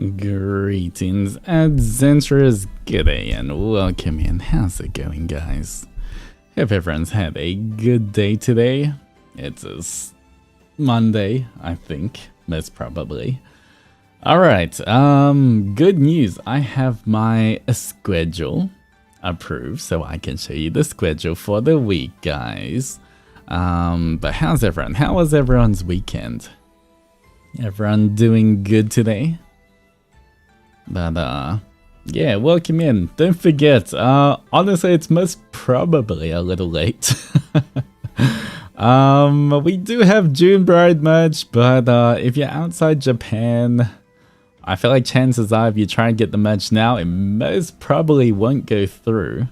Greetings, adventurers, g'day and welcome in. How's it going, guys? Hope everyone's had a good day today. It's Monday, I think, most probably. Alright, good news. I have my schedule approved, so I can show you the schedule for the week, guys. But how's everyone? How was everyone's weekend? Everyone doing good today? But yeah, welcome in. Don't forget, honestly, it's most probably a little late. We do have June Bride merch, but if you're outside Japan, I feel like chances are if you try and get the merch now, it most probably won't go through.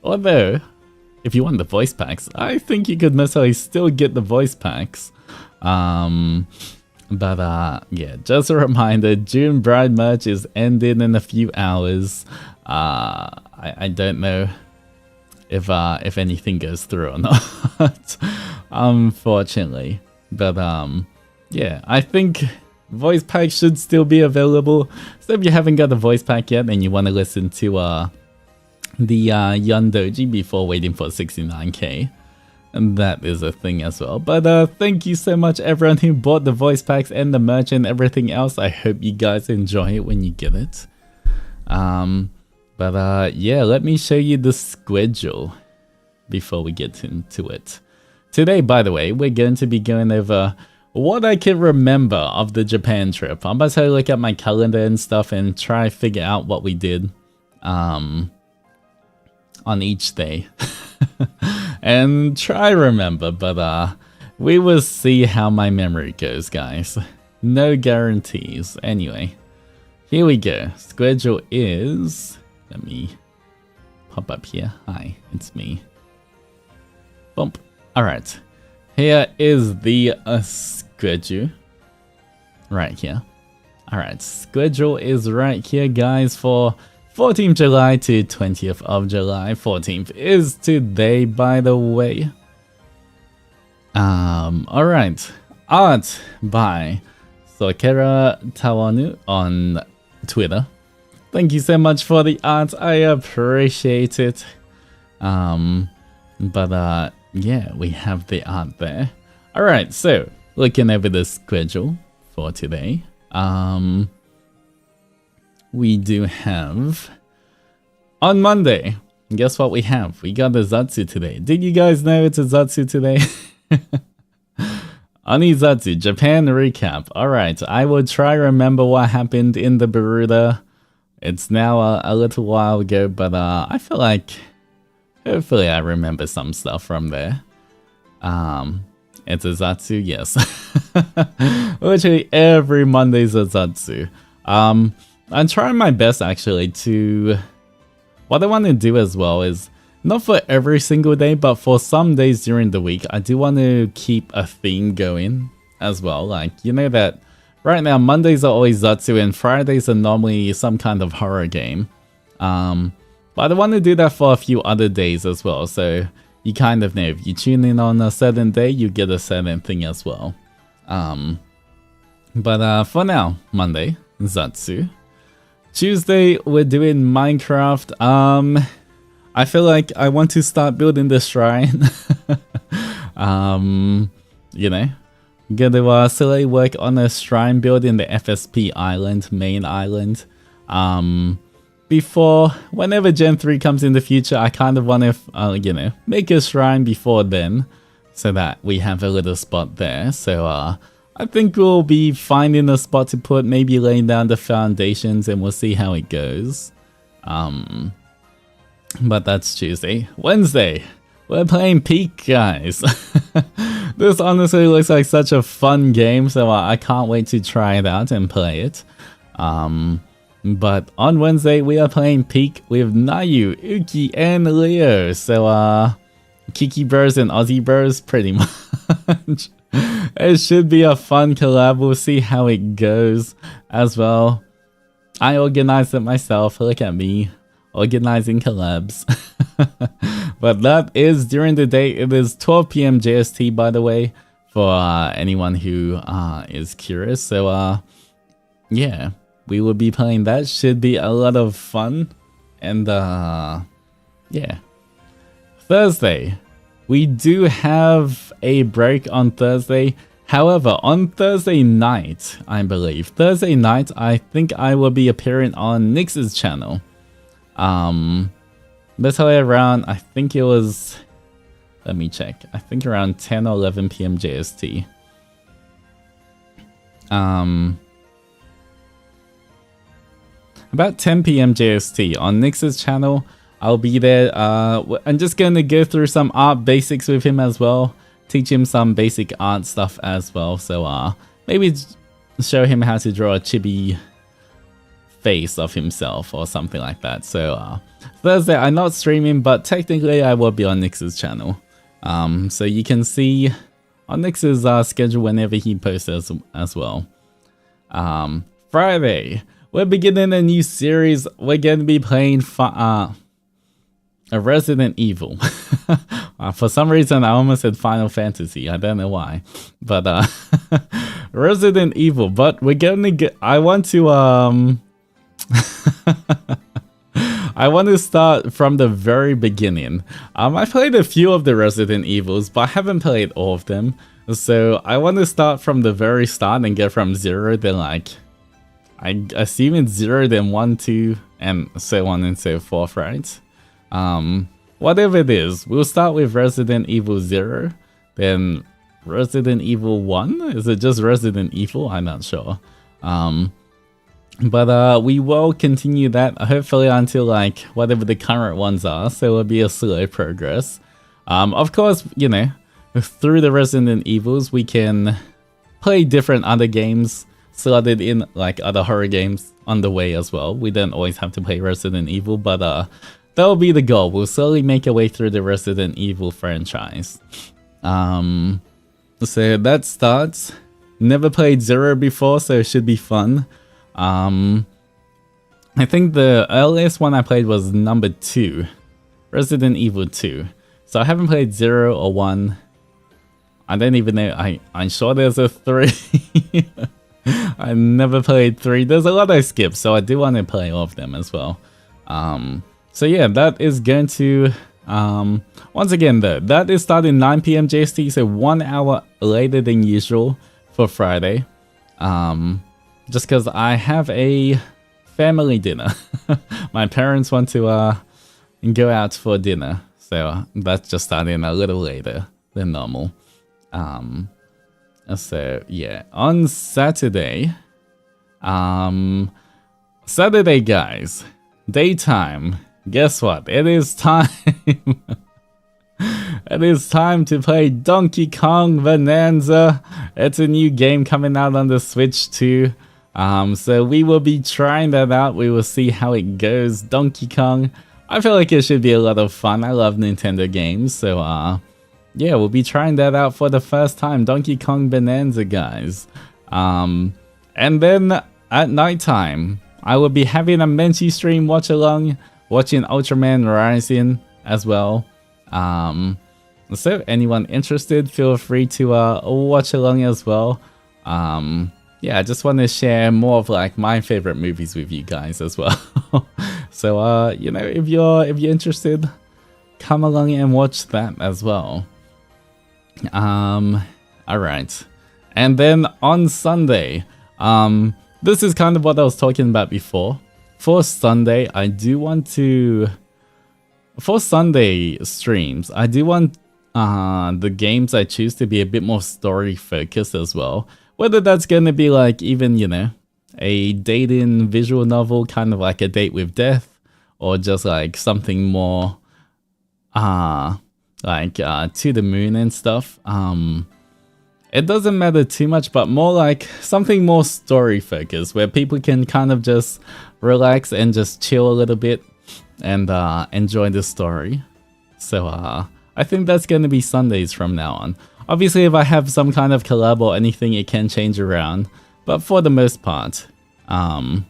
Although, if you want the voice packs, I think you could necessarily still get the voice packs. But yeah, just a reminder, June Bride merch is ending in a few hours. I don't know if anything goes through or not, unfortunately. But yeah, I think voice packs should still be available. So if you haven't got the voice pack yet and you want to listen to the Zendoji before waiting for 69k, and that is a thing as well. But thank you so much everyone who bought the voice packs and the merch and everything else. I hope you guys enjoy it when you get it. But yeah, let me show you the schedule before we get into it. Today, by the way, we're going to be going over what I can remember of the Japan trip. I'm about to look at my calendar and stuff and try to figure out what we did on each day. And try remember, but we will see how my memory goes, guys. No guarantees. Anyway, here we go. Schedule is... Let me pop up here. Hi, it's me. Bump. Alright. Here is the schedule. Right here. Alright, schedule is right here, guys, for 14th July to 20th of July. 14th is today, by the way. Alright. Art by Sokera Tawanu on Twitter. Thank you so much for the art. I appreciate it. But yeah, we have the art there. Alright, so looking over the schedule for today. We do have, on Monday, guess what we have? We got a Zatsu today. Did you guys know it's a Zatsu today? ONI-ZATSU Japan Recap. Alright, I will try remember what happened in the Beruda. It's now a little while ago, but I feel like, hopefully I remember some stuff from there. It's a Zatsu, yes. Literally every Monday's a Zatsu. I'm trying my best actually to... What I want to do as well is, not for every single day, but for some days during the week, I do want to keep a theme going as well. Like, you know that right now Mondays are always Zatsu and Fridays are normally some kind of horror game. But I want to do that for a few other days as well. So you kind of know, if you tune in on a certain day, you get a certain thing as well. But for now, Monday, Zatsu. Tuesday, we're doing Minecraft. I feel like I want to start building the shrine. You know, gonna slowly work on a shrine build in the FSP island, main island. Before, whenever Gen 3 comes in the future, I kind of want to, you know, make a shrine before then, so that we have a little spot there. So, I think we'll be finding a spot to put, maybe laying down the foundations, and we'll see how it goes. But that's Tuesday. Wednesday, we're playing Peak, guys. This honestly looks like such a fun game, so I can't wait to try it out and play it. But on Wednesday, we are playing Peak with Nayu, Uki, and Leo. So, Kiki Bros and Aussie Bros, pretty much. It should be a fun collab. We'll see how it goes as well. I organized it myself. Look at me organizing collabs. But that is during the day. It is 12 PM JST, by the way, for anyone who is curious. So yeah, we will be playing that. Should be a lot of fun. And yeah. Thursday, we do have a break on Thursday. However, on Thursday night, I believe, Thursday night, I think I will be appearing on Nyx's channel. That's how around, I think it was, let me check, I think around 10 or 11 p.m. JST. About 10 p.m. JST on Nyx's channel. I'll be there. I'm just going to go through some art basics with him as well. Teach him some basic art stuff as well. So maybe show him how to draw a chibi face of himself or something like that. So Thursday I'm not streaming, but technically I will be on Nyx's channel. So you can see on Nyx's schedule whenever he posts as well. Friday, we're beginning a new series. We're going to be playing a Resident Evil. For some reason, I almost said Final Fantasy. I don't know why, but Resident Evil. But we're gonna get. I want to I want to start from the very beginning. I played a few of the Resident Evils, but I haven't played all of them. So I want to start from the very start and get from 0 to like, I assume it's 0, then 1, 2, and so on and so forth, right? Whatever it is, we'll start with Resident Evil 0, then Resident Evil 1? Is it just Resident Evil? I'm not sure. But we will continue that hopefully until like whatever the current ones are, so it'll be a slow progress. Of course, you know, through the Resident Evils we can play different other games slotted in, like other horror games on the way as well. We don't always have to play Resident Evil, but that'll be the goal. We'll slowly make our way through the Resident Evil franchise. So that starts. Never played 0 before, so it should be fun. I think the earliest one I played was number 2, Resident Evil 2. So I haven't played 0 or 1. I don't even know. I'm sure there's a 3. I never played 3. There's a lot I skipped, so I do want to play all of them as well. So yeah, that is going to, once again though, that is starting 9 p.m. JST, so 1 hour later than usual for Friday. Just because I have a family dinner. My parents want to go out for dinner, so that's just starting a little later than normal. So yeah, on Saturday, Saturday guys, daytime. Guess what? It is time. It is time to play Donkey Kong Bonanza. It's a new game coming out on the Switch too. So we will be trying that out. We will see how it goes. Donkey Kong. I feel like it should be a lot of fun. I love Nintendo games. So yeah, we'll be trying that out for the first time. Donkey Kong Bonanza, guys. And then at nighttime, I will be having a Menchi stream watch along, watching Ultraman Rising as well. So anyone interested, feel free to watch along as well. Yeah, I just want to share more of like my favorite movies with you guys as well. So you know, if you're interested, come along and watch that as well. All right, and then on Sunday, this is kind of what I was talking about before. For Sunday, I do want to, for Sunday streams, I do want the games I choose to be a bit more story focused as well. Whether that's going to be like even, you know, a dating visual novel, kind of like A Date with Death, or just like something more like To the Moon and stuff. It doesn't matter too much, but more like something more story focused where people can kind of just relax and just chill a little bit and enjoy the story. So I think that's going to be Sundays from now on. Obviously, if I have some kind of collab or anything, it can change around. But for the most part, that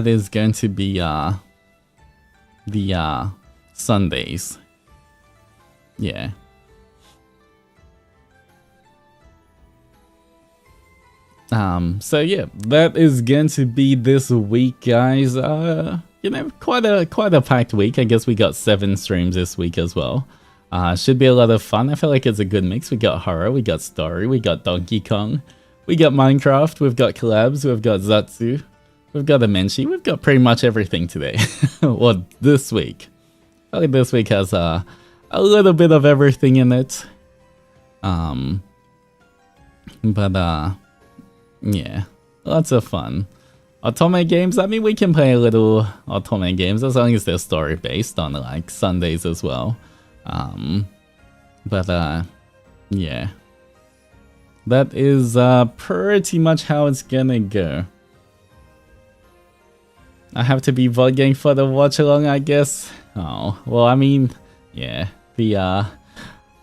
is going to be the Sundays. Yeah. So yeah, that is going to be this week, guys. You know, quite a packed week. I guess we got 7 streams this week as well. Should be a lot of fun. I feel like it's a good mix. We got horror, we got story, we got Donkey Kong, we got Minecraft, we've got collabs, we've got Zatsu, we've got Amenshi, we've got pretty much everything today. Well, this week. I think this week has a little bit of everything in it. Yeah, lots of fun. Otome games, I mean, we can play a little Otome games as long as they're story based on like Sundays as well. Yeah. That is pretty much how it's gonna go. I have to be voting for the watch along, I guess. Oh, well, I mean, yeah, the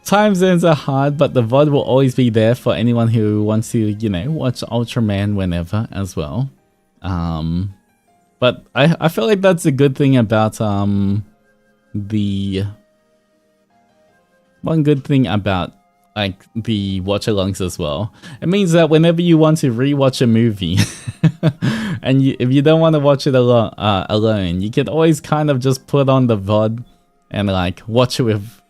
time zones are hard, but the VOD will always be there for anyone who wants to, you know, watch Ultraman whenever as well. But I feel like that's a good thing about the one good thing about like the watch-alongs as well. It means that whenever you want to rewatch a movie, and if you don't want to watch it alone, you can always kind of just put on the VOD and like watch it with,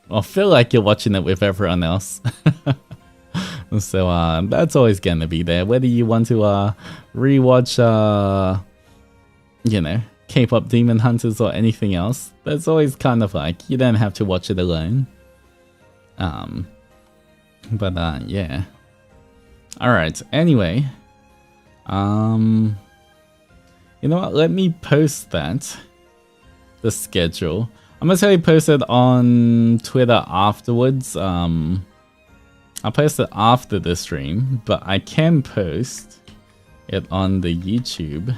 or feel like you're watching it with everyone else. So that's always gonna be there. Whether you want to rewatch, you know, K-pop Demon Hunters or anything else, that's always kind of like you don't have to watch it alone. Yeah. Alright, anyway. You know what? Let me post that. The schedule. I'm gonna tell you post it on Twitter afterwards. I'll post it after the stream, but I can post it on the YouTube.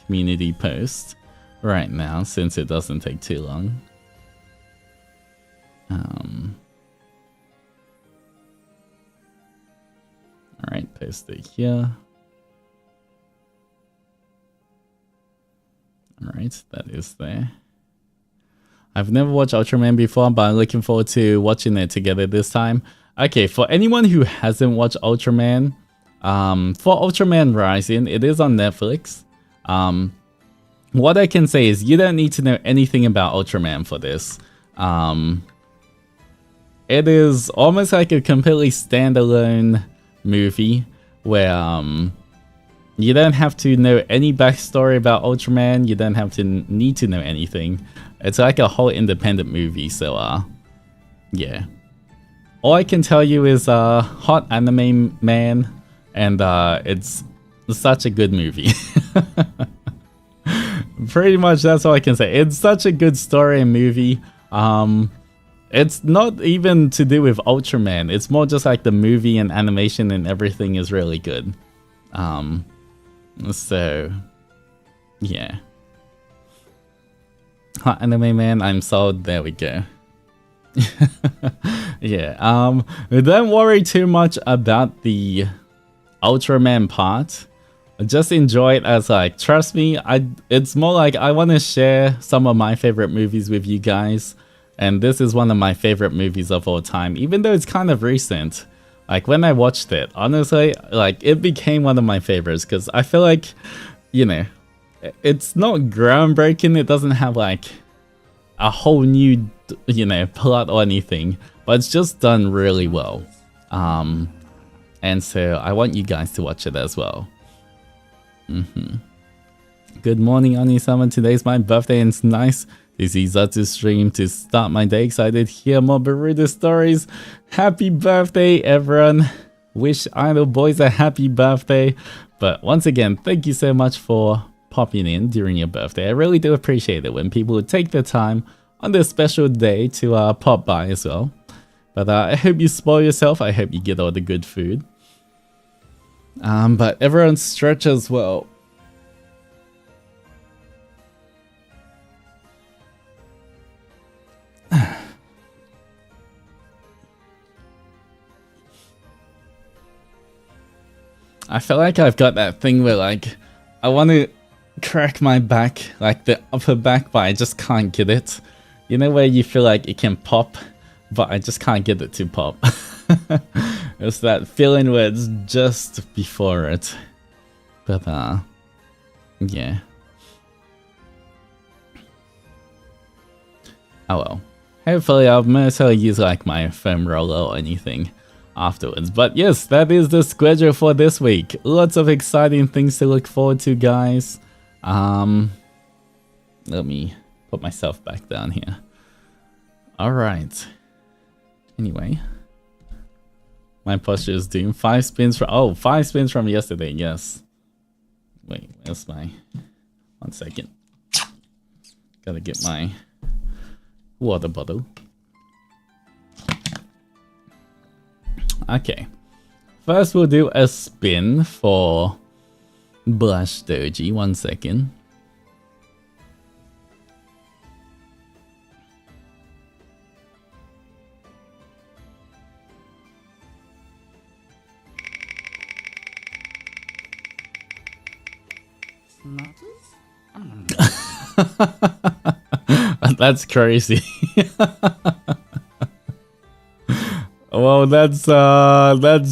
Community post right now, since it doesn't take too long. Alright, paste it here. Alright, that is there. I've never watched Ultraman before, but I'm looking forward to watching it together this time. Okay, for anyone who hasn't watched Ultraman, for Ultraman Rising, it is on Netflix. What I can say is you don't need to know anything about Ultraman for this. It is almost like a completely standalone movie where you don't have to know any backstory about Ultraman. You don't have to need to know anything. It's like a whole independent movie, so yeah. All I can tell you is hot anime man, and it's such a good movie. Pretty much that's all I can say. It's such a good story and movie. It's not even to do with Ultraman. It's more just like the movie and animation and everything is really good. So yeah. Hot anime man, I'm sold. There we go. Yeah. Don't worry too much about the Ultraman part. Just enjoy it as like, trust me, it's more like I want to share some of my favorite movies with you guys, and this is one of my favorite movies of all time, even though it's kind of recent. Like when I watched it, honestly, like it became one of my favorites because I feel like, you know, it's not groundbreaking. It doesn't have like a whole new, you know, plot or anything, but it's just done really well. And so I want you guys to watch it as well. Good morning, Oni-sama. Today's my birthday and it's nice to see Zatsu stream to start my day. Excited to hear more Beruda stories. Happy birthday, everyone. Wish Idol Boys a happy birthday. But once again, thank you so much for popping in during your birthday. I really do appreciate it when people would take their time on this special day to pop by as well. But I hope you spoil yourself. I hope you get all the good food. But everyone stretch as well. I feel like I've got that thing where like I want to crack my back, like the upper back, but I just can't get it. You know where you feel like it can pop, but I just can't get it to pop. It's that feeling where it's just before it. But yeah. Oh well. Hopefully I'll mostly use like my foam roller or anything afterwards. But yes, that is the schedule for this week. Lots of exciting things to look forward to, guys. Let me put myself back down here. Alright. Anyway. My posture is doomed. 5 spins from 5 spins from yesterday, yes. Wait, where's my 1 second. Gotta get my water bottle. Okay. First we'll do a spin for Blush Doji. 1 second. That's crazy. Well, that's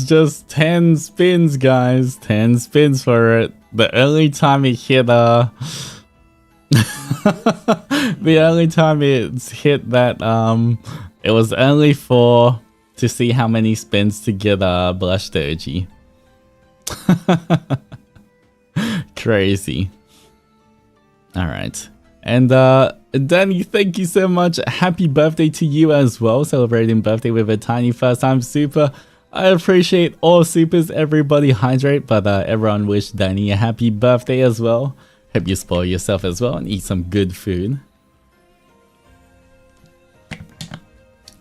just 10 spins, guys. 10 spins for it. The only time it hit the only time it's hit that it was only to see how many spins to get Blush Doji. Crazy. Alright. And Danny, thank you so much. Happy birthday to you as well. Celebrating birthday with a tiny first time super. I appreciate all supers. Everybody hydrate, but everyone wish Danny a happy birthday as well. Hope you spoil yourself as well and eat some good food.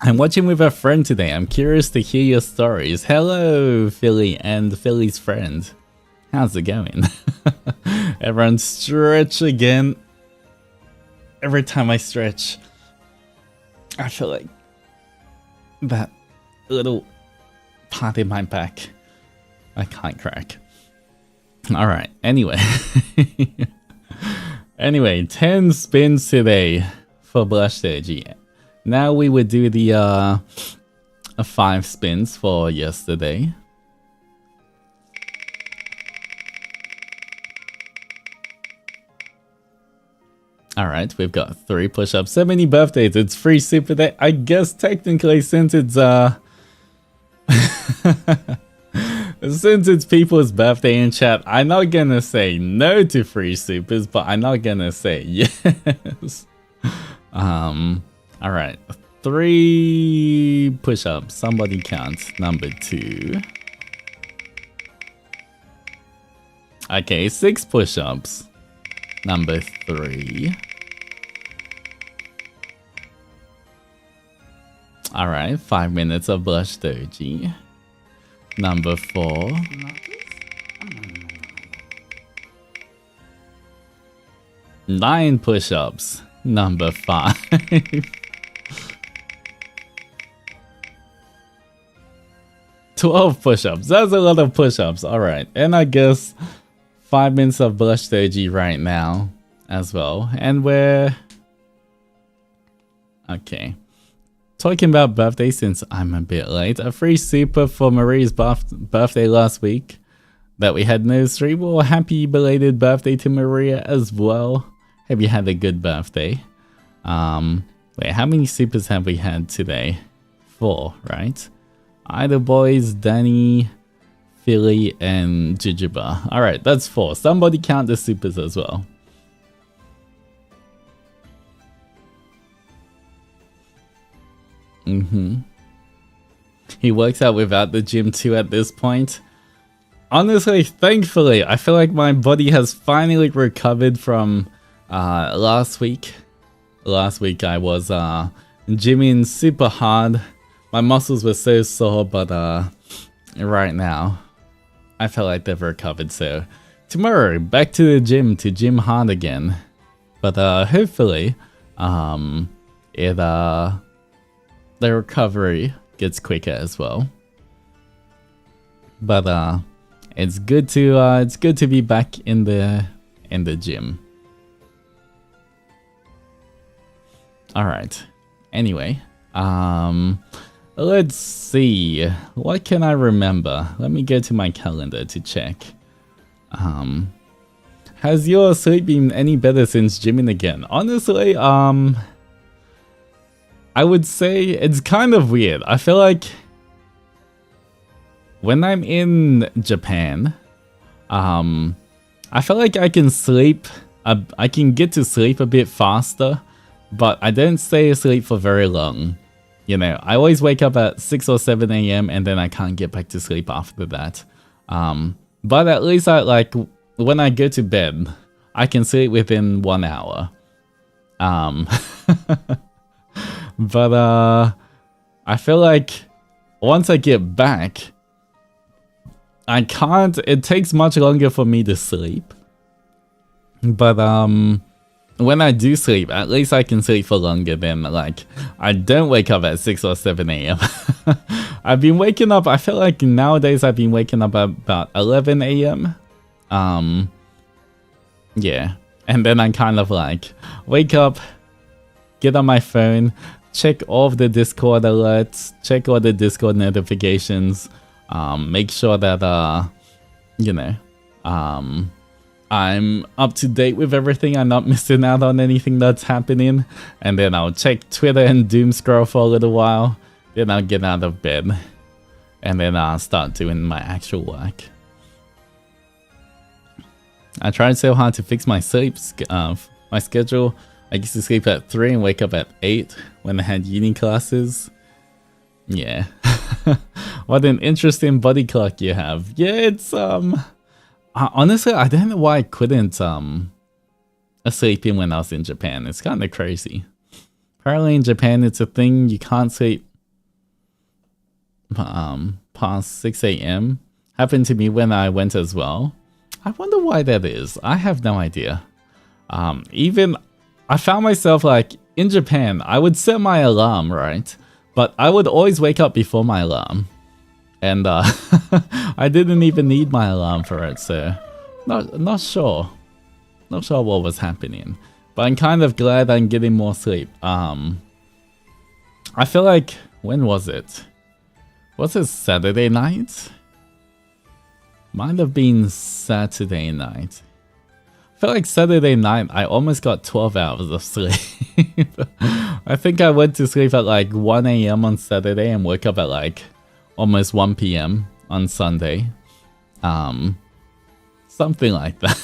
I'm watching with a friend today. I'm curious to hear your stories. Hello, Philly and Philly's friend. How's it going? Everyone stretch again. Every time I stretch, I feel like that little part in my back I can't crack. Alright, anyway. Anyway, 10 spins today for Blush Doji. Now we would do the 5 spins for yesterday. Alright, we've got 3 push-ups. So many birthdays. It's free super day. I guess technically since it's since it's people's birthday in chat, I'm not gonna say no to free supers, but I'm not gonna say yes. Alright. 3 push-ups. Somebody count. Number 2. Okay, 6 push-ups. Number 3. Alright, 5 minutes of Blush Doji. Number 4. Nine push-ups. Number 5. 12 push-ups. That's a lot of push-ups. Alright, and I guess 5 minutes of Blush Doji right now as well. And we're... okay. Talking about birthday since I'm a bit late. A free super for Marie's birthday last week that we had no stream. Well, happy belated birthday to Maria as well. Hope you had a good birthday. Wait, how many supers have we had today? 4, right? Idle Boys, Danny, Philly, and Jujuba. Alright, that's 4. Somebody count the supers as well. He works out without the gym too at this point. Honestly, thankfully, I feel like my body has finally recovered from last week. Last week I was gymming super hard. My muscles were so sore, but right now I feel like they've recovered. So tomorrow, back to the gym to gym hard again. But hopefully, the recovery gets quicker as well. But it's good to be back in the gym. All right. Anyway, Let's see. What can I remember? Let me go to my calendar to check. Has your sleep been any better since gymming again? Honestly, I would say it's kind of weird. I feel like when I'm in Japan, I feel like I can sleep, I can get to sleep a bit faster, but I don't stay asleep for very long. You know, I always wake up at 6 or 7 a.m. and then I can't get back to sleep after that. But at least when I go to bed, I can sleep within 1 hour. But I feel like once I get back, I can't, it takes much longer for me to sleep. But when I do sleep, at least I can sleep for longer than I don't wake up at 6 or 7 a.m. I've been waking up, I feel like nowadays I've been waking up at about 11 a.m. Yeah, and then I kind of wake up, get on my phone, check all of the Discord alerts, check all the Discord notifications, make sure that, you know, I'm up to date with everything, I'm not missing out on anything that's happening, and then I'll check Twitter and doom scroll for a little while, then I'll get out of bed, and then I'll start doing my actual work. I tried so hard to fix my sleep my schedule. I used to sleep at 3 and wake up at 8 when I had uni classes. Yeah. What an interesting body clock you have. Yeah, it's honestly, I don't know why I couldn't sleep in when I was in Japan. It's kind of crazy. Apparently in Japan it's a thing, you can't sleep past 6 a.m. Happened to me when I went as well. I wonder why that is. I have no idea. Even I found myself in Japan, I would set my alarm, right? But I would always wake up before my alarm. And I didn't even need my alarm for it, so not sure. Not sure what was happening. But I'm kind of glad I'm getting more sleep. I feel like, when was it? Was it Saturday night? Might have been Saturday night. I feel like Saturday night, I almost got 12 hours of sleep. I think I went to sleep at 1 a.m. on Saturday and woke up at almost 1 p.m. on Sunday. Something like that.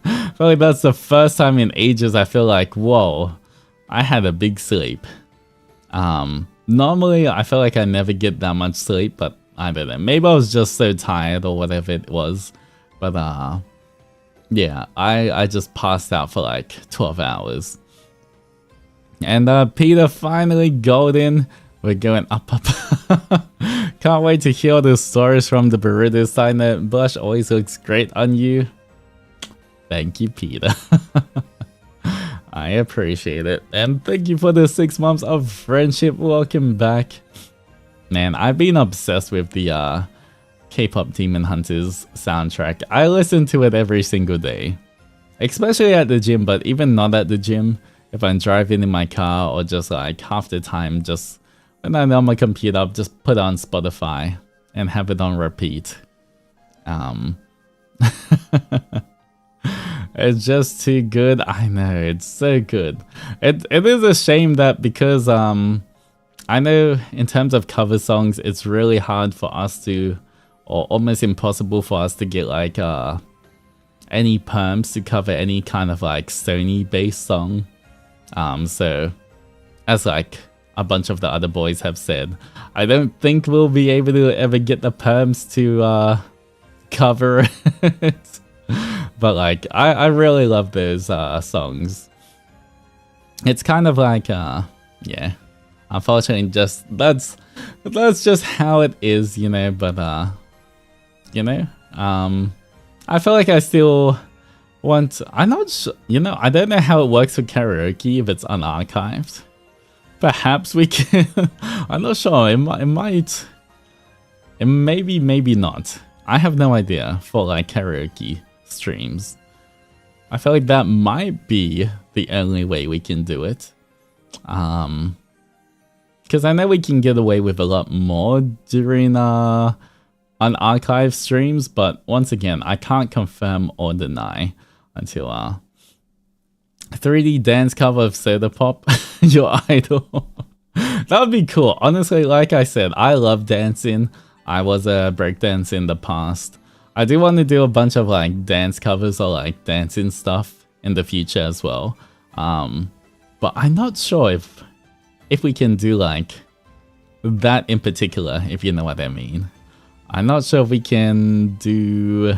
I feel like that's the first time in ages I feel like, whoa, I had a big sleep. Normally, I feel like I never get that much sleep, but I don't know. Maybe I was just so tired or whatever it was. But yeah, I just passed out for 12 hours. And Peter finally golden. We're going up. Can't wait to hear the stories from the Beruda side note. Blush always looks great on you. Thank you, Peter. I appreciate it. And thank you for the 6 months of friendship. Welcome back. Man, I've been obsessed with the K-pop Demon Hunters soundtrack. I listen to it every single day. Especially at the gym, but even not at the gym. If I'm driving in my car or just half the time, just when I'm on my computer, I'll just put on Spotify and have it on repeat. It's just too good. I know, it's so good. It is a shame that because I know in terms of cover songs, it's really hard for us to, or almost impossible for us to get any perms to cover any kind of Sony based song. So as a bunch of the other boys have said, I don't think we'll be able to ever get the perms to cover it. But I really love those songs. It's kind of yeah. Unfortunately, that's just how it is, you know. But you know, I feel like I still want. I'm not sure, you know. I don't know how it works for karaoke if it's unarchived. Perhaps we can. I'm not sure. It might. It maybe not. I have no idea for karaoke streams. I feel like that might be the only way we can do it. because I know we can get away with a lot more during unarchived streams, but once again, I can't confirm or deny until 3D dance cover of Soda Pop, your idol. That would be cool. Honestly, like I said, I love dancing. I was a breakdancer in the past. I do want to do a bunch of like dance covers or like dancing stuff in the future as well. But I'm not sure if we can do like that in particular, if you know what I mean. I'm not sure if we can do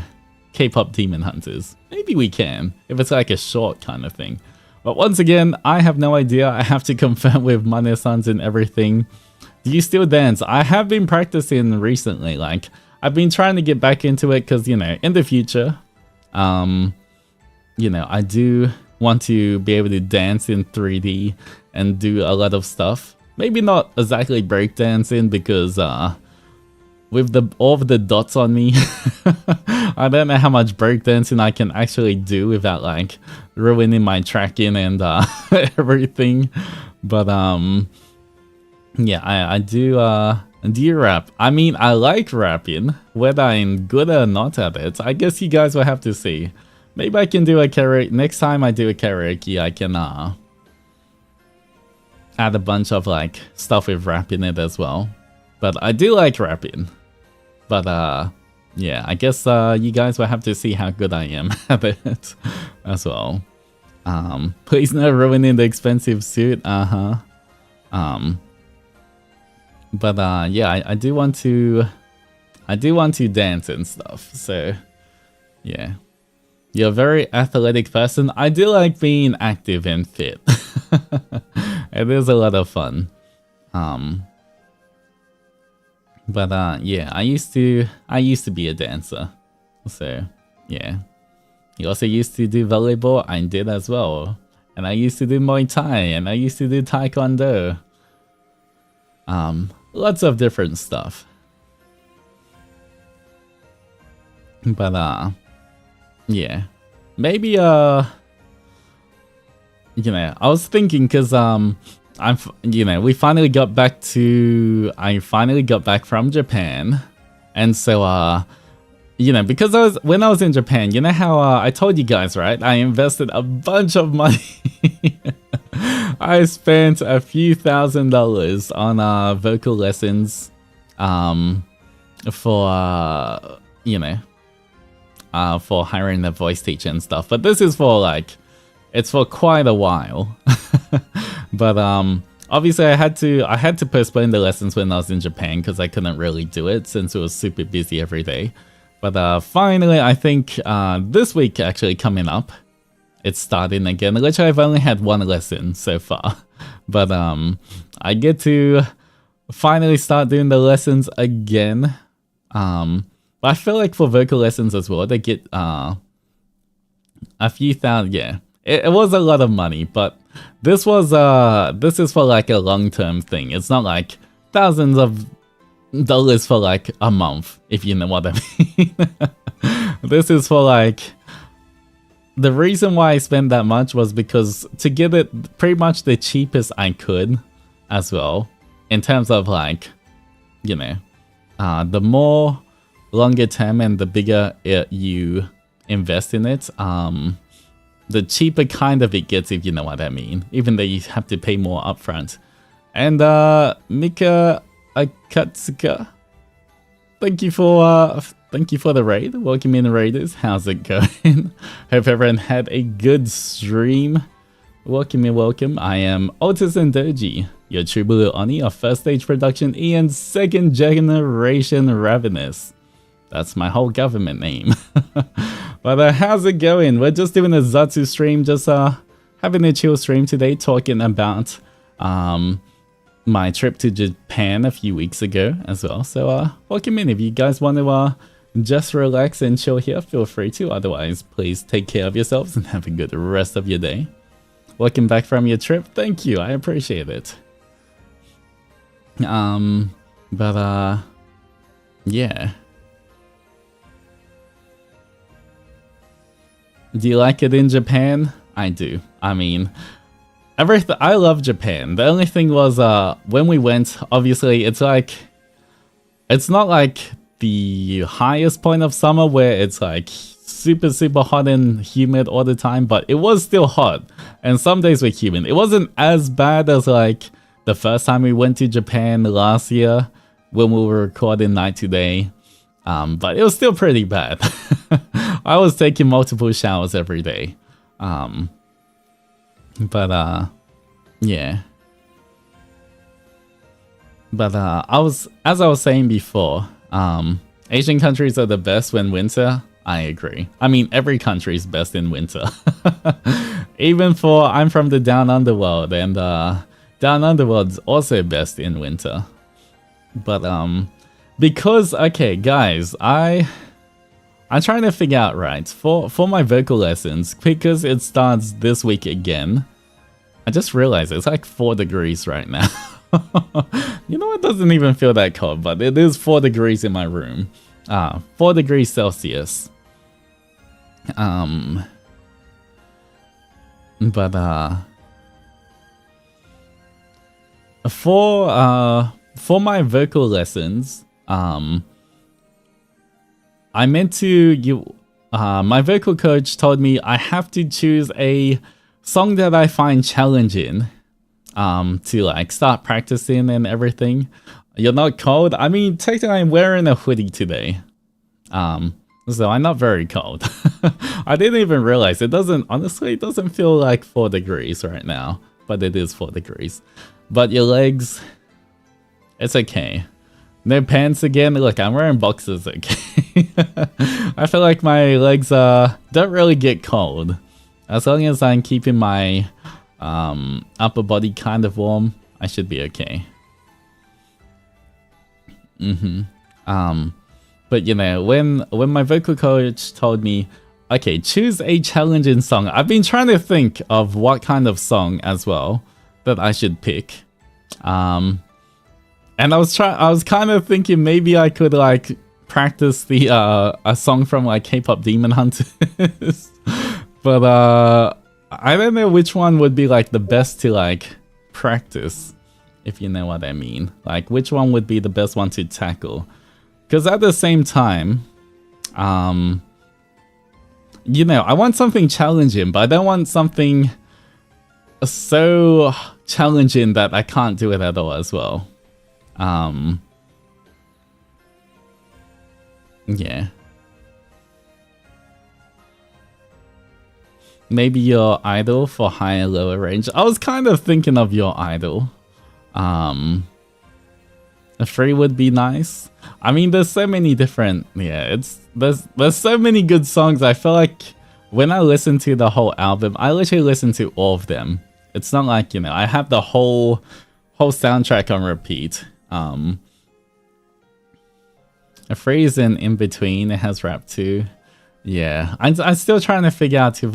K-pop Demon Hunters. Maybe we can, if it's like a short kind of thing. But once again, I have no idea. I have to confirm with Mane-sans and everything. Do you still dance? I have been practicing recently. Like, I've been trying to get back into it because, you know, in the future, you know, I do want to be able to dance in 3D and do a lot of stuff. Maybe not exactly breakdancing because with all of the dots on me, I don't know how much breakdancing I can actually do without like ruining my tracking and everything. But yeah, I do rap. I mean, I like rapping. Whether I'm good or not at it, I guess you guys will have to see. Maybe I can do a karaoke. Next time I do a karaoke, I can add a bunch of like stuff with rap in it as well. But I do like rapping. But yeah, I guess you guys will have to see how good I am at it as well. Please no ruining the expensive suit. But yeah, I do want to dance and stuff. So yeah. You're a very athletic person. I do like being active and fit. It is a lot of fun. But yeah, I used to be a dancer. So yeah. You also used to do volleyball. I did as well. And I used to do Muay Thai and I used to do Taekwondo. Lots of different stuff. But yeah. Maybe you know, I was thinking because you know, I finally got back from Japan, and so you know, because when I was in Japan, you know how I told you guys, right? I invested a bunch of money. I spent a few $1,000s on vocal lessons for you know, for hiring a voice teacher and stuff. But this is for like, it's for quite a while. But obviously I had to postpone the lessons when I was in Japan because I couldn't really do it since it was super busy every day. But finally, I think this week actually coming up, it's starting again. Literally, I've only had one lesson so far. But I get to finally start doing the lessons again. But I feel like for vocal lessons as well, they get a few thousand. Yeah, it was a lot of money, but this is for like a long-term thing. It's not like thousands of dollars for like a month, if you know what I mean. This is for like, the reason why I spent that much was because to get it pretty much the cheapest I could as well, in terms of like, you know, the more longer term and the bigger you invest in it, the cheaper kind of it gets, if you know what I mean, even though you have to pay more upfront. And Mika Akatsuka, thank you for the raid. Welcome in, raiders. How's it going? Hope everyone had a good stream. Welcome in, welcome. I am Altus Zendoji, your true blue Oni of first stage production and second generation Ravenous. That's my whole government name. But how's it going? We're just doing a Zatsu stream, just having a chill stream today, talking about my trip to Japan a few weeks ago as well. So welcome in. If you guys want to just relax and chill here, feel free to. Otherwise, please take care of yourselves and have a good rest of your day. Welcome back from your trip. Thank you. I appreciate it. But yeah. Do you like it in Japan? I do. I mean, everything. I love Japan. The only thing was when we went, obviously it's like, it's not like the highest point of summer where it's like super hot and humid all the time, but it was still hot and some days were humid. It wasn't as bad as like the first time we went to Japan last year when we were recording Night to Day, but it was still pretty bad. I was taking multiple showers every day. Yeah. But as I was saying before, Asian countries are the best when winter. I agree. I mean, every country is best in winter. Even I'm from the down underworld, and down underworld's also best in winter. But because, okay, guys, I'm trying to figure out, right, for my vocal lessons, because it starts this week again. I just realized it's like 4 degrees right now. You know, it doesn't even feel that cold, but it is 4 degrees in my room. 4 degrees Celsius. For my vocal lessons, I meant to my vocal coach told me I have to choose a song that I find challenging to like start practicing and everything. You're not cold? I mean, technically I'm wearing a hoodie today. So I'm not very cold. I didn't even realize. It doesn't, honestly, it doesn't feel like 4 degrees right now, but it is 4 degrees. But your legs, it's okay. No pants again. Look, I'm wearing boxers, okay? I feel like my legs don't really get cold. As long as I'm keeping my upper body kind of warm, I should be okay. But you know, when my vocal coach told me, okay, choose a challenging song, I've been trying to think of what kind of song as well that I should pick. And I was kind of thinking maybe I could like practice the a song from like K-pop Demon Hunters. But I don't know which one would be like the best to like practice, if you know what I mean. Like which one would be the best one to tackle? Because at the same time, you know, I want something challenging, but I don't want something so challenging that I can't do it at all as well. Yeah. Maybe your idol for higher lower range. I was kind of thinking of your idol. A free would be nice. I mean, there's so many different, yeah, there's so many good songs. I feel like when I listen to the whole album, I literally listen to all of them. It's not like, you know, I have the whole soundtrack on repeat. A free is in between. It has rap too. Yeah, I'm still trying to figure out if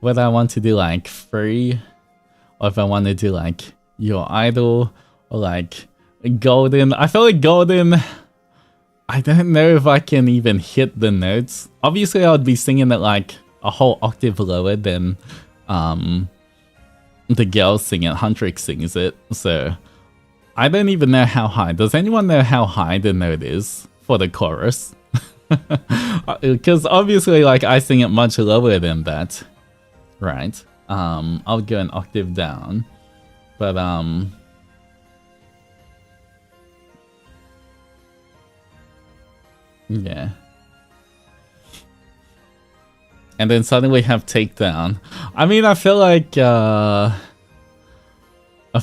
whether I want to do like free, or if I want to do like your idol, or like golden. I feel like golden, I don't know if I can even hit the notes. Obviously I would be singing it like a whole octave lower than the girls sing it. Huntrix sings it, so I don't even know how high. Does anyone know how high the note is for the chorus? Because obviously like I sing it much lower than that, right? I'll go an octave down, but yeah. And then suddenly we have Takedown. I mean, I feel like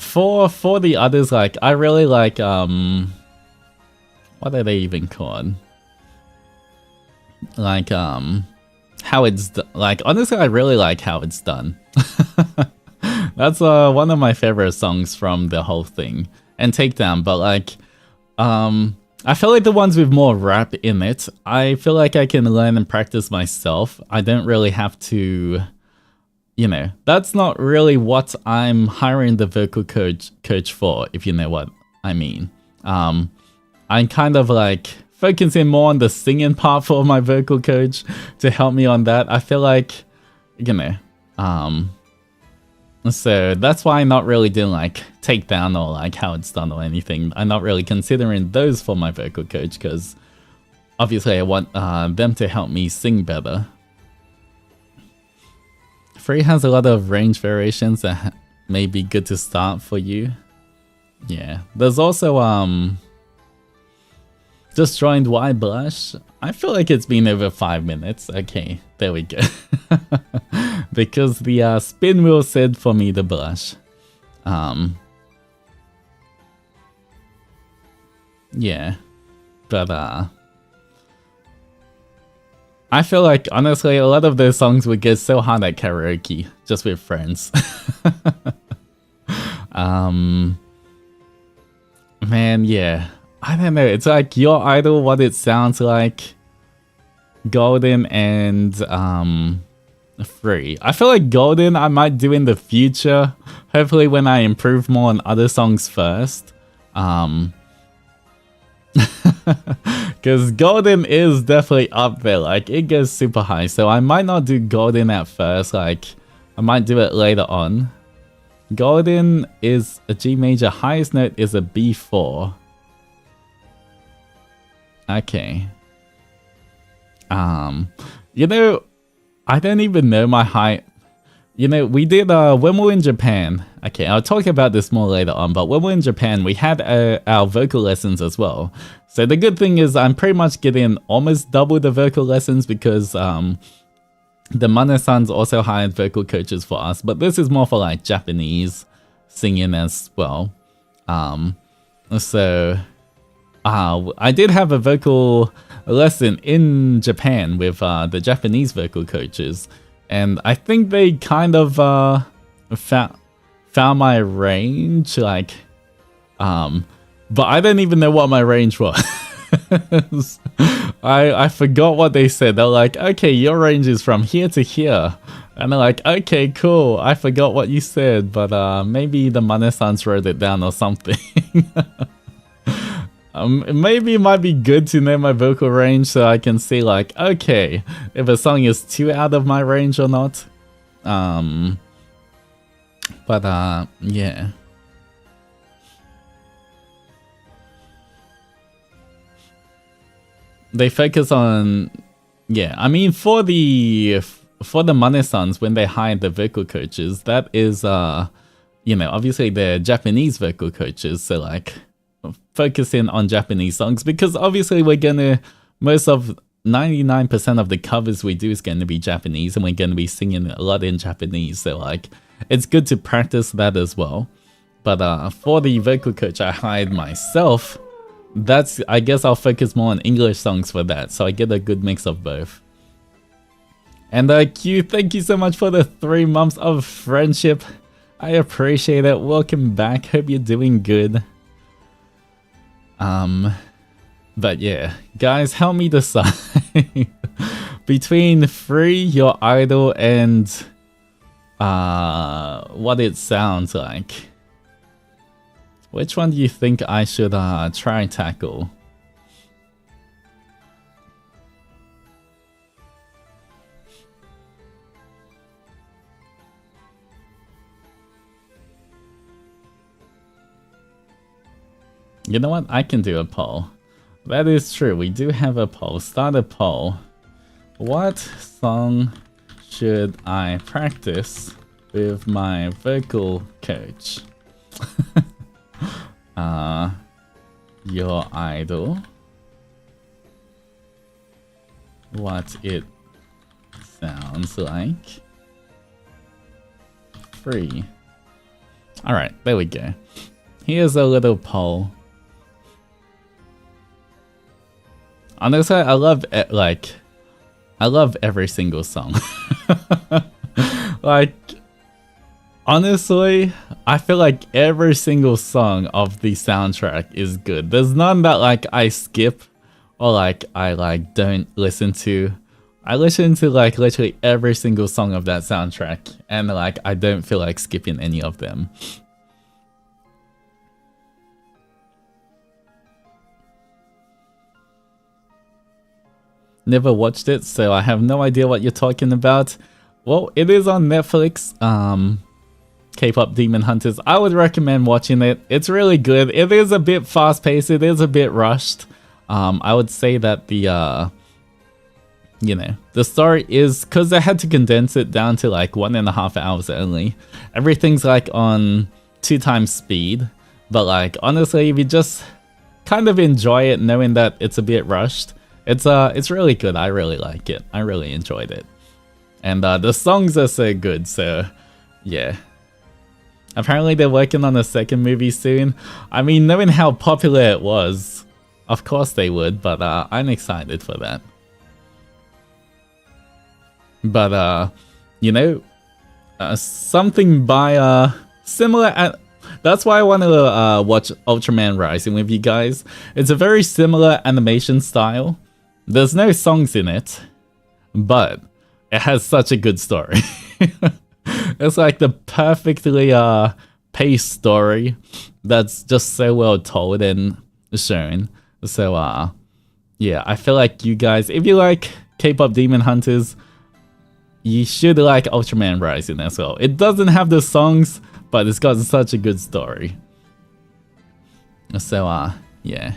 for the others, like I really like what are they even called? Like how it's like, honestly I really like how it's done. That's one of my favorite songs from the whole thing. And Takedown, but like I feel like the ones with more rap in it, I feel like I can learn and practice myself. I don't really have to, you know, that's not really what I'm hiring the vocal coach for, if you know what I mean. I'm kind of like focusing more on the singing part for my vocal coach to help me on that. I feel like, you know, So that's why I'm not really doing like takedown or like how it's done or anything. I'm not really considering those for my vocal coach because obviously I want them to help me sing better. Free has a lot of range variations that may be good to start for you. Yeah, there's also just joined Why Blush. I feel like it's been over 5 minutes. Okay, there we go. Because the spin wheel said for me to blush. Yeah, but I feel like honestly a lot of those songs would get so hard at karaoke just with friends. Man, yeah. I don't know. It's like Your Idol, what it sounds like. Golden and Free. I feel like Golden I might do in the future. Hopefully when I improve more on other songs first. Because Golden is definitely up there. Like it goes super high. So I might not do Golden at first. Like I might do it later on. Golden is a G major. Highest note is a B4. Okay. You know, I don't even know my high. You know, we did when we were in Japan. Okay, I'll talk about this more later on. But when we were in Japan, we had our vocal lessons as well. So the good thing is I'm pretty much getting almost double the vocal lessons because the Mane-sans also hired vocal coaches for us. But this is more for like Japanese singing as well. So I did have a vocal lesson in Japan with the Japanese vocal coaches, and I think they kind of found my range, like, but I don't even know what my range was. I forgot what they said. They're like, okay, your range is from here to here. And they're like, okay, cool. I forgot what you said, but maybe the Mane-sans wrote it down or something. Maybe it might be good to know my vocal range so I can see like, okay, if a song is too out of my range or not. Yeah. They focus on, yeah, I mean for the Mane-sans when they hired the vocal coaches, that is you know, obviously they're Japanese vocal coaches, so like focusing on Japanese songs because obviously we're gonna, most of 99% of the covers we do is going to be Japanese and we're going to be singing a lot in Japanese, so like it's good to practice that as well. But for the vocal coach I hired myself, that's, I guess I'll focus more on English songs for that, so I get a good mix of both. And Q, thank you so much for the 3 months of friendship. I appreciate it. Welcome back. Hope you're doing good. But yeah, guys, help me decide between Free, Your Idol, and what it sounds like. Which one do you think I should try and tackle? You know what? I can do a poll. That is true. We do have a poll. Start a poll. What song should I practice with my vocal coach? Your Idol. What it sounds like. Free. Alright, there we go. Here's a little poll. Honestly, I love it, like, I love every single song. Like, honestly, I feel like every single song of the soundtrack is good. There's none that like I skip or like I like don't listen to. I listen to like literally every single song of that soundtrack and like I don't feel like skipping any of them. Never watched it, so I have no idea what you're talking about. Well, it is on Netflix. K-pop Demon Hunters, I would recommend watching it. It's really good. It is a bit fast-paced. It is a bit rushed. I would say that the you know, the story is, because they had to condense it down to like 1.5 hours only. Everything's like on 2 times speed, but like honestly, if you just kind of enjoy it, knowing that it's a bit rushed, it's really good. I really like it. I really enjoyed it, and the songs are so good. So yeah. Apparently they're working on a second movie soon. I mean, knowing how popular it was, of course they would, but I'm excited for that. But you know, something by similar, that's why I want to watch Ultraman Rising with you guys. It's a very similar animation style. There's no songs in it, but it has such a good story. It's like the perfectly paced story that's just so well told and shown. So yeah, I feel like you guys, if you like K-pop Demon Hunters, you should like Ultraman Rising as well. It doesn't have the songs, but it's got such a good story. So yeah.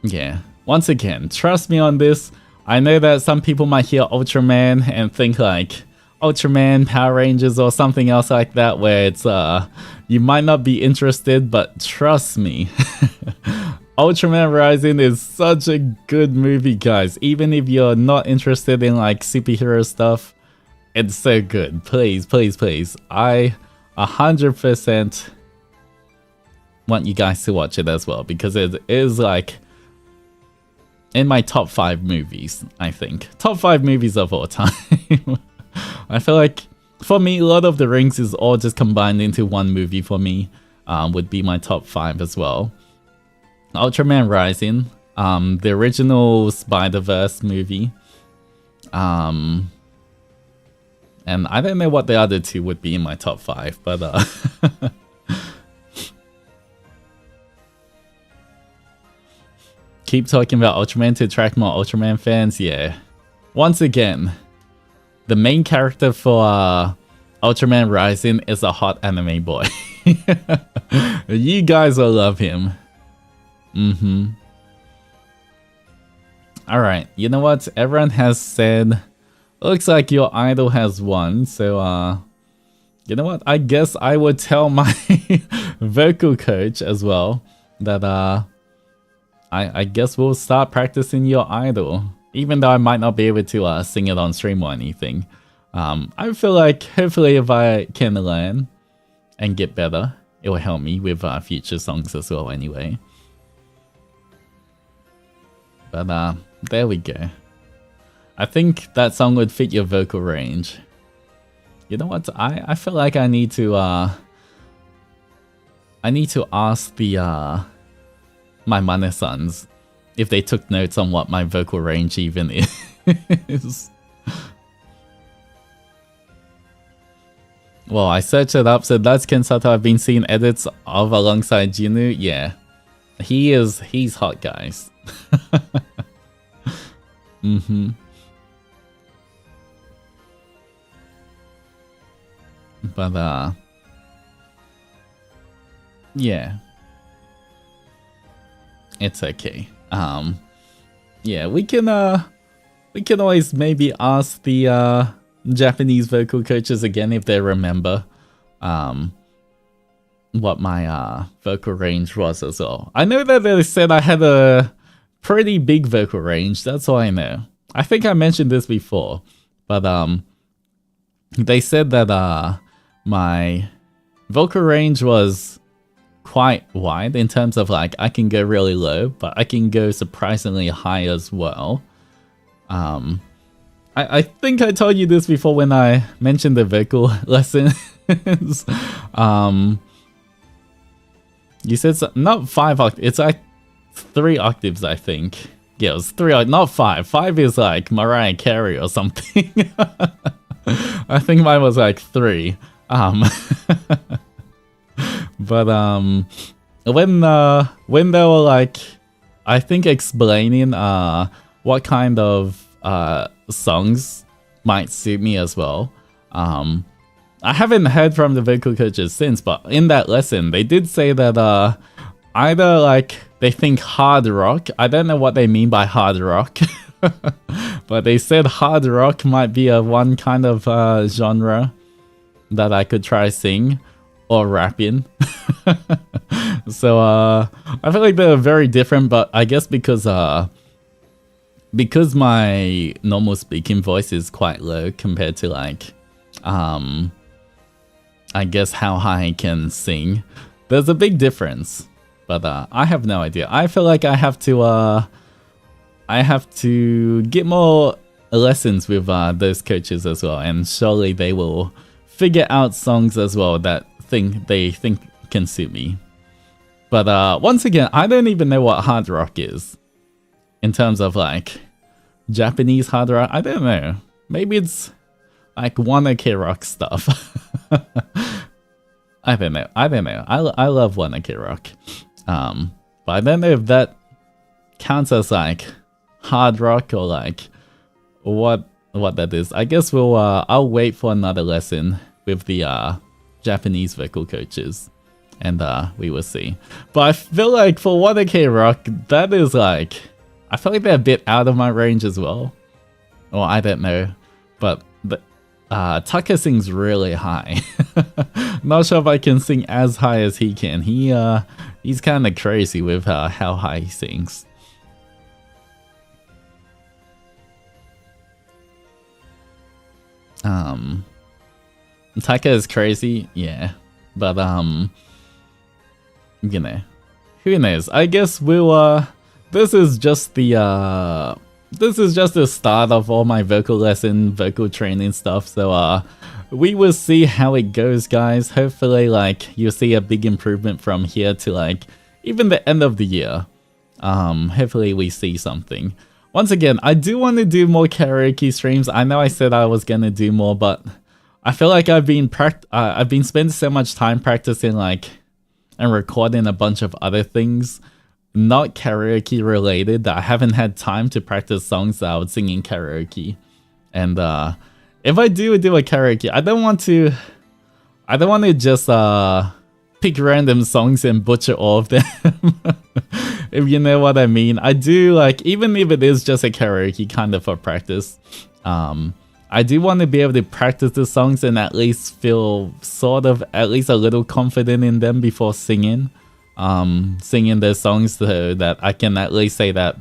Yeah. Once again, trust me on this. I know that some people might hear Ultraman and think like Ultraman, Power Rangers, or something else like that, where it's you might not be interested, but trust me. Ultraman Rising is such a good movie, guys. Even if you're not interested in like superhero stuff, it's so good. Please, please, please. I 100% want you guys to watch it as well, because it is like in my top 5 movies, I think. Top 5 movies of all time. I feel like, for me, Lord of the Rings is all just combined into one movie for me. Would be my top 5 as well. Ultraman Rising, the original Spider-Verse movie. And I don't know what the other 2 would be in my top 5, but keep talking about Ultraman to attract more Ultraman fans, yeah. Once again, the main character for Ultraman Rising is a hot anime boy. You guys will love him. Alright, you know what? Everyone has said, looks like your idol has won, so you know what? I guess I would tell my vocal coach as well that I guess we'll start practicing your idol, even though I might not be able to sing it on stream or anything. I feel like hopefully if I can learn and get better, it will help me with future songs as well anyway. But there we go. I think that song would fit your vocal range. You know what? I feel like I need to ask the my Mane-sons if they took notes on what my vocal range even is. Well, I searched it up, so that's Kensato I've been seeing edits of alongside Jinu. Yeah. He's hot, guys. But yeah. It's okay. Yeah, we can always maybe ask the Japanese vocal coaches again if they remember what my vocal range was as well. I know that they said I had a pretty big vocal range, that's all I know. I think I mentioned this before, but they said that my vocal range was quite wide in terms of like I can go really low, but I can go surprisingly high as well. I think I told you this before when I mentioned the vocal lessons. You said not 5 octaves, it's like 3 octaves, I think. Yeah, it was 3, not 5. 5 is like Mariah Carey or something. I think mine was like 3. But when they were like, I think explaining what kind of songs might suit me as well. I haven't heard from the vocal coaches since, but in that lesson, they did say that either like they think hard rock, I don't know what they mean by hard rock, but they said hard rock might be a one kind of genre that I could try sing or rap in. So I feel like they're very different, but I guess because my normal speaking voice is quite low compared to like I guess how high I can sing, there's a big difference. But I have no idea. I feel like I have to get more lessons with those coaches as well, and surely they will figure out songs as well that they think can suit me. But once again, I don't even know what hard rock is in terms of like Japanese hard rock. I don't know. Maybe it's like One Ok Rock stuff. I don't know. I love One Ok Rock. But I don't know if that counts as like hard rock or like what that is. I guess I'll wait for another lesson with the Japanese vocal coaches, and we will see. But I feel like for One Ok Rock, that is like, I feel like they're a bit out of my range as well. Or I don't know, but Tucker sings really high. Not sure if I can sing as high as he can. He's kind of crazy with how high he sings. Tucker is crazy, yeah, but you know, who knows? I guess we'll this is just the start of all my vocal training stuff, so we will see how it goes, guys. Hopefully, like, you'll see a big improvement from here to like even the end of the year. Hopefully we see something. Once again, I do want to do more karaoke streams. I know I said I was gonna do more, but I feel like I've been spending so much time practicing like and recording a bunch of other things, not karaoke related, that I haven't had time to practice songs that I would sing in karaoke. And if I do a karaoke, I don't want to just pick random songs and butcher all of them. If you know what I mean. I do, like, even if it is just a karaoke kind of for practice, I do want to be able to practice the songs and at least feel sort of at least a little confident in them before singing the songs, so that I can at least say that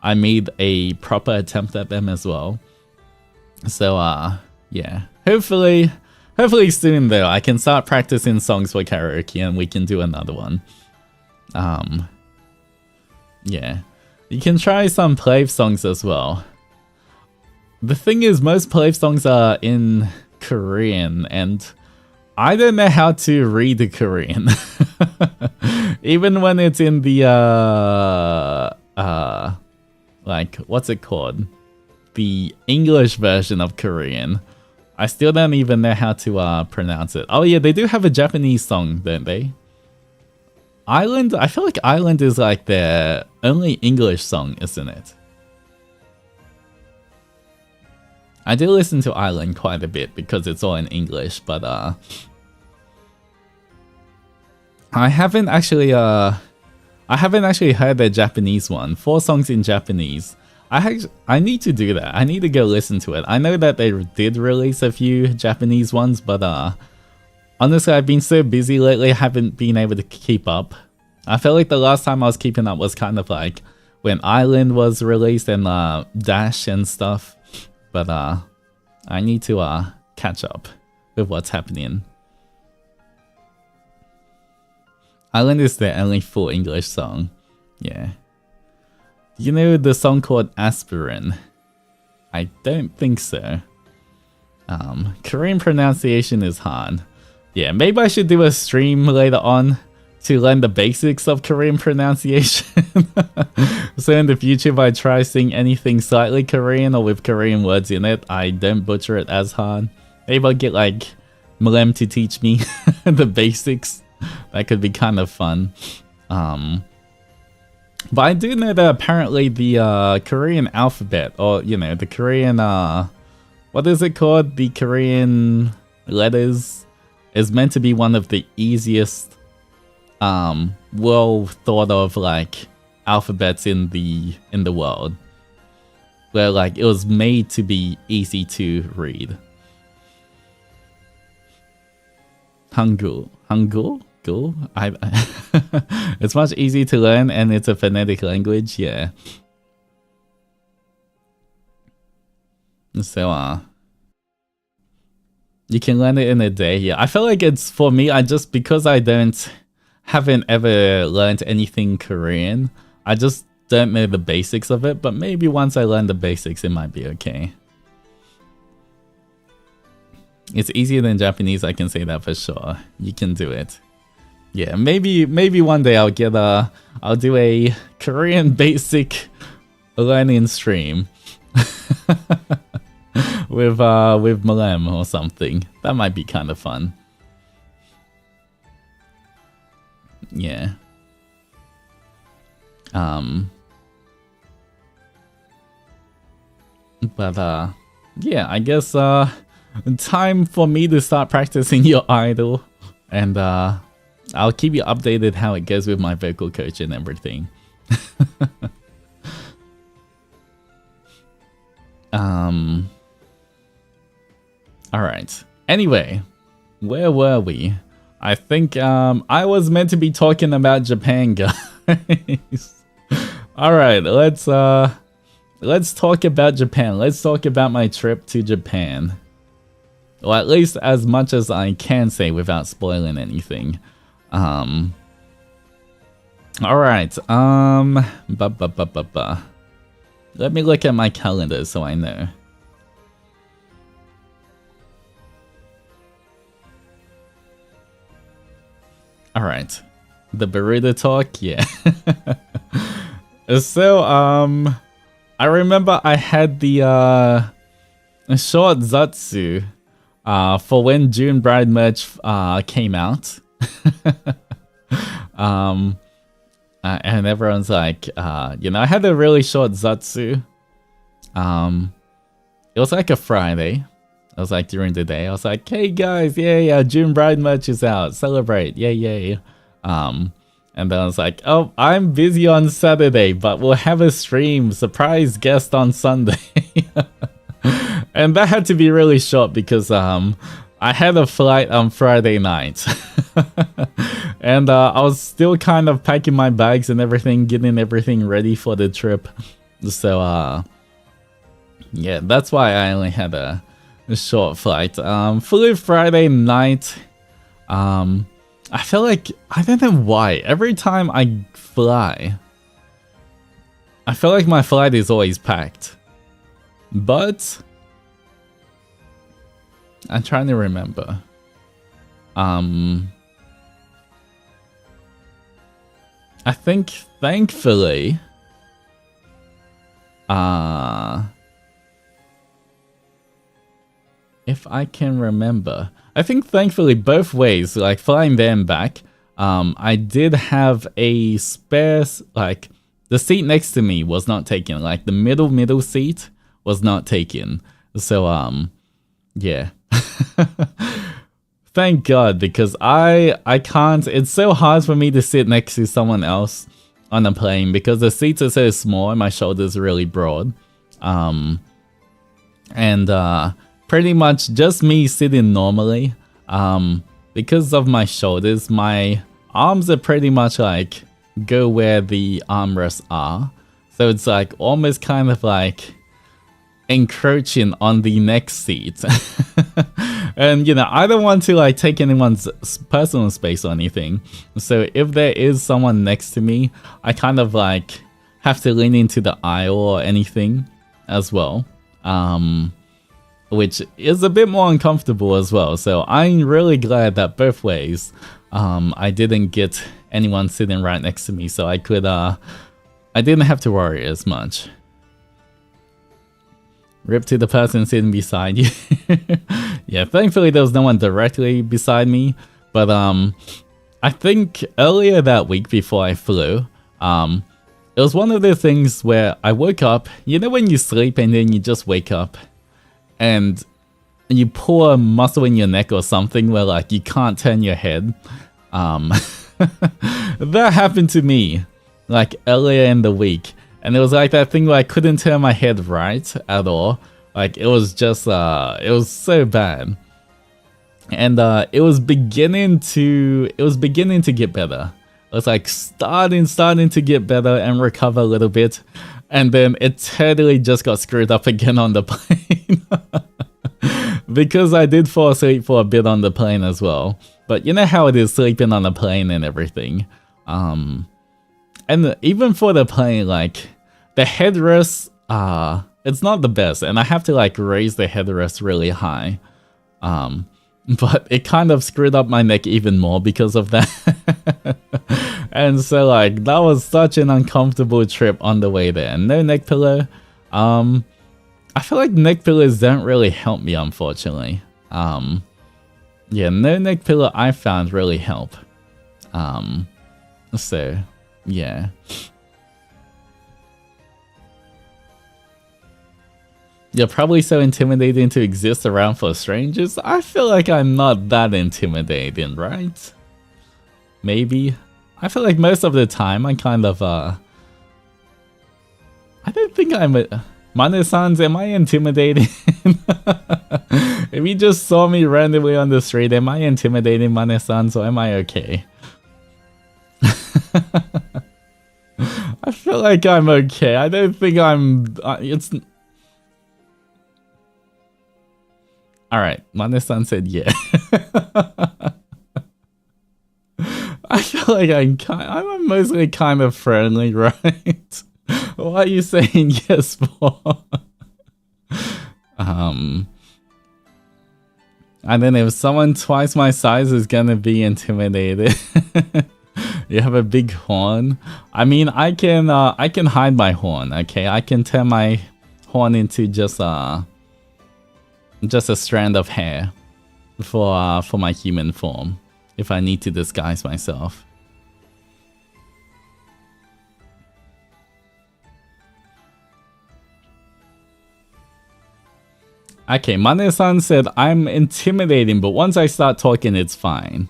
I made a proper attempt at them as well. So yeah, hopefully soon though I can start practicing songs for karaoke and we can do another one. Yeah, you can try some Plave songs as well. The thing is, most Plave songs are in Korean, and I don't know how to read the Korean. Even when it's in the like, what's it called? The English version of Korean, I still don't even know how to pronounce it. Oh yeah, they do have a Japanese song, don't they? Island? I feel like Island is like their only English song, isn't it? I do listen to Island quite a bit because it's all in English, but I haven't actually heard the Japanese one. 4 songs in Japanese. I need to do that. I need to go listen to it. I know that they did release a few Japanese ones, but honestly, I've been so busy lately, I haven't been able to keep up. I felt like the last time I was keeping up was kind of like when Island was released and Dash and stuff. But I need to catch up with what's happening. Island is the only full English song. Yeah. You know the song called Aspirin? I don't think so. Korean pronunciation is hard. Yeah, maybe I should do a stream later on to learn the basics of Korean pronunciation. So in the future, if I try sing anything slightly Korean or with Korean words in it, I don't butcher it as hard. Maybe I'll get like Mlem to teach me the basics. That could be kind of fun. But I do know that apparently the Korean alphabet, or you know, the Korean what is it called? The Korean letters is meant to be one of the easiest well thought of like alphabets in the world. Where like it was made to be easy to read. Hangul. Cool. It's much easier to learn and it's a phonetic language, yeah. So you can learn it in a day, yeah. I feel like it's for me, because I haven't ever learned anything Korean, I just don't know the basics of it, but maybe once I learn the basics it might be okay. It's easier than Japanese, I can say that for sure. You can do it. Yeah, maybe one day I'll do a Korean basic learning stream with Malem or something. That might be kind of fun. Yeah. But yeah, I guess time for me to start practicing your idol, and I'll keep you updated how it goes with my vocal coach and everything. Alright. Anyway, where were we? I think I was meant to be talking about Japan, guys. Alright, let's talk about Japan. Let's talk about my trip to Japan. Or at least as much as I can say without spoiling anything. Alright, let me look at my calendar so I know. Alright, the Beruda talk, yeah. So, I remember I had the short Zatsu for when June Bride merch came out. And everyone's like, you know, I had a really short Zatsu. It was like a Friday. I was like during the day. I was like, hey guys, yeah, June Bride merch is out. Celebrate, yay. And then I was like, oh, I'm busy on Saturday, but we'll have a stream, surprise guest on Sunday. And that had to be really short because I had a flight on Friday night. And I was still kind of packing my bags and everything, getting everything ready for the trip. So yeah, that's why I only had a short flight. Flew Friday night. I feel like, I don't know why, every time I fly, I feel like my flight is always packed. But I'm trying to remember. I think, thankfully, if I can remember, I think thankfully both ways, like flying there and back, I did have a spare, like the seat next to me was not taken, like the middle seat was not taken. So, yeah. Thank God, because I can't, it's so hard for me to sit next to someone else on a plane because the seats are so small and my shoulders are really broad. And pretty much just me sitting normally, because of my shoulders, my arms are pretty much like go where the armrests are. So it's like almost kind of like encroaching on the next seat. And you know, I don't want to like take anyone's personal space or anything, so if there is someone next to me, I kind of like have to lean into the aisle or anything as well, which is a bit more uncomfortable as well. So I'm really glad that both ways I didn't get anyone sitting right next to me, so I could I didn't have to worry as much. Rip to the person sitting beside you. Yeah, thankfully there was no one directly beside me. But I think earlier that week before I flew, it it was one of the things where I woke up, you know when you sleep and then you just wake up and you pull a muscle in your neck or something where like you can't turn your head. That happened to me like earlier in the week, and it was like that thing where I couldn't turn my head right at all. Like it was just it was so bad. And it was beginning to get better. It was like starting to get better and recover a little bit, and then it totally just got screwed up again on the plane. Because I did fall asleep for a bit on the plane as well. But you know how it is sleeping on a plane and everything. And even for the plane, like the headrest, it's not the best, and I have to like raise the headrest really high. But it kind of screwed up my neck even more because of that. And so like that was such an uncomfortable trip on the way there. No neck pillow. I feel like neck pillows don't really help me, unfortunately. Yeah, no neck pillow I found really help. So yeah. You're probably so intimidating to exist around for strangers. I feel like I'm not that intimidating, right? Maybe. I feel like most of the time I kind of I don't think I'm a Mane-sans, am I intimidating? If you just saw me randomly on the street, am I intimidating, Mane-sans, or am I okay? I feel like I'm okay. I don't think I'm... it's... Alright, Mane-san said yeah. I feel like I'm mostly kind of friendly, right? What are you saying yes for? And then if someone twice my size is gonna be intimidated. You have a big horn. I mean, I can hide my horn. Okay, I can turn my horn into just a strand of hair for my human form if I need to disguise myself. Okay, Mane-san said, I'm intimidating, but once I start talking, it's fine.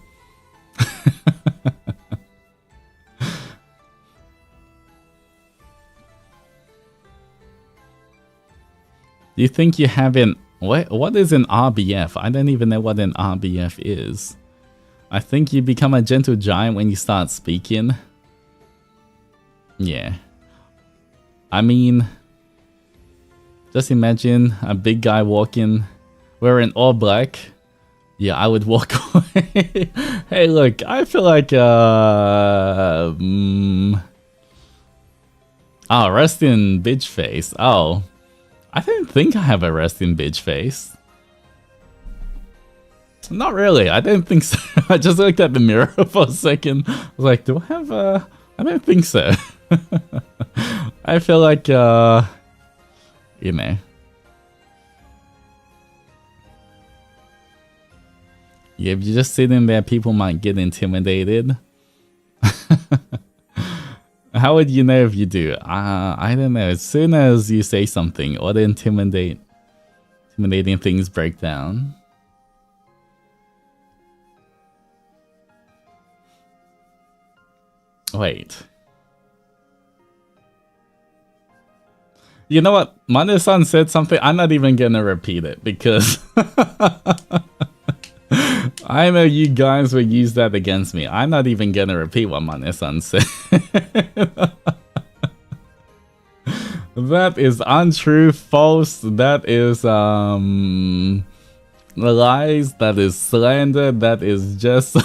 Do you think you have an... What is an RBF? I don't even know what an RBF is. I think you become a gentle giant when you start speaking. Yeah. I mean... just imagine a big guy walking, wearing all black. Yeah, I would walk away. Hey, look, I feel like, oh, resting bitch face. Oh, I don't think I have a resting bitch face. Not really, I don't think so. I just looked at the mirror for a second. I was like, do I have a... I don't think so. I feel like, you know. Yeah, if you're just sitting there, people might get intimidated. How would you know if you do? I don't know. As soon as you say something, or the intimidating things break down. Wait. You know what? Mane-san said something. I'm not even gonna repeat it because I know you guys will use that against me. I'm not even gonna repeat what Mane-san said. That is untrue, false. That is lies. That is slander. That is just.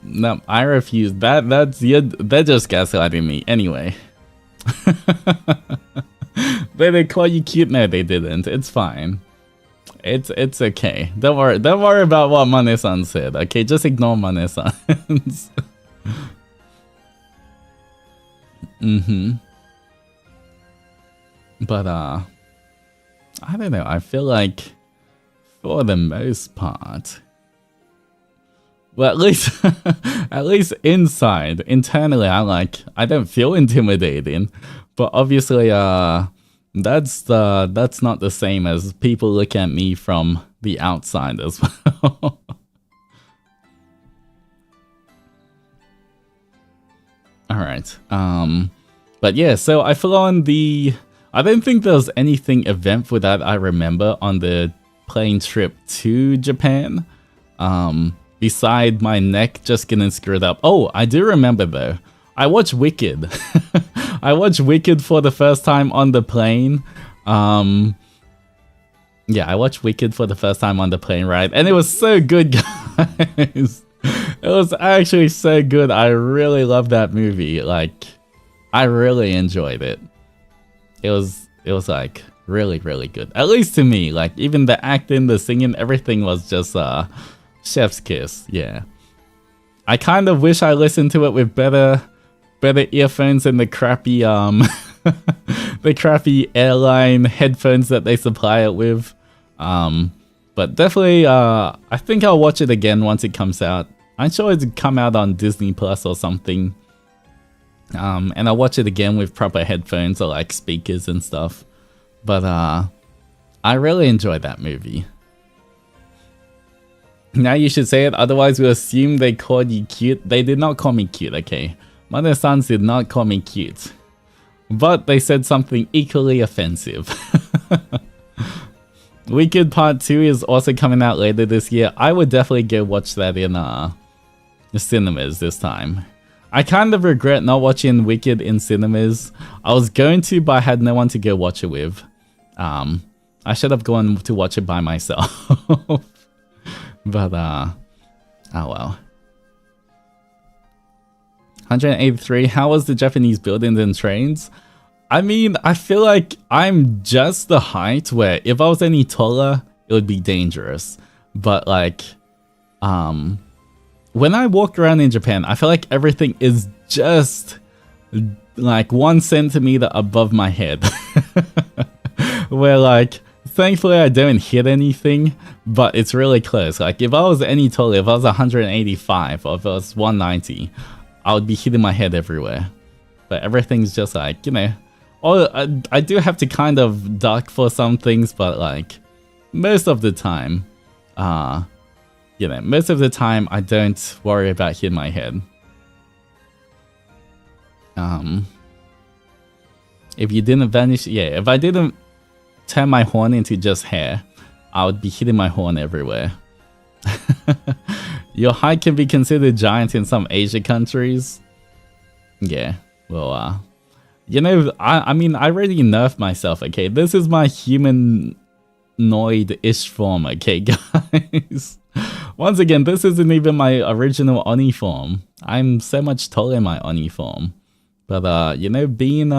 No, I refuse. That's just gaslighting me. Anyway. They call you cute? No, they didn't. It's fine. It's okay. Don't worry about what Mane-san said. Okay, just ignore Mane-san. But I don't know. I feel like for the most part, Well, at least, at least inside, internally, I don't feel intimidating. But obviously, that's not the same as people look at me from the outside as well. All right. But yeah, so I flew on the. I don't think there was anything eventful that I remember on the plane trip to Japan. Beside my neck just getting screwed up. Oh, I do remember though. I watched Wicked. I watched Wicked for the first time on the plane. Yeah, I watched Wicked for the first time on the plane ride, and it was so good, guys. It was actually so good. I really loved that movie. Like, I really enjoyed it. It was like really, really good. At least to me. Like, even the acting, the singing, everything was just chef's kiss. Yeah. I kind of wish I listened to it with better earphones and the crappy the crappy airline headphones that they supply it with. But definitely I think I'll watch it again once it comes out. I'm sure it'll come out on Disney Plus or something. And I'll watch it again with proper headphones or like speakers and stuff. But I really enjoyed that movie. Now you should say it, otherwise we'll assume they called you cute. They did not call me cute, okay? Mother-sans did not call me cute. But they said something equally offensive. Wicked Part 2 is also coming out later this year. I would definitely go watch that in the cinemas this time. I kind of regret not watching Wicked in cinemas. I was going to, but I had no one to go watch it with. I should have gone to watch it by myself. But, oh well. 183, how was the Japanese buildings and trains? I mean, I feel like I'm just the height where if I was any taller, it would be dangerous. But like, when I walk around in Japan, I feel like everything is just like 1 centimeter above my head. Where like, thankfully I don't hit anything, but it's really close. Like if I was any taller, if I was 185 or if I was 190, I would be hitting my head everywhere. But everything's just like, you know, I do have to kind of duck for some things, but like most of the time, you know, most of the time I don't worry about hitting my head. If you didn't vanish, yeah, if I didn't turn my horn into just hair, I would be hitting my horn everywhere. Your height can be considered giant in some Asia countries. Yeah, well, you know, I mean, I already nerfed myself, okay? This is my humanoid-ish form, okay, guys? Once again, this isn't even my original Oni form. I'm so much taller in my Oni form. But, you know, being,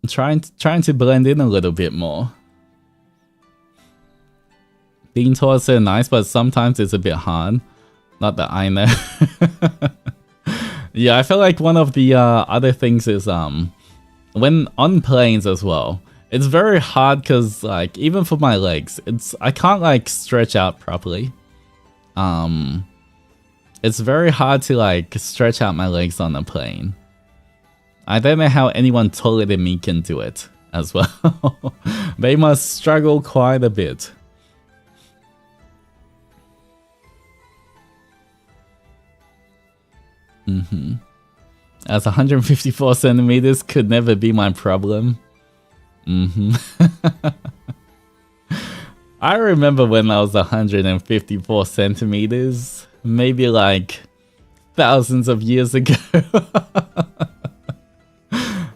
trying to blend in a little bit more. Being tall is so nice, but sometimes it's a bit hard. Not that I know. Yeah, I feel like one of the other things is when on planes as well, it's very hard because like even for my legs, I can't like stretch out properly. It's very hard to like stretch out my legs on a plane. I don't know how anyone taller than me can do it as well. They must struggle quite a bit. As 154 centimeters could never be my problem. I remember when I was 154 centimeters, maybe like thousands of years ago.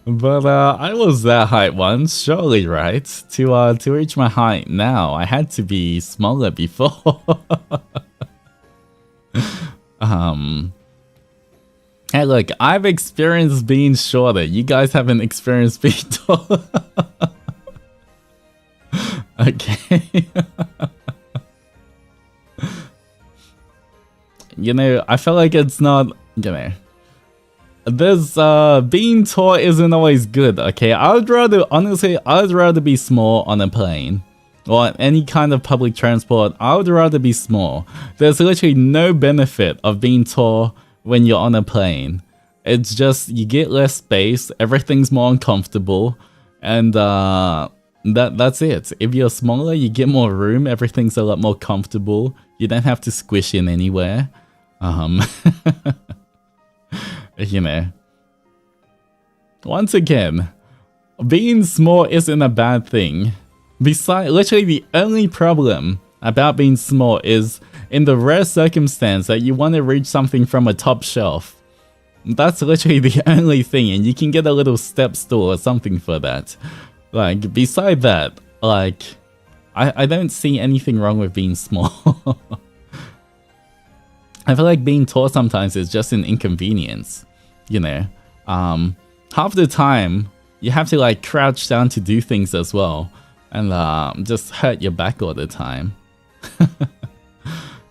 But I was that height once, surely, right? To reach my height now, I had to be smaller before. Hey, look, I've experienced being shorter. You guys haven't experienced being taller. Okay. You know, I feel like it's not, you know, there's, being tall isn't always good, okay? Honestly, I'd rather be small on a plane or any kind of public transport, I would rather be small. There's literally no benefit of being tall when you're on a plane. It's just you get less space, everything's more uncomfortable, and that's it. If you're smaller, you get more room, everything's a lot more comfortable. You don't have to squish in anywhere. You know. Once again, being small isn't a bad thing. Besides, literally the only problem about being small is in the rare circumstance that you want to reach something from a top shelf. That's literally the only thing, and you can get a little step stool or something for that. Like, beside that, like, I don't see anything wrong with being small. I feel like being tall sometimes is just an inconvenience, you know. Half the time, you have to like crouch down to do things as well, and just hurt your back all the time.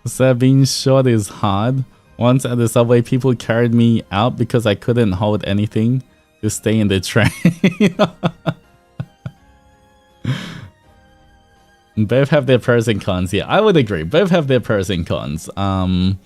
So being short is hard. Once at the subway, people carried me out because I couldn't hold anything to stay in the train. Both have their pros and cons. Yeah, I would agree. Both have their pros and cons. I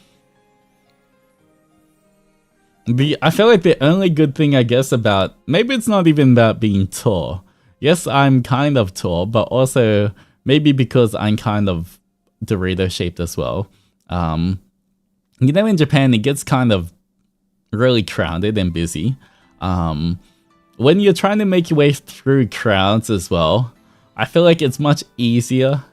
feel like the only good thing, I guess, about... Maybe it's not even about being tall. Yes, I'm kind of tall, but also maybe because I'm kind of Dorito-shaped as well. You know, in Japan, it gets kind of really crowded and busy. When you're trying to make your way through crowds as well, I feel like it's much easier.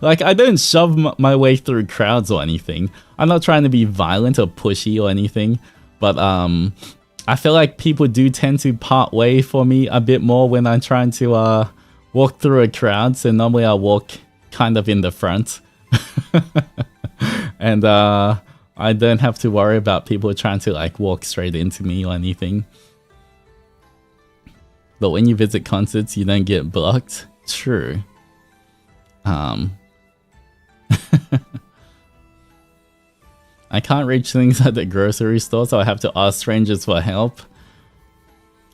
Like, I don't shove my way through crowds or anything. I'm not trying to be violent or pushy or anything. But I feel like people do tend to part way for me a bit more when I'm trying to walk through a crowd. So normally I walk kind of in the front. And I don't have to worry about people trying to like walk straight into me or anything. But when you visit concerts, you don't get blocked. True. I can't reach things at the grocery store, so I have to ask strangers for help.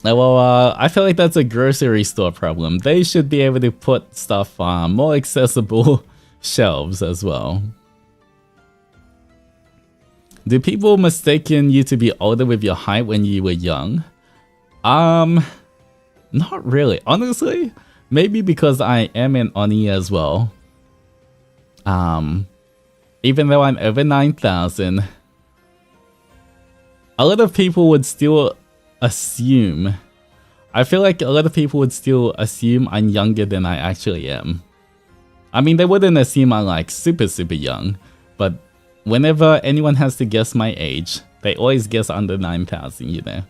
Well, I feel like that's a grocery store problem. They should be able to put stuff on more accessible shelves as well. Do people mistaken you to be older with your height when you were young? Not really. Honestly, maybe because I am an Oni as well. Even though I'm over 9,000, a lot of people would still assume... I feel like a lot of people would still assume I'm younger than I actually am. I mean, they wouldn't assume I'm like super young, but whenever anyone has to guess my age, they always guess under 9,000, you know.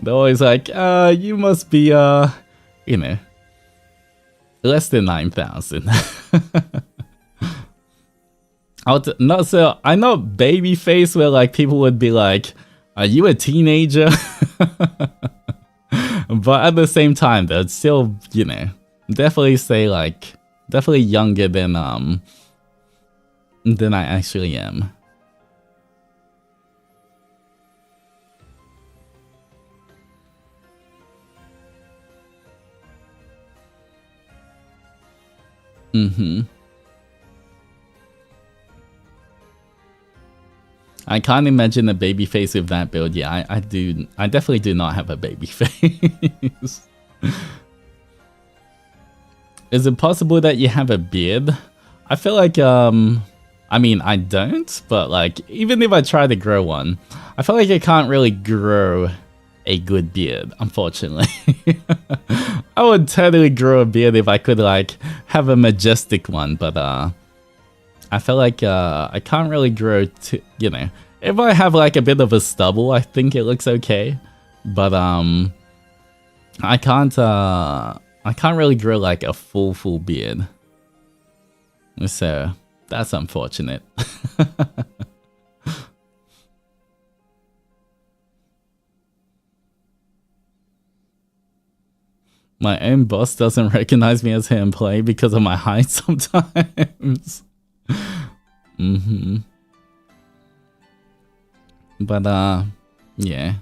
They're always like, you must be, you know, less than 9,000. Not so, I'm not baby face where like people would be like, are you a teenager? But at the same time, they'd still, you know, definitely say like, definitely younger than I actually am. I can't imagine a baby face with that build. Yeah, I definitely do not have a baby face. Is it possible that you have a beard? I feel like, I mean, I don't, but like, even if I try to grow one, I feel like I can't really grow a good beard, unfortunately. I would totally grow a beard if I could like have a majestic one, but I feel like I can't really grow to, you know, if I have like a bit of a stubble, I think it looks okay, but I can't really grow like a full beard. So that's unfortunate. My own boss doesn't recognize me as her employee because of my height sometimes. But yeah.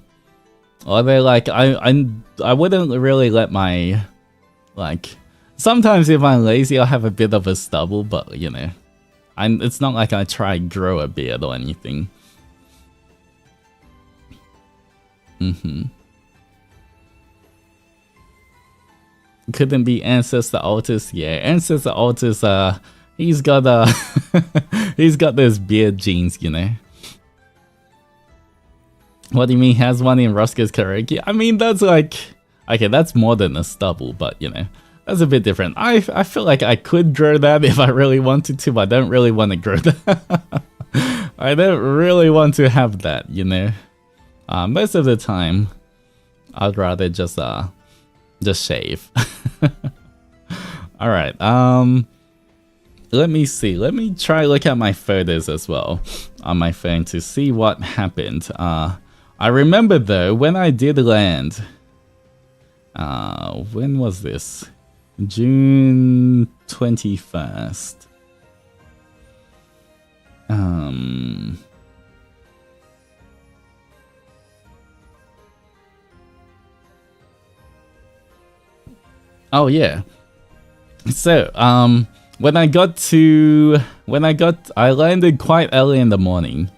Or they like I wouldn't really let my like Sometimes if I'm lazy, I'll have a bit of a stubble, but you know, it's not like I try to grow a beard or anything. Couldn't be Ancestor Altus. Yeah, Ancestor Altus, he's got he's got those beard genes, you know. What do you mean has one in Roscoe's karaoke? I mean, that's like, okay, that's more than a stubble, but you know, that's a bit different. I feel like I could grow that if I really wanted to, but I don't really want to grow that. I don't really want to have that, you know. Most of the time, I'd rather just shave. All right. Let me see. Let me try look at my photos as well on my phone to see what happened. I remember though when I did land. When was this? June 21st. Oh yeah. So, I landed quite early in the morning.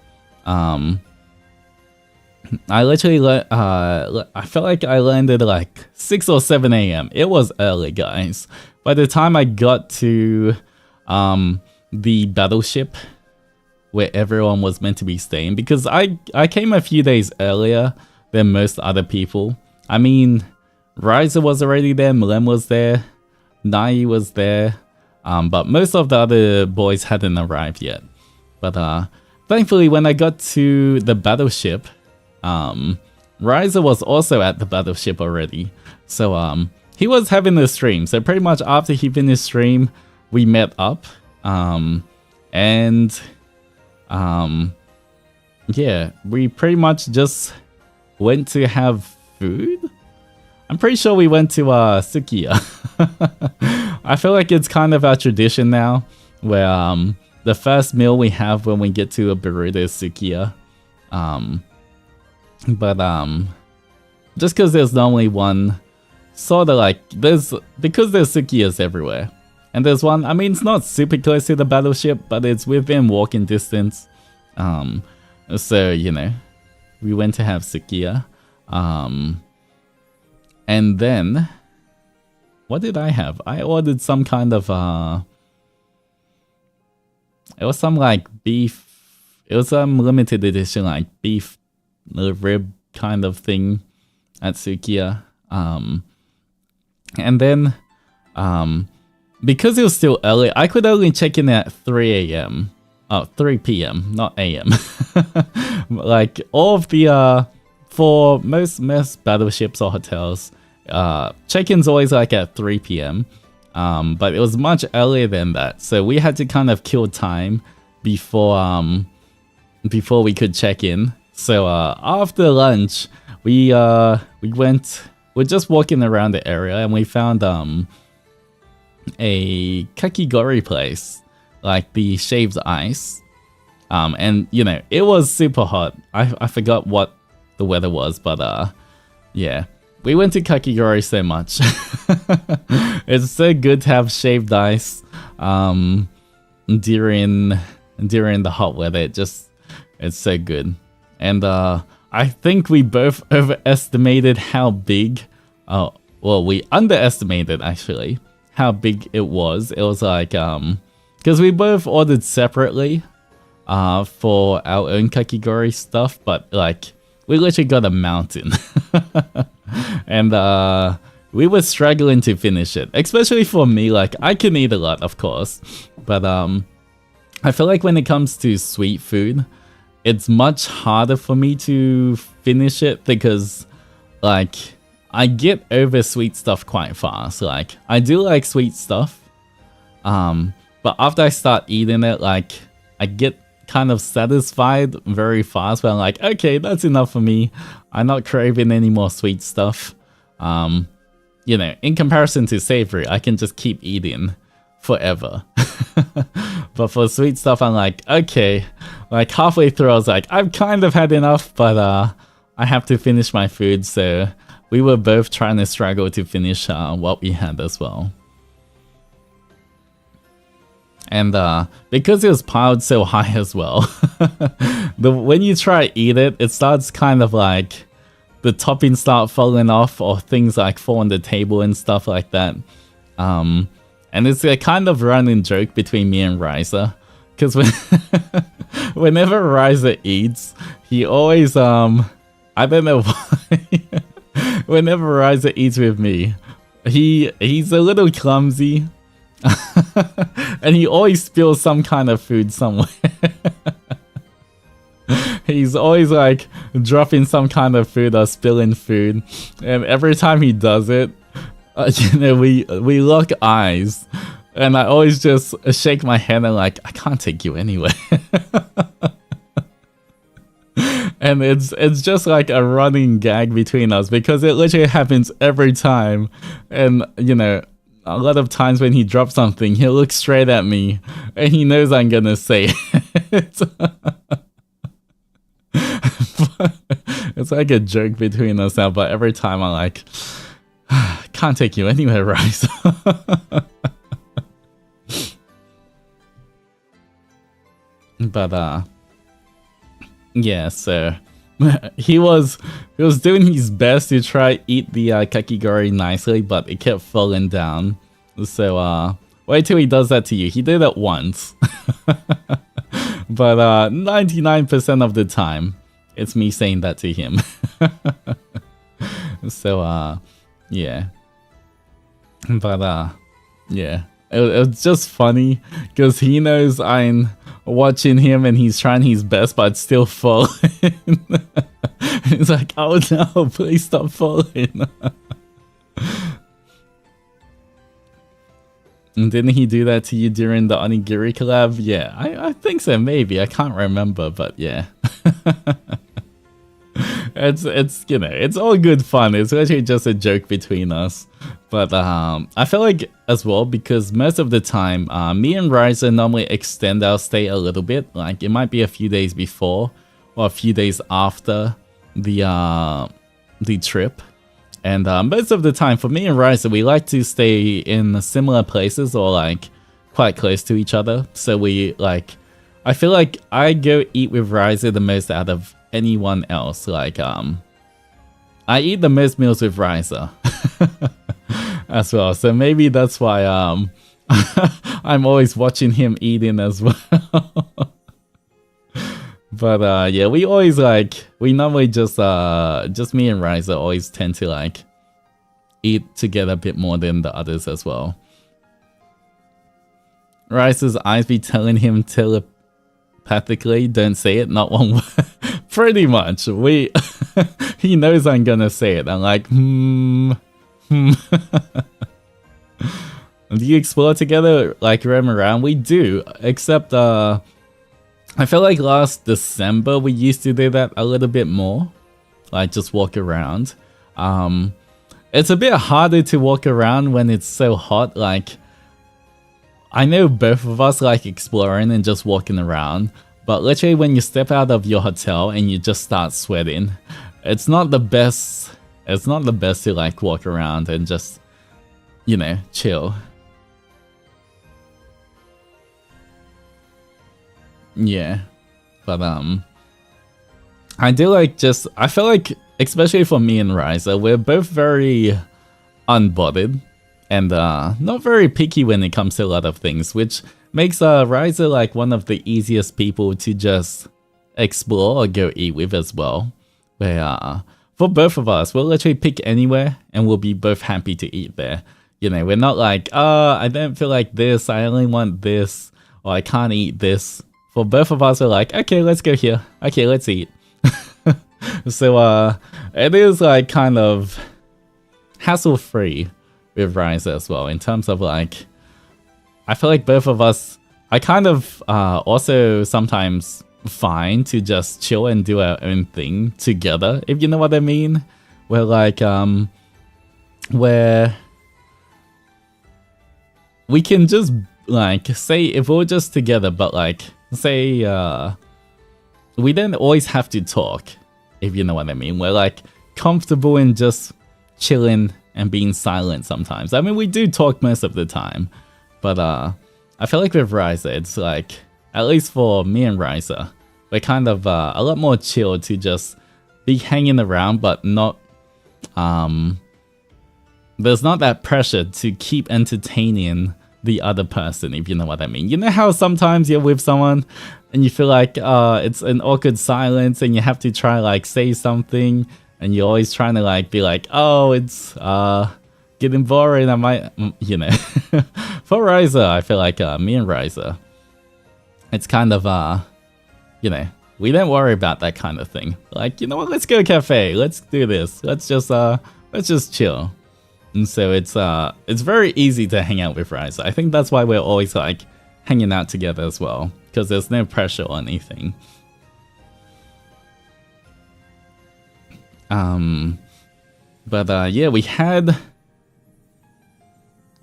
I literally, I felt like I landed like 6 or 7 a.m. It was early, guys. By the time I got to, the battleship where everyone was meant to be staying, because I came a few days earlier than most other people. I mean, Riser was already there, Mlem was there, Nai was there, but most of the other boys hadn't arrived yet. But thankfully, when I got to the battleship, Riser was also at the battleship already. So he was having a stream. So pretty much after he finished stream, we met up. Yeah, we pretty much just went to have food. I'm pretty sure we went to Sukiya. I feel like it's kind of our tradition now, where the first meal we have when we get to a Beruda is Sukiya. Just because there's normally one, sort of like, because there's Sukiyas everywhere. And there's one, I mean, it's not super close to the battleship, but it's within walking distance. So, you know, we went to have Sukiya. And then, what did I have? I ordered some kind of, it was some like beef, it was some limited edition like beef rib kind of thing at Sukiya. And then, because it was still early, I could only check in at 3 a.m. Oh, 3 p.m., not a.m. Like, all of the, for most battleships or hotels, check-in's always like at 3 p.m. But it was much earlier than that, so we had to kind of kill time before we could check in. So after lunch, we're just walking around the area and we found a kakigori place, like the shaved ice. And you know, it was super hot. I forgot what the weather was, but yeah, we went to kakigori so much. It's so good to have shaved ice during the hot weather. It's so good. And I think we both overestimated how big, well, we underestimated actually how big it was. It was like, because we both ordered separately for our own kakigori stuff, but like, we literally got a mountain. And we were struggling to finish it, especially for me. Like, I can eat a lot, of course, but I feel like when it comes to sweet food, it's much harder for me to finish it because, like, I get over sweet stuff quite fast. Like, I do like sweet stuff, but after I start eating it, like, I get kind of satisfied very fast where I'm like, okay, that's enough for me. I'm not craving any more sweet stuff. You know, in comparison to savory, I can just keep eating forever. But for sweet stuff, I'm like, okay, like halfway through I was like, I've kind of had enough, but I have to finish my food. So we were both trying to struggle to finish what we had as well. And because it was piled so high as well, when you try to eat it, it starts kind of like the toppings start falling off, or things like fall on the table and stuff like that. And it's a kind of running joke between me and Riser, because whenever Riser eats, he always I don't know why. Whenever Riser eats with me, he's a little clumsy. And he always spills some kind of food somewhere. He's always like dropping some kind of food or spilling food, and every time he does it, you know, we lock eyes, and I always just shake my head and like, I can't take you anywhere. And it's just like a running gag between us, because it literally happens every time. And you know, a lot of times when he drops something, he'll look straight at me, and he knows I'm gonna say it. It's like a joke between us now, but every time I'm like, can't take you anywhere, Rice. But yeah, so he was doing his best to try eat the kakigori nicely, but it kept falling down. So wait till he does that to you. He did it once. But 99% of the time, it's me saying that to him. So yeah. But yeah, it's just funny because he knows I'm watching him and he's trying his best, but still falling. It's like, oh no, please stop falling. And didn't he do that to you during the onigiri collab? Yeah, I think so, maybe. I can't remember, but yeah. It's you know, it's all good fun. It's actually just a joke between us. But I feel like as well, because most of the time, me and Riser normally extend our stay a little bit. Like it might be a few days before or a few days after the trip. And most of the time, for me and Riser, we like to stay in similar places or like quite close to each other. So we like, I feel like I go eat with Riser the most out of anyone else. Like I eat the most meals with Riser as well. So maybe that's why I'm always watching him eating as well. But yeah, we always like, we normally just me and Riser always tend to like eat together a bit more than the others as well. Riser's eyes be telling him telepathically, don't say it, not one word. Pretty much. He knows I'm gonna say it. I'm like, Do you explore together, like roam around? We do, except I feel like last December we used to do that a little bit more, like just walk around. It's a bit harder to walk around when it's so hot. Like I know both of us like exploring and just walking around, but literally when you step out of your hotel and you just start sweating, it's not the best. It's not the best to like walk around and just, you know, chill. Yeah, but I do like just, I feel like, especially for me and Riser, we're both very unbothered and not very picky when it comes to a lot of things, which makes Riser like one of the easiest people to just explore or go eat with as well. Where for both of us, we'll literally pick anywhere and we'll be both happy to eat there. You know, we're not like, I don't feel like this, I only want this, or I can't eat this. For both of us, we're like, okay, let's go here. Okay, let's eat. So it is like kind of hassle-free with Riser as well, in terms of like, I feel like both of us, I kind of also sometimes find to just chill and do our own thing together, if you know what I mean. Where like, where we can just like, say if we're just together, but like, say we don't always have to talk, if you know what I mean. We're like comfortable in just chilling and being silent sometimes. I mean, we do talk most of the time, but I I feel like with Ryza, it's like, at least for me and Ryza, we're kind of a lot more chill to just be hanging around, but not, there's not that pressure to keep entertaining the other person, if you know what I mean. You know how sometimes you're with someone and you feel like it's an awkward silence and you have to try like say something and you're always trying to like be like, oh, it's getting boring, I might, you know. For Ryza, I feel like me and Ryza, it's kind of, you know, we don't worry about that kind of thing. Like, you know what, let's go to a cafe, let's do this, let's just chill. And so it's very easy to hang out with Ryza. I think that's why we're always like hanging out together as well, because there's no pressure or anything. But yeah, we had.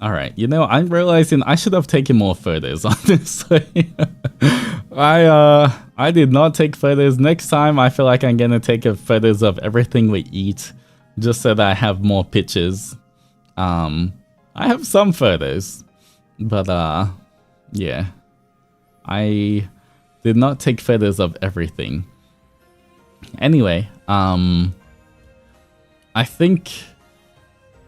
All right, you know, I'm realizing I should have taken more photos, honestly. I did not take photos. Next time, I feel like I'm gonna take photos of everything we eat, just so that I have more pictures. I have some photos, but yeah, I did not take photos of everything. Anyway, I think,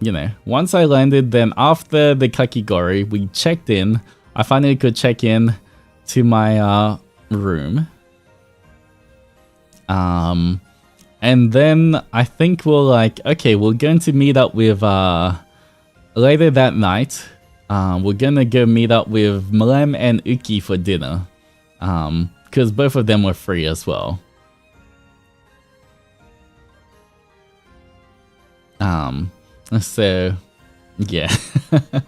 you know, once I landed, then after the kakigori, we checked in. I finally could check in to my room. And then I think we're like, okay, we're going to meet up with later that night. We're gonna go meet up with Malem and Uki for dinner, because both of them were free as well. So yeah, that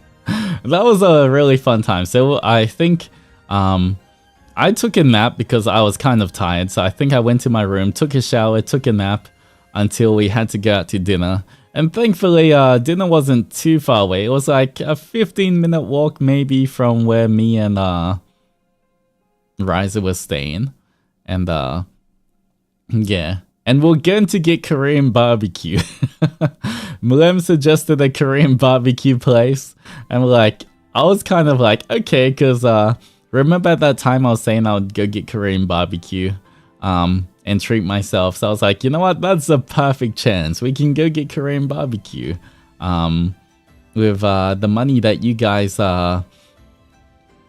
was a really fun time. So I think I took a nap because I was kind of tired. So I think I went to my room, took a shower, took a nap until we had to go out to dinner. And thankfully, dinner wasn't too far away. It was like a 15-minute walk maybe from where me and Ryza was staying. And yeah. And we're going to get Korean barbecue. Malem suggested a Korean barbecue place. And we're like, I was kind of like, okay, because remember at that time I was saying I would go get Korean barbecue. And treat myself. So I was like, you know what? That's a perfect chance. We can go get Korean barbecue. With the money that you guys,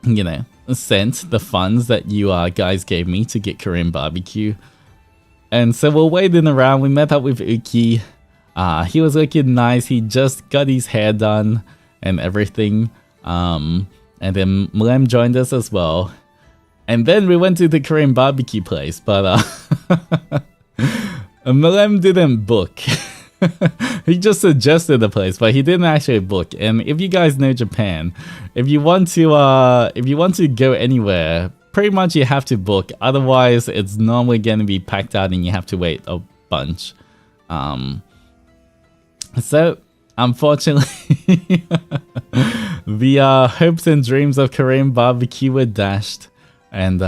you know, sent, the funds that you guys gave me to get Korean barbecue. And so we're waiting around. We met up with Uki. He was looking nice. He just got his hair done and everything. And then Malem joined us as well. And then we went to the Korean barbecue place, but Malem didn't book. He just suggested the place, but he didn't actually book. And if you guys know Japan, if you want to go anywhere, pretty much you have to book. Otherwise, it's normally going to be packed out and you have to wait a bunch. So unfortunately, the hopes and dreams of Korean barbecue were dashed. And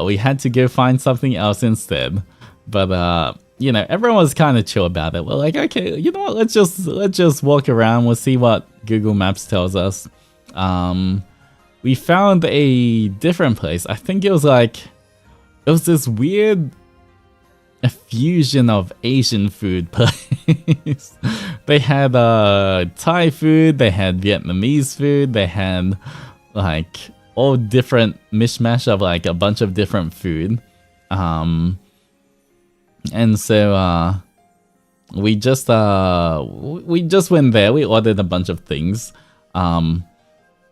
we had to go find something else instead. But you know, everyone was kind of chill about it. We're like, okay, you know what? Let's just walk around. We'll see what Google Maps tells us. We found a different place. I think it was this weird fusion of Asian food place. They had Thai food. They had Vietnamese food. They had like all different mishmash of like a bunch of different food. And so we just went there. We ordered a bunch of things.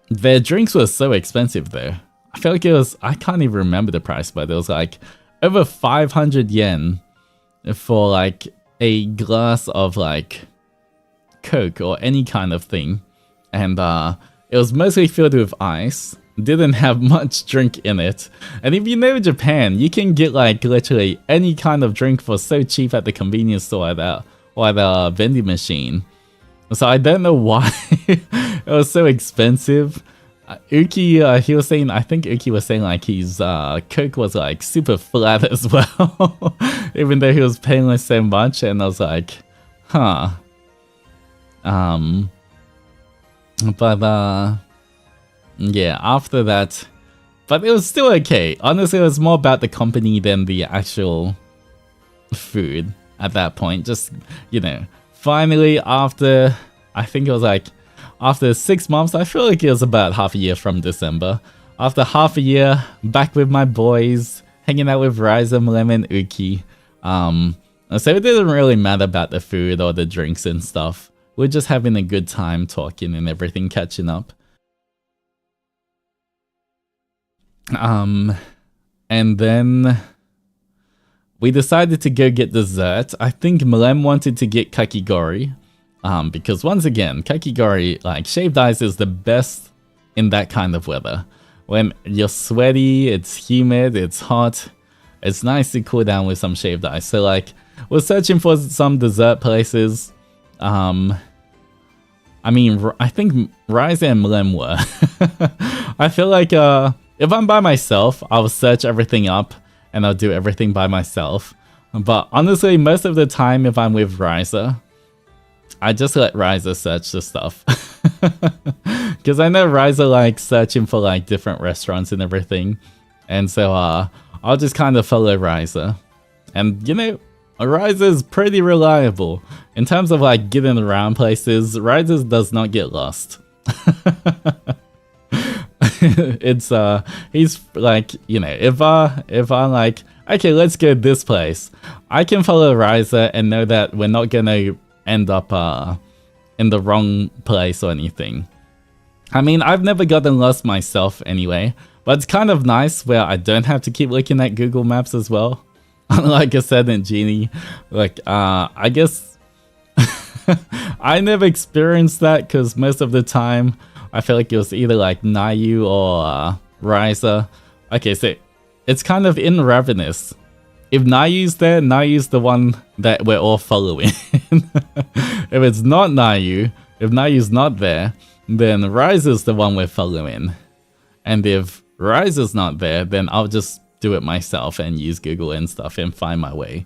Their drinks were so expensive though. I feel like it was, I can't even remember the price, but it was like over 500 yen for like a glass of like Coke or any kind of thing. And it was mostly filled with ice. Didn't have much drink in it. And if you know Japan, you can get like literally any kind of drink for so cheap at the convenience store or at the vending machine. So I don't know why it was so expensive. Uki, he was saying, I think Uki was saying like his Coke was like super flat as well. Even though he was paying like so much. And I was like, huh. But yeah, after that, but it was still okay. Honestly, it was more about the company than the actual food at that point. Just, you know, finally after, I think it was like, after 6 months, I feel like it was about half a year from December. After half a year, back with my boys, hanging out with Ryza, Mlem, and Uki. So it didn't really matter about the food or the drinks and stuff. We're just having a good time talking and everything, catching up. And then we decided to go get dessert. I think Mlem wanted to get kakigori. Because once again, kakigori, like shaved ice is the best in that kind of weather. When you're sweaty, it's humid, it's hot, it's nice to cool down with some shaved ice. So like, we're searching for some dessert places. I mean, I think Ryza and Mlem were. I feel like if I'm by myself, I'll search everything up and I'll do everything by myself. But honestly, most of the time if I'm with Ryza, I just let Ryza search the stuff. Because I know Ryza likes searching for like different restaurants and everything. And so I'll just kind of follow Ryza. And you know, Ryza is pretty reliable. In terms of like getting around places, Ryza does not get lost. It's he's like, you know, if I'm like, okay, let's go this place, I can follow Ryza and know that we're not gonna end up in the wrong place or anything. I mean, I've never gotten lost myself anyway, but it's kind of nice where I don't have to keep looking at Google Maps as well. Unlike a Ascendant Genie, like I guess I never experienced that because most of the time I feel like it was either like Nayu or Ryza. Okay, so it's kind of in Ravenous. If Nayu's there, Nayu's the one that we're all following. If it's not Nayu, if Nayu's not there, then Ryza's the one we're following. And if Ryza's not there, then I'll just do it myself and use Google and stuff and find my way.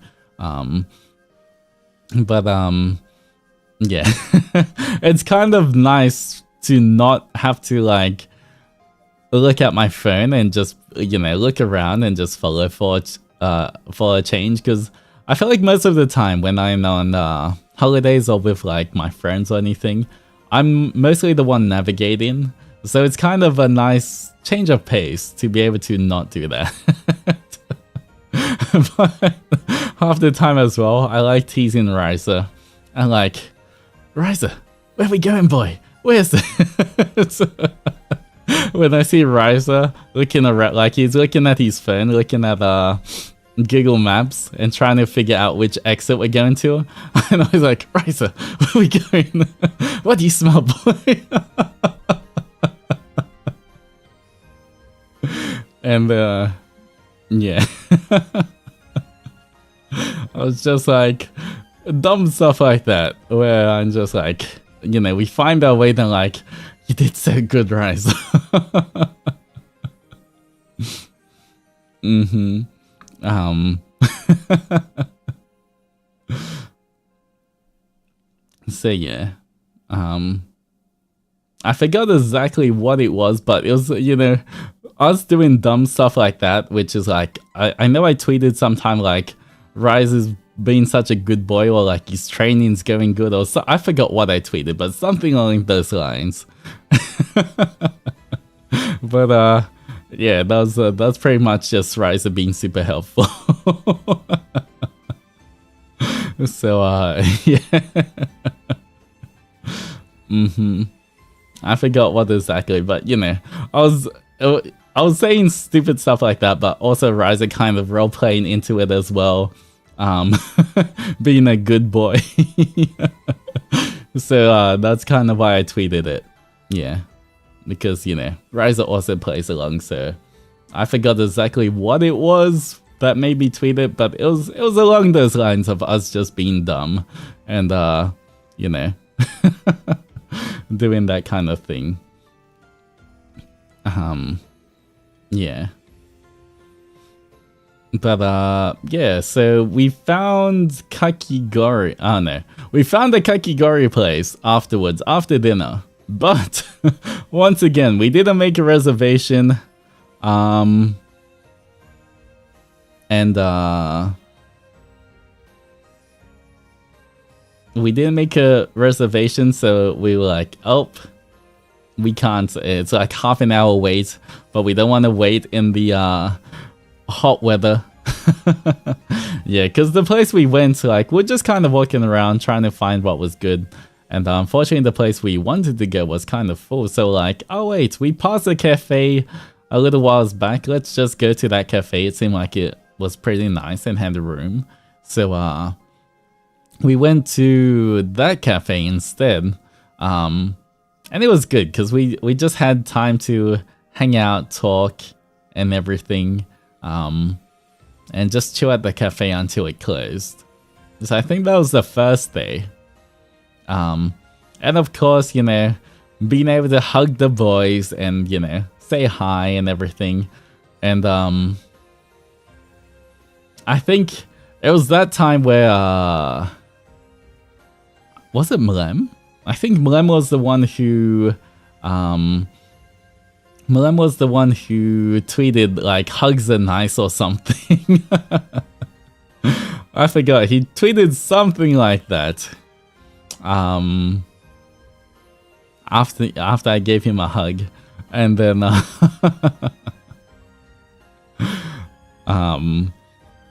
Yeah. It's kind of nice to not have to like look at my phone and just, you know, look around and just follow for a change, because I feel like most of the time when I'm on holidays or with like my friends or anything, I'm mostly the one navigating, so it's kind of a nice change of pace to be able to not do that. But half the time as well, I like teasing Ryza. I'm like, Ryza, where we going, boy? Where's this? When I see Ryza looking around, like he's looking at his phone, looking at Google Maps and trying to figure out which exit we're going to, and I was like, Ryza, where are we going? What do you smell, boy? And yeah. I was just like, dumb stuff like that, where I'm just like, you know, we find our way, then like, you did so good, Ryza. So yeah, I forgot exactly what it was, but it was, you know, us doing dumb stuff like that, which is like, I know I tweeted sometime like, Rise is being such a good boy, or like his training's going good, or so. I forgot what I tweeted, but something along those lines. But yeah, that's pretty much just Rise being super helpful. So yeah. I forgot what exactly, but you know, I was saying stupid stuff like that, but also Rise kind of role playing into it as well, being a good boy. So that's kind of why I tweeted it. Yeah, because you know, Ryza also plays along, so I forgot exactly what it was that made me tweet it, but it was along those lines of us just being dumb and you know, doing that kind of thing. Yeah. But yeah, so we found kakigori. Oh no, we found a kakigori place afterwards, after dinner, But once again, we didn't make a reservation. And we didn't make a reservation, so we were like, oh, we can't. It's like half an hour wait, but we don't want to wait in the hot weather. Yeah, because the place we went, like, we're just kind of walking around trying to find what was good. And unfortunately, the place we wanted to go was kind of full. So like, oh wait, we passed a cafe a little whiles back. Let's just go to that cafe. It seemed like it was pretty nice and had a room. So we went to that cafe instead. And it was good because we just had time to hang out, talk, and everything. And just chill at the cafe until it closed. So I think that was the first day. And of course, you know, being able to hug the boys and, you know, say hi and everything. And I think it was that time where was it Mlem? I think Mlem was the one who tweeted like hugs are nice or something. I forgot. He tweeted something like that. After I gave him a hug, and then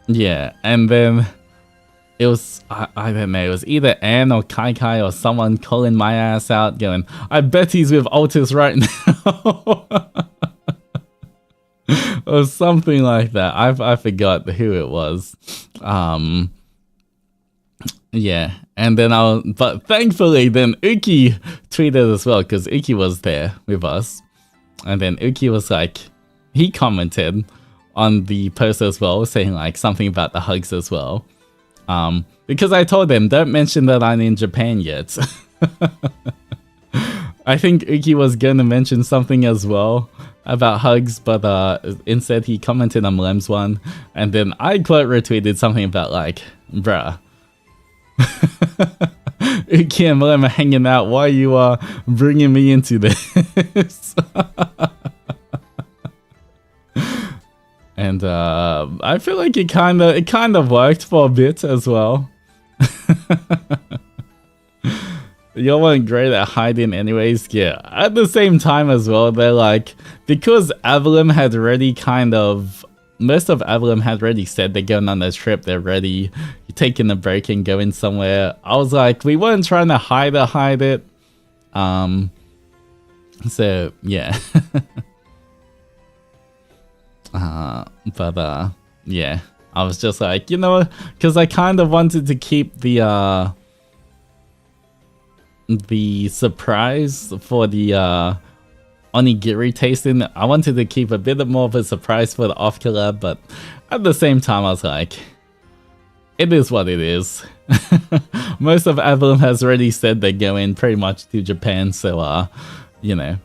yeah, and then it was I don't know, it was either Anne or Kai Kai or someone calling my ass out going, I bet he's with Altus right now. Or something like that. I forgot who it was. Yeah, and then but thankfully then Uki tweeted as well, because Uki was there with us. And then Uki was like, he commented on the post as well, saying like something about the hugs as well. Because I told him, don't mention that I'm in Japan yet. I think Uki was gonna mention something as well about hugs, but instead he commented on Lem's one, and then I quote retweeted something about like, bruh, Uki and Lem are hanging out, why you bringing me into this? And I feel like it kind of worked for a bit as well. Y'all weren't great at hiding anyways. Yeah, at the same time as well, they're like, because Avalon had already most of Avalon had already said they're going on their trip, they're ready, taking a break and going somewhere. I was like, we weren't trying to hide it. So yeah. But yeah, I was just like, you know, because I kind of wanted to keep the surprise for the onigiri tasting. I wanted to keep a bit more of a surprise for the off collab, but at the same time I was like, it is what it is. Most of Avalon has already said they're going pretty much to Japan, so you know.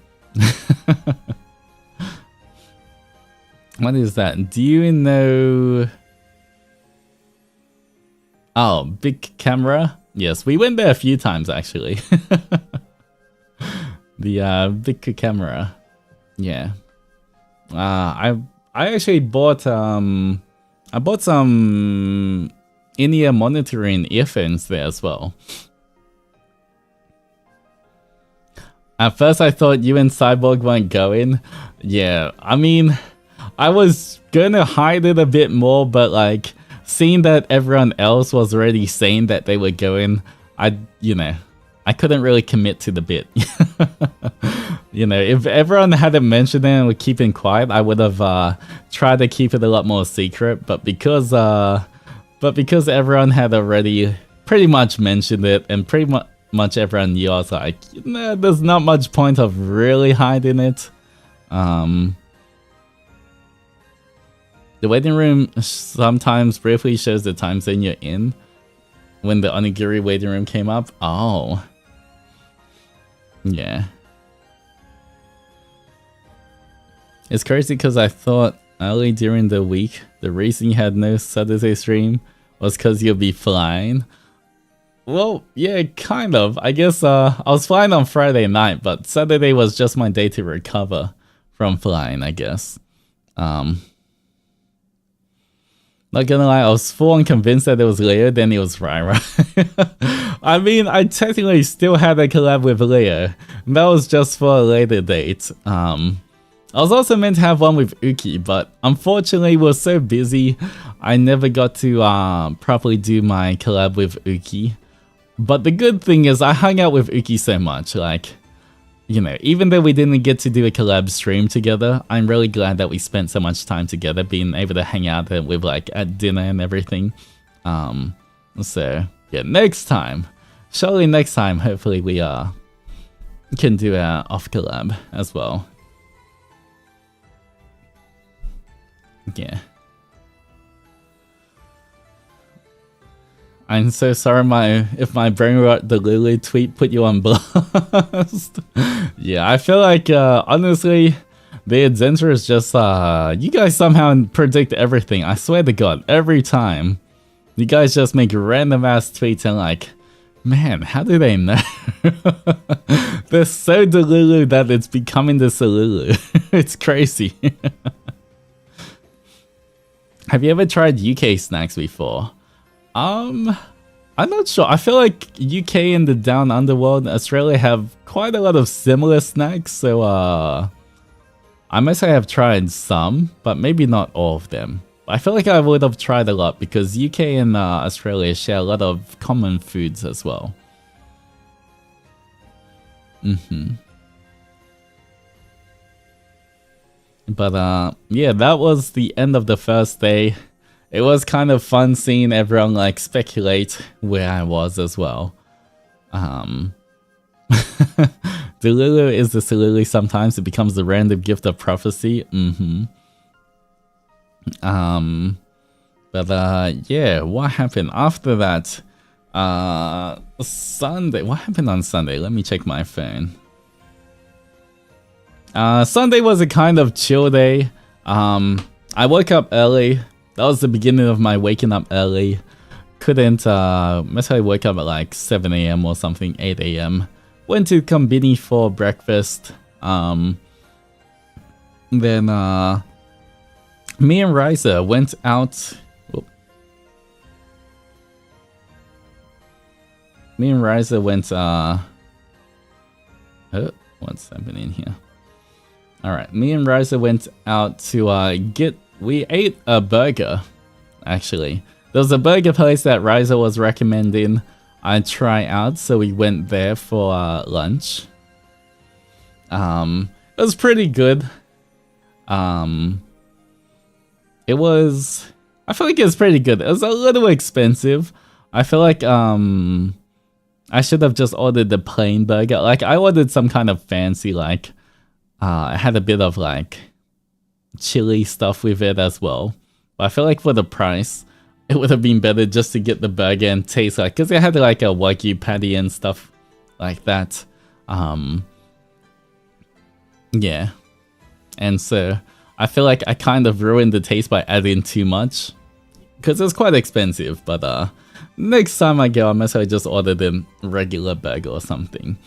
What is that? Do you know? Oh, big camera? Yes, we went there a few times actually. The big camera. Yeah. I actually bought I bought some in-ear monitoring earphones there as well. At first I thought you and Cyborg weren't going. Yeah, I mean, I was gonna hide it a bit more, but like, seeing that everyone else was already saying that they were going, I couldn't really commit to the bit. You know, if everyone hadn't mentioned it and were keeping quiet, I would have tried to keep it a lot more secret. But because everyone had already pretty much mentioned it and pretty much everyone knew, I was like, there's not much point of really hiding it. The waiting room sometimes briefly shows the time zone you're in when the onigiri waiting room came up. Oh. Yeah. It's crazy because I thought early during the week the reason you had no Saturday stream was because you'll be flying. Well, yeah, kind of. I guess I was flying on Friday night, but Saturday was just my day to recover from flying, I guess. Not gonna lie, I was full on convinced that it was Leo, then it was Rai. I mean, I technically still had a collab with Leo. And that was just for a later date. I was also meant to have one with Uki, but unfortunately we were so busy, I never got to properly do my collab with Uki. But the good thing is I hung out with Uki so much, like, you know, even though we didn't get to do a collab stream together, I'm really glad that we spent so much time together, being able to hang out with like at dinner and everything. So yeah, next time, surely next time, hopefully we can do our off collab as well. Yeah. I'm so sorry if my brain rot the Lulu tweet put you on blast. Yeah, I feel like honestly, the Adventure is just you guys somehow predict everything. I swear to God, every time you guys just make random ass tweets and like, man, how do they know? They're so delulu that it's becoming the Salulu. It's crazy. Have you ever tried UK snacks before? I'm not sure. I feel like UK and the down underworld, Australia have quite a lot of similar snacks, so I must say I've tried some, but maybe not all of them. I feel like I would have tried a lot because UK and Australia share a lot of common foods as well. But yeah, that was the end of the first day. It was kind of fun seeing everyone like speculate where I was as well. Delulu is the Salulu, sometimes it becomes the random gift of prophecy. But yeah, what happened after that? Sunday, what happened on Sunday? Let me check my phone. Sunday was a kind of chill day. I woke up early. That was the beginning of my waking up early. Couldn't, I wake up at like 7 AM or something, 8 AM. Went to Kombini for breakfast. Then, me and Riza went out. Me and Riza went, what's happening here? Alright, me and Riza went out to, we ate a burger, actually. There was a burger place that Riza was recommending I try out, so we went there for lunch. It was pretty good. It was, I feel like it was pretty good. It was a little expensive. I feel like I should have just ordered the plain burger. Like, I ordered some kind of fancy, like, it had a bit of like chili stuff with it as well. But I feel like for the price, it would have been better just to get the burger and taste like, because it had like a wagyu patty and stuff like that. Yeah. And so I feel like I kind of ruined the taste by adding too much, because it was quite expensive. But next time I go, I must have just ordered a regular burger or something.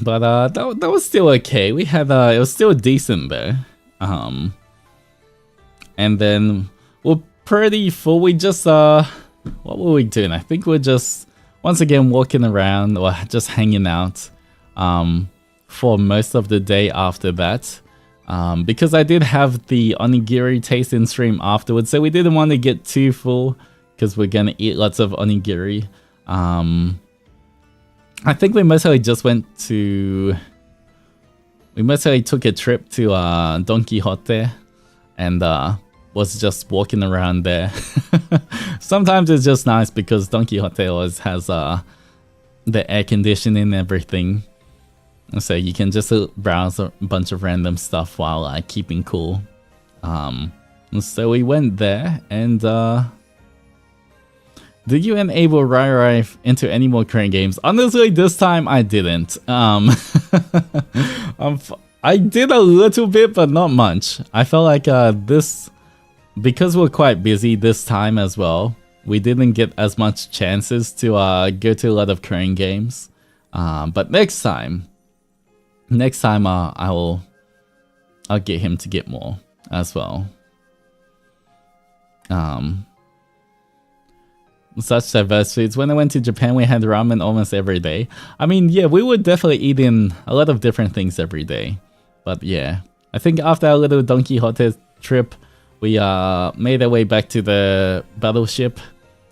But that was still okay. We had it was still decent though. And then we're pretty full. We just what were we doing? I think we're just once again walking around or just hanging out for most of the day after that. Because I did have the onigiri tasting stream afterwards, so we didn't want to get too full because we're gonna eat lots of onigiri. I think we mostly just went to... We mostly took a trip to Don Quixote and was just walking around there. Sometimes it's just nice because Don Quixote always has the air conditioning and everything. So you can just browse a bunch of random stuff while keeping cool. So we went there and... Did you enable Rai into any more Korean games? Honestly, this time I didn't. I did a little bit, but not much. I felt like because we're quite busy this time as well, we didn't get as much chances to go to a lot of Korean games. But next time I'll get him to get more as well. Such diverse foods. When I went to Japan, we had ramen almost every day. I mean, yeah, we would definitely eat in a lot of different things every day. But yeah, I think after our little Don Quixote trip, we made our way back to the battleship.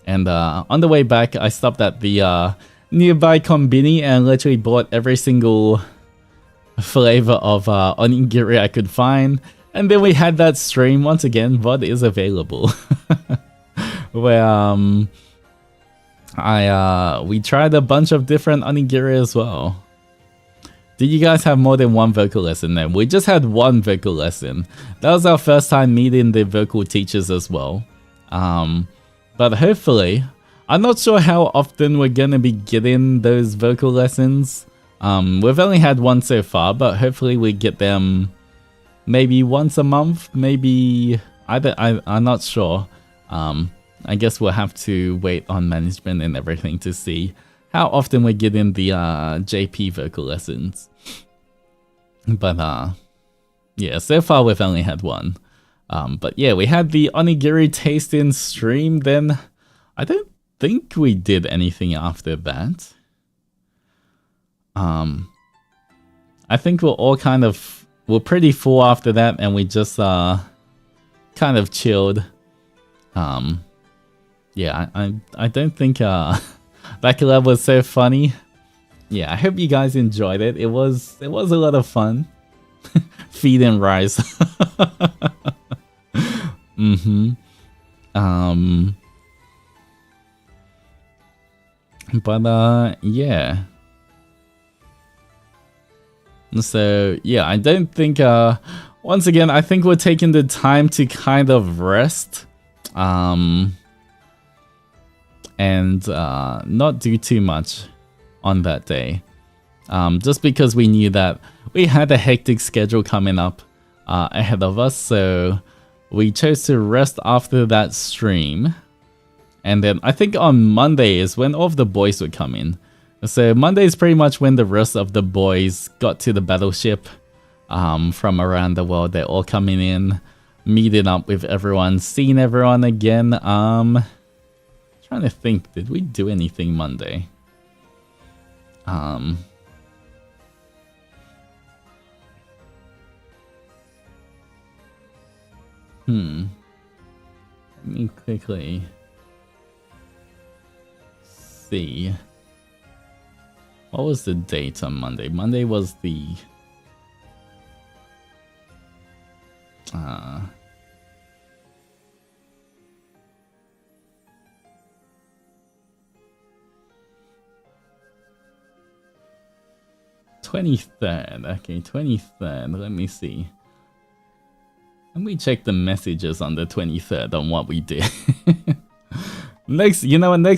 And on the way back, I stopped at the nearby konbini and literally bought every single flavor of onigiri I could find. And then we had that stream once again. VOD is available. Where we tried a bunch of different onigiri as well. Did you guys have more than one vocal lesson then? We just had one vocal lesson. That was our first time meeting the vocal teachers as well. But hopefully, I'm not sure how often we're gonna be getting those vocal lessons. We've only had one so far, but hopefully we get them maybe once a month, maybe I'm not sure. I guess we'll have to wait on management and everything to see how often we're getting the JP vocal lessons. But yeah, so far we've only had one. But yeah, we had the onigiri tasting stream. Then I don't think we did anything after that. I think we're pretty full after that, and we just kind of chilled. Yeah, I don't think that collab was so funny. Yeah, I hope you guys enjoyed it. It was a lot of fun. Feed and rise. But yeah. So yeah, I don't think once again, I think we're taking the time to kind of rest. And not do too much on that day. Just because we knew that we had a hectic schedule coming up ahead of us, so we chose to rest after that stream. And then I think on Monday is when all of the boys would come in. So Monday is pretty much when the rest of the boys got to the battleship from around the world. They're all coming in, meeting up with everyone, seeing everyone again. Trying to think, did we do anything Monday? Let me quickly see. What was the date on Monday? Monday was the 23rd. Okay, 23rd. Let me see. Let me check the messages on the 23rd on what we did. Next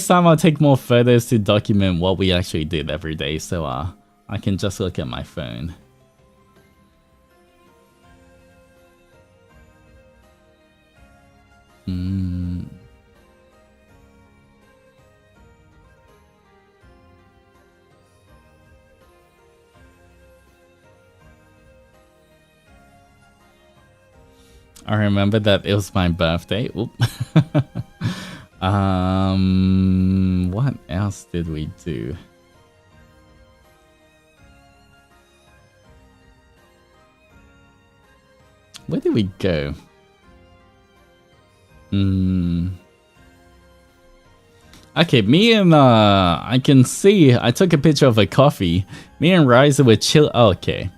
time I'll take more photos to document what we actually did every day, so I can just look at my phone. I remember that it was my birthday. Oop. What else did we do? Where did we go? Okay, me and I can see I took a picture of a coffee. Me and Ryza were chill. Oh, okay,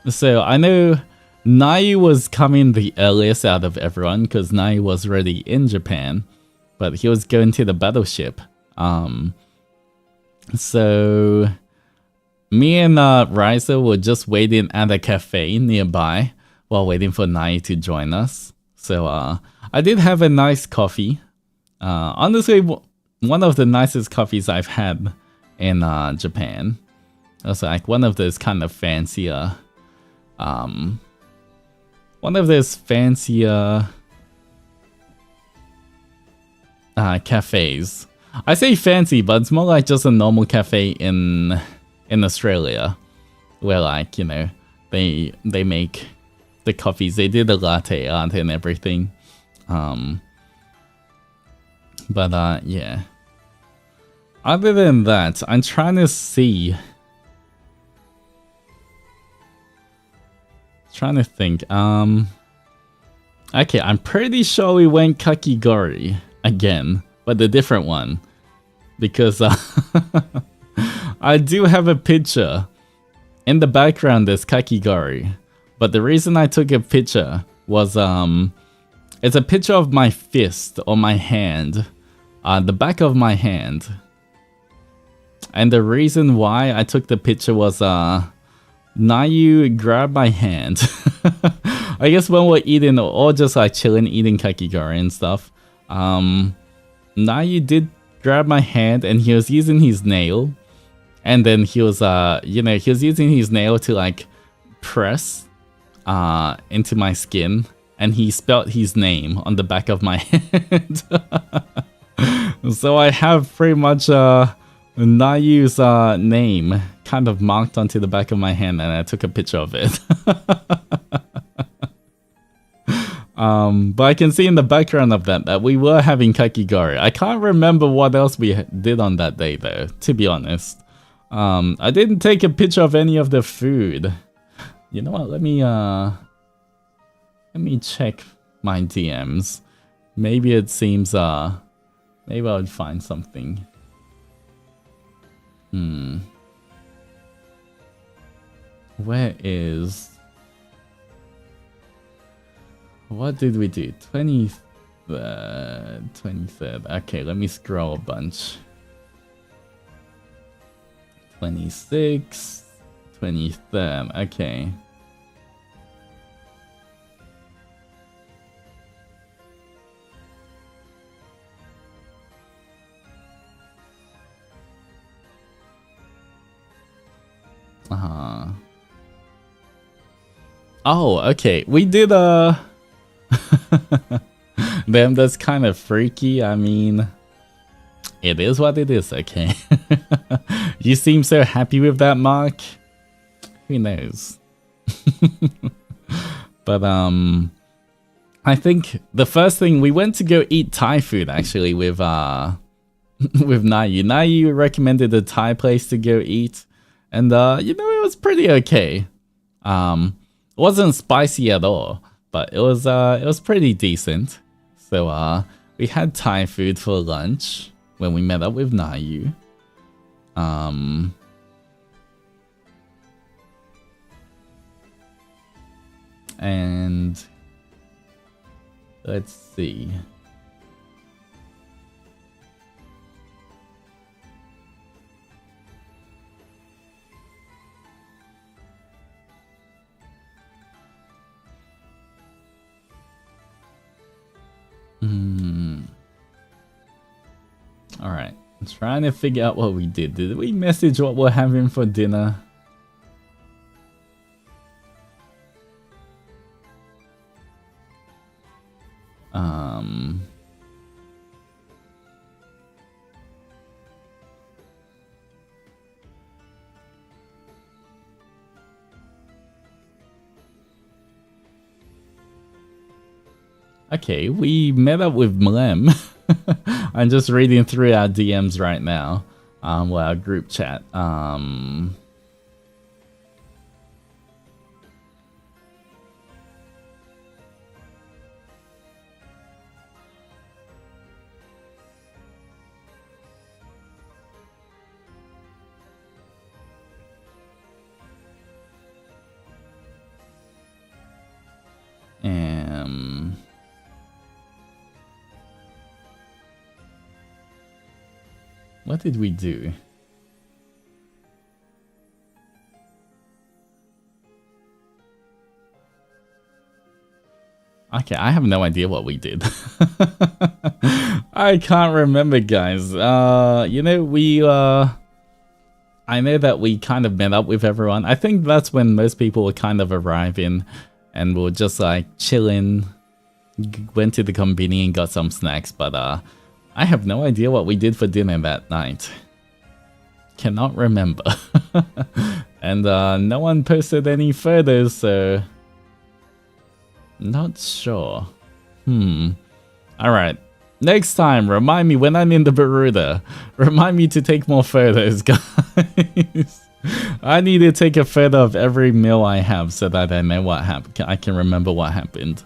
so I know Nai was coming the earliest out of everyone because Nai was already in Japan, but he was going to the battleship. So me and Ryza were just waiting at a cafe nearby while waiting for Nai to join us. So I did have a nice coffee. Honestly, one of the nicest coffees I've had in Japan. It was like one of those kind of fancier cafes. I say fancy, but it's more like just a normal cafe in Australia, where like, you know, they make the coffees. They do the latte art and everything. But yeah. Other than that, I'm trying to see. Trying to think. Okay, I'm pretty sure we went kakigori again, but the different one, because I do have a picture in the background. There's kakigori, but the reason I took a picture was it's a picture of my fist or my hand, the back of my hand, and the reason why I took the picture was Nayu grabbed my hand. I guess when we're eating or just like chilling, eating kakigori and stuff, Nayu did grab my hand and he was using his nail, and then he was you know, he was using his nail to like press into my skin, and he spelled his name on the back of my hand. So I have pretty much Nayu's name kind of marked onto the back of my hand, and I took a picture of it. But I can see in the background of that we were having kakigori. I can't remember what else we did on that day though, to be honest. I didn't take a picture of any of the food. You know what, let me check my DMs. Maybe it seems maybe I would find something. Where is... What did we do? 23rd. Okay, let me scroll a bunch. 26th, 23rd. Okay. Oh, okay. We did Damn, that's kind of freaky. I mean, it is what it is, okay? You seem so happy with that, Mark. Who knows? But I think the first thing, we went to go eat Thai food actually with Nayu. Nayu recommended a Thai place to go eat, and you know, it was pretty okay. It wasn't spicy at all, but it was pretty decent. So we had Thai food for lunch when we met up with Nayu. And let's see. Alright, I'm trying to figure out what we did. Did we message what we're having for dinner? Okay, we met up with Mlem. I'm just reading through our DMs right now. Well, our group chat. What did we do? Okay, I have no idea what we did. I can't remember, guys. You know, I know that we kind of met up with everyone. I think that's when most people were kind of arriving, and we were just like chilling. Went to the convenience and got some snacks, but I have no idea what we did for dinner that night. Cannot remember. And no one posted any photos, so not sure. Alright. Next time, remind me when I'm in the Beruda. Remind me to take more photos, guys. I need to take a photo of every meal I have so that I know what happened. I can remember what happened.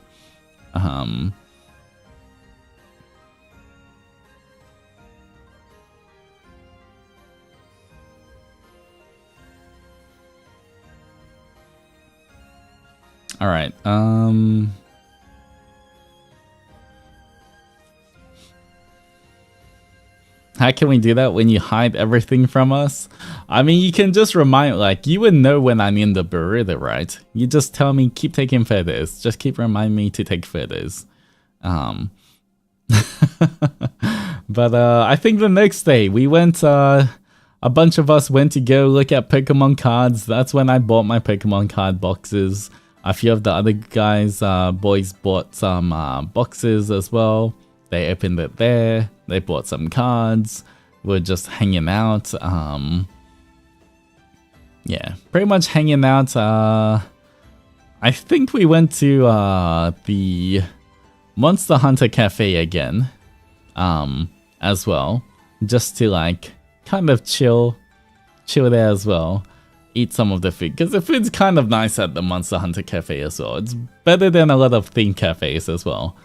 Alright, how can we do that when you hide everything from us? I mean, you can just remind, like, you would know when I'm in the Beruda, right? You just tell me, keep taking photos. Just keep reminding me to take photos. But I think the next day, we went, a bunch of us went to go look at Pokemon cards. That's when I bought my Pokemon card boxes. A few of the other guys, boys bought some boxes as well. They opened it there. They bought some cards. We're just hanging out. Yeah, pretty much hanging out. I think we went to the Monster Hunter Cafe again, as well, just to like kind of chill there as well. Eat some of the food, because the food's kind of nice at the Monster Hunter Cafe as well. It's better than a lot of theme cafes as well.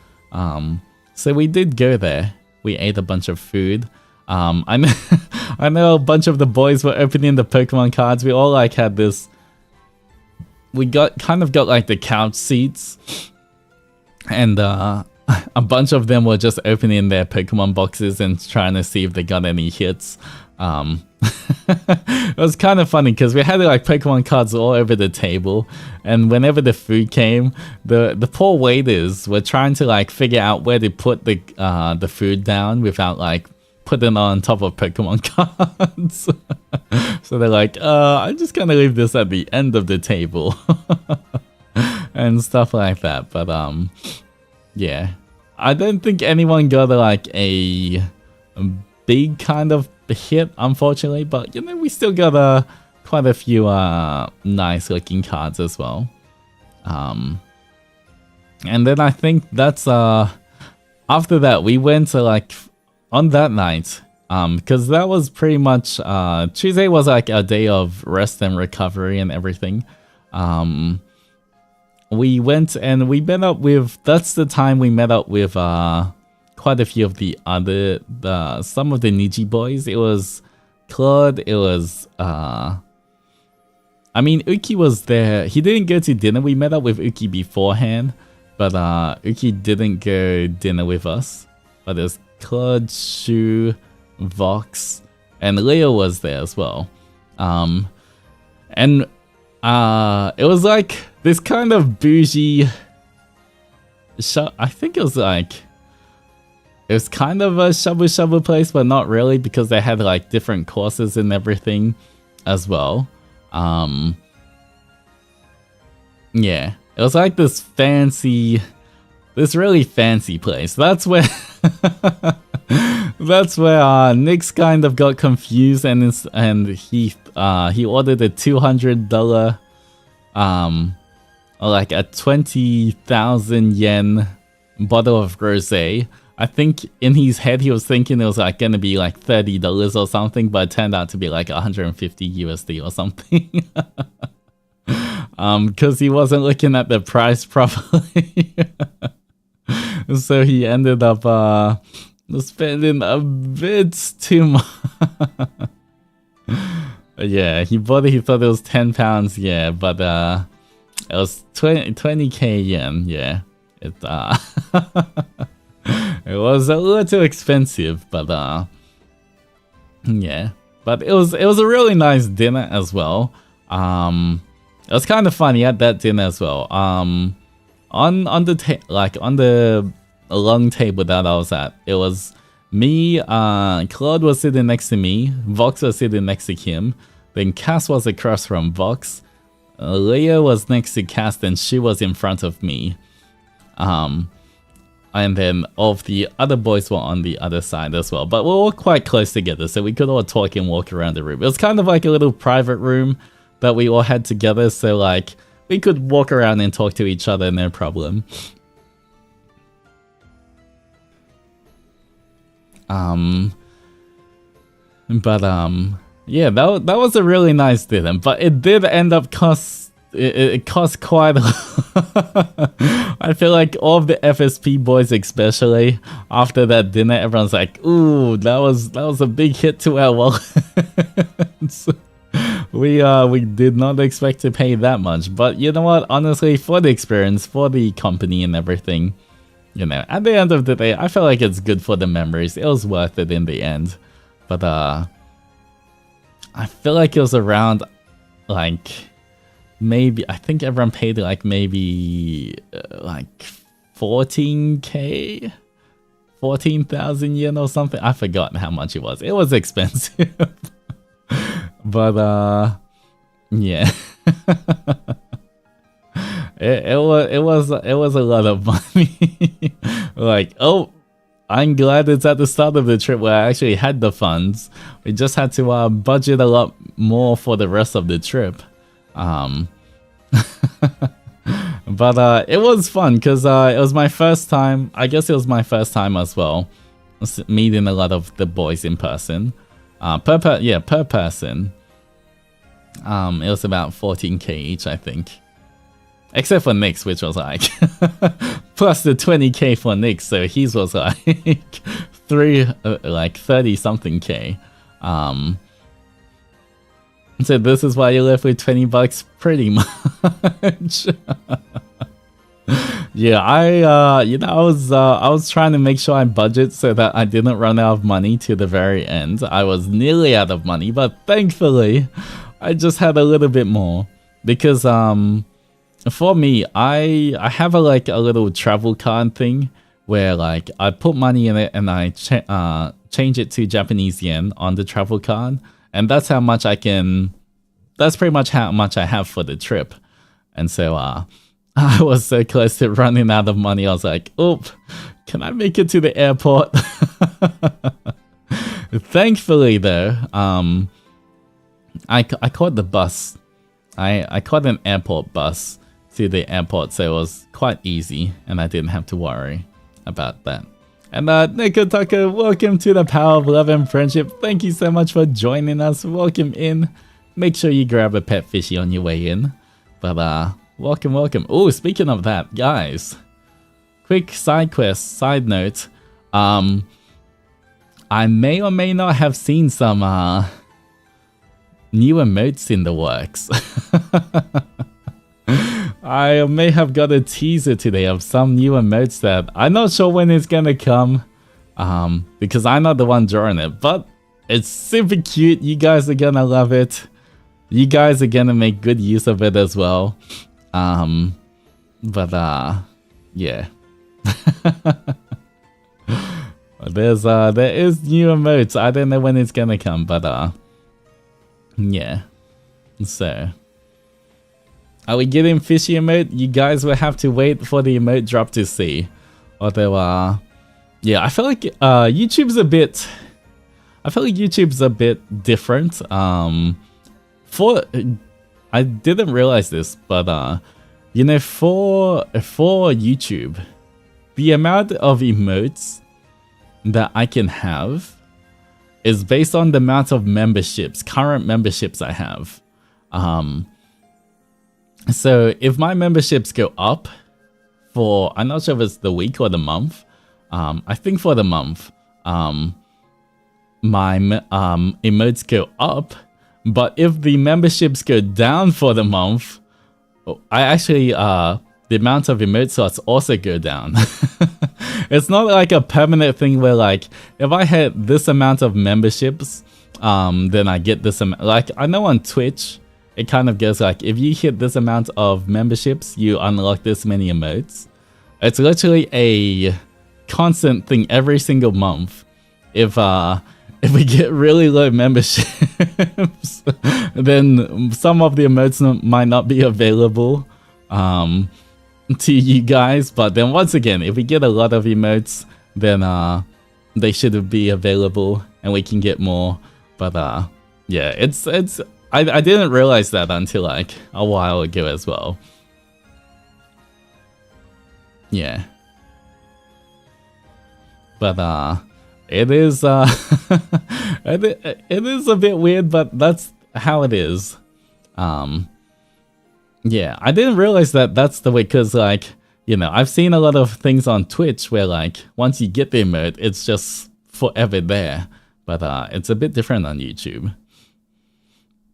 So we did go there. We ate a bunch of food. I know, I know a bunch of the boys were opening the Pokemon cards. We all like had this. We kind of got like the couch seats, and a bunch of them were just opening their Pokemon boxes and trying to see if they got any hits. It was kind of funny because we had like Pokemon cards all over the table, and whenever the food came, the poor waiters were trying to like figure out where to put the food down without like putting it on top of Pokemon cards. So they're like, I'm just gonna leave this at the end of the table. And stuff like that. But yeah, I don't think anyone got like a big kind of hit, unfortunately, but you know, we still got quite a few nice looking cards as well. And then I think that's after that we went to like on that night, because that was pretty much Tuesday was like a day of rest and recovery and everything. We went and we met up with, that's the time we met up with quite a few of the other, some of the Niji boys. It was Claude, it was, I mean, Uki was there. He didn't go to dinner. We met up with Uki beforehand, but Uki didn't go dinner with us. But it was Claude, Shu, Vox, and Leo was there as well. And it was like this kind of bougie, I think it was like, it was kind of a shabu shabu place, but not really, because they had like different courses and everything as well. Yeah, it was like this fancy, this really fancy place. That's where that's where Nick's kind of got confused, and he ordered a $200 or like a 20,000 yen bottle of rosé. I think in his head he was thinking it was like gonna be like $30 or something, but it turned out to be like 150 USD or something. Because he wasn't looking at the price properly. So he ended up spending a bit too much. Yeah, he bought it, he thought it was £10, yeah, but it was 20k yen, yeah. It it was a little too expensive, but yeah. But it was a really nice dinner as well. It was kind of funny at that dinner as well. On the long table that I was at, it was me, Claude was sitting next to me, Vox was sitting next to him, then Cass was across from Vox, Leah was next to Cass, and she was in front of me. And then all of the other boys were on the other side as well. But we're all quite close together, so we could all talk and walk around the room. It was kind of like a little private room that we all had together, so like we could walk around and talk to each other, no problem. Yeah, that was a really nice dinner, but it did end up it cost quite a lot. I feel like all of the FSP boys, especially after that dinner, everyone's like, "Ooh, that was a big hit to our wallets." We did not expect to pay that much, but you know what? Honestly, for the experience, for the company and everything, you know, at the end of the day, I feel like it's good for the memories. It was worth it in the end, but I feel like it was around like. Maybe I think everyone paid like maybe like 14k, 14,000 yen or something. I forgot how much it was. It was expensive, but yeah, it was a lot of money. Like, oh, I'm glad it's at the start of the trip where I actually had the funds. We just had to budget a lot more for the rest of the trip. But it was fun because it was my first time. I guess it was my first time as well, meeting a lot of the boys in person. Per person. It was about 14k each, I think. Except for Nick's, which was like plus the 20k for Nick, so his was like 30 something k. So this is why you're left with 20 bucks pretty much. Yeah, I was trying to make sure I budget so that I didn't run out of money to the very end. I was nearly out of money, but thankfully I just had a little bit more because for me, I have a little travel card thing where like I put money in it and I change it to Japanese yen on the travel card. And that's how much that's pretty much how much I have for the trip. And so I was so close to running out of money. I was like, oop, can I make it to the airport? Thankfully though, I caught the bus. I caught an airport bus to the airport, so it was quite easy and I didn't have to worry about that. And Nekotaka, welcome to the Power of Love and Friendship. Thank you so much for joining us. Welcome in. Make sure you grab a pet fishy on your way in. But welcome. Oh, speaking of that, guys, quick side quest, side note. I may or may not have seen some new emotes in the works. I may have got a teaser today of some new emotes that I'm not sure when it's gonna come, because I'm not the one drawing it, but it's super cute. You guys are gonna love it. You guys are gonna make good use of it as well. Yeah. There is new emotes. I don't know when it's gonna come, but yeah. So are we getting fishy emote? You guys will have to wait for the emote drop to see. Although, yeah, I feel like YouTube's a bit different. I didn't realize this, but you know, for YouTube, the amount of emotes that I can have is based on the amount of current memberships I have. So if my memberships go up for, I'm not sure if it's the week or the month. I think for the month, my emotes go up. But if the memberships go down for the month, I actually, the amount of emote slots also go down. It's not like a permanent thing where like, if I hit this amount of memberships, then I get this amount. Like, I know on Twitch, it kind of goes like, if you hit this amount of memberships, you unlock this many emotes. It's literally a constant thing every single month. If we get really low memberships, then some of the emotes might not be available. to you guys. But then once again, if we get a lot of emotes, then they should be available and we can get more. But yeah, I didn't realize that until like a while ago as well. Yeah. But it is it is a bit weird, but that's how it is. Yeah, I didn't realize that that's the way, because like, you know, I've seen a lot of things on Twitch where like once you get the emote, it's just forever there. But it's a bit different on YouTube.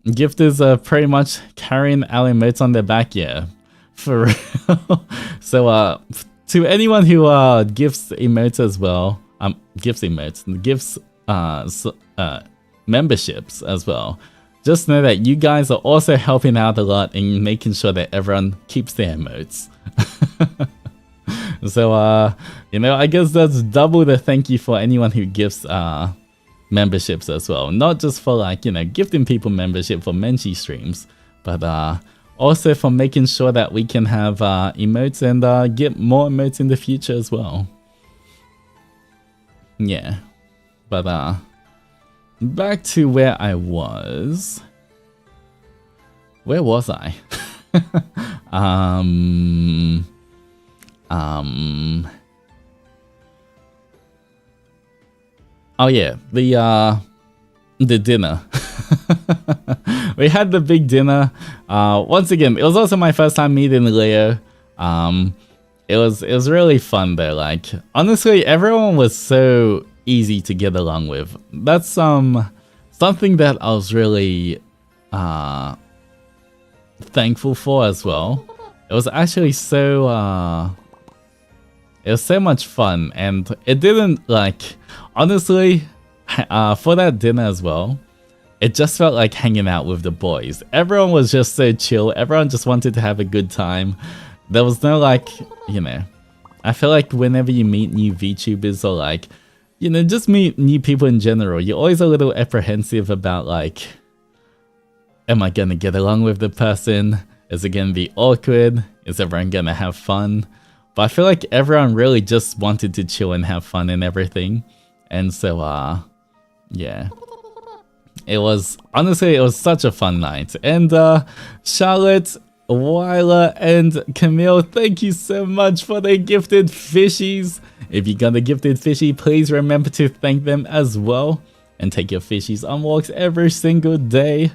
Gifters are pretty much carrying our emotes on their back, yeah, for real. So to anyone who gifts emotes as well, gifts memberships as well, just know that you guys are also helping out a lot in making sure that everyone keeps their emotes. So you know, I guess that's double the thank you for anyone who gifts memberships as well. Not just for like, you know, gifting people membership for Menchi streams, but also for making sure that we can have emotes and get more emotes in the future as well. Yeah, but back to where I was. Where was I? Oh yeah, the dinner. We had the big dinner. Once again, it was also my first time meeting Leo. It was really fun though. Like honestly, everyone was so easy to get along with. That's something that I was really thankful for as well. It was actually so it was so much fun, and it didn't like, honestly, for that dinner as well, it just felt like hanging out with the boys. Everyone was just so chill. Everyone just wanted to have a good time. There was no like, you know, I feel like whenever you meet new VTubers or like, you know, just meet new people in general, you're always a little apprehensive about like, am I gonna get along with the person? Is it gonna be awkward? Is everyone gonna have fun? But I feel like everyone really just wanted to chill and have fun and everything. And so, yeah. It was, honestly, it was such a fun night. And Charlotte, Wyler, and Camille, thank you so much for the gifted fishies. If you got a gifted fishy, please remember to thank them as well. And take your fishies on walks every single day.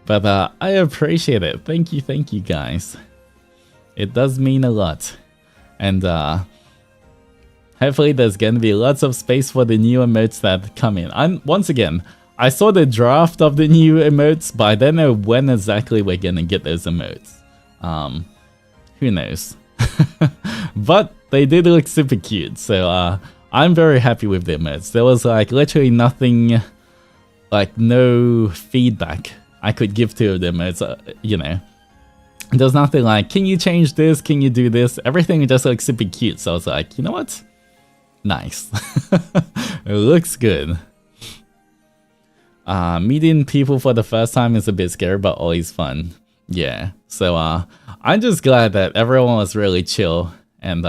But I appreciate it. Thank you guys. It does mean a lot. And hopefully there's going to be lots of space for the new emotes that come in. Once again, I saw the draft of the new emotes, but I don't know when exactly we're going to get those emotes. Who knows? But they did look super cute, so I'm very happy with the emotes. There was like literally nothing, like no feedback I could give to the emotes, you know. There's nothing like, can you change this? Can you do this? Everything just looks super cute. So I was like, you know what? Nice. It looks good. Meeting people for the first time is a bit scary, but always fun. Yeah. So I'm just glad that everyone was really chill and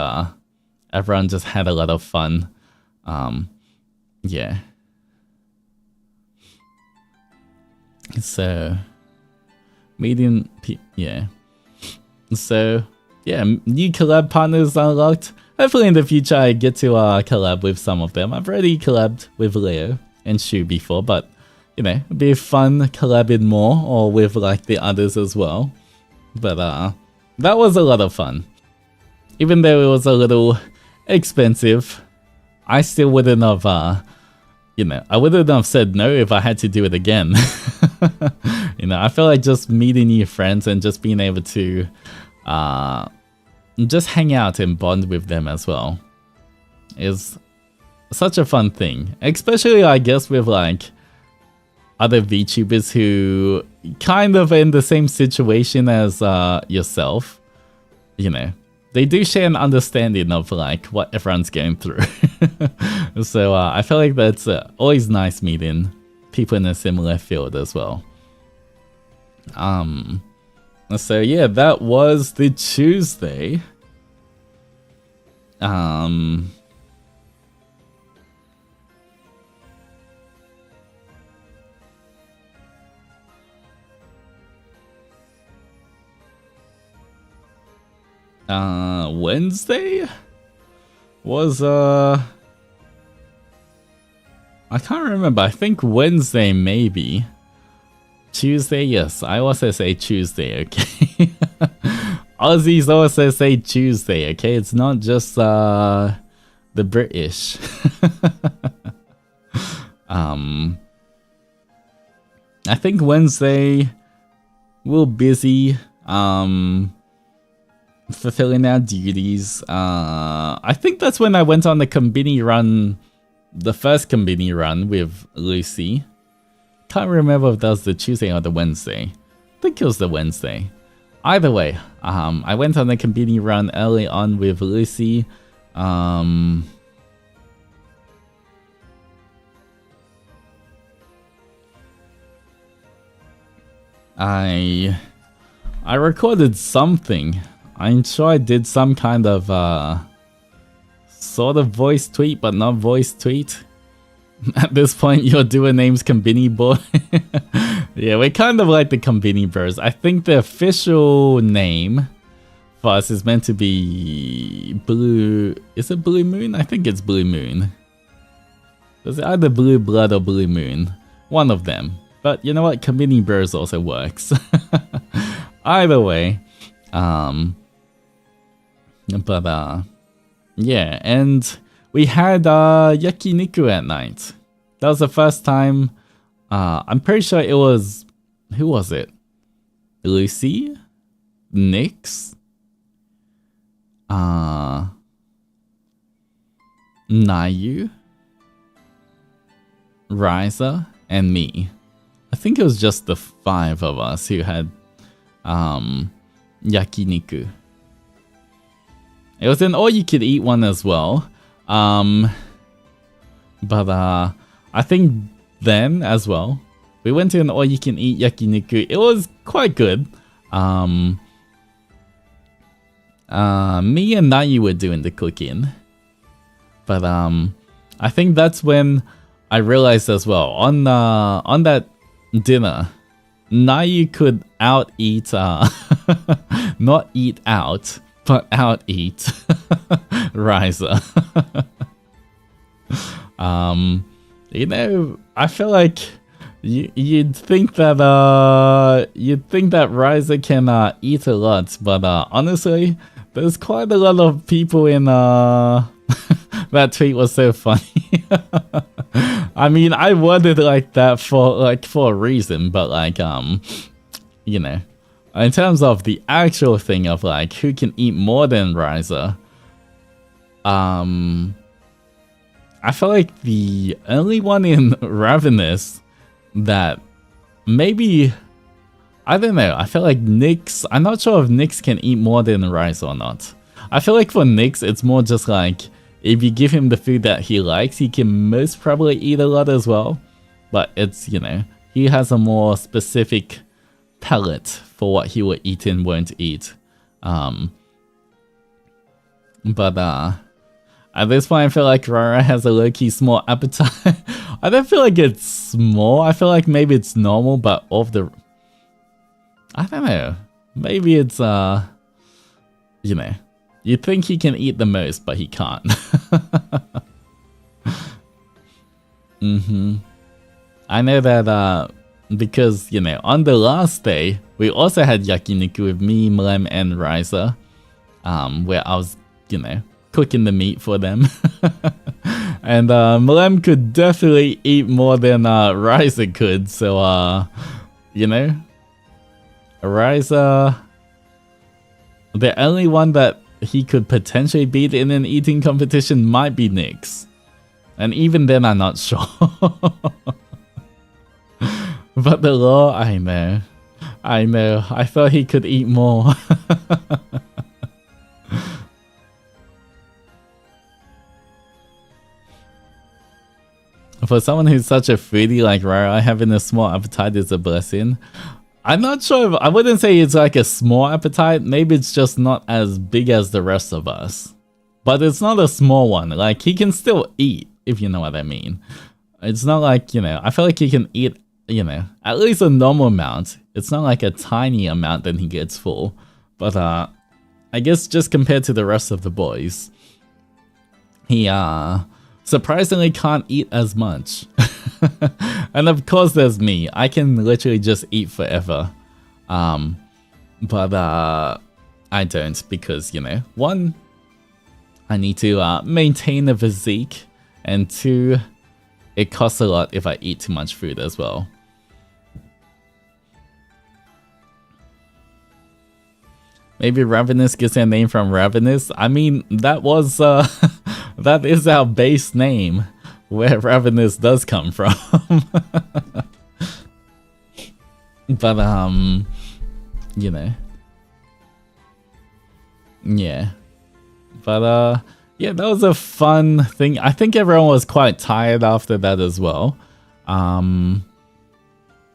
everyone just had a lot of fun. Yeah. So meeting people, yeah. So, yeah, new collab partners unlocked. Hopefully in the future I get to collab with some of them. I've already collabed with Leo and Shu before, but, you know, it'd be fun collabing more or with like the others as well. But that was a lot of fun. Even though it was a little expensive, I still wouldn't have, you know, I wouldn't have said no if I had to do it again. You know, I feel like just meeting new friends and just being able to just hang out and bond with them as well is such a fun thing. Especially, I guess, with like other VTubers who kind of in the same situation as yourself. You know, they do share an understanding of like what everyone's going through. So I feel like that's always nice meeting people in a similar field as well. So yeah, that was the Tuesday. Um... Wednesday was I can't remember. I think Wednesday maybe. Tuesday, yes. I also say Tuesday, okay? Aussies also say Tuesday, okay? It's not just the British. I think Wednesday we're busy fulfilling our duties. I think that's when I went on the Konbini run, the first Konbini run with Lucy. Can't remember if that was the Tuesday or the Wednesday. I think it was the Wednesday. Either way, I went on the Konbini run early on with Lucy. I recorded something. I'm sure I did some kind of sort of voice tweet, but not voice tweet. At this point, your duo name's Konbini Boy. Yeah, we're kind of like the Konbini Bros. I think the official name for us is meant to be Blue... Is it Blue Moon? I think it's Blue Moon. It's either Blue Blood or Blue Moon. One of them. But you know what? Konbini Bros also works. Either way. Yeah, and we had yakiniku at night. That was the first time. I'm pretty sure it was... Who was it? Lucy? Nyx? Nayu? Riza? And me. I think it was just the 5 of us who had yakiniku. It was an all-you-could-eat one as well. I think then as well, we went to an all-you-can-eat yakiniku. It was quite good. Me and Nayu were doing the cooking. But I think that's when I realized as well, on that dinner, Nayu could out-eat, not eat out, but out-eat Riza. You know, I feel like you'd think that Riza can eat a lot, but honestly, there's quite a lot of people in that tweet was so funny. I mean, I worded like that for a reason, but like you know, in terms of the actual thing of like who can eat more than Riza, I feel like the only one in Ravenous that maybe, I don't know, I feel like Nyx, I'm not sure if Nyx can eat more than Riza or not. I feel like for Nyx, it's more just like, if you give him the food that he likes, he can most probably eat a lot as well. But it's, you know, he has a more specific palate for what he will eat and won't eat. At this point, I feel like Rara has a low-key small appetite. I don't feel like it's small. I feel like maybe it's normal, but of the... I don't know. Maybe it's, you know, you think he can eat the most, but he can't. I know that, because, you know, on the last day, we also had yakiniku with me, Mlem, and Riza, where I was, you know, cooking the meat for them. And Mlem could definitely eat more than Riza could, so, you know, Riza, the only one that he could potentially beat in an eating competition might be Nyx. And even then, I'm not sure. But the law, I know. I thought he could eat more. For someone who's such a foodie like Rara, having a small appetite is a blessing. I'm not sure if, I wouldn't say it's like a small appetite. Maybe it's just not as big as the rest of us. but it's not a small one. Like, he can still eat, if you know what I mean. It's not like, you know, I feel like he can eat, you know, at least a normal amount. It's not like a tiny amount that he gets full. But I guess just compared to the rest of the boys, he surprisingly can't eat as much. And of course there's me. I can literally just eat forever. But I don't, because, you know, one, I need to maintain a physique, and two, it costs a lot if I eat too much food as well. Maybe Ravenous gets their name from Ravenous. I mean, that was that is our base name, where Ravenous does come from. But you know, yeah. But yeah, that was a fun thing. I think everyone was quite tired after that as well. Everyone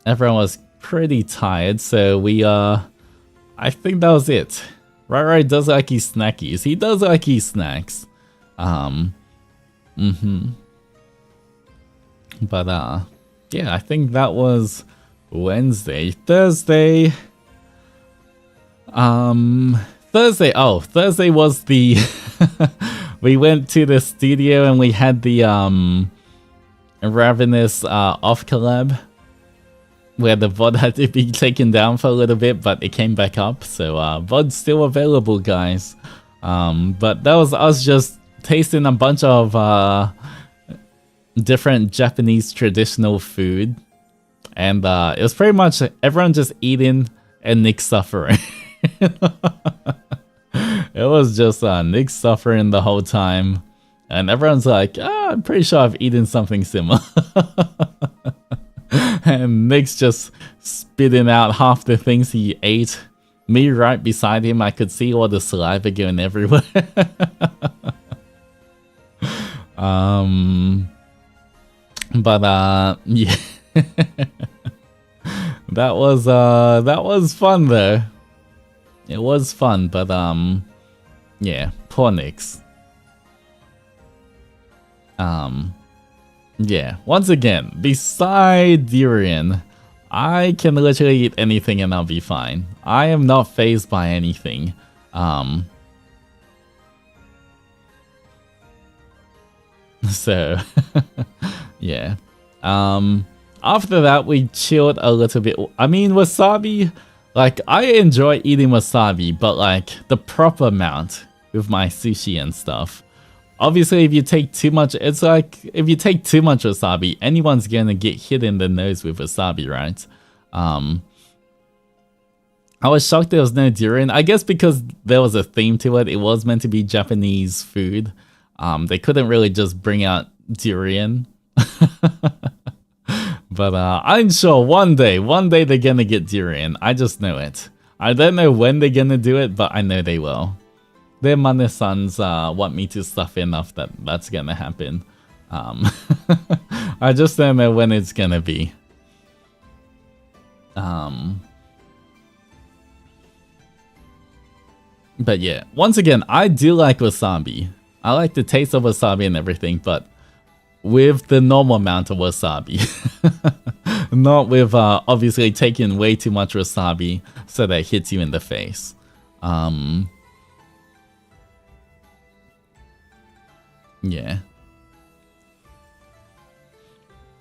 was pretty tired, so we I think that was it. Right does like his snackies. He does like his snacks. But yeah, I think that was Wednesday. Thursday. Thursday was the we went to the studio and we had the Ravenous off collab, where the VOD had to be taken down for a little bit, but it came back up. So VOD's still available, guys. But that was us just tasting a bunch of different Japanese traditional food, and it was pretty much everyone just eating and Nick suffering. It was just Nick suffering the whole time, and everyone's like, I'm pretty sure I've eaten something similar. And Nick's just spitting out half the things he ate. Me right beside him, I could see all the saliva going everywhere. But yeah. that was fun though. It was fun, but yeah, poor Nix. Yeah, once again, beside durian, I can literally eat anything and I'll be fine. I am not fazed by anything. So yeah. After that, we chilled a little bit. I mean, wasabi, like, I enjoy eating wasabi, but like the proper amount with my sushi and stuff. Obviously, if you take too much, it's like, if you take too much wasabi, anyone's gonna get hit in the nose with wasabi, right? I was shocked there was no durian. I guess because there was a theme to it. It was meant to be Japanese food. They couldn't really just bring out durian. But I'm sure one day they're gonna get durian. I just know it. I don't know when they're gonna do it, but I know they will. Their Mane-sons want me to stuff enough that that's gonna happen. I just don't know when it's gonna be. But yeah, once again, I do like wasabi. I like the taste of wasabi and everything, but with the normal amount of wasabi. Not with obviously taking way too much wasabi so that it hits you in the face. Yeah.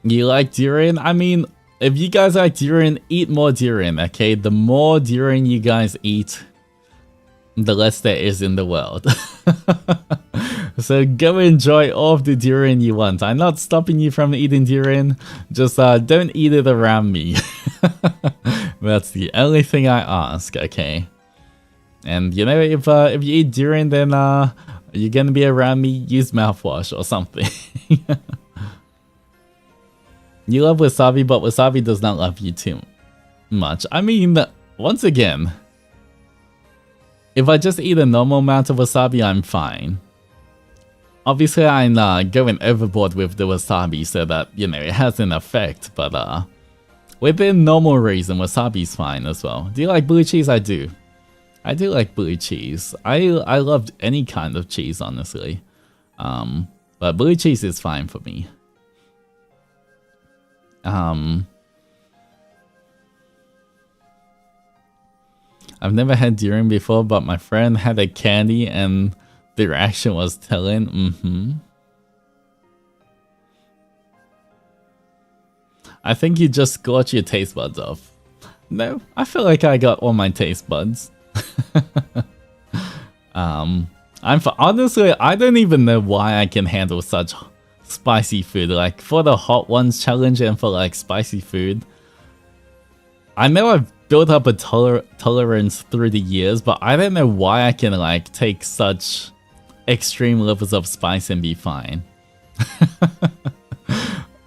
You like durian? I mean, if you guys like durian, eat more durian, okay? The more durian you guys eat, the less there is in the world. So go enjoy all of the durian you want. I'm not stopping you from eating durian. Just don't eat it around me. That's the only thing I ask, okay? And you know, if you eat durian, then you're gonna be around me, use mouthwash or something. You love wasabi, but wasabi does not love you too much. I mean, once again, if I just eat a normal amount of wasabi, I'm fine. Obviously, I'm going overboard with the wasabi so that, you know, it has an effect, but within normal reason, wasabi's fine as well. Do you like blue cheese? I do. I do like blue cheese. I love any kind of cheese, honestly. But blue cheese is fine for me. I've never had durian before, but my friend had a candy and the reaction was telling. I think you just scorch your taste buds off. No, I feel like I got all my taste buds. Honestly, I don't even know why I can handle such spicy food. Like for the hot ones challenge and for like spicy food, I know I've built up a tolerance through the years, but I don't know why I can like take such extreme levels of spice and be fine.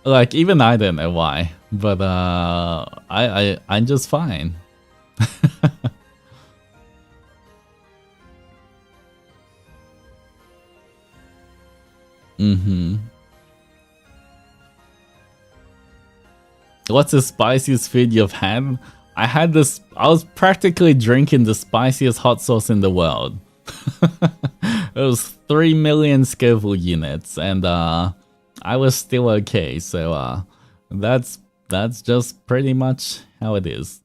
Like even I don't know why, but I'm just fine. What's the spiciest food you've had? I had this. I was practically drinking the spiciest hot sauce in the world. It was 3 million Scoville units, and I was still okay. So that's just pretty much how it is.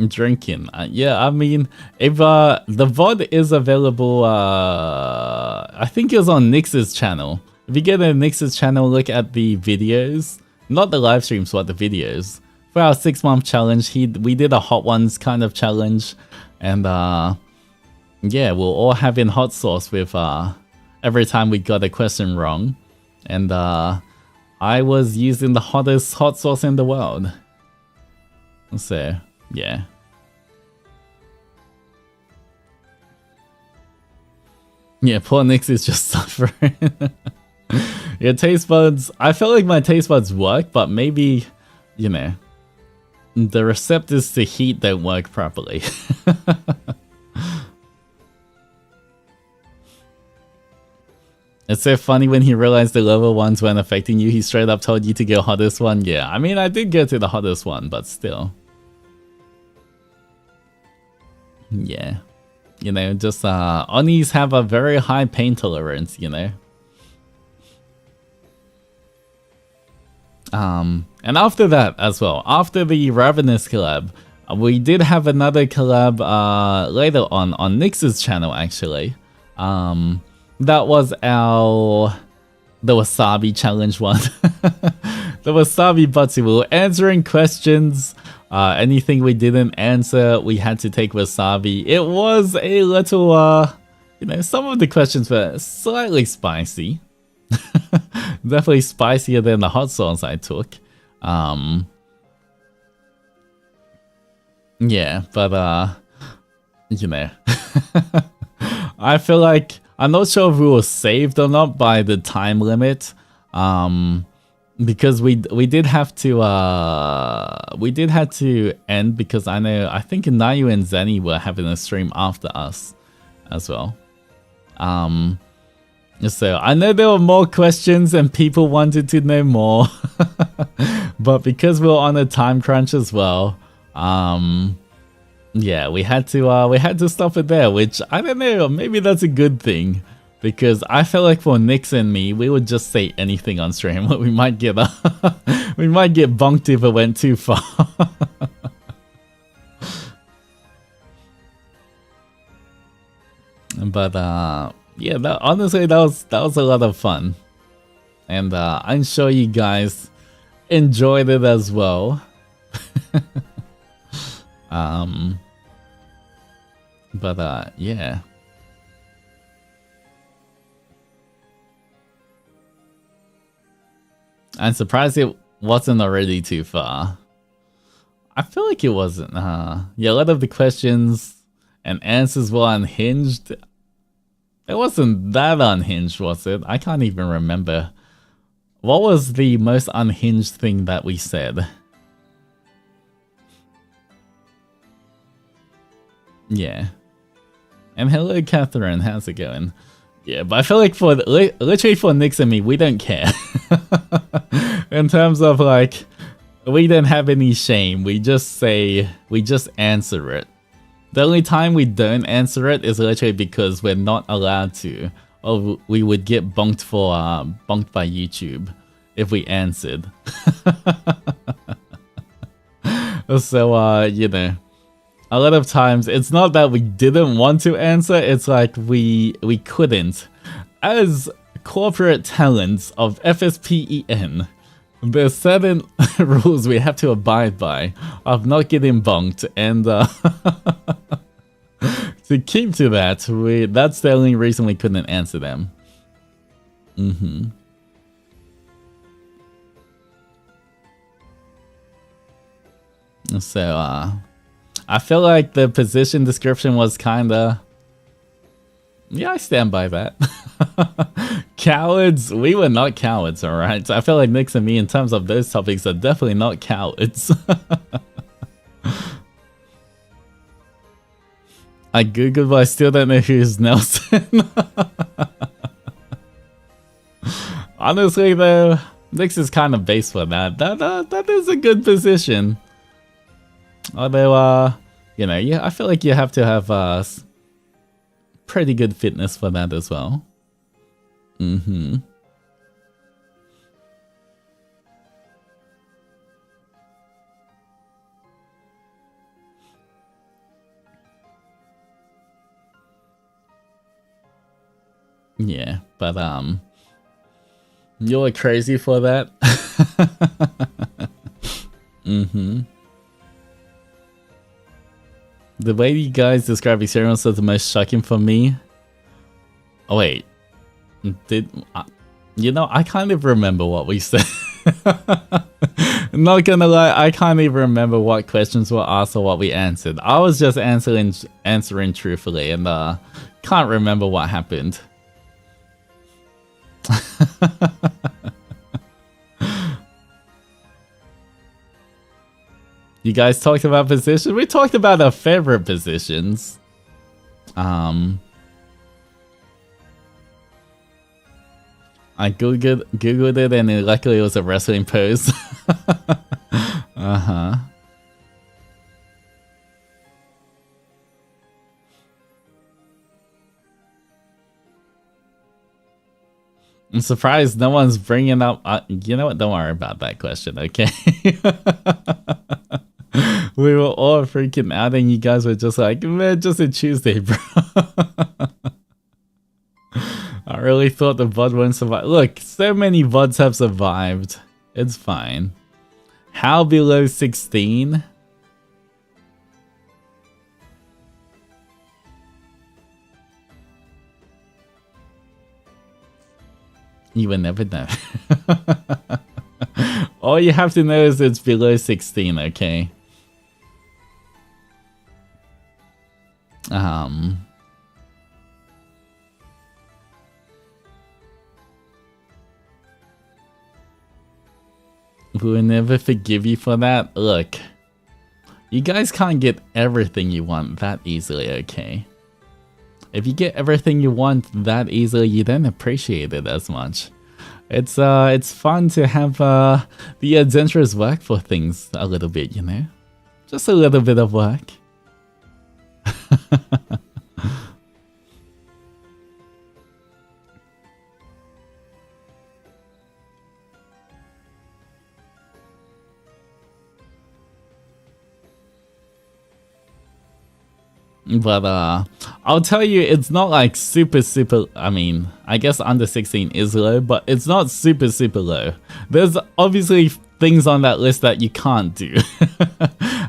Drinking, yeah. I mean, if the VOD is available, I think it was on Nix's channel. If you get on Nix's channel, look at the videos, not the live streams, but the videos for our 6-month challenge. We did a hot ones kind of challenge, and yeah, we'll all have in hot sauce with every time we got a question wrong, and I was using the hottest hot sauce in the world. So yeah. Yeah, poor Nix is just suffering. Yeah, taste buds. I feel like my taste buds work, but maybe, you know, the receptors to heat don't work properly. It's so funny when he realized the lower ones weren't affecting you, he straight up told you to go hottest one. Yeah, I mean, I did go to the hottest one, but still. Yeah. You know, just Onis have a very high pain tolerance, you know. And after that as well, after the Ravenous collab, we did have another collab later on Nix's channel actually. That was the Wasabi challenge one. The Wasabi Butsu. We were answering questions. Anything we didn't answer, we had to take wasabi. It was a little, you know, some of the questions were slightly spicy. Definitely spicier than the hot sauce I took. Yeah, but, you know, I feel like, I'm not sure if we were saved or not by the time limit. Because we did have to end because I think Nayu and Zenny were having a stream after us as well. So I know there were more questions and people wanted to know more. But because we were on a time crunch as well, yeah, we had to stop it there, which I don't know, maybe that's a good thing. Because I felt like for Nix and me, we would just say anything on stream. We might get we might get bunked if it went too far. But yeah, honestly, that was a lot of fun, and I'm sure you guys enjoyed it as well. But yeah. I'm surprised it wasn't already too far. I feel like it wasn't. Yeah, a lot of the questions and answers were unhinged. It wasn't that unhinged, was it? I can't even remember. What was the most unhinged thing that we said? Yeah. And hello, Catherine. How's it going? Yeah, but I feel like for literally for Nix and me, we don't care. In terms of like, we don't have any shame. We just answer it. The only time we don't answer it is literally because we're not allowed to, or we would get bonked by YouTube if we answered. So you know, a lot of times it's not that we didn't want to answer, it's like we couldn't. As corporate talents of FSPEN, there's certain rules we have to abide by of not getting bonked, and to keep to that, that's the only reason we couldn't answer them. So I feel like the position description was kinda... Yeah, I stand by that. Cowards? We were not cowards, alright? I feel like Nix and me, in terms of those topics, are definitely not cowards. I googled, but I still don't know who's Nelson. Honestly, though, Nix is kind of base for that. That is a good position. Although, you know, yeah, I feel like you have to have pretty good fitness for that as well. Yeah, but you're crazy for that. The way you guys describe experience is the most shocking for me. Oh wait, you know, I can't even remember what we said. Not gonna lie, I can't even remember what questions were asked or what we answered. I was just answering truthfully, and can't remember what happened. You guys talked about positions. We talked about our favorite positions. I googled it, and luckily it was a wrestling pose. I'm surprised no one's bringing up... you know what? Don't worry about that question, okay? We were all freaking out, and you guys were just like, man, just a Tuesday, bro. I really thought the VOD wouldn't survive. Look, so many VODs have survived. It's fine. How below 16? You will never know. All you have to know is it's below 16, okay? We will never forgive you for that. Look, you guys can't get everything you want that easily, okay? If you get everything you want that easily, you don't appreciate it as much. It's fun to have the adventurous work for things a little bit, you know? Just a little bit of work. But I'll tell you, it's not like super, I mean, I guess under 16 is low, but it's not super low. There's obviously things on that list that you can't do.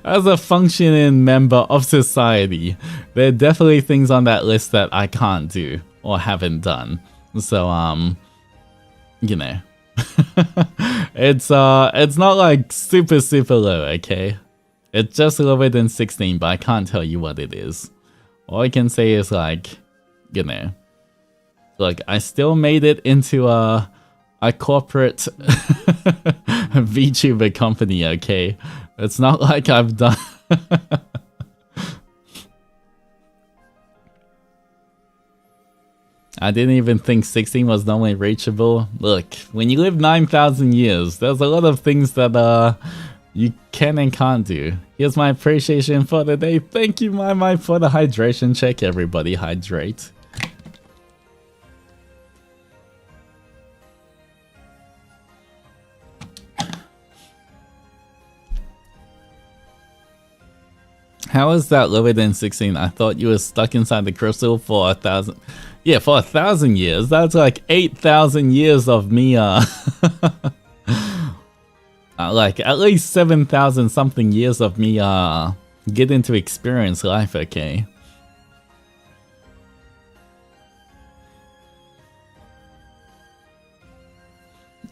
As a functioning member of society, there are definitely things on that list that I can't do or haven't done. So, you know, it's not like super low, okay? It's just lower than 16, but I can't tell you what it is. All I can say is, like, you know, like, I still made it into a corporate VTuber company, okay? It's not like I've done... I didn't even think 16 was normally reachable. Look, when you live 9,000 years, there's a lot of things that you can and can't do. Here's my appreciation for the day. Thank you, my for the hydration check. Everybody hydrate. How is that lower than 16? I thought you were stuck inside the crystal for 1,000. Yeah, for 1,000 years. That's like 8,000 years of me, like at least 7,000 something years of me, getting to experience life, okay?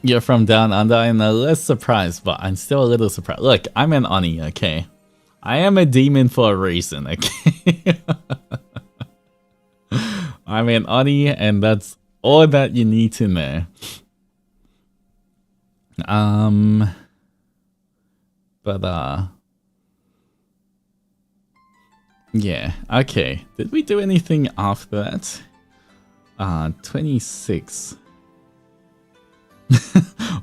You're from down under, I'm less surprised, but I'm still a little surprised. Look, I'm an Oni, okay? I am a demon for a reason, okay? I'm an Oni, and that's all that you need to know. Yeah, okay. Did we do anything after that? 26.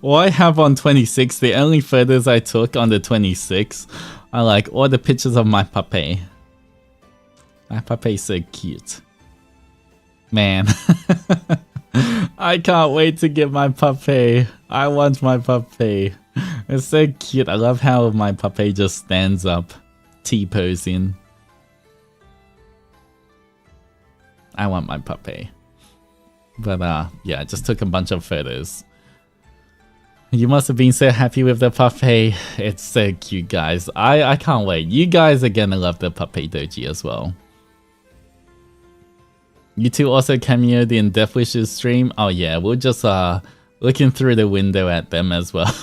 What I have on 26, the only photos I took on the 26 are like all the pictures of my puppy. My puppy's so cute. Man. I can't wait to get my puppy. I want my puppy. It's so cute. I love how my puppy just stands up, T-posing. I want my puppy. But yeah, I just took a bunch of photos. You must have been so happy with the puppy. It's so cute, guys. I can't wait. You guys are gonna love the puppy doji as well. You two also cameoed in Death Wish's stream. Oh yeah, we're just looking through the window at them as well.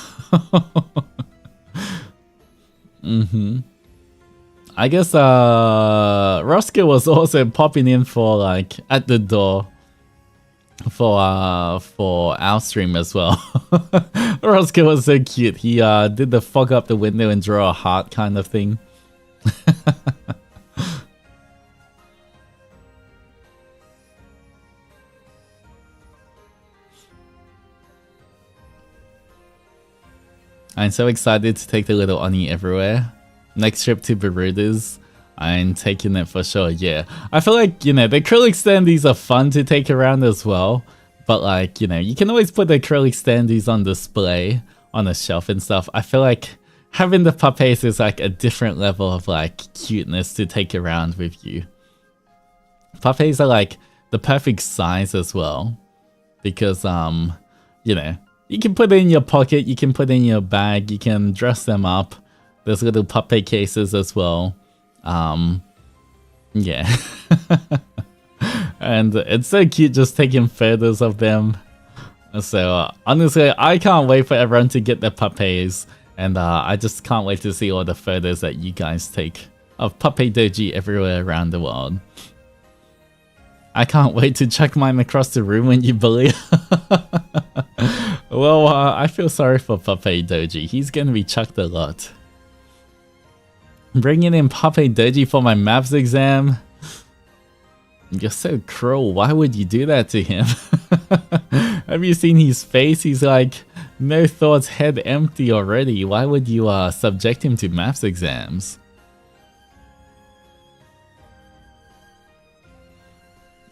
I guess Roscoe was also popping in for like at the door for our stream as well. Roscoe was so cute. He did the fog up the window and draw a heart kind of thing. I'm so excited to take the little Oni everywhere. Next trip to Beruda's, I'm taking it for sure, yeah. I feel like, you know, the acrylic standees are fun to take around as well. But like, you know, you can always put the acrylic standees on display on a shelf and stuff. I feel like having the puppies is like a different level of like cuteness to take around with you. Puppies are like the perfect size as well. Because, you know, you can put it in your pocket, you can put it in your bag, you can dress them up. There's little puppy cases as well. Yeah. And it's so cute just taking photos of them. So honestly, I can't wait for everyone to get their puppies. And I just can't wait to see all the photos that you guys take of puppy doji everywhere around the world. I can't wait to chuck mine across the room when you bully. Well, I feel sorry for Puppy Doji. He's gonna be chucked a lot. Bringing in Puppy Doji for my maths exam? You're so cruel. Why would you do that to him? Have you seen his face? He's like, no thoughts, head empty already. Why would you subject him to maths exams?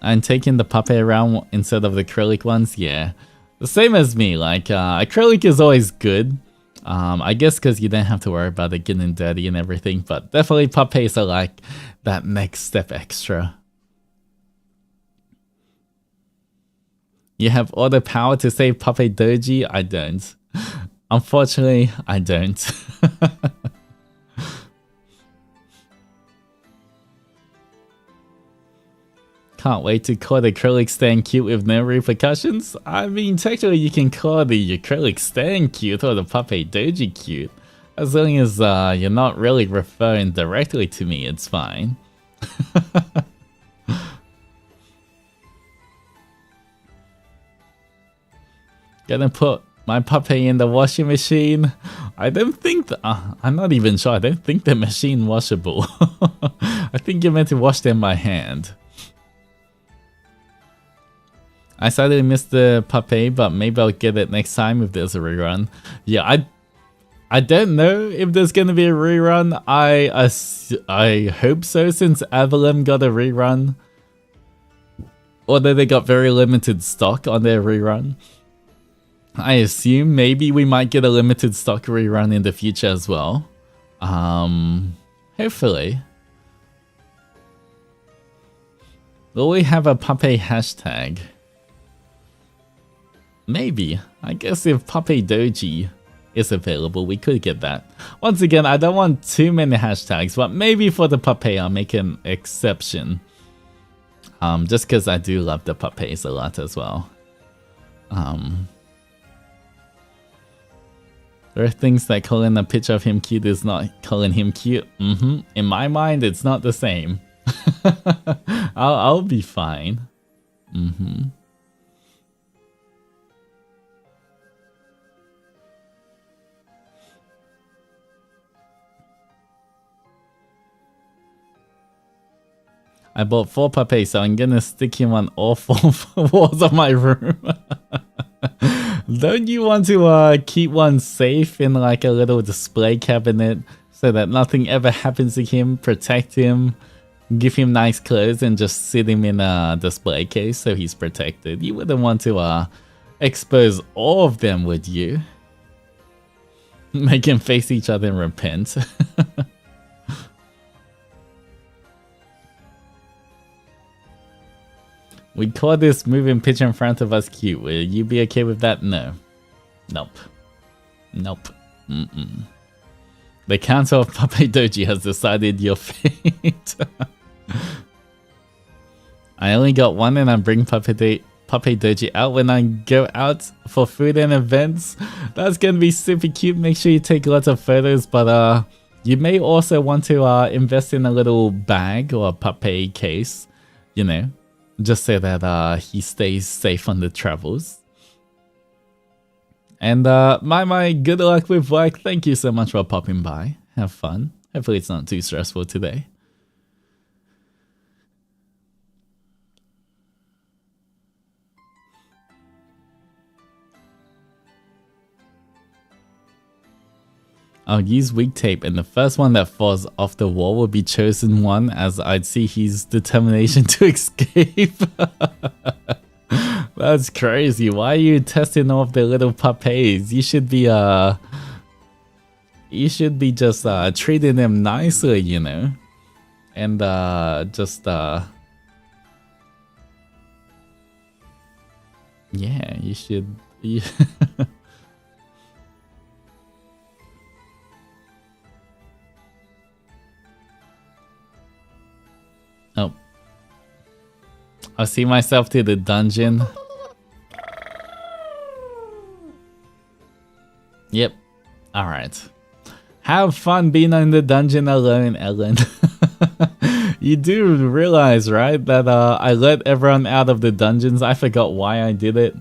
I'm taking the puppy around instead of the acrylic ones, yeah. The same as me, like, acrylic is always good. I guess because you don't have to worry about it getting dirty and everything, but definitely puppies are like that next step extra. You have all the power to save Puppy Doji? I don't. Unfortunately, I don't. Can't wait to call the acrylic stand cute with no repercussions. I mean, technically you can call the acrylic stand cute or the Puppy Doji cute. As long as you're not really referring directly to me, it's fine. Gonna put my puppy in the washing machine. I don't think I'm not even sure. I don't think the machine washable. I think you're meant to wash them by hand. I sadly missed the puppy, but maybe I'll get it next time if there's a rerun. Yeah, I don't know if there's gonna be a rerun. I hope so, since Avalon got a rerun. Although they got very limited stock on their rerun. I assume maybe we might get a limited stock rerun in the future as well. Hopefully. Will we have a Pape hashtag? Maybe. I guess if Pape Doji is available, we could get that. Once again, I don't want too many hashtags, but maybe for the Pape I'll make an exception. Just because I do love the Papes a lot as well. There are things that calling a picture of him cute is not calling him cute. In my mind, it's not the same. I'll be fine. I bought 4 papes, so I'm gonna stick him on all 4 walls of my room. Don't you want to keep one safe in like a little display cabinet so that nothing ever happens to him, protect him, give him nice clothes, and just sit him in a display case so he's protected? You wouldn't want to expose all of them, would you? Make them face each other and repent. We call this moving picture in front of us cute. Will you be okay with that? No. Nope. Nope. The council of Pape Doji has decided your fate. I only got one and I bring Pape Doji out when I go out for food and events. That's gonna be super cute. Make sure you take lots of photos, but you may also want to invest in a little bag or a Pape case, you know. Just so that he stays safe on the travels. And my good luck with work. Thank you so much for popping by. Have fun. Hopefully it's not too stressful today. I'll use wig tape, and the first one that falls off the wall will be chosen one, as I'd see his determination to escape. That's crazy. Why are you testing off the little papes? You should be just treating them nicely, you know, and yeah, you should. Oh. I'll see myself to the dungeon. Yep. Alright. Have fun being in the dungeon alone, Ellen. You do realize, right, that I let everyone out of the dungeons. I forgot why I did it,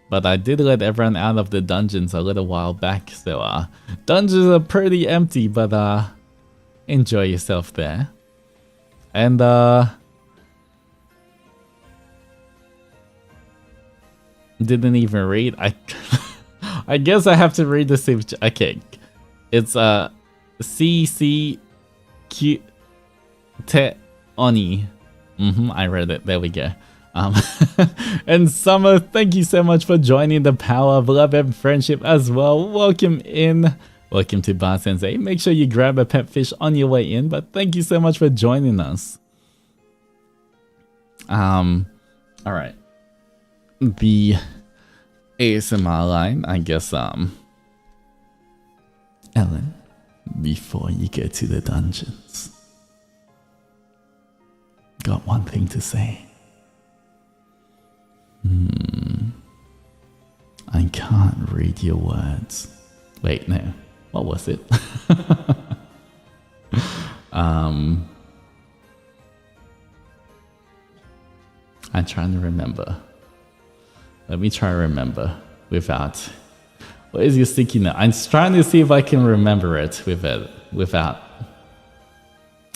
but I did let everyone out of the dungeons a little while back. So dungeons are pretty empty, but enjoy yourself there. And didn't even read. I guess I have to read the same. Okay, it's CCQ Te Oni. I read it. There we go. And Summer, thank you so much for joining the power of love and friendship as well. Welcome in. Welcome to Bar Sensei. Make sure you grab a pet fish on your way in, but thank you so much for joining us. Alright. The ASMR line, I guess, Ellen, before you go to the dungeons, got one thing to say. I can't read your words. Wait, no. What was it? I'm trying to remember. Let me try to remember without. What is your sticky note? I'm trying to see if I can remember it without.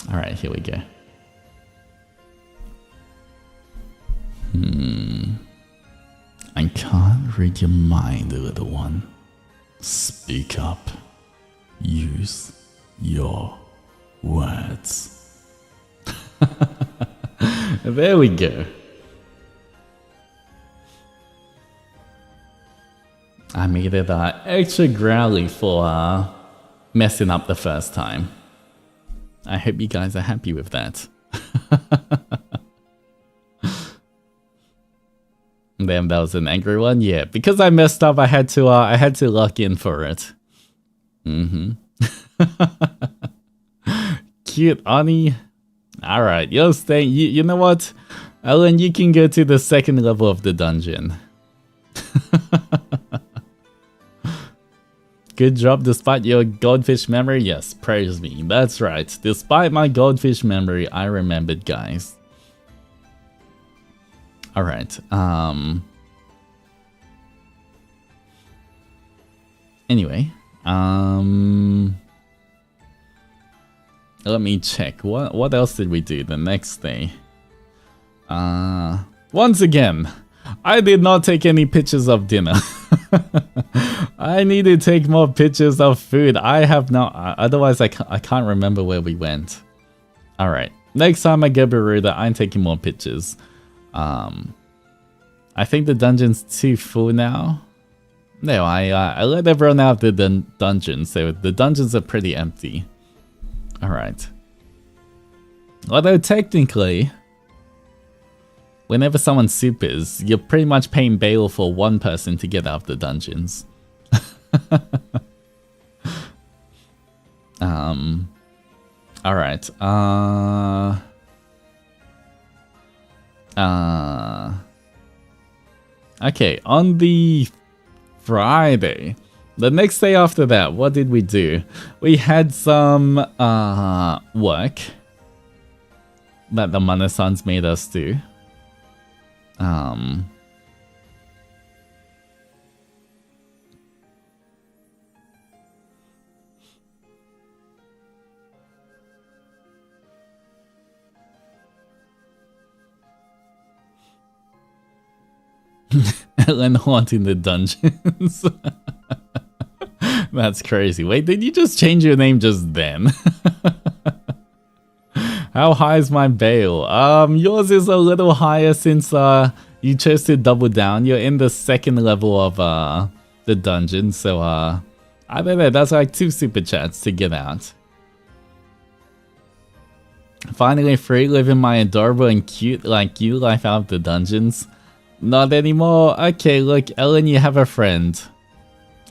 Alright, here we go. Read your mind, little one. Speak up. Use your words. There we go. I made it extra growly for messing up the first time. I hope you guys are happy with that. Damn, that was an angry one. Yeah, because I messed up, I had to lock in for it. Cute Oni. All right, you're staying. You know what, Ellen? You can go to the second level of the dungeon. Good job despite your goldfish memory. Yes, praise me. That's right. Despite my goldfish memory, I remembered, guys. All right. Anyway, let me check. What else did we do the next day? Once again, I did not take any pictures of dinner. I need to take more pictures of food. I have no... otherwise, I can't remember where we went. Alright. Next time I go Beruda, I'm taking more pictures. I think the dungeon's too full now. No, I let everyone out of the dungeon, so the dungeons are pretty empty. Alright. Although technically... whenever someone supers, you're pretty much paying bail for one person to get out of the dungeons. Alright. Okay, on the Friday, the next day after that, what did we do? We had some work that the Mana-sans made us do. Ellen haunting the dungeons. That's crazy. Wait, did you just change your name just then? How high is my bail? Yours is a little higher since you chose to double down. You're in the second level of the dungeon, so I don't know, that's like 2 super chats to get out. Finally free, living my adorable and cute like you life out of the dungeons. Not anymore. Okay, look, Ellen, you have a friend.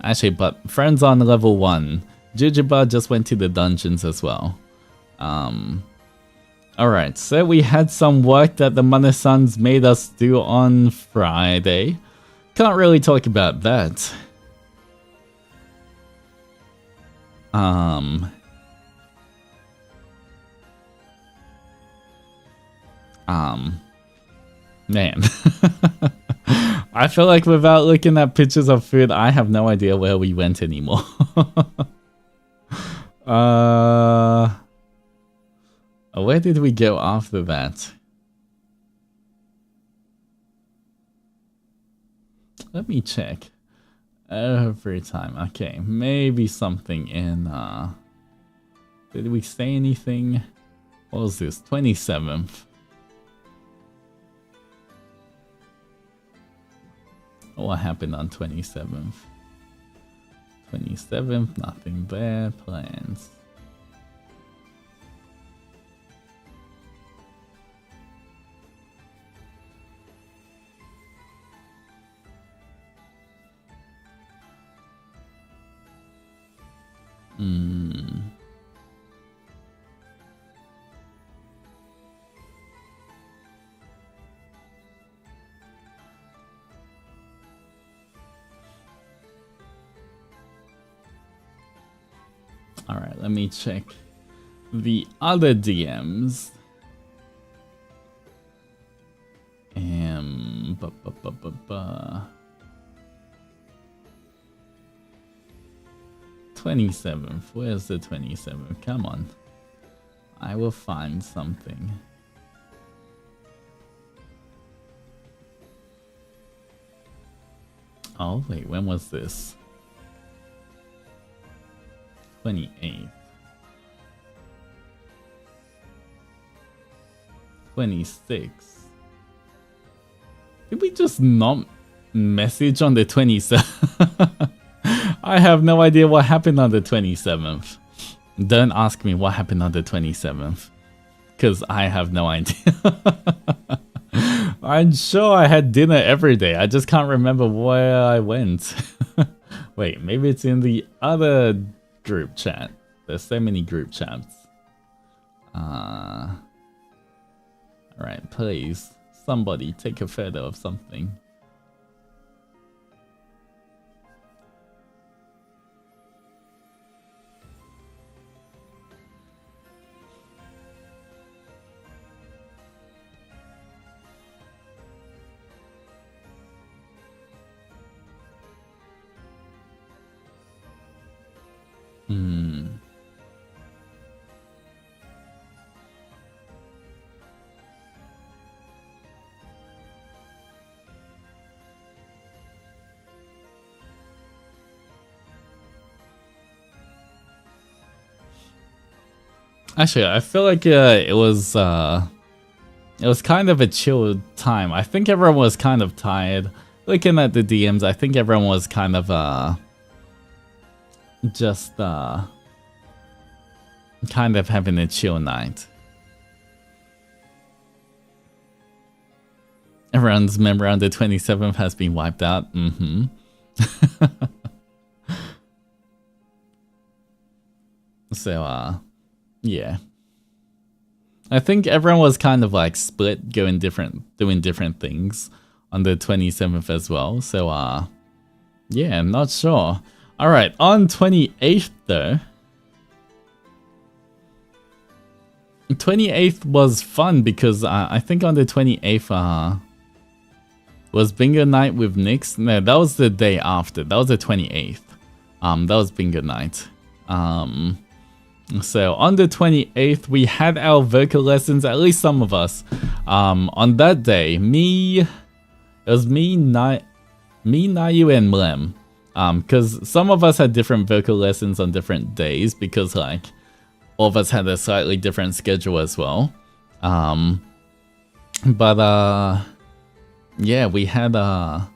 Actually, but friends on level 1. Jujubaa just went to the dungeons as well. Alright, so we had some work that the Mana-sans made us do on Friday. Can't really talk about that. Man. I feel like without looking at pictures of food, I have no idea where we went anymore. Where did we go after that? Let me check. Every time. Okay, maybe something in... Did we say anything? What was this? 27th. What happened on 27th? 27th, nothing there. Plans. Alright, let me check the other DMs. 27th. Where's the 27th? Come on. I will find something. Oh, wait, when was this? 28th. 26th. Did we just not message on the 27th? I have no idea what happened on the 27th. Don't ask me what happened on the 27th. Because I have no idea. I'm sure I had dinner every day. I just can't remember where I went. Wait, maybe it's in the other group chat. There's so many group chats. Alright, please. Somebody take a photo of something. Actually, I feel like it was kind of a chill time. I think everyone was kind of tired. Looking at the DMs, I think everyone was kind of just kind of having a chill night. Everyone's memory on the 27th has been wiped out. So yeah. I think everyone was kind of like split, doing different things on the 27th as well. So yeah, I'm not sure. Alright, on 28th though. 28th was fun because I think on the 28th was bingo night with Nyx. No, that was the day after. That was the 28th. That was bingo night. So on the 28th, we had our vocal lessons, at least some of us. On that day, it was me, Nayu, and Mlem. Because some of us had different vocal lessons on different days because like all of us had a slightly different schedule as well. Yeah, we had I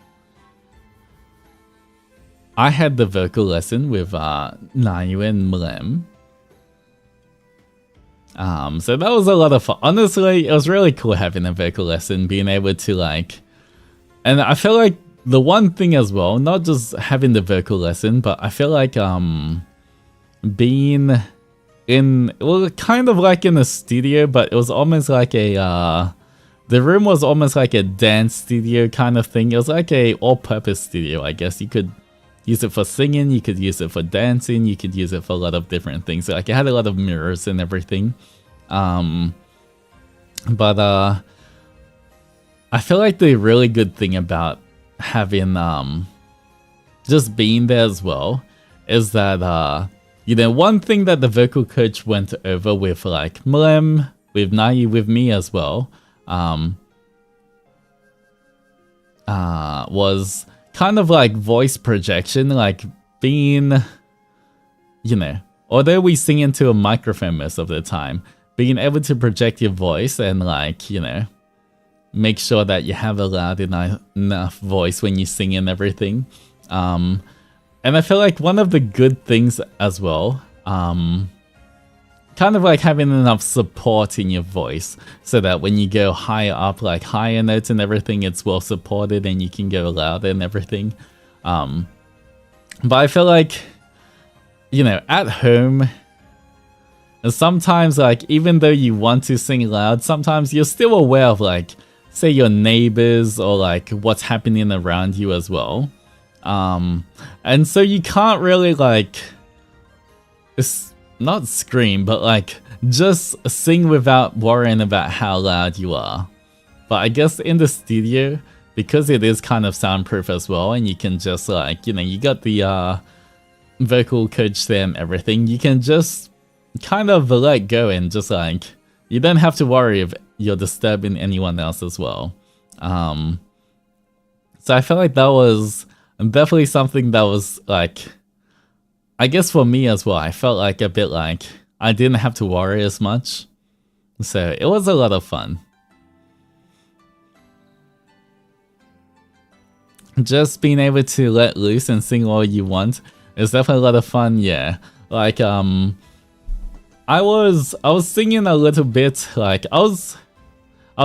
had the vocal lesson with Nayu and Mlem. So that was a lot of fun. Honestly, it was really cool having a vocal lesson, being able to like, and I feel like the one thing as well, not just having the vocal lesson, but I feel like being in, well, kind of like in a studio, but it was almost like a the room was almost like a dance studio kind of thing. It was like a all-purpose studio, I guess. You could use it for singing, you could use it for dancing, you could use it for a lot of different things. Like it had a lot of mirrors and everything. I feel like the really good thing about having just being there as well is that you know, one thing that the vocal coach went over with like Mlem, with Nayu, with me as well, was kind of like voice projection, like being, you know, although we sing into a microphone most of the time, being able to project your voice and like, you know, make sure that you have a loud enough voice when you sing and everything. And I feel like one of the good things as well, kind of like having enough support in your voice so that when you go higher up, like higher notes and everything, it's well supported and you can go louder and everything. But I feel like, you know, at home, sometimes like even though you want to sing loud, sometimes you're still aware of like, say your neighbors or like what's happening around you as well. And so you can't really like, not scream, but like just sing without worrying about how loud you are. But I guess in the studio, because it is kind of soundproof as well, and you can just like, you know, you got the vocal coach there and everything, you can just kind of let go and just like, you don't have to worry if you're disturbing anyone else as well. So I feel like that was and definitely something that was like, I guess for me as well, I felt like a bit like I didn't have to worry as much. So it was a lot of fun. Just being able to let loose and sing all you want is definitely a lot of fun, yeah. Like, I was singing a little bit, like, I was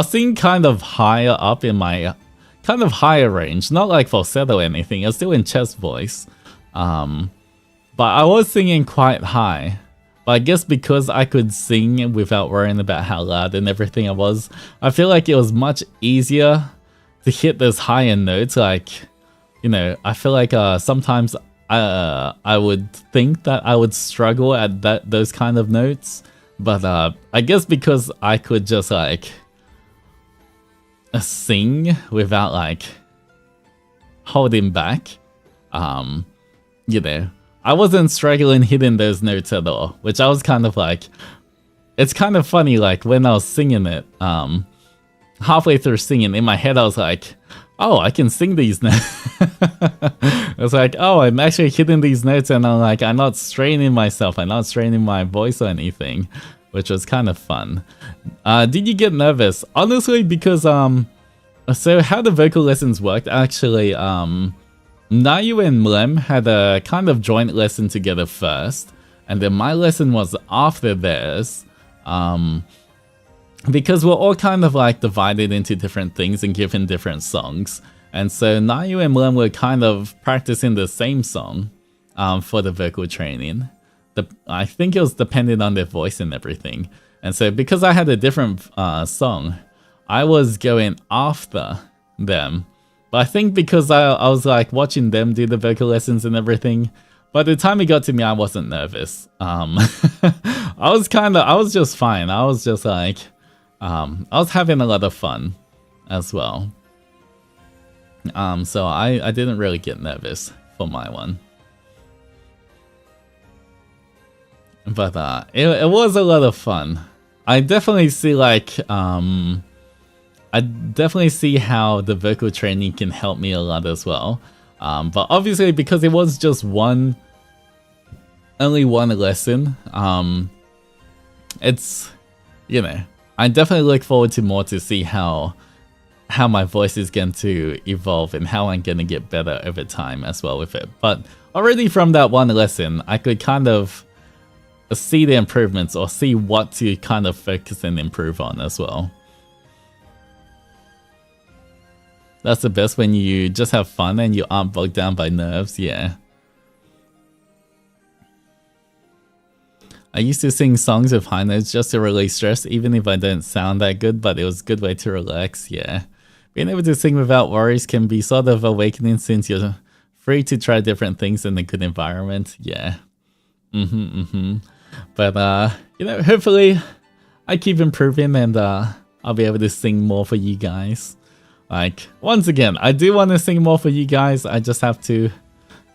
singing kind of higher up in my, kind of higher range, not like falsetto or anything, it's still in chest voice. But I was singing quite high. But I guess because I could sing without worrying about how loud and everything I feel like it was much easier to hit those higher notes. Like, you know, I feel like sometimes I would think that I would struggle at those kind of notes. But I guess because I could just like sing without like holding back, you know, I wasn't struggling hitting those notes at all, which I was kind of like, it's kind of funny, like when I was singing it, halfway through singing, in my head I was like, oh, I can sing these notes. I was like, oh, I'm actually hitting these notes, and I'm like, I'm not straining myself, I'm not straining my voice or anything, which was kind of fun. Did you get nervous? Honestly, because, so how the vocal lessons worked, actually, Nayu and Mlem had a kind of joint lesson together first, and then my lesson was after theirs, because we're all kind of like divided into different things and given different songs. And so Nayu and Mlem were kind of practicing the same song for the vocal training. I think it was dependent on their voice and everything. And so because I had a different song, I was going after them. But I think because I was like watching them do the vocal lessons and everything, by the time it got to me, I wasn't nervous. I was just fine. I was just like, I was having a lot of fun as well. So I didn't really get nervous for my one. But it was a lot of fun. I definitely see like, I definitely see how the vocal training can help me a lot as well. But obviously, because it was just only one lesson, it's, you know, I definitely look forward to more to see how my voice is going to evolve and how I'm going to get better over time as well with it. But already from that one lesson, I could kind of see the improvements or see what to kind of focus and improve on as well. That's the best, when you just have fun and you aren't bogged down by nerves, yeah. I used to sing songs with high notes just to release stress, even if I don't sound that good, but it was a good way to relax, yeah. Being able to sing without worries can be sort of awakening since you're free to try different things in a good environment, yeah. But, you know, hopefully I keep improving and I'll be able to sing more for you guys. Like, once again, I do want to sing more for you guys. I just have to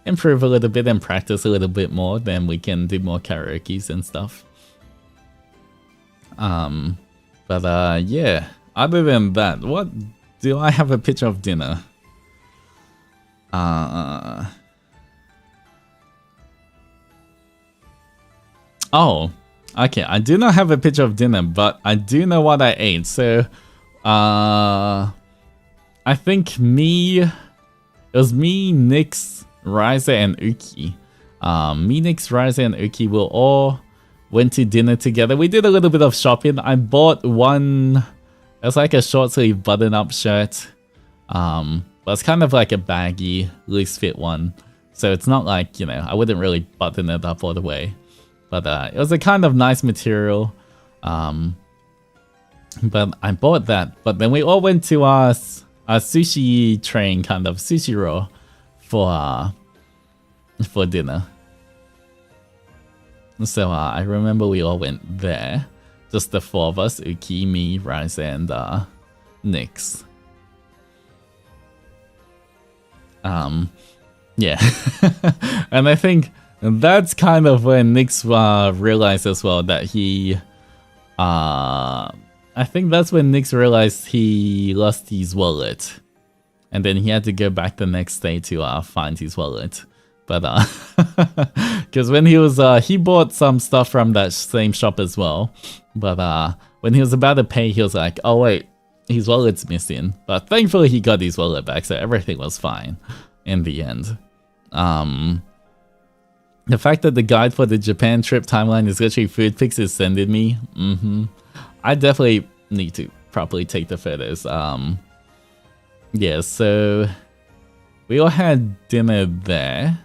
improve a little bit and practice a little bit more. Then we can do more karaoke's and stuff. But yeah, other than that, what do I have a picture of dinner? Oh, okay. I do not have a picture of dinner, but I do know what I ate. So, I think it was me, Nyx, Ryza, and Uki. Me, Nyx, Ryza, and Uki will all went to dinner together. We did a little bit of shopping. I bought one, it's like a short sleeve button up shirt. But it's kind of like a baggy, loose fit one. So it's not like, you know, I wouldn't really button it up all the way. But it was a kind of nice material. But I bought that. But then we all went to our sushi train, kind of sushi roll, for dinner. So I remember we all went there, just the four of us: Uki, me, Ryza, and Nyx. Yeah, and I think that's kind of when Nyx realized as well that he. I think that's when Nyx realized he lost his wallet. and then he had to go back the next day to find his wallet. But because when he was he bought some stuff from that same shop as well, but when he was about to pay, he was like, oh wait, his wallet's missing. But thankfully he got his wallet back, so everything was fine in the end. The fact that the guide for the Japan trip timeline is literally food pics sending me, I definitely need to properly take the photos. Yeah, so we all had dinner there.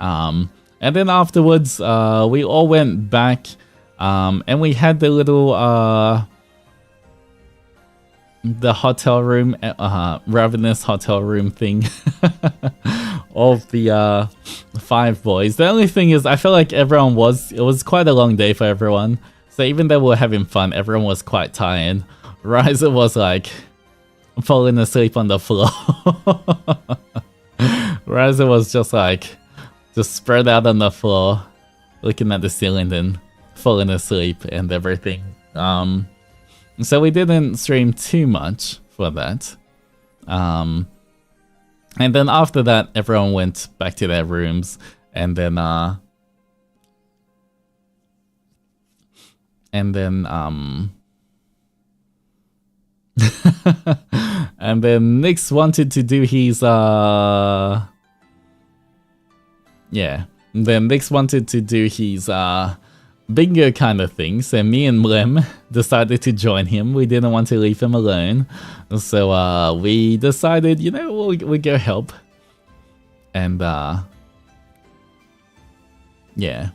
And then afterwards, we all went back, and we had the little, the hotel room, ravenous hotel room thing of the 5 boys. The only thing is, I feel like it was quite a long day for everyone. So even though we were having fun, everyone was quite tired. Riser was like falling asleep on the floor. Riser was just like, just spread out on the floor, looking at the ceiling and falling asleep and everything. So we didn't stream too much for that. And then after that, everyone went back to their rooms, and then and then Nix wanted to do his Nix wanted to do his bingo kind of thing, so me and Mlem decided to join him. We didn't want to leave him alone, so we decided, you know, we'll go help. And yeah,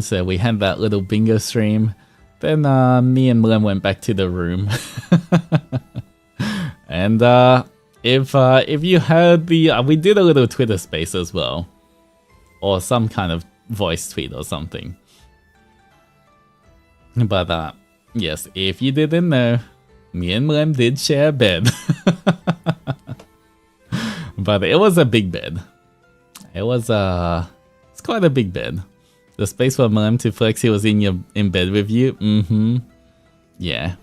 so we had that little bingo stream. Then me and Mlem went back to the room. And if you heard the we did a little Twitter space as well, or some kind of voice tweet or something. But yes, if you didn't know, me and Mlem did share a bed. But it was a big bed. It's quite a big bed. The space for Mlem to flex he was in bed with you. Yeah.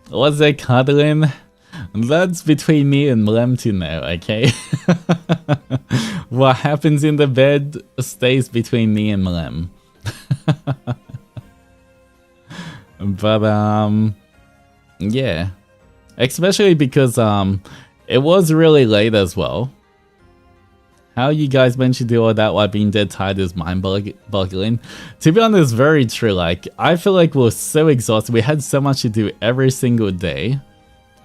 Was there cuddling? That's between me and Mlem to know, okay? What happens in the bed stays between me and Mlem. But yeah. Especially because it was really late as well. How you guys managed to do all that while being dead tired is mind-boggling. To be honest, very true. Like, I feel like we were so exhausted. We had so much to do every single day.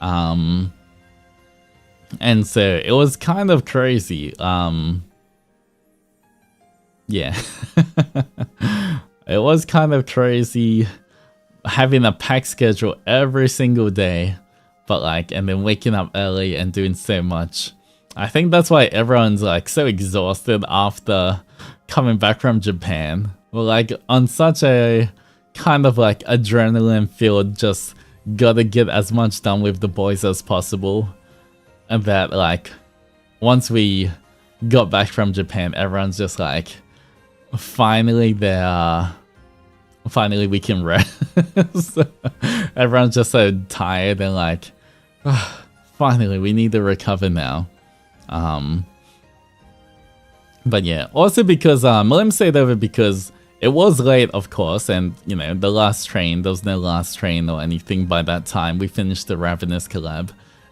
And so it was kind of crazy. Yeah. It was kind of crazy having a packed schedule every single day, but like, and then waking up early and doing so much. I think that's why everyone's like so exhausted after coming back from Japan. We're like on such a kind of like adrenaline filled, just gotta get as much done with the boys as possible. And that like, once we got back from Japan, everyone's just like, finally we can rest. Everyone's just so tired and like, finally we need to recover now. But yeah, also because Mlem stayed over because it was late, of course, and you know, the last train, there was no last train or anything by that time. We finished the Ravenous collab,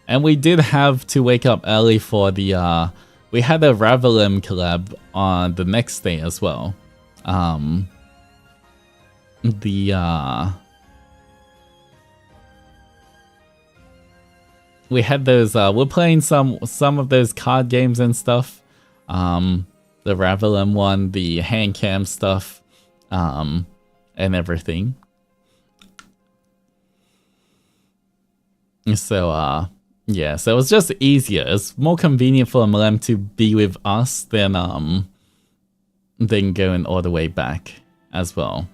and we did have to wake up early for the we had a Ravelem collab on the next day as well. We had those, we're playing some of those card games and stuff. The Ravelem one, the hand cam stuff, and everything. So, yeah, so it was just easier. It's more convenient for Mlem to be with us than going all the way back as well.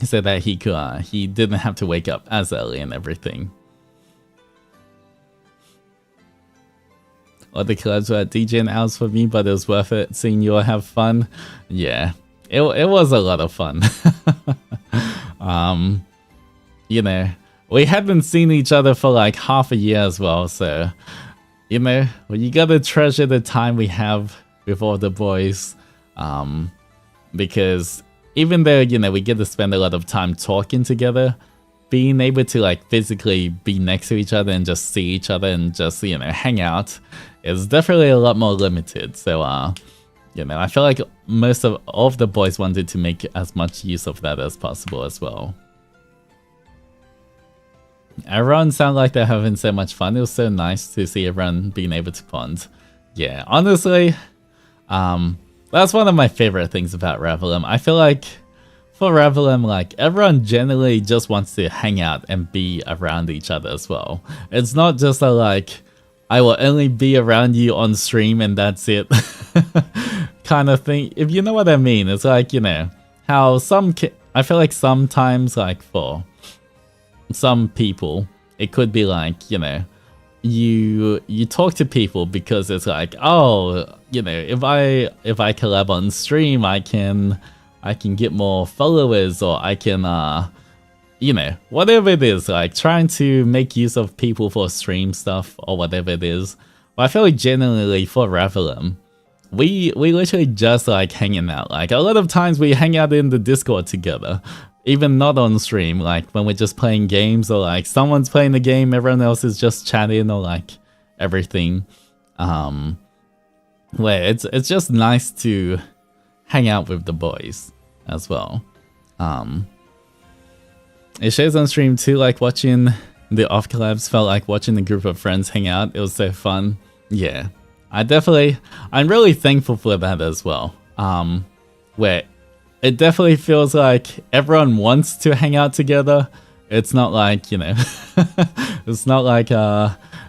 So that he could, he didn't have to wake up as early and everything. All the collabs were at DJ and Owls for me, but it was worth it seeing you all have fun. Yeah, it was a lot of fun. You know, we hadn't seen each other for like half a year as well, so, you know, well, you gotta treasure the time we have with all the boys, because even though, you know, we get to spend a lot of time talking together, being able to like physically be next to each other and just see each other and just, you know, hang out is definitely a lot more limited. So, you know, I feel like most of all of the boys wanted to make as much use of that as possible as well. Everyone sound like they're having so much fun. It was so nice to see everyone being able to bond. Yeah, honestly, that's one of my favorite things about Revelum. I feel like for Revelum, like, everyone generally just wants to hang out and be around each other as well. It's not just a, like, I will only be around you on stream and that's it kind of thing. If you know what I mean, it's like, you know, how I feel like sometimes, like, for some people, it could be like, you know, you talk to people because it's like, oh, you know, if I collab on stream, I can get more followers, or I can you know, whatever it is, like trying to make use of people for stream stuff or whatever it is. But I feel like generally for Revelum, we literally just like hanging out. Like a lot of times we hang out in the Discord together, even not on stream, like when we're just playing games, or like someone's playing the game, everyone else is just chatting, or like everything. Where it's just nice to hang out with the boys as well. It shows on stream too, like watching the off collabs felt like watching a group of friends hang out. It was so fun. Yeah, I'm really thankful for that as well. Where it definitely feels like everyone wants to hang out together. It's not like, you know, it's not like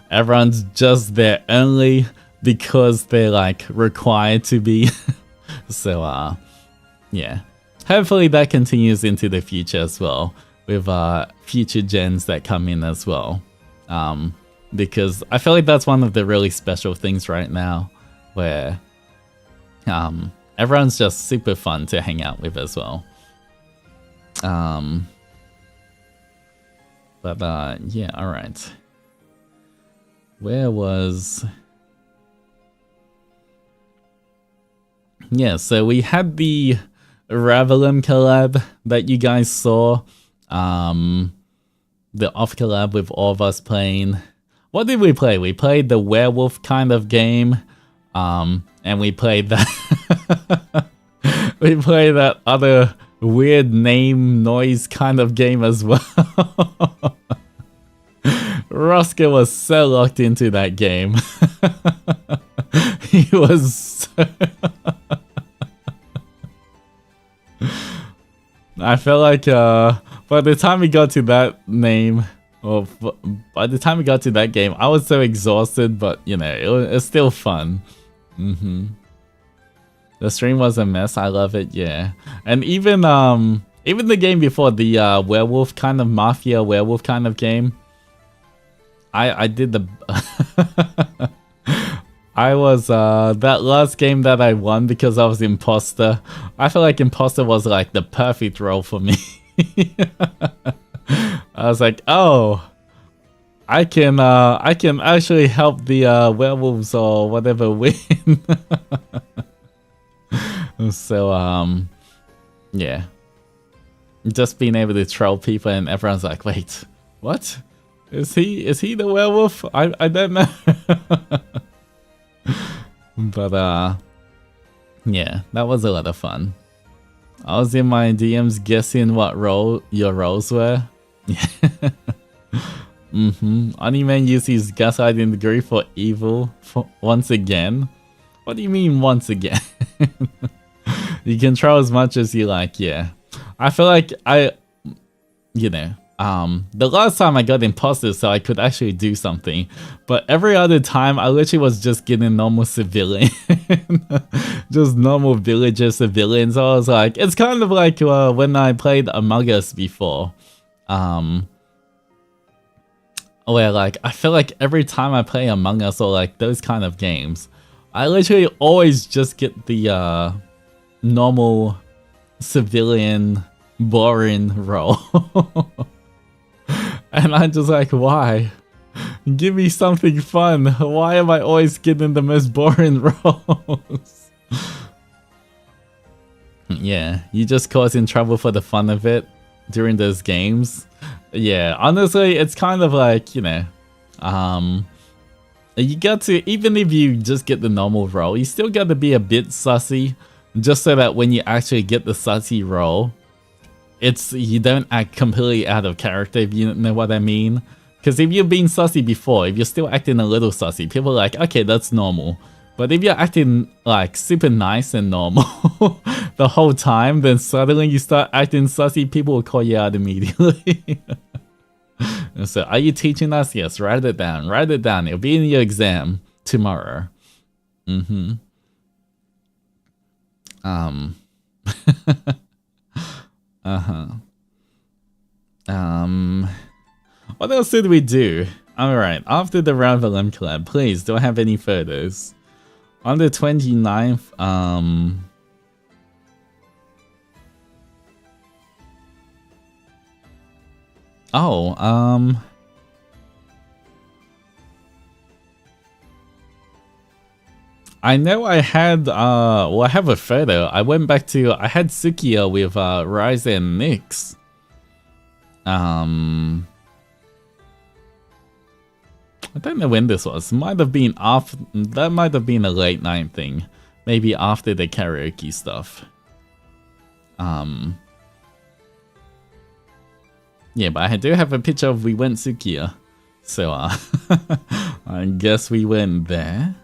everyone's just there only because they're like required to be. So yeah, hopefully that continues into the future as well, with future gens that come in as well, because I feel like that's one of the really special things right now, where everyone's just super fun to hang out with as well. But yeah, alright. Where was... Yeah, so we had the Revelum collab that you guys saw. The off collab with all of us playing. What did we play? We played the werewolf kind of game. And we played that we played that other weird name noise kind of game as well. Roscoe was so locked into that game. He was so I felt like by the time we got to that name, or by the time we got to that game, I was so exhausted, but you know, it was still fun. The stream was a mess. I love it, yeah. And even the game before, the werewolf kind of mafia werewolf kind of game, I did the I was that last game that I won because I was imposter. I feel like imposter was like the perfect role for me. I was like, oh, I can actually help the werewolves or whatever win. So yeah, just being able to troll people and everyone's like, wait, what? Is he the werewolf? I don't know. But yeah, that was a lot of fun. I was in my DMs guessing what role your roles were. Oniman used his gaslighting degree for evil once again. What do you mean once again? You can troll as much as you like, yeah. I feel like you know, the last time I got imposter so I could actually do something, but every other time I literally was just getting normal civilian. Just normal villager civilians. So I was like, it's kind of like when I played Among Us before. Where like, I feel like every time I play Among Us or like those kind of games, I literally always just get the normal civilian boring role. And I'm just like, why? Give me something fun. Why am I always getting the most boring roles? Yeah, you just causing trouble for the fun of it during those games. Yeah, honestly, it's kind of like, you know, you got to, even if you just get the normal role, you still got to be a bit sussy, just so that when you actually get the sussy role, you don't act completely out of character, if you know what I mean. Because if you've been sussy before, if you're still acting a little sussy, people are like, okay, that's normal. But if you're acting like super nice and normal the whole time, then suddenly you start acting sussy, people will call you out immediately. So, are you teaching us? Yes, write it down. Write it down. It'll be in your exam tomorrow. What else did we do? Alright, after the Ravelin collab, please, do I have any photos? On the 29th, I know I had, well, I have a photo. I went back to, I had Sukiya with Rising and Nyx. I don't know when this was. Might have been after, that might have been a late night thing. Maybe after the karaoke stuff. Yeah, but I do have a picture of we went Sukiya. So, I guess we went there.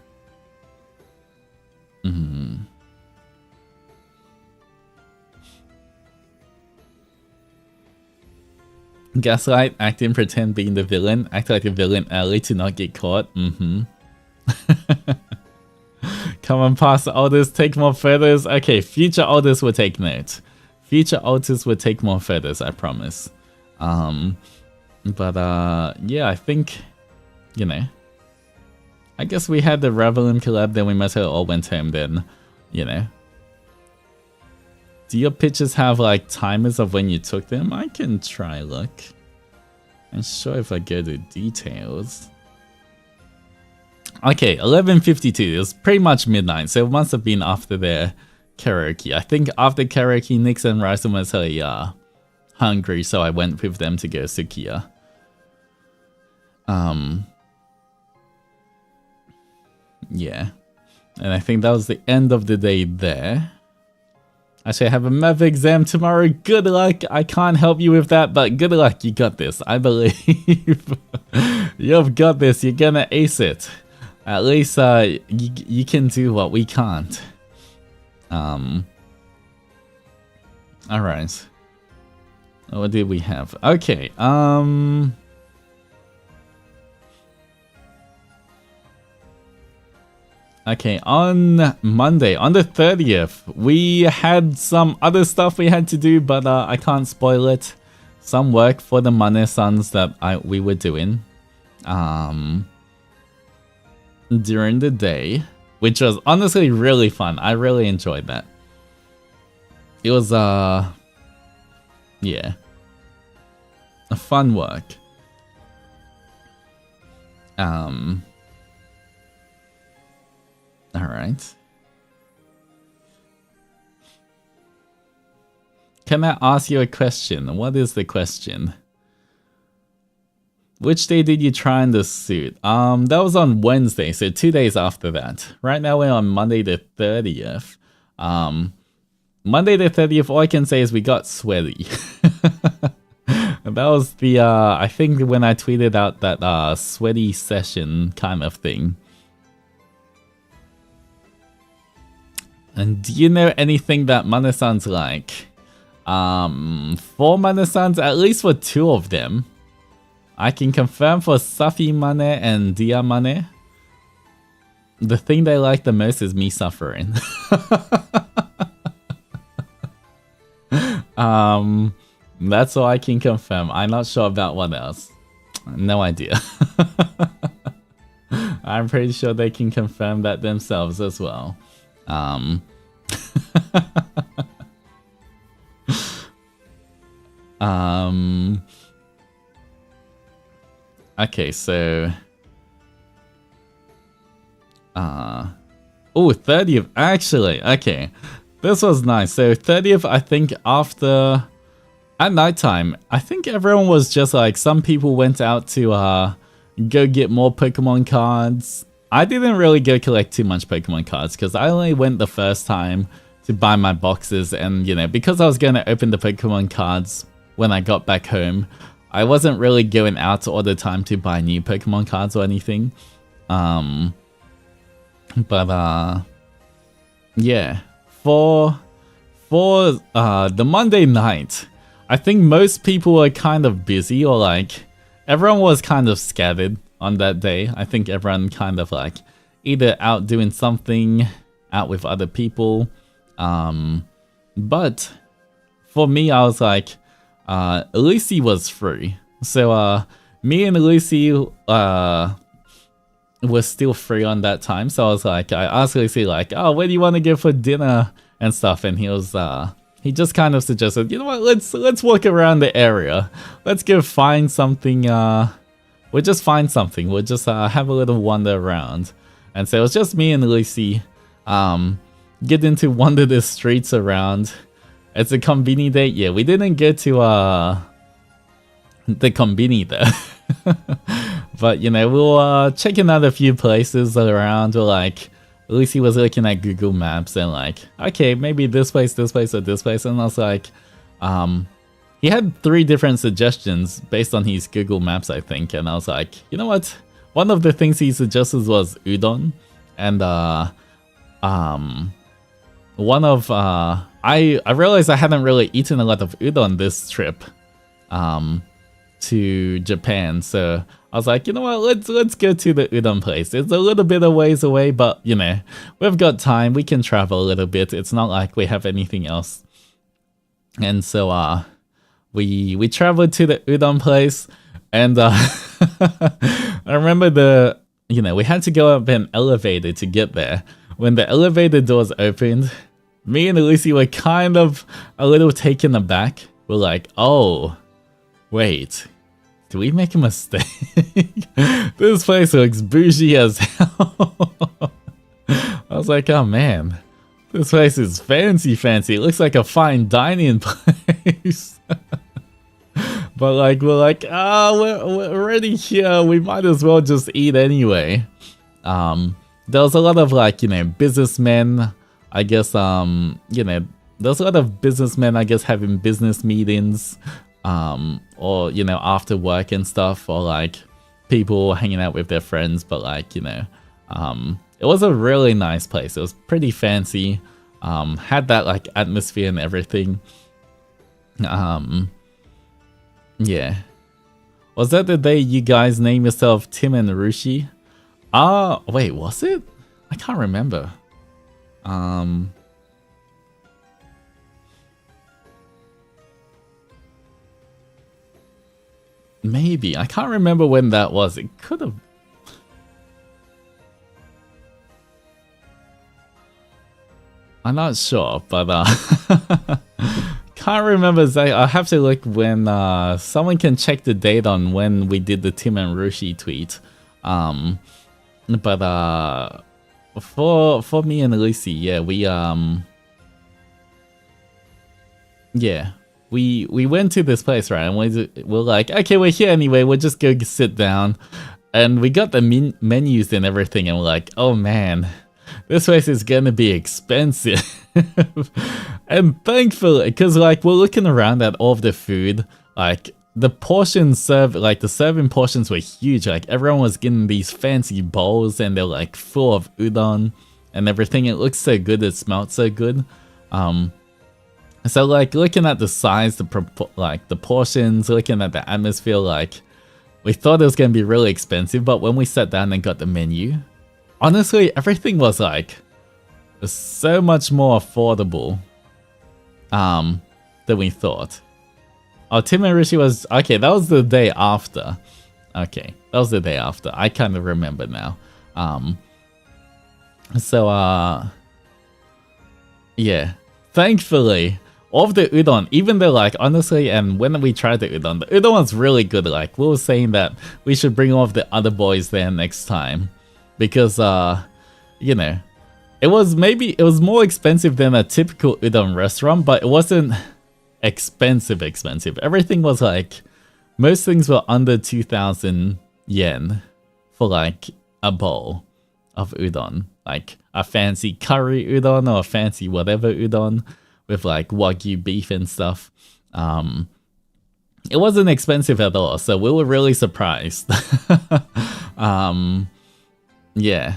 Gaslight, acting, pretend being the villain, act like a villain early to not get caught. Come on, past Altus, take more photos. Okay, future Altus will take note. Future Altus will take more photos, I promise. Yeah, I think, you know, I guess we had the Ravelin collab, then we must have all went home then, you know. Do your pictures have like timers of when you took them? I can try look. I'm sure if I go to details. Okay, 11:52. It was pretty much midnight, so it must have been after their karaoke. I think after karaoke, Nyx and Ryzen was hungry, so I went with them to go Sukiya. Yeah. And I think that was the end of the day there. Actually, I have a math exam tomorrow. Good luck. I can't help you with that, but good luck. You got this. I believe. You've got this. You're gonna ace it. At least you can do what we can't. Alright. What did we have? Okay, okay, on Monday, on the 30th, we had some other stuff we had to do, but I can't spoil it. Some work for the Mane-sans that we were doing during the day, which was honestly really fun. I really enjoyed that. It was, yeah, a fun work. Alright. Can I ask you a question? What is the question? Which day did you try on the suit? That was on Wednesday, so 2 days after that. Right now we're on Monday the 30th. Monday the 30th, all I can say is we got sweaty. That was the, I think when I tweeted out that sweaty session kind of thing. And do you know anything that Mane-sans like? For Mane-sans, at least for 2 of them. I can confirm for Safi Mane and Dia Mane. The thing they like the most is me suffering. That's all I can confirm. I'm not sure about what else. No idea. I'm pretty sure they can confirm that themselves as well. Okay, so oh, 30th, actually, okay. This was nice. So 30th, I think after, at nighttime, I think everyone was just like, some people went out to go get more Pokemon cards. I didn't really go collect too much Pokemon cards because I only went the first time to buy my boxes, and you know, because I was going to open the Pokemon cards when I got back home, I wasn't really going out all the time to buy new Pokemon cards or anything. Yeah, for the Monday night, I think most people were kind of busy, or like everyone was kind of scattered on that day. I think everyone kind of like either out doing something, out with other people. But for me, I was like, Lucy was free. So me and Lucy was still free on that time. So I was like, I asked Lucy like, oh, where do you want to go for dinner and stuff? And he was he just kind of suggested, you know what, let's walk around the area. Let's go find something. We'll just find something. We'll just have a little wander around. And so it was just me and Lucy getting to wander the streets around. It's a conveni date. Yeah, we didn't get to the conveni though. But you know, we were checking out a few places around. We're like, Lucy was looking at Google Maps and like, okay, maybe this place, or this place. And I was like, he had 3 different suggestions based on his Google Maps, I think. And I was like, you know what? One of the things he suggested was udon. And one of I realized I hadn't really eaten a lot of udon this trip to Japan, so I was like, you know what, let's go to the udon place. It's a little bit of ways away, but you know, we've got time, we can travel a little bit. It's not like we have anything else. And so we traveled to the udon place, and I remember we had to go up an elevator to get there. When the elevator doors opened, me and Lucy were kind of a little taken aback. We're like, oh, wait, did we make a mistake? This place looks bougie as hell. I was like, oh man, this place is fancy. It looks like a fine dining place. But like, we're like, we're already here. We might as well just eat anyway. There was a lot of like, businessmen, I guess, there's a lot of businessmen, I guess, having business meetings, or, after work and stuff, or like people hanging out with their friends. But like, it was a really nice place. It was pretty fancy, had that like atmosphere and everything. Yeah. Was that the day you guys named yourself Tim and Rushi? Wait, was it? I can't remember. Maybe. I can't remember when that was. It could have... I'm not sure, but can't remember. I have to look when someone can check the date on when we did the Tim and Rushi tweet. But for me and Lucy, yeah, we went to this place, right? And we're like, okay, we're here anyway. We'll just go sit down, and we got the menus and everything, and we're like, oh man, this place is gonna be expensive. And thankfully, because like we're looking around at all of the food, like the portions served, like the serving portions were huge. Like everyone was getting these fancy bowls, and they're like full of udon and everything. It looks so good, it smelled so good. So like looking at the size, the portions, looking at the atmosphere, like we thought it was gonna be really expensive. But when we sat down and got the menu, honestly, everything was like so much more affordable than we thought. Oh, Tim and Rishi was... Okay, that was the day after. Okay, that was the day after. I kind of remember now. Yeah. Thankfully, all of the udon, even though like honestly, and when we tried the udon was really good. Like we were saying that we should bring all of the other boys there next time, because you know, it was more expensive than a typical udon restaurant, but it wasn't expensive. Everything was like, most things were under 2,000 yen for like a bowl of udon, like a fancy curry udon or a fancy whatever udon with like wagyu beef and stuff. It wasn't expensive at all, so we were really surprised. Yeah,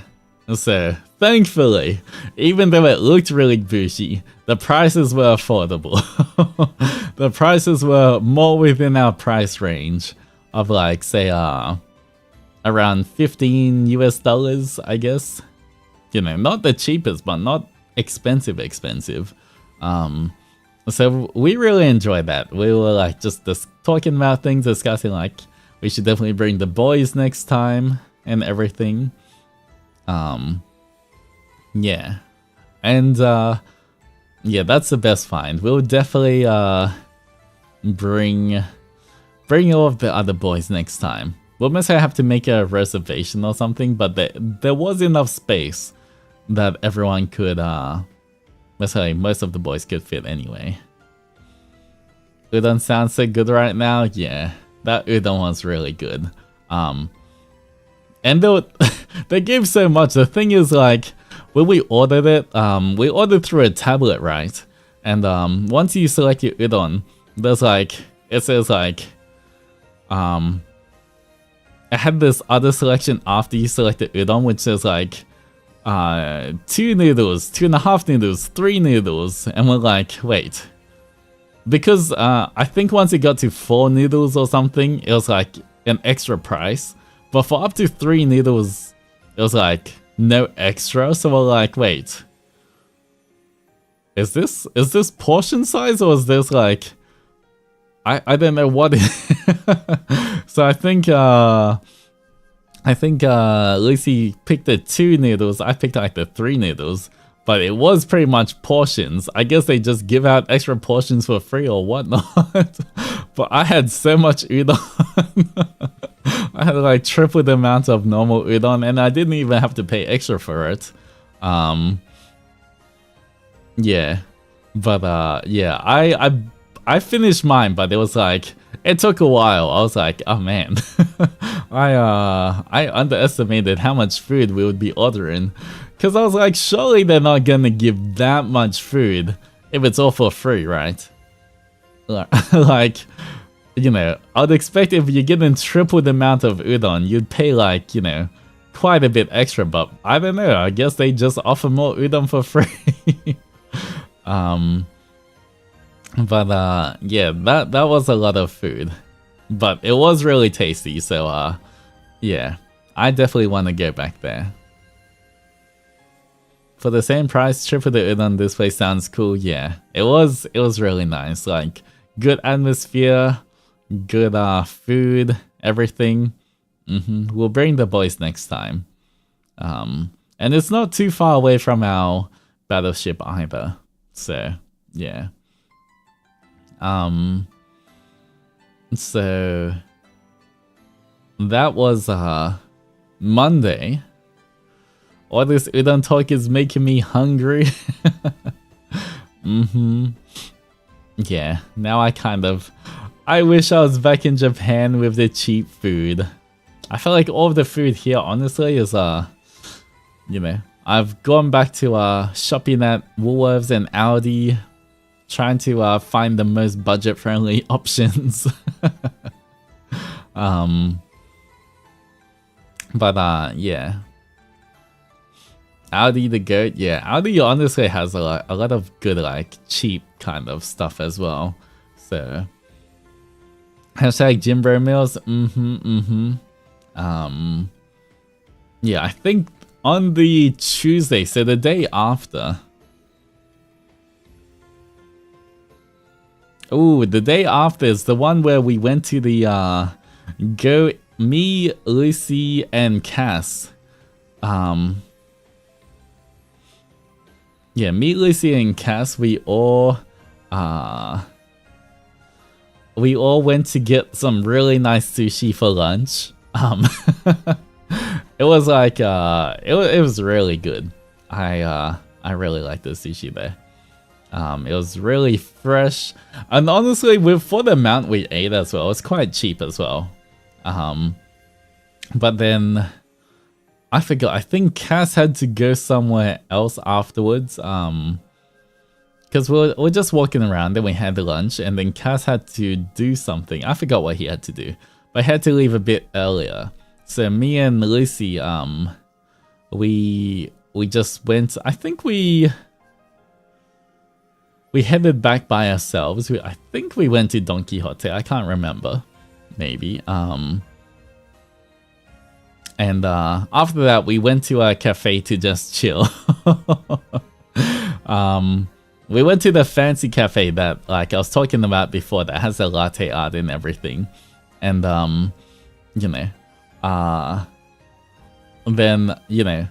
so thankfully, even though it looked really bougie, the prices were affordable. The prices were more within our price range of like, say, around $15 US, I guess. You know, not the cheapest, but not expensive. So we really enjoyed that. We were like just talking about things, discussing like we should definitely bring the boys next time and everything. Yeah, and yeah, that's the best find. We'll definitely bring all of the other boys next time. We'll must have to make a reservation or something, but there was enough space that everyone could, let's say most of the boys could fit anyway. Udon sounds so good right now. Yeah, that udon was really good. And they gave so much. The thing is, like, when we ordered it, we ordered through a tablet, right? And once you select your udon, there's like, it says like, I had this other selection after you select the udon, which says like, 2 noodles, 2.5 noodles, 3 noodles, and we're like, wait. Because I think once it got to 4 noodles or something, it was like an extra price. But for up to 3 noodles, it was like no extra. So we're like, wait, is this portion size, or is this like, I don't know what it So I think Lucy picked the 2 noodles, I picked like the 3 noodles, but it was pretty much portions. I guess they just give out extra portions for free or whatnot. But I had so much udon. I had like triple the amount of normal udon, and I didn't even have to pay extra for it. Yeah, but yeah, I finished mine, but it was like, it took a while. I was like, oh man, I underestimated how much food we would be ordering, because I was like, surely they're not gonna give that much food if it's all for free, right? Like, you know, I'd expect if you're getting triple the amount of udon, you'd pay like, you know, quite a bit extra, but I don't know, I guess they just offer more udon for free. But yeah, that was a lot of food, but it was really tasty, so yeah, I definitely want to go back there. For the same price, triple the udon, this place sounds cool. Yeah, it was really nice, like good atmosphere, good food, everything. We'll bring the boys next time. And it's not too far away from our battleship either, so yeah. So that was Monday. All this udon talk is making me hungry. Yeah, now I wish I was back in Japan with the cheap food. I feel like all of the food here honestly is you know, I've gone back to shopping at Woolworths and Aldi, trying to find the most budget-friendly options. But yeah, Aldi the goat. Yeah, Aldi honestly has a lot of good, like, cheap kind of stuff as well. So hashtag Jimbo meals. Yeah, I think on the Tuesday, so the day after. Oh, the day after is the one where we went to the me, Lucy, and Cass. Yeah, me, Lucy, and Cass, we all we all went to get some really nice sushi for lunch. It was like it was really good. I really liked the sushi there. It was really fresh, and honestly, for the amount we ate as well, it was quite cheap as well. But then I forgot. I think Cass had to go somewhere else afterwards. Because we're just walking around, then we had the lunch, and then Cass had to do something. I forgot what he had to do, but he had to leave a bit earlier. So me and Lucy, we just went. I think we headed back by ourselves. I think we went to Don Quixote. I can't remember. Maybe. And after that, we went to a cafe to just chill. We went to the fancy cafe that, like I was talking about before, that has a latte art and everything. And, you know, then, you know,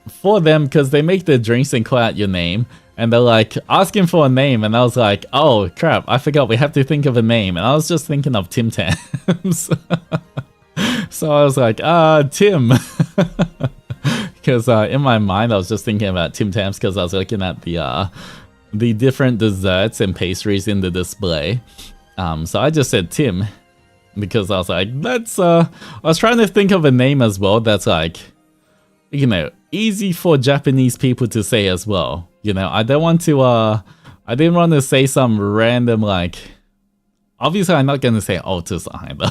for them, because they make the drinks and call out your name, and they're like asking for a name, and I was like, oh crap, I forgot we have to think of a name, and I was just thinking of Tim Tams. So I was like, Tim. Because in my mind I was just thinking about Tim Tams because I was looking at the different desserts and pastries in the display. So I just said Tim because I was like, that's I was trying to think of a name as well that's like, you know, easy for Japanese people to say as well. You know, I don't want to I didn't want to say some random, like, obviously I'm not gonna say Altus either.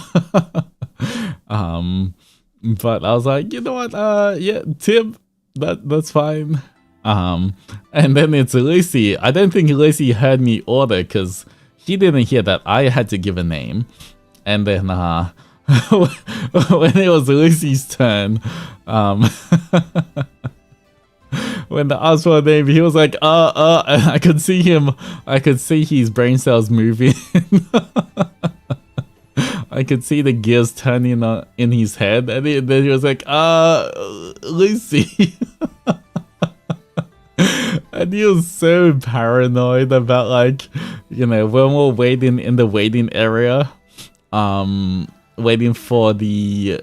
But I was like, you know what, yeah, Tim, that's fine. And then it's Lucy. I don't think Lucy heard me order because he didn't hear that I had to give a name. And then when it was Lucy's turn, when they asked for a name, he was like, and I could see his brain cells moving. I could see the gears turning in his head, and then he was like, Lucy. And he was so paranoid about, like, you know, when we're waiting in the waiting area, waiting for the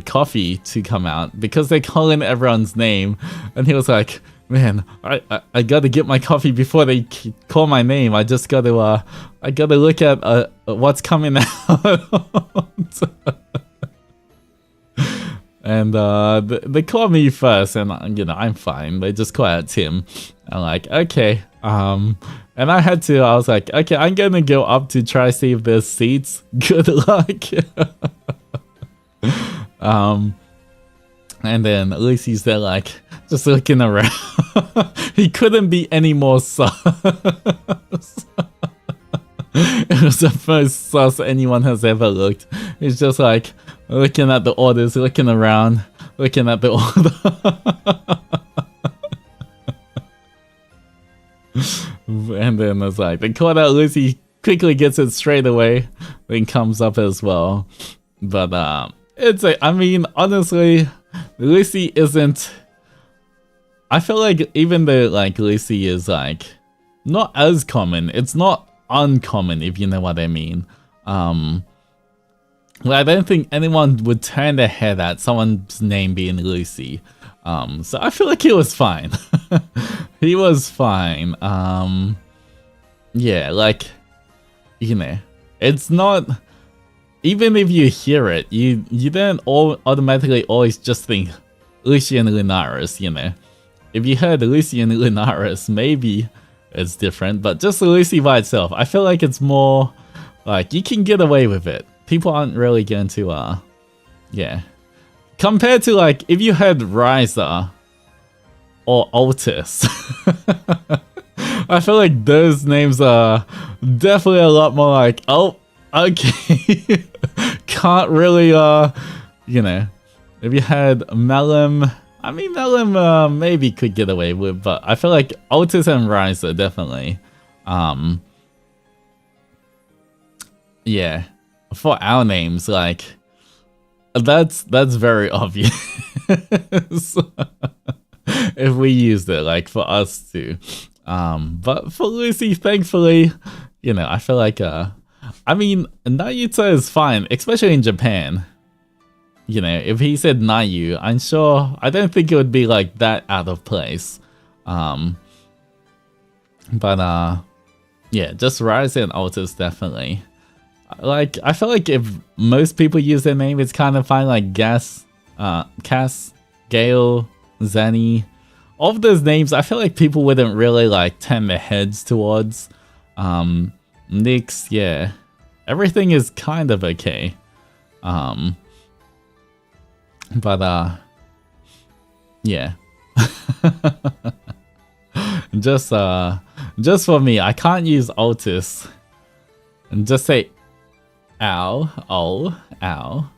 coffee to come out, because they're calling everyone's name, and he was like, man, I gotta get my coffee before they call my name. I just gotta look at what's coming out. And they call me first, and you know, I'm fine. They just call out Tim. I'm like, okay. And I was like, okay, I'm gonna go up to try see if there's seats. Good luck. And then Lucy's there, like, just looking around. He couldn't be any more sus. It was the most sus anyone has ever looked. He's just like looking at the orders, looking around, looking at the order. And then it's like, they called out Lucy, quickly gets it straight away, then comes up as well. But I mean, honestly, Lucy isn't. I feel like even though, like, Lucy is, like, not as common, it's not uncommon, if you know what I mean. I don't think anyone would turn their head at someone's name being Lucy. So I feel like he was fine. He was fine. Yeah, like, you know, it's not. Even if you hear it, you don't automatically always just think Lucy and Lunaris, you know. If you heard Lucy and Lunaris, maybe it's different, but just Lucy by itself, I feel like it's more like you can get away with it. People aren't really going to, yeah. Compared to, like, if you heard Riser or Altus, I feel like those names are definitely a lot more like, oh, okay. Can't really, you know, if you had Melum, I mean, Melum maybe could get away with, but I feel like Altus and Riser definitely. Yeah, for our names, like, that's very obvious. If we used it, like, for us to. But for Lucy, thankfully, you know, I feel like I mean, Nayuta is fine, especially in Japan. You know, if he said Nayu, I'm sure, I don't think it would be like that out of place. But yeah, just Rise and Altus definitely. Like, I feel like if most people use their name, it's kind of fine, like Cass, Gale, Zanny. All of those names, I feel like people wouldn't really like turn their heads towards. Nyx, yeah. Everything is kind of okay. But yeah. just for me, I can't use Altus and just say ow, ow.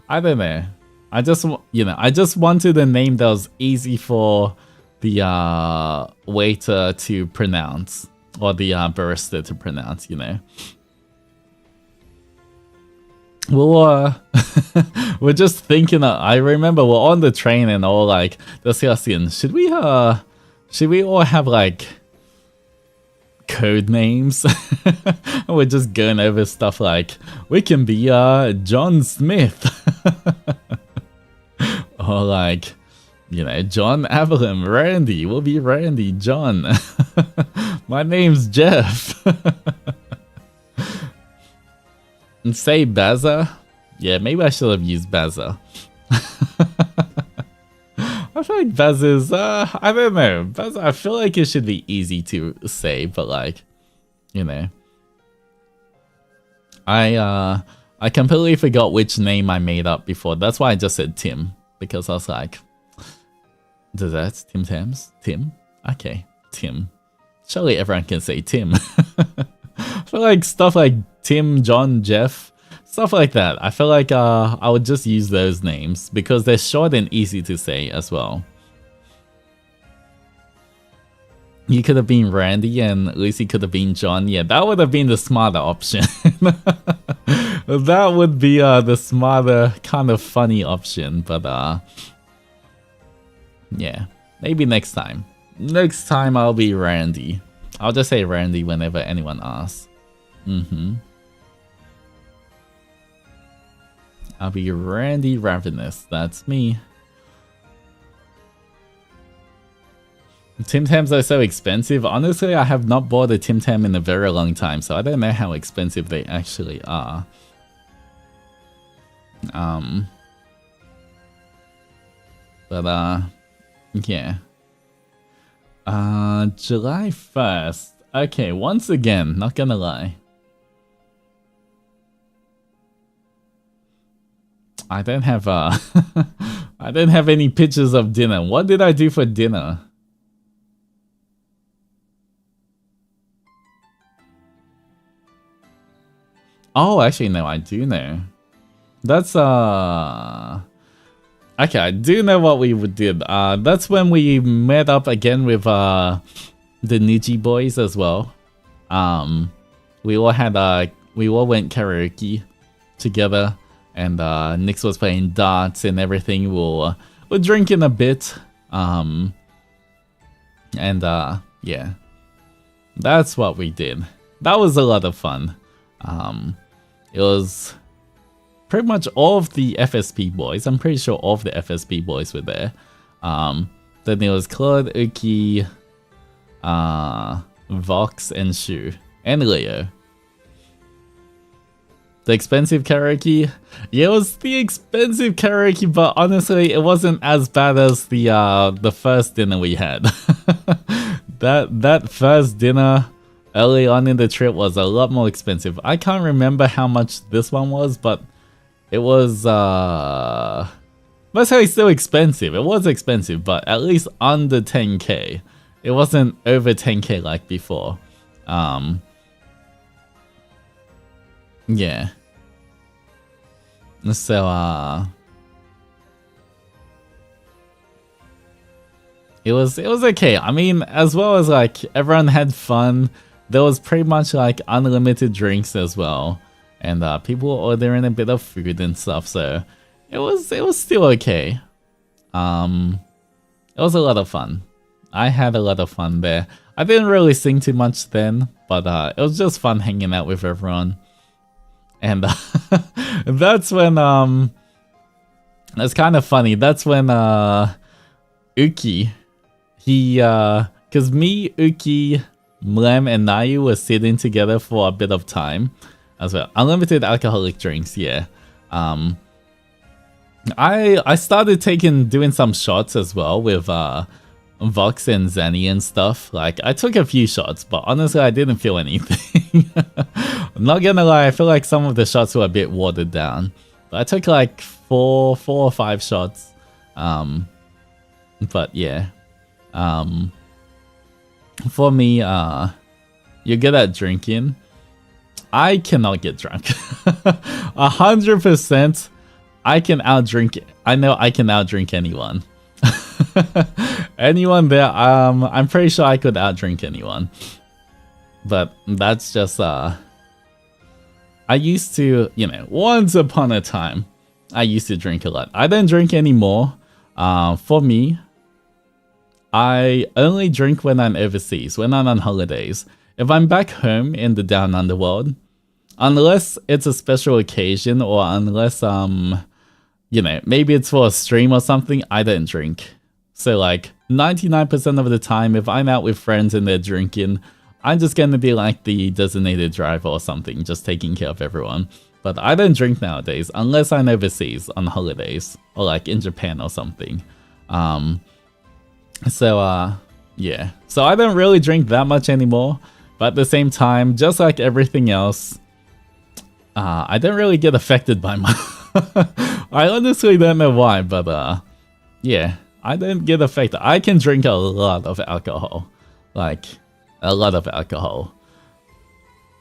I don't know. I just, you know, I just wanted a name that was easy for the waiter to pronounce, or the barista to pronounce, you know. Well, we're just thinking, I remember we're on the train and all like discussing, should we all have like code names? We're just going over stuff like, we can be John Smith. Or like, you know, John Avalon, Randy, we'll be Randy, John. My name's Jeff. And say Baza? Yeah, maybe I should have used Baza. I feel like Baza is, I don't know. Baza, I feel like it should be easy to say, but like, you know. I completely forgot which name I made up before. That's why I just said Tim. Because I was like, does that Tim Tams? Tim? Okay, Tim. Surely everyone can say Tim. I feel like stuff like Tim, John, Jeff, stuff like that. I feel like I would just use those names because they're short and easy to say as well. You could have been Randy and Lucy could have been John. Yeah, that would have been the smarter option. That would be the smarter, kind of funny option. But yeah, maybe next time. Next time I'll be Randy. I'll just say Randy whenever anyone asks. I'll be Randy Ravenous. That's me. Tim Tams are so expensive. Honestly, I have not bought a Tim Tam in a very long time, so I don't know how expensive they actually are. But yeah. July 1st. Okay, once again, not gonna lie. I don't have I don't have any pictures of dinner. What did I do for dinner? Oh, actually no, I do know. That's okay, I do know what we did. That's when we met up again with the Niji boys as well. We all had we all went karaoke together, and Nyx was playing darts and everything. We're drinking a bit. And yeah. That's what we did. That was a lot of fun. It was pretty much all of the FSP boys. I'm pretty sure all of the FSP boys were there. Then it was Claude, Uki, Vox, and Shu, and Leo. The expensive karaoke? Yeah, it was the expensive karaoke, but honestly, it wasn't as bad as the first dinner we had. That first dinner early on in the trip was a lot more expensive. I can't remember how much this one was, but it was let's say it's still expensive. It was expensive, but at least under 10k. It wasn't over 10k like before. Yeah. So it was okay. I mean, as well as like everyone had fun. There was pretty much like unlimited drinks as well, and people were ordering a bit of food and stuff. So it was still okay. It was a lot of fun. I had a lot of fun there. I didn't really sing too much then, but it was just fun hanging out with everyone. And that's when it's kind of funny. That's when Uki, he because me, Uki, Mlem, and Nayu were sitting together for a bit of time as well. Unlimited alcoholic drinks, yeah. I started doing some shots as well with Vox and Zenny and stuff. Like, I took a few shots, but honestly, I didn't feel anything. I'm not gonna lie, I feel like some of the shots were a bit watered down. But I took like four or five shots. But yeah. For me, you're good at drinking. I cannot get drunk. 100%. I can outdrink. I know I can outdrink anyone. Anyone there, I'm pretty sure I could outdrink anyone. But that's just I used to, you know, once upon a time, I used to drink a lot. I don't drink anymore. For me, I only drink when I'm overseas, when I'm on holidays. If I'm back home in the down underworld, unless it's a special occasion or unless you know, maybe it's for a stream or something, I don't drink. So like 99% of the time, if I'm out with friends and they're drinking, I'm just gonna be like the designated driver or something, just taking care of everyone. But I don't drink nowadays, unless I'm overseas on holidays, or like in Japan or something. Yeah. So I don't really drink that much anymore, but at the same time, just like everything else, I don't really get affected by my... I honestly don't know why, but yeah, I don't get affected. I can drink a lot of alcohol, like a lot of alcohol.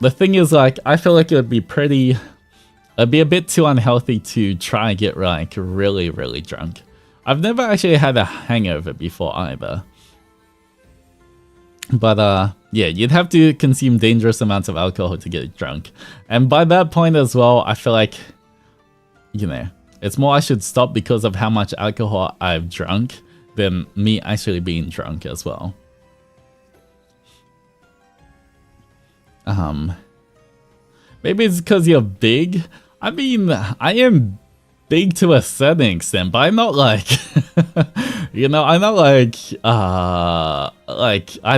The thing is, like, I feel like it'd be a bit too unhealthy to try and get like really, really drunk. I've never actually had a hangover before either. But yeah, you'd have to consume dangerous amounts of alcohol to get drunk. And by that point as well, I feel like, you know, it's more I should stop because of how much alcohol I've drunk than me actually being drunk as well. Maybe it's because you're big. I mean, I am big to a certain extent, but I'm not like, you know, I'm not like, I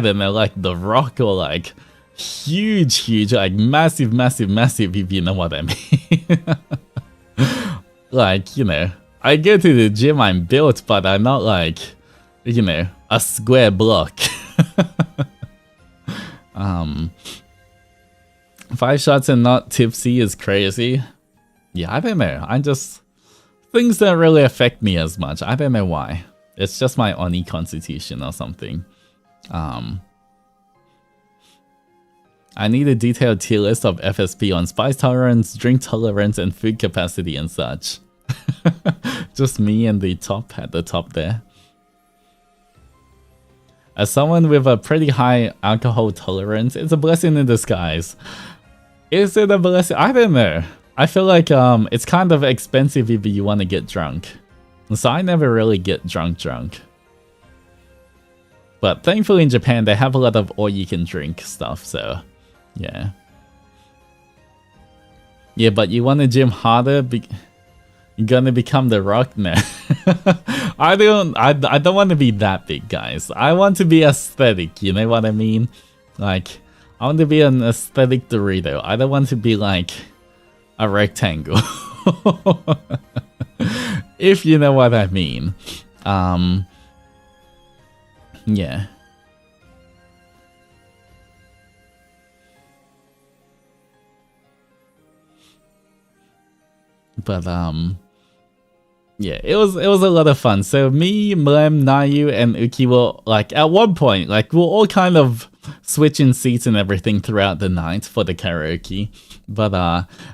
don't know, like The Rock or like huge, like massive, if you know what I mean. Like, you know, I go to the gym, I'm built, but I'm not like, you know, a square block. 5 shots and not tipsy is crazy. Yeah, I don't know. Things don't really affect me as much. I don't know why. It's just my Oni constitution or something. I need a detailed tier list of FSP on spice tolerance, drink tolerance, and food capacity and such. Just me and the top at the top there. As someone with a pretty high alcohol tolerance, it's a blessing in disguise. Is it a blessing? I don't know. I feel like it's kind of expensive if you want to get drunk. So I never really get drunk. But thankfully in Japan, they have a lot of all-you-can-drink stuff, so yeah. Yeah, but you want to gym harder, you're gonna become The Rock now. I don't want to be that big, guys. I want to be aesthetic, you know what I mean? Like, I want to be an aesthetic Dorito. I don't want to be like a rectangle. If you know what I mean. Yeah. But yeah, it was a lot of fun. So me, Mlem, Nayu, and Uki were like at one point, like we're all kind of switching seats and everything throughout the night for the karaoke. But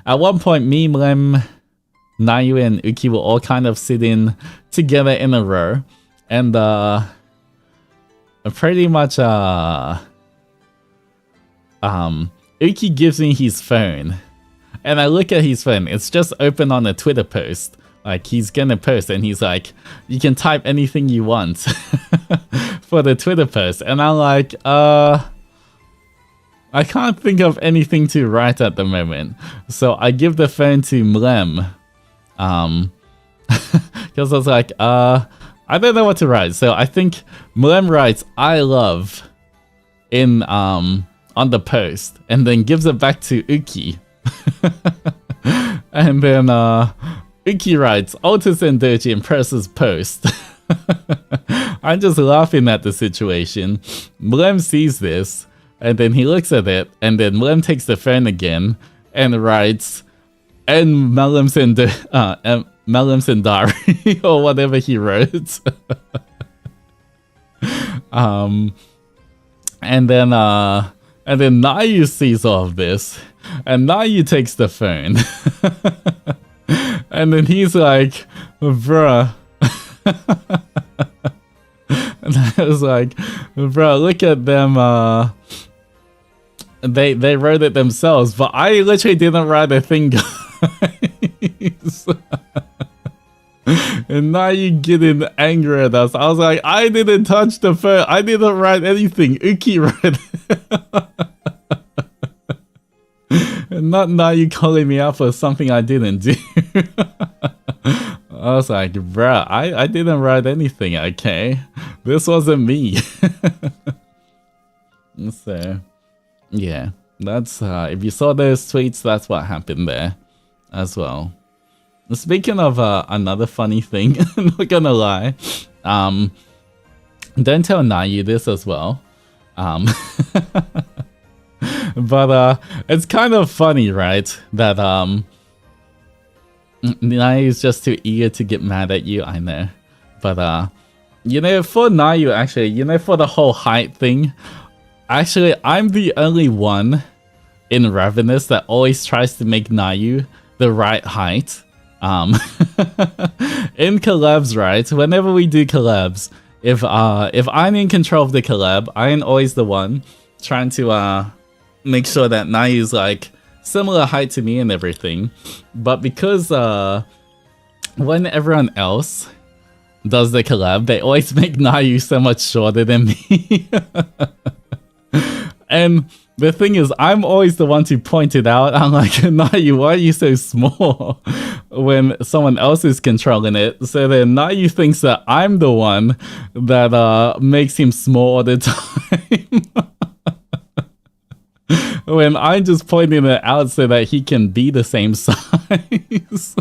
at one point, me, Mlem, Nayu, and Uki were all kind of sitting together in a row, and pretty much Uki gives me his phone, and I look at his phone. It's just open on a Twitter post. Like, he's gonna post, and he's like, you can type anything you want. for the Twitter post, and I'm like, I can't think of anything to write at the moment. So I give the phone to Mlem. Because I was like, I don't know what to write. So I think Mlem writes, I love in, on the post, and then gives it back to Uki. And then, Uki writes, Altus and Zendoji and presses post. I'm just laughing at the situation. Mlem sees this, and then he looks at it, and then Mlem takes the phone again and writes, and Melem Sendari, or whatever he wrote. And then Nayu sees all of this, and Nayu takes the phone. And then he's like, bruh. And I was like, bruh, look at them, they wrote it themselves, but I literally didn't write a thing, guys. And now you getting angry at us. I was like, I didn't touch the phone. I didn't write anything. Uki wrote it. And not now you calling me out for something I didn't do. I was like, bruh, I didn't write anything, okay? This wasn't me. So, yeah. That's, if you saw those tweets, that's what happened there as well. Speaking of another funny thing, not gonna lie, don't tell Nayu this as well. But it's kind of funny, right? That Nayu is just too eager to get mad at you, I know. But you know, for Nayu, actually, you know, for the whole height thing, actually, I'm the only one in Ravenous that always tries to make Nayu the right height. In collabs, right? Whenever we do collabs, if I'm in control of the collab, I'm always the one trying to make sure that Nayu's like similar height to me and everything. But because when everyone else does the collab, they always make Nayu so much shorter than me. And the thing is, I'm always the one to point it out. I'm like, Nayu, why are you so small? When someone else is controlling it. So then Nayu thinks that I'm the one that makes him small all the time. When I'm just pointing it out so that he can be the same size.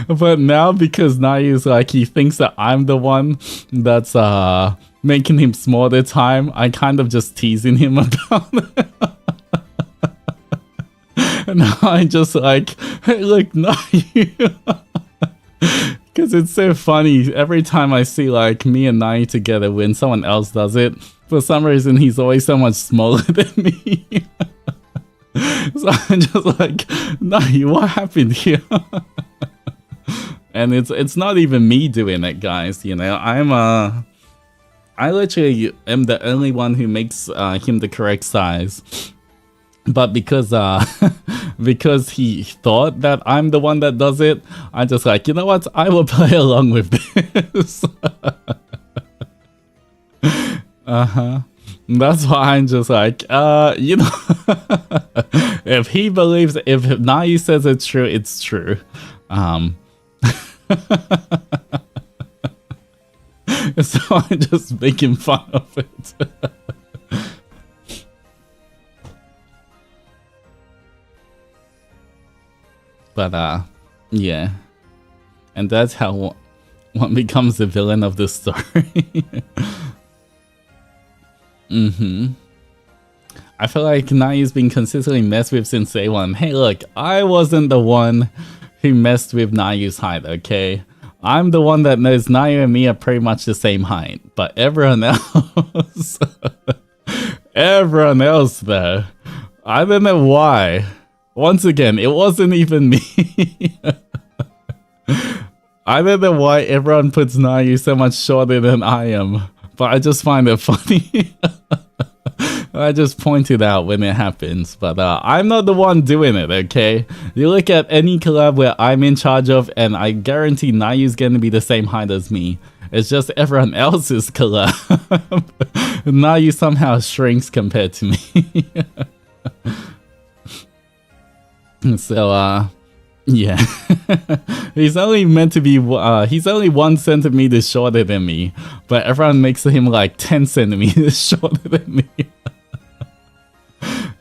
But now, because Nayu's like, he thinks that I'm the one that's making him small all the time, I kind of just teasing him about it. And now I'm just like, hey, look, Nayu. Because it's so funny. Every time I see like me and Nayu together when someone else does it, for some reason he's always so much smaller than me. So I'm just like, Nayu, what happened here? And it's not even me doing it, guys. You know, I literally am the only one who makes him the correct size. But because because he thought that I'm the one that does it, I'm just like, you know what? I will play along with this. That's why I'm just like, you know, if he believes, if Nayu says it's true, it's true. So I'm just making fun of it. But yeah, and that's how one becomes the villain of the story. I feel like Nayu's been consistently messed with since day one. Hey, look, I wasn't the one who messed with Nayu's height, okay? I'm the one that knows Nayu and me are pretty much the same height, but everyone else, everyone else though, I don't know why. Once again, it wasn't even me. I don't know why everyone puts Nayu so much shorter than I am, but I just find it funny. I just point it out when it happens, but I'm not the one doing it, okay? You look at any collab where I'm in charge of, and I guarantee Nayu's gonna be the same height as me. It's just everyone else's collab. Now you somehow shrinks compared to me. So, yeah. He's only meant to be, he's only 1 centimeter shorter than me, but everyone makes him like 10 centimeters shorter than me.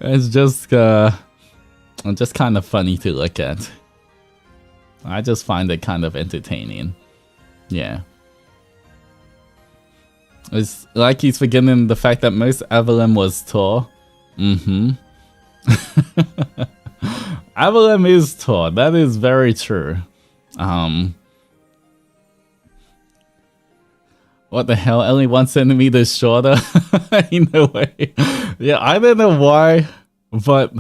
It's just kind of funny to look at. I just find it kind of entertaining. Yeah. It's like he's forgetting the fact that most Avalon was tall. Avalon is tall. That is very true. What the hell? Only 1 centimeter shorter? In a way. Yeah, I don't know why, but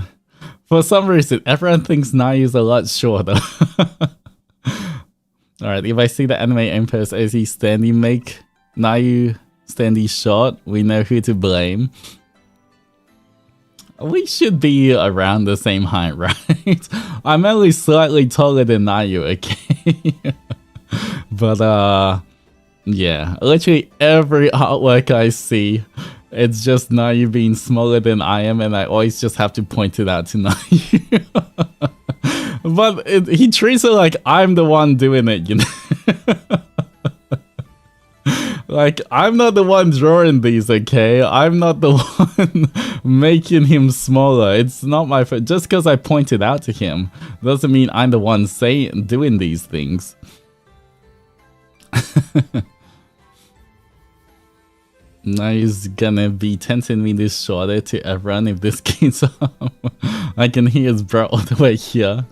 for some reason, everyone thinks Nayu's a lot shorter. Alright, if I see the anime impost as he standing make Nayu standing short, we know who to blame. We should be around the same height, right? I'm only slightly taller than Nayu, okay? But, yeah. Literally every artwork I see, it's just Nayu being smaller than I am, and I always just have to point it out to Nayu. But he treats it like I'm the one doing it, you know? Like, I'm not the one drawing these, okay? I'm not the one making him smaller. It's not my fault. Just because I pointed out to him doesn't mean I'm the one doing these things. Now he's gonna be 10 centimeters shorter to everyone if this keeps up. I can hear his bro all the way here.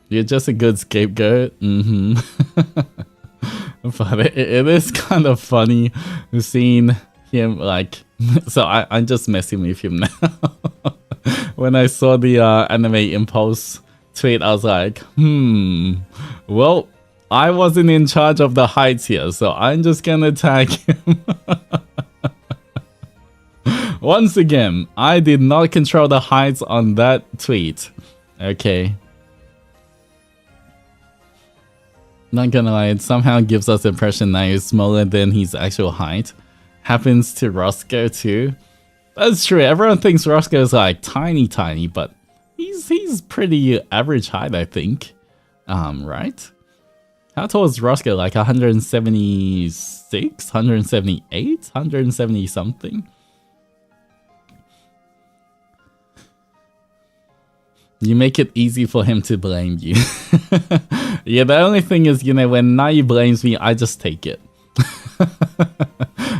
You're just a good scapegoat. But it is kind of funny seeing him like... So I'm just messing with him now. When I saw the anime impulse tweet, I was like, well, I wasn't in charge of the heights here, so I'm just gonna tag him. Once again, I did not control the heights on that tweet. Okay. Not gonna lie, it somehow gives us the impression that he's smaller than his actual height. Happens to Roscoe too. That's true, everyone thinks Roscoe is like tiny, but he's pretty average height, I think. Right? How tall is Roscoe? Like 176? 178? 170 something? You make it easy for him to blame you. Yeah, the only thing is, you know, when Nayu blames me, I just take it.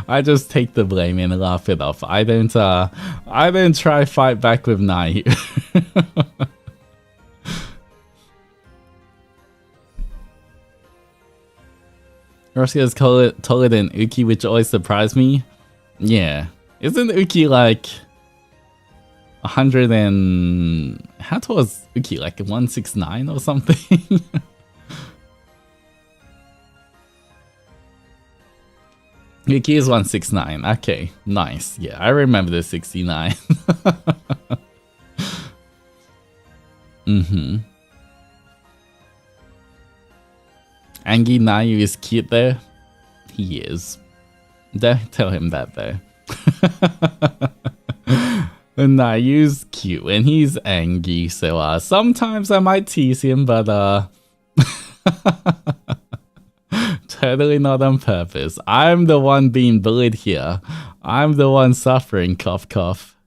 I just take the blame and laugh it off. I don't try fight back with Nayu. Roscoe's taller than Uki, which always surprised me. Yeah. Isn't Uki like 100 and... How tall is Uki? Like 169 or something? Uki is 169. Okay, nice. Yeah, I remember the 69. Angie Nayu is cute though. He is. Don't tell him that though. Nayu's cute and he's angry, so sometimes I might tease him, but totally not on purpose. I'm the one being bullied here. I'm the one suffering, cough cough.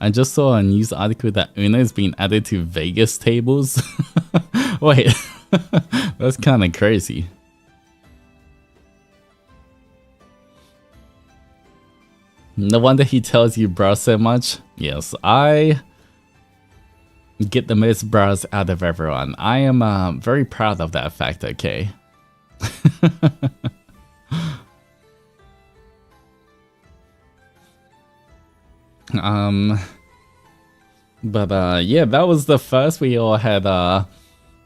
I just saw a news article that Una is being added to Vegas tables. Wait, that's kind of crazy. No wonder he tells you bro so much. Yes, I get the most bros out of everyone. I am very proud of that fact, okay? But yeah, that was the first. We all had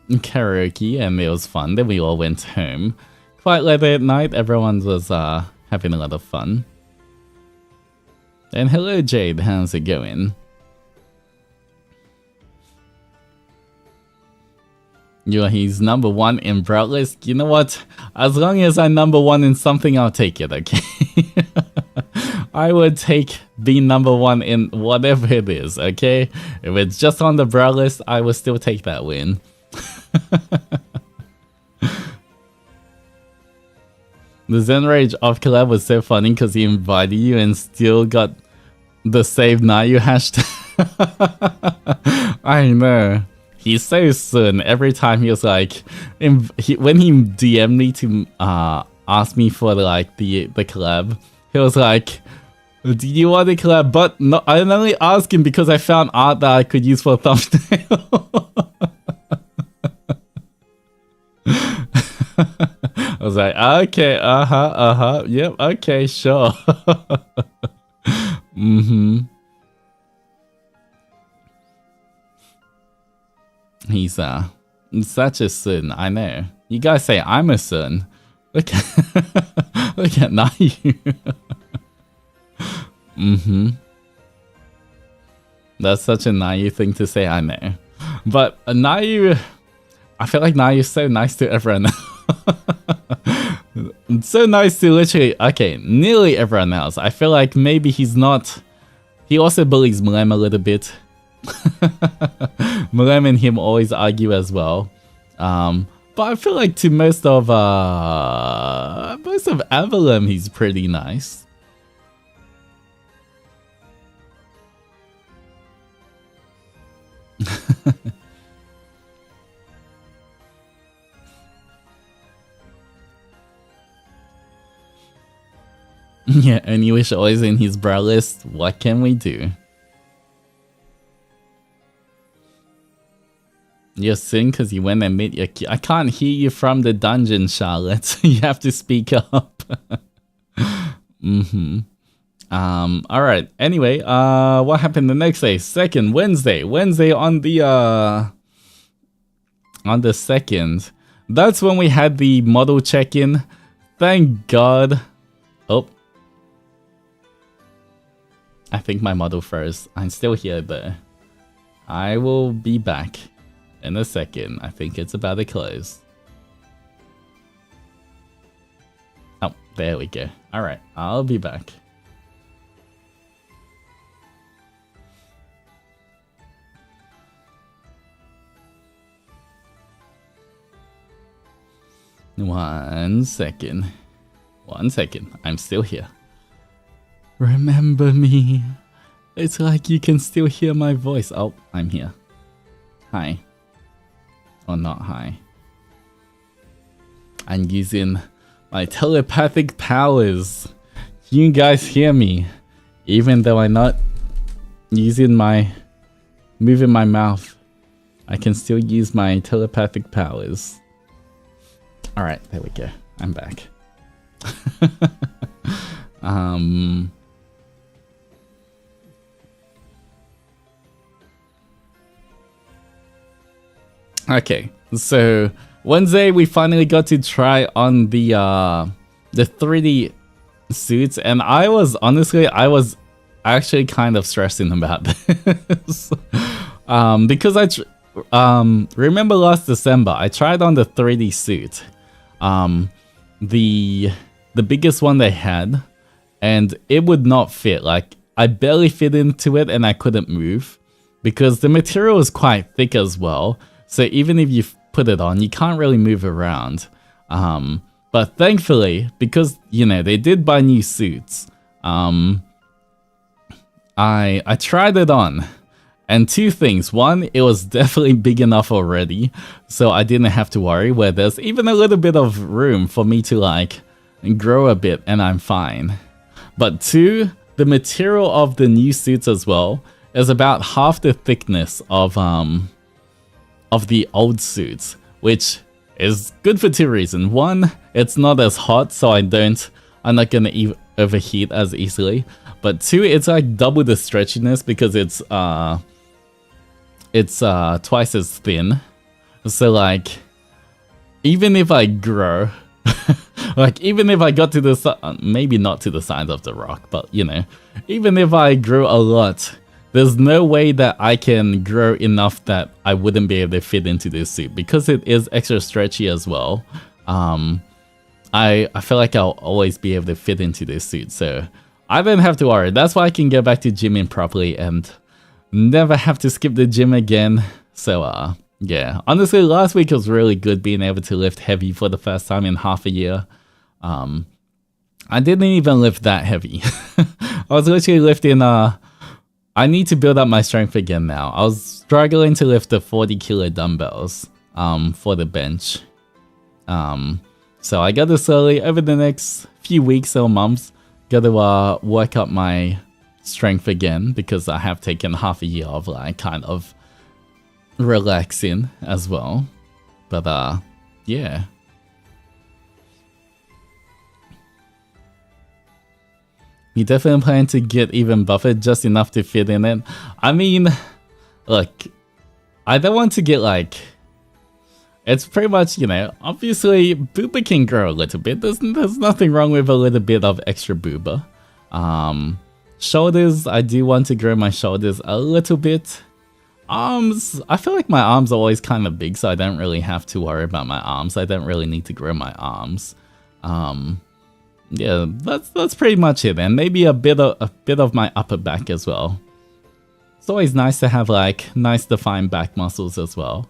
karaoke and it was fun. Then we all went home quite late at night. Everyone was having a lot of fun. And hello Jade, how's it going? He's number 1 in Broad List. You know what? As long as I'm number 1 in something, I'll take it, okay? I would take being number 1 in whatever it is, okay? If it's just on the Broad List, I will still take that win. The Zen Rage off collab was so funny because he invited you and still got the save Nayu hashtag. I know. He's so soon. Every time he was like, when he DM'd me to ask me for like the collab, he was like, "Do you want a collab?" But no, I only asked him because I found art that I could use for a thumbnail. I was like, okay, yep, okay, sure. He's such a son, I know. You guys say I'm a son. Look at look at Nayu. That's such a Nayu thing to say, I know. But Nayu, I feel like Nayu's so nice to everyone. So nice to literally, okay, nearly everyone else. I feel like maybe he's not. He also bullies Mlem a little bit. Mlem and him always argue as well. But I feel like to most of Avalem, he's pretty nice. Yeah, and you wish always in his brow list. What can we do? You're soon because you went and met your key. I can't hear you from the dungeon, Charlotte. You have to speak up. Alright. Anyway, what happened the next day? Second, Wednesday. Wednesday on the 2nd. That's when we had the model check-in. Thank God. Oh. I think my model froze. I'm still here though. I will be back in a second. I think it's about to close. Oh, there we go. Alright, I'll be back. One second. I'm still here. Remember me. It's like you can still hear my voice. Oh, I'm here. Hi. Or not hi. I'm using my telepathic powers. You guys hear me. Even though I'm not moving my mouth. I can still use my telepathic powers. Alright, there we go. I'm back. Okay, so Wednesday we finally got to try on the 3D suits, and I was actually kind of stressing about this. Because remember last December I tried on the 3D suit, the biggest one they had, and it would not fit. Like I barely fit into it and I couldn't move because the material is quite thick as well. So even if you put it on, you can't really move around. But thankfully, because, you know, they did buy new suits, I tried it on. And two things. One, it was definitely big enough already, so I didn't have to worry, where there's even a little bit of room for me to, like, grow a bit, and I'm fine. But two, the material of the new suits as well is about half the thickness of the old suits, which is good for two reasons. One, it's not as hot, so I'm not gonna overheat as easily. But two, it's like double the stretchiness because it's twice as thin. So like, even if I grow, Like, even if I got to the maybe not to the size of the rock, but you know, even if I grew a lot, there's no way that I can grow enough that I wouldn't be able to fit into this suit, because it is extra stretchy as well. I feel like I'll always be able to fit into this suit, so I don't have to worry. That's why I can go back to gymming properly and never have to skip the gym again. So yeah, honestly, last week was really good, being able to lift heavy for the first time in half a year. I didn't even lift that heavy. I was literally lifting, I need to build up my strength again now. I was struggling to lift the 40 kilo dumbbells for the bench. So I got to slowly, over the next few weeks or months, got to work up my strength again, because I have taken half a year of like kind of relaxing as well. But yeah. You definitely plan to get even buffered, just enough to fit in it. I mean, look, I don't want to get like... It's pretty much, you know, obviously booba can grow a little bit. There's nothing wrong with a little bit of extra booba. Shoulders, I do want to grow my shoulders a little bit. Arms, I feel like my arms are always kind of big, so I don't really have to worry about my arms. I don't really need to grow my arms. Yeah, that's pretty much it, and maybe a bit of my upper back as well. It's always nice to have like nice defined back muscles as well.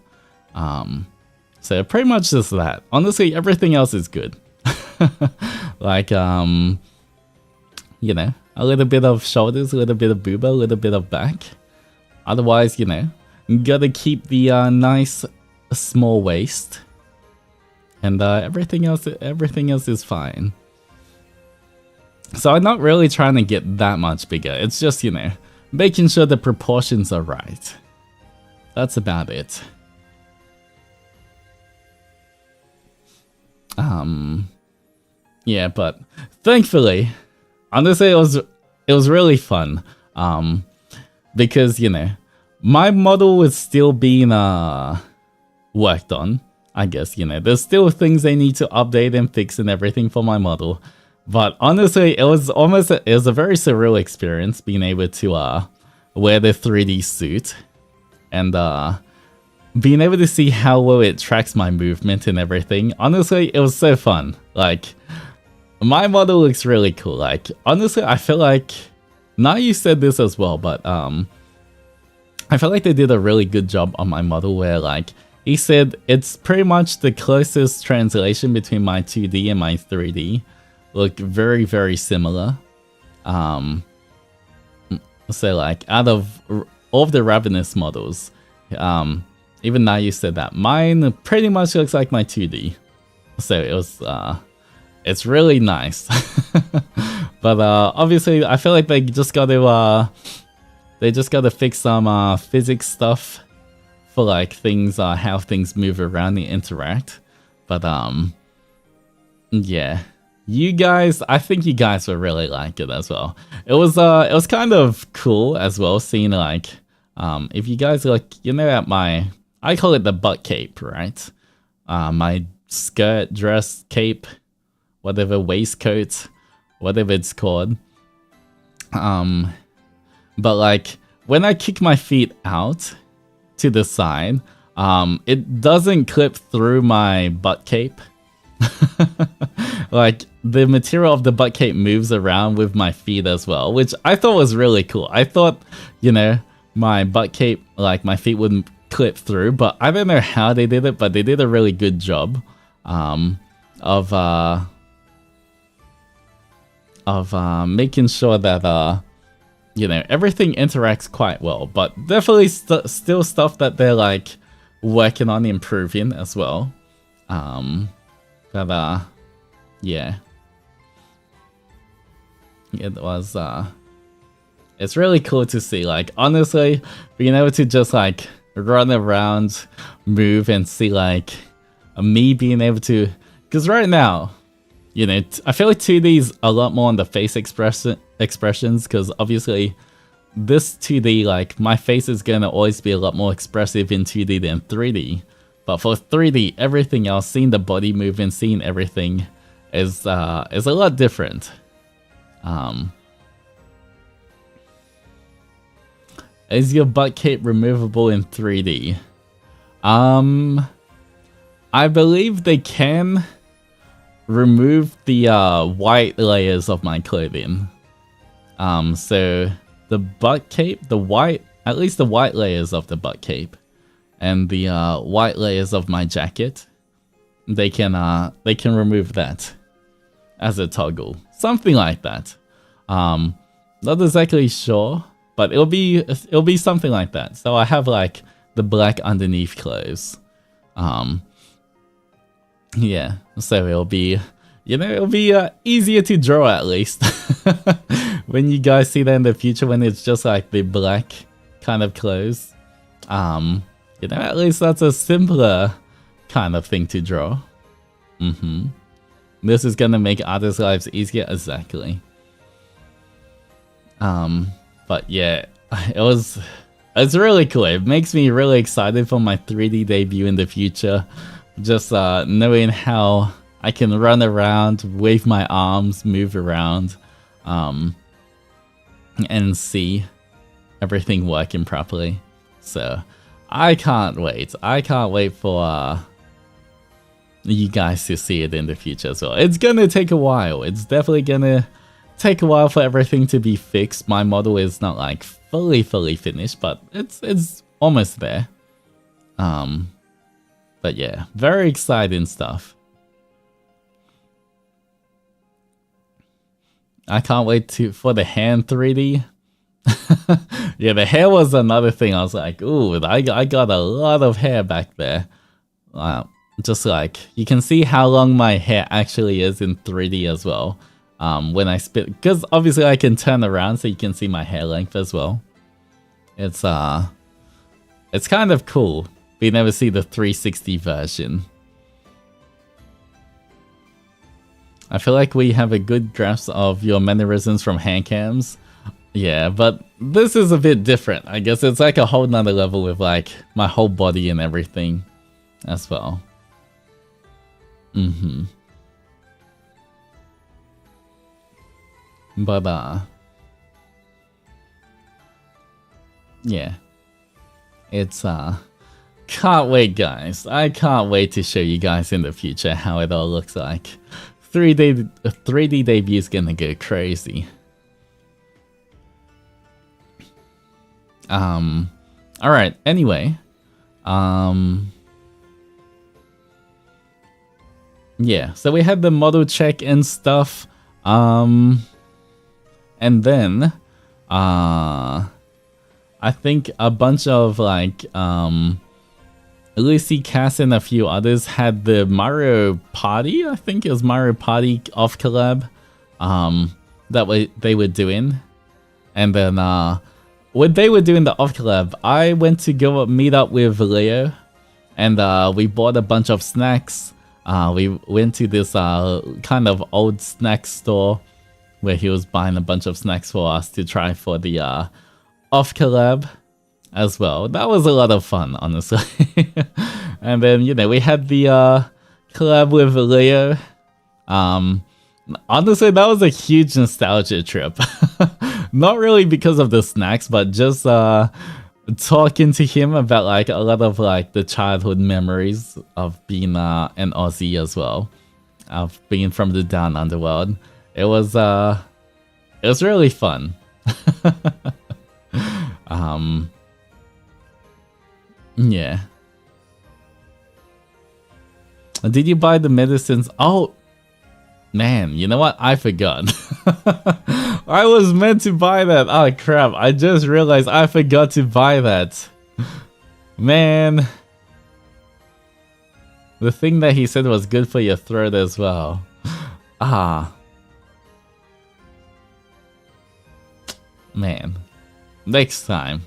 So pretty much just that. Honestly, everything else is good. Like you know, a little bit of shoulders, a little bit of booba, a little bit of back. Otherwise, you know, gotta keep the nice small waist, and everything else is fine. So I'm not really trying to get that much bigger. It's just, you know, making sure the proportions are right. That's about it. Yeah, but thankfully, honestly, it was really fun. Because, you know, my model is still being worked on. I guess, you know, there's still things they need to update and fix and everything for my model. But honestly, it was a very surreal experience being able to wear the 3D suit and being able to see how well it tracks my movement and everything. Honestly, it was so fun. Like, my model looks really cool. Like, honestly, I feel like, now you said this as well, but I feel like they did a really good job on my model, where like he said it's pretty much the closest translation between my 2D and my 3D. Look very, very similar. So like, out of all of the Ravenous models, even now you said that, mine pretty much looks like my 2D. So it was, it's really nice. But obviously, I feel like they just got to fix some physics stuff for like things, how things move around and interact. But yeah. You guys, I think you guys will really like it as well. It was kind of cool as well, seeing like, if you guys look, you know, at my, I call it the butt cape, right? My skirt, dress, cape, whatever, waistcoat, whatever it's called. But like, when I kick my feet out to the side, it doesn't clip through my butt cape. Like, the material of the butt cape moves around with my feet as well, which I thought was really cool. I thought, you know, my butt cape, like my feet wouldn't clip through, but I don't know how they did it, but they did a really good job of making sure that you know, everything interacts quite well. But definitely still stuff that they're like working on improving as well. But yeah, it was it's really cool to see. Like, honestly, being able to just like run around, move, and see like me being able to, because right now, you know, I feel like 2D's a lot more on the face expressions, because obviously this 2D, like, my face is gonna always be a lot more expressive in 2D than 3D. But for 3D, everything else, seeing the body movement, seeing everything is a lot different. Is your butt cape removable in 3D? I believe they can remove the white layers of my clothing. So the butt cape, at least the white layers of the butt cape, and the white layers of my jacket, they can remove that as a toggle, something like that. Not exactly sure, but it'll be something like that. So I have like the black underneath clothes. Yeah, so it'll be, it'll be easier to draw at least when you guys see that in the future, when it's just like the black kind of clothes. At least that's a simpler kind of thing to draw. This is gonna make artists' lives easier, exactly. But yeah, it's really cool. It makes me really excited for my 3D debut in the future. Just knowing how I can run around, wave my arms, move around, and see everything working properly. So I can't wait. I can't wait for you guys to see it in the future as well. It's gonna take a while. It's definitely gonna take a while for everything to be fixed. My model is not like fully finished, but it's almost there. But yeah, very exciting stuff. I can't wait for the hand 3D. Yeah, the hair was another thing. I was like, ooh, I got a lot of hair back there. Just like, you can see how long my hair actually is in 3D as well. When I spit, because obviously I can turn around so you can see my hair length as well. It's kind of cool. We never see the 360 version. I feel like we have a good grasp of your mannerisms from hand cams. Yeah, but this is a bit different. I guess it's like a whole nother level with like my whole body and everything as well. But yeah. It's can't wait, guys. I can't wait to show you guys in the future how it all looks like. 3D debut is gonna go crazy. Alright, anyway. Yeah, so we had the model check and stuff. And then I think a bunch of like Lucy, Cass, and a few others had the Mario Party. I think it was Mario Party off collab that they were doing. And then when they were doing the off collab, I went to go meet up with Leo, and we bought a bunch of snacks. We went to this kind of old snack store where he was buying a bunch of snacks for us to try for the off collab as well. That was a lot of fun, honestly. And then, you know, we had the collab with Leo. Honestly, that was a huge nostalgia trip. Not really because of the snacks, but just talking to him about like a lot of like the childhood memories of being an Aussie as well, of being from the down underworld. It was really fun. Yeah. Did you buy the medicines? Oh man, you know what? I forgot. I was meant to buy that. Oh crap, I just realized I forgot to buy that. Man. The thing that he said was good for your throat as well. Man. Next time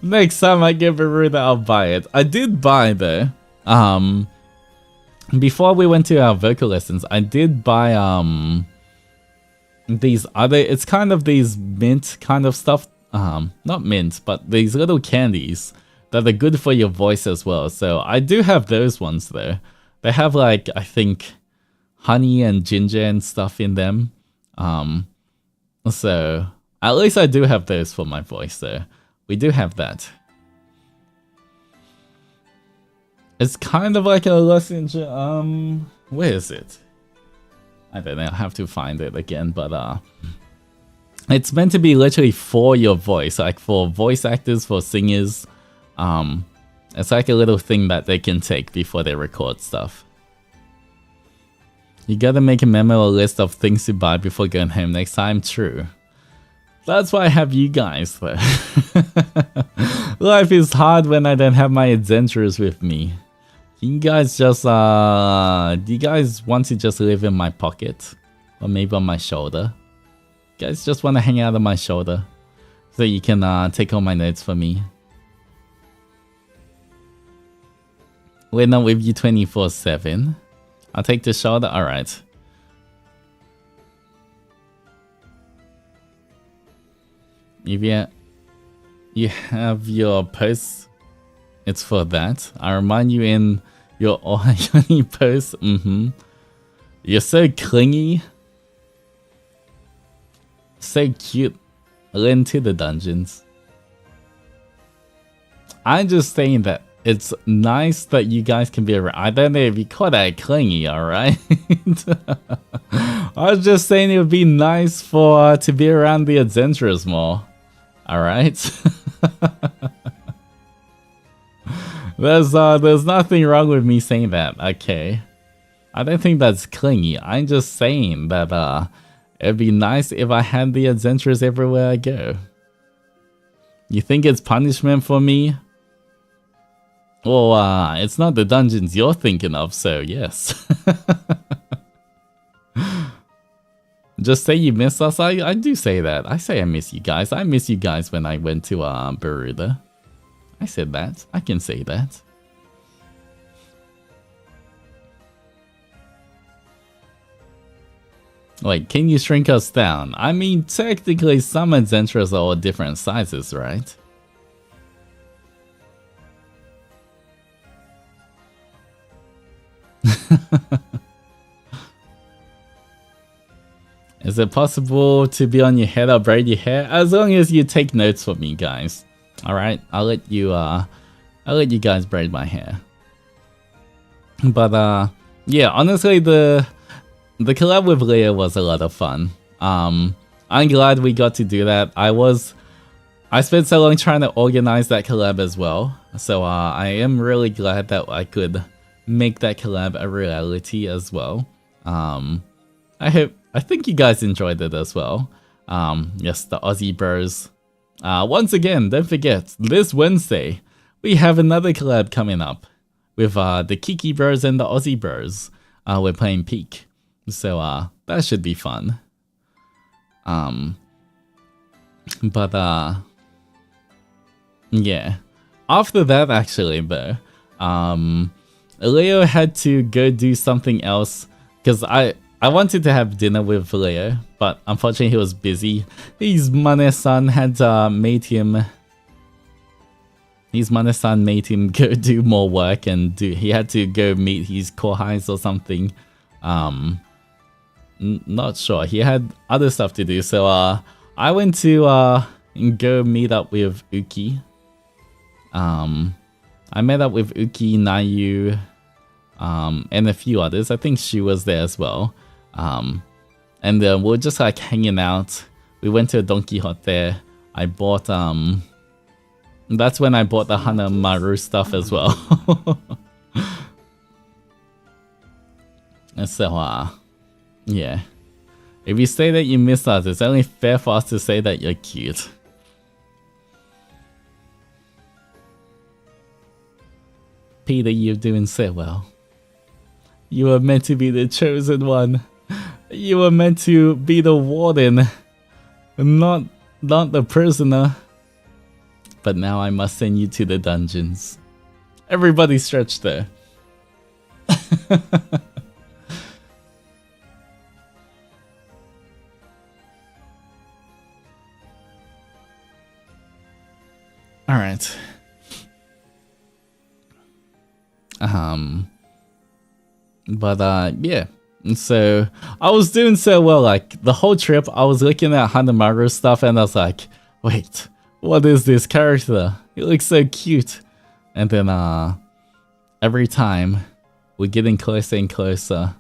I get Beruda, I'll buy it. I did buy though. Before we went to our vocal lessons, I did buy these other, it's kind of these mint kind of stuff. Not mint, but these little candies that are good for your voice as well. So I do have those ones though. They have like, I think, honey and ginger and stuff in them. So at least I do have those for my voice though. We do have that. It's kind of like a lozenge. Where is it? I don't know. I have to find it again, but it's meant to be literally for your voice, like for voice actors, for singers. It's like a little thing that they can take before they record stuff. You gotta make a memo or list of things to buy before going home next time. True. That's why I have you guys though. Life is hard when I don't have my adventurers with me. You guys just, do you guys want to just live in my pocket? Or maybe on my shoulder? You guys just want to hang out on my shoulder? So you can take all my notes for me? We're not with you 24/7. I'll take the shoulder, alright. If you have your posts, it's for that. I remind you in your ONI posts. You're so clingy. So cute. Into the dungeons. I'm just saying that it's nice that you guys can be around. I don't know if you call that clingy, alright? I was just saying it would be nice for to be around the adventurers more. Alright? There's nothing wrong with me saying that, okay? I don't think that's clingy. I'm just saying that it'd be nice if I had the adventurers everywhere I go. You think it's punishment for me? Well, it's not the dungeons you're thinking of, so yes. Just say you miss us. I do say that. I say I miss you guys. I miss you guys when I went to Beruda. I said that. I can say that. Wait, can you shrink us down? I mean, technically some adventurers are all different sizes, right? Is it possible to be on your head or braid your hair? As long as you take notes for me, guys. Alright, I'll let you guys braid my hair. But yeah, honestly the collab with Leo was a lot of fun. I'm glad we got to do that. I spent so long trying to organize that collab as well. So I am really glad that I could make that collab a reality as well. I think you guys enjoyed it as well. Yes, the Aussie Bros. Once again, don't forget, this Wednesday, we have another collab coming up with the Kiki Bros and the Aussie Bros. We're playing Peak. So that should be fun. But yeah. After that, actually, though, Leo had to go do something else because I wanted to have dinner with Leo, but unfortunately he was busy. His Mane-san had made him go do more work and he had to go meet his kohais or something. Not sure. He had other stuff to do, so I went to go meet up with Uki. I met up with Uki, Nayu, and a few others. I think she was there as well. And we were just like hanging out. We went to a Don Quixote. I bought that's when I bought the Onimaru stuff as well. And so yeah. If you say that you miss us, it's only fair for us to say that you're cute. Peter, you're doing so well. You were meant to be the chosen one. You were meant to be the warden, not the prisoner. But now I must send you to the dungeons. Everybody stretch there. Alright. But yeah. So I was doing so well, like the whole trip I was looking at Hanamaru stuff and I was like, wait, what is this character? He looks so cute. And then every time we're getting closer and closer,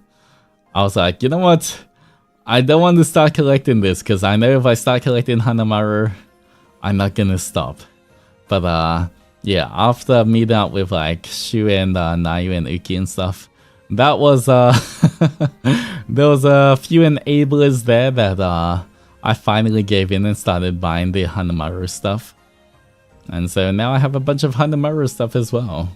I was like, you know what? I don't want to start collecting this because I know if I start collecting Hanamaru, I'm not gonna stop. But yeah, after meeting up with like Shu and Nayu and Uki and stuff, that was there was a few enablers there that I finally gave in and started buying the Hanamaru stuff. And so now I have a bunch of Hanamaru stuff as well.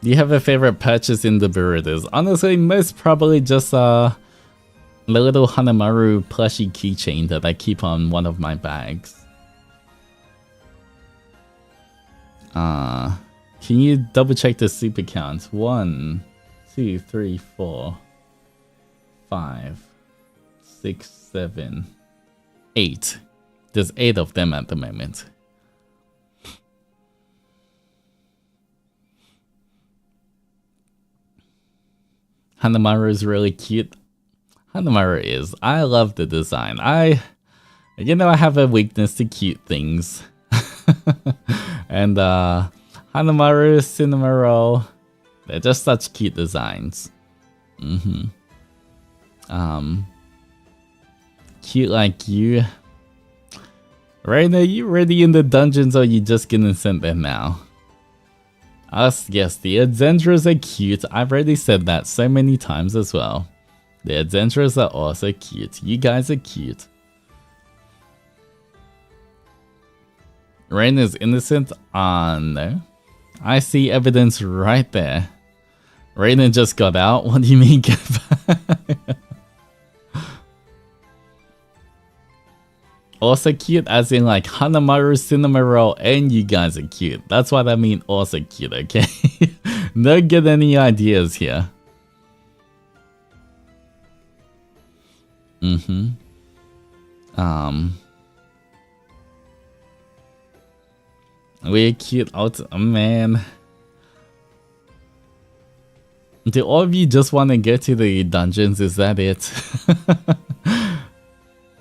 Do you have a favorite purchase in the Berudas? Honestly, most probably just the little Hanamaru plushie keychain that I keep on one of my bags. Can you double check the super count? 1, 2, 3, 4, 5, 6, 7, 8. There's 8 of them at the moment. Hanamaru is really cute. Hanamaru is. I love the design. You know, I have a weakness to cute things. And Hanamaru, Cinnamoroll, they're just such cute designs. Cute like you. Right, are you ready in the dungeons or are you just gonna send them now? Yes, the Adzendras are cute. I've already said that so many times as well. The Adzendras are also cute. You guys are cute. Rain is innocent? No. I see evidence right there. Raiden just got out? What do you mean get back? Also cute as in like Hanamaru, Cinnamoroll, and you guys are cute. That's what I mean also cute, okay? Don't get any ideas here. We're cute out, oh, man. Do all of you just want to get to the dungeons? Is that it?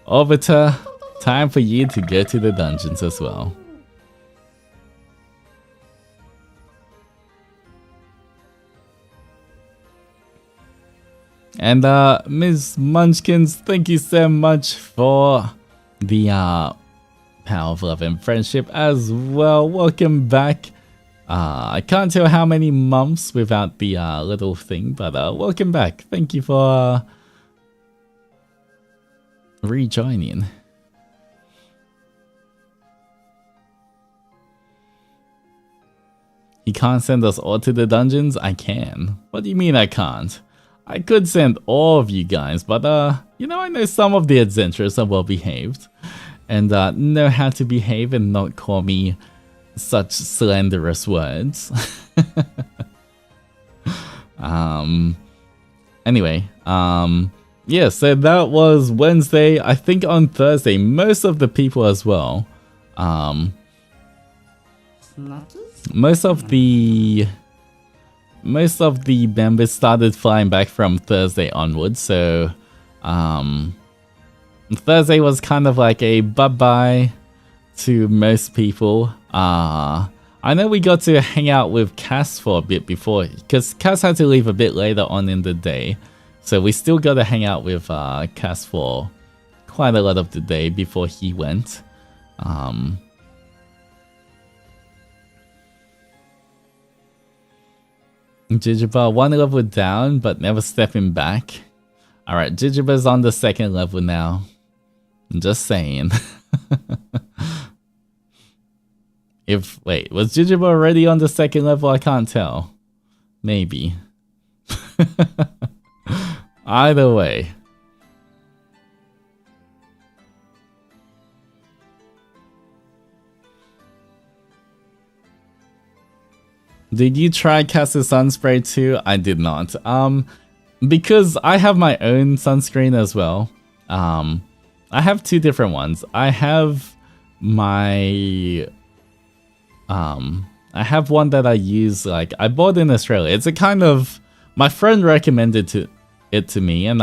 Obita, time for you to go to the dungeons as well. And Ms. Munchkins, thank you so much for the Power of Love and Friendship as well. Welcome back. I can't tell how many months without the little thing, but welcome back. Thank you for rejoining. You can't send us all to the dungeons? I can. What do you mean I can't? I could send all of you guys, but you know, I know some of the Adzendras are well behaved and know how to behave and not call me such slanderous words. Anyway, yeah, so that was Wednesday. I think on Thursday, most of the people as well. Most of the members started flying back from Thursday onwards, so Thursday was kind of like a bye-bye to most people. I know we got to hang out with Cass for a bit before, because Cass had to leave a bit later on in the day, so we still got to hang out with Cass for quite a lot of the day before he went. Jijiba, 1 level down, but never stepping back. Alright, Jijiba's on the 2nd level now. I'm just saying. Wait, was Jijiba already on the 2nd level? I can't tell. Maybe. Either way. Did you try Cass's sunspray too? I did not. Because I have my own sunscreen as well. I have two different ones. I have my I have one that I use, like I bought in Australia. It's a kind of, my friend recommended it to me, and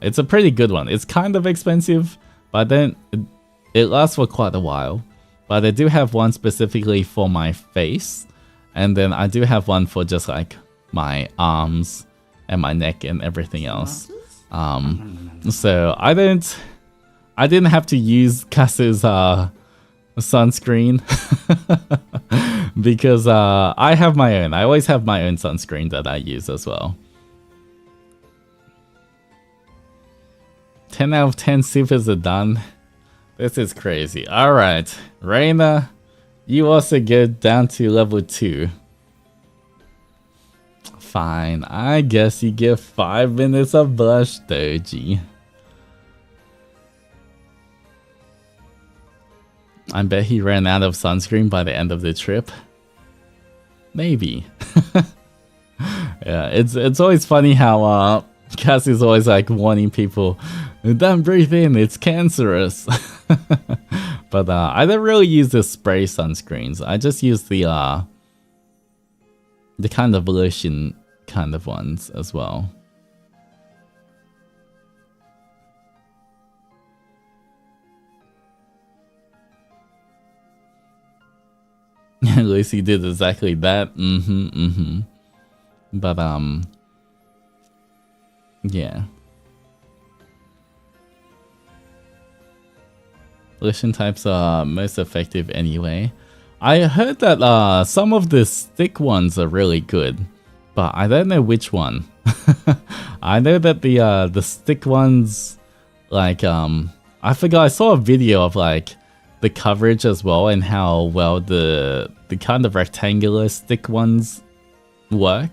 it's a pretty good one. It's kind of expensive, but then it lasts for quite a while. But I do have one specifically for my face, and then I do have one for just like my arms and my neck and everything else. So I didn't have to use Kasu's sunscreen because I have my own. I always have my own sunscreen that I use as well. 10 out of 10 supers are done. This is crazy. Alright, Reina, you also get down to level 2. Fine, I guess you get 5 minutes of blush, Doji. I bet he ran out of sunscreen by the end of the trip. Maybe. Yeah, it's always funny how Cassie's always like warning people, don't breathe in, it's cancerous. But I don't really use the spray sunscreens. I just use the kind of lotion kind of ones as well. Lucy did exactly that. But yeah. Lotion types are most effective anyway. I heard that some of the stick ones are really good, but I don't know which one. I know that the stick ones, like I forgot, I saw a video of like the coverage as well and how well the kind of rectangular stick ones work,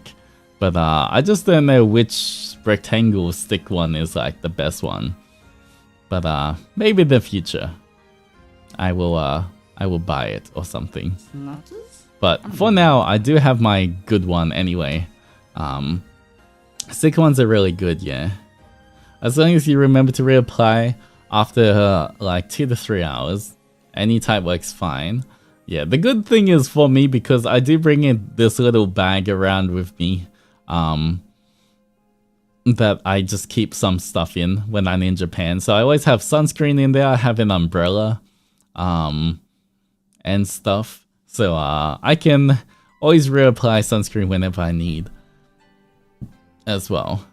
but I just don't know which rectangle stick one is like the best one. But maybe in the future I will buy it or something. But for now, I do have my good one anyway. Stick ones are really good, yeah. As long as you remember to reapply after like 2 to 3 hours, any type works fine. Yeah, the good thing is for me, because I do bring in this little bag around with me, that I just keep some stuff in when I'm in Japan. So I always have sunscreen in there, I have an umbrella, and stuff. So I can always reapply sunscreen whenever I need as well.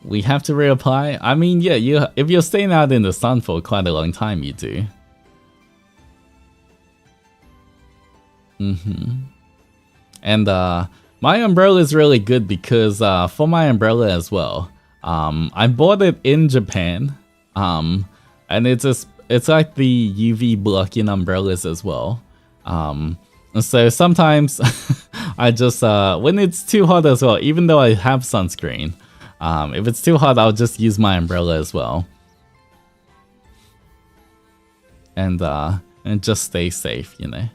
We have to reapply? I mean, yeah, if you're staying out in the sun for quite a long time, you do. And my umbrella is really good because for my umbrella as well, I bought it in Japan, and it's like the UV blocking umbrellas as well. So sometimes I just when it's too hot as well, even though I have sunscreen, if it's too hot, I'll just use my umbrella as well, and just stay safe, you know.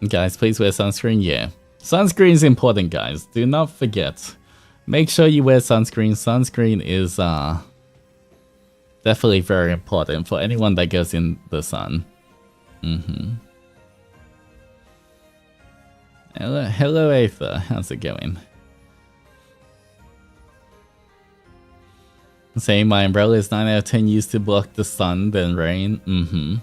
Guys, please wear sunscreen. Yeah, sunscreen is important, guys. Do not forget. Make sure you wear sunscreen. Sunscreen is definitely very important for anyone that goes in the sun. Hello, Aether. How's it going? Saying my umbrella is 9 out of 10 used to block the sun, then rain.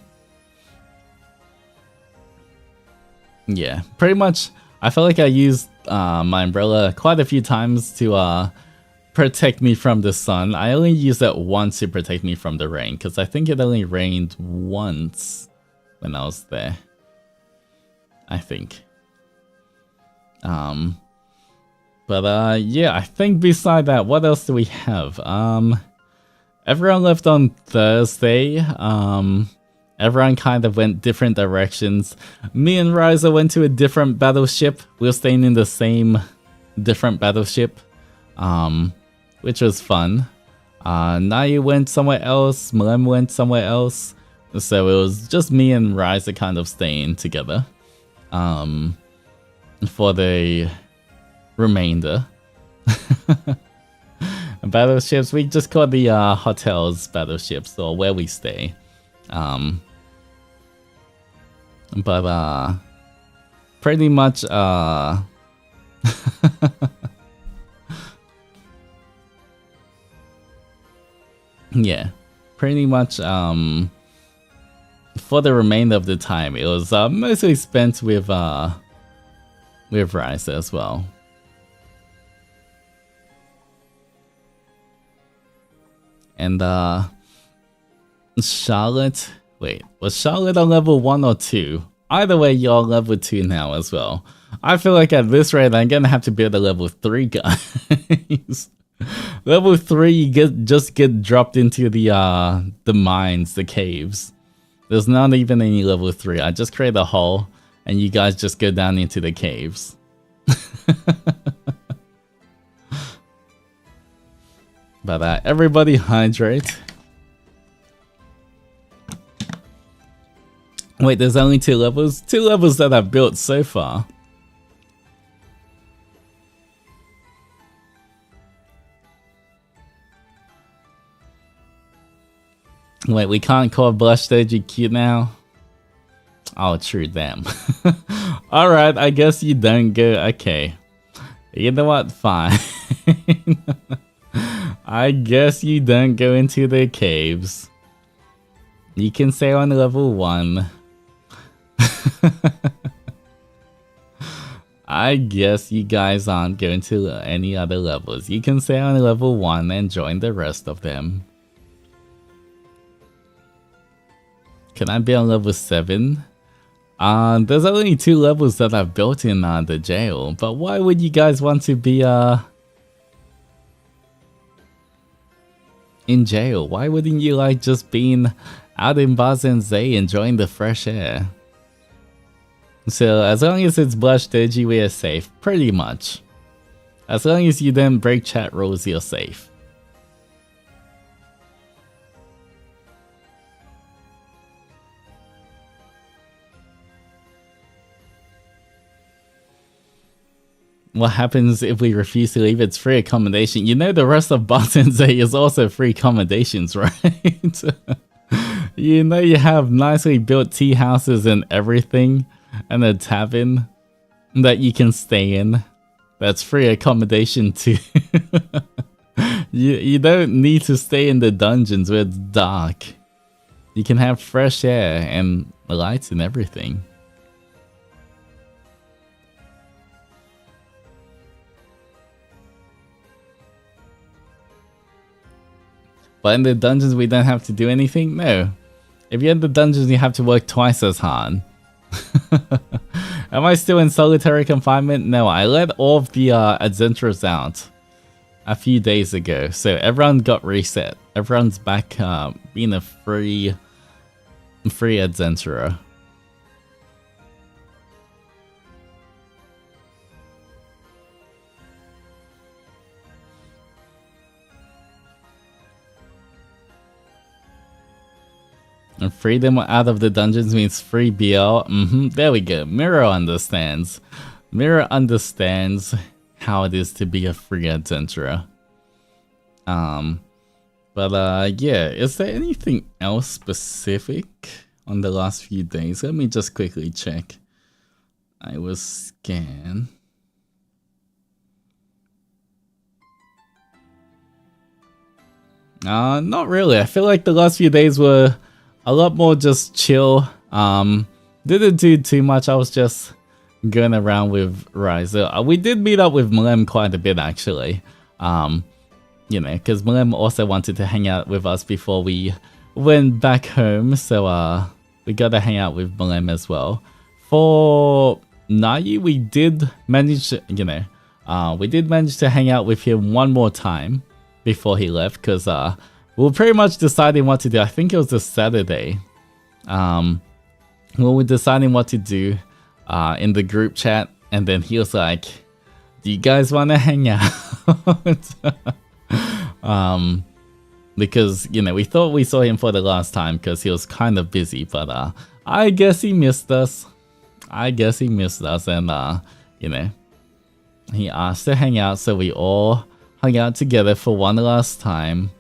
Yeah, pretty much. I feel like I used my umbrella quite a few times to protect me from the sun. I only used it once to protect me from the rain, because I think it only rained once when I was there, I think. But yeah, I think beside that, what else do we have? Everyone left on Thursday. Everyone kind of went different directions. Me and Ryza went to a different battleship. We were staying in the same different battleship, which was fun. Nayu went somewhere else, Malem went somewhere else. So it was just me and Ryza kind of staying together. For the remainder. Battleships, we just call the hotels battleships, or where we stay. But pretty much yeah, pretty much for the remainder of the time it was mostly spent with Ryza as well. And Charlotte, wait, was Charlotte on level 1 or 2? Either way, you're on level 2 now as well. I feel like at this rate, I'm gonna have to build a level 3 guys. Level 3, you just get dropped into the mines, the caves. There's not even any level 3. I just create a hole, and you guys just go down into the caves. But everybody hydrate. Wait, there's only 2 levels? 2 levels that I've built so far. Wait, we can't call Blush Doji cute now? Oh, true, damn. Alright, I guess you don't go. Okay. You know what? Fine. I guess you don't go into the caves. You can stay on level 1. I guess you guys aren't going to any other levels. You can stay on level 1 and join the rest of them. Can I be on level 7? There's only 2 levels that I've built in the jail, but why would you guys want to be in jail? Why wouldn't you like just being out in Bazenzei enjoying the fresh air? So as long as it's Blush Doji, we are safe, pretty much. As long as you don't break chat rules, you're safe. What happens if we refuse to leave? It's free accommodation. You know the rest of Bazenzei is also free accommodations, right? You know you have nicely built tea houses and everything, and a tavern that you can stay in. That's free accommodation too. You don't need to stay in the dungeons where it's dark. You can have fresh air and lights and everything. But in the dungeons we don't have to do anything? No. If you're in the dungeons you have to work twice as hard. Am I still in solitary confinement? No, I let all of the adventurers out a few days ago. So everyone got reset. Everyone's back being a free adventurer. And freedom out of the dungeons means free BL. There we go. Mirror understands. Mirror understands how it is to be a free adventurer. But yeah, is there anything else specific on the last few days? Let me just quickly check. I will scan. Not really. I feel like the last few days were a lot more just chill. Didn't do too much. I was just going around with Ryza. We did meet up with Malem quite a bit actually. You know, because Malem also wanted to hang out with us before we went back home. So we got to hang out with Malem as well. For Nayu, we did manage to, you know, we did manage to hang out with him one more time before he left, because we were pretty much deciding what to do. I think it was a Saturday. We were deciding what to do in the group chat, and then he was like, do you guys want to hang out? because, you know, we thought we saw him for the last time because he was kind of busy, but I guess he missed us. And, you know, he asked to hang out, so we all hung out together for one last time.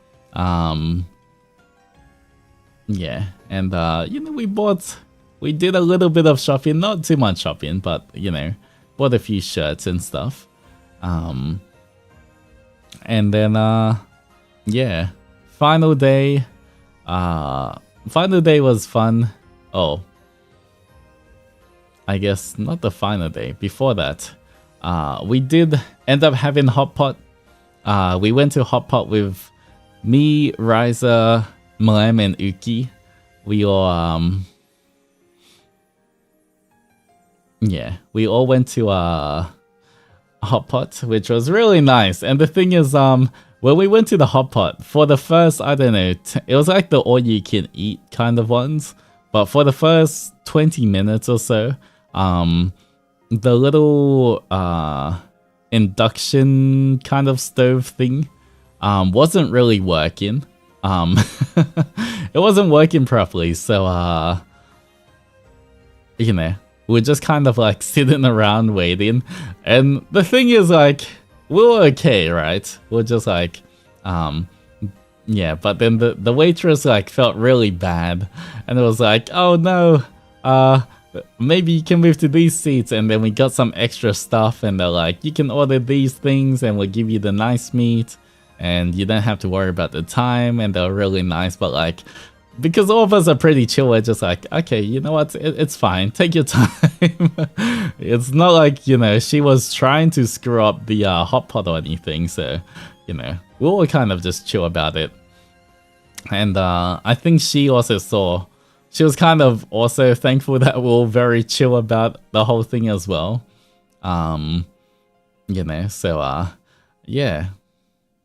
Yeah, and, you know, we did a little bit of shopping, not too much shopping, but, you know, bought a few shirts and stuff. And then, yeah, final day was fun. Oh, I guess not the final day. Before that, we did end up having hot pot. We went to hot pot with me, Riza, Mlem, and Uki. We all, yeah, we all went to hot pot, which was really nice. And the thing is, when we went to the hot pot, for the first, I don't know, it was like the all you can eat kind of ones, but for the first 20 minutes or so, the little induction kind of stove thing wasn't really working. It wasn't working properly, so you know, we're just kind of like sitting around waiting, and the thing is, like, we were okay, right? We're just like, yeah, but then the waitress like felt really bad, and it was like, oh no, maybe you can move to these seats, and then we got some extra stuff, and they're like, you can order these things, and we'll give you the nice meat, and you don't have to worry about the time, and they're really nice, but like, because all of us are pretty chill, we're just like, okay, you know what, it's fine, take your time. It's not like, you know, she was trying to screw up the hot pot or anything, so, you know, we were kind of just chill about it. And I think she also saw, she was kind of also thankful that we were very chill about the whole thing as well. You know, so yeah,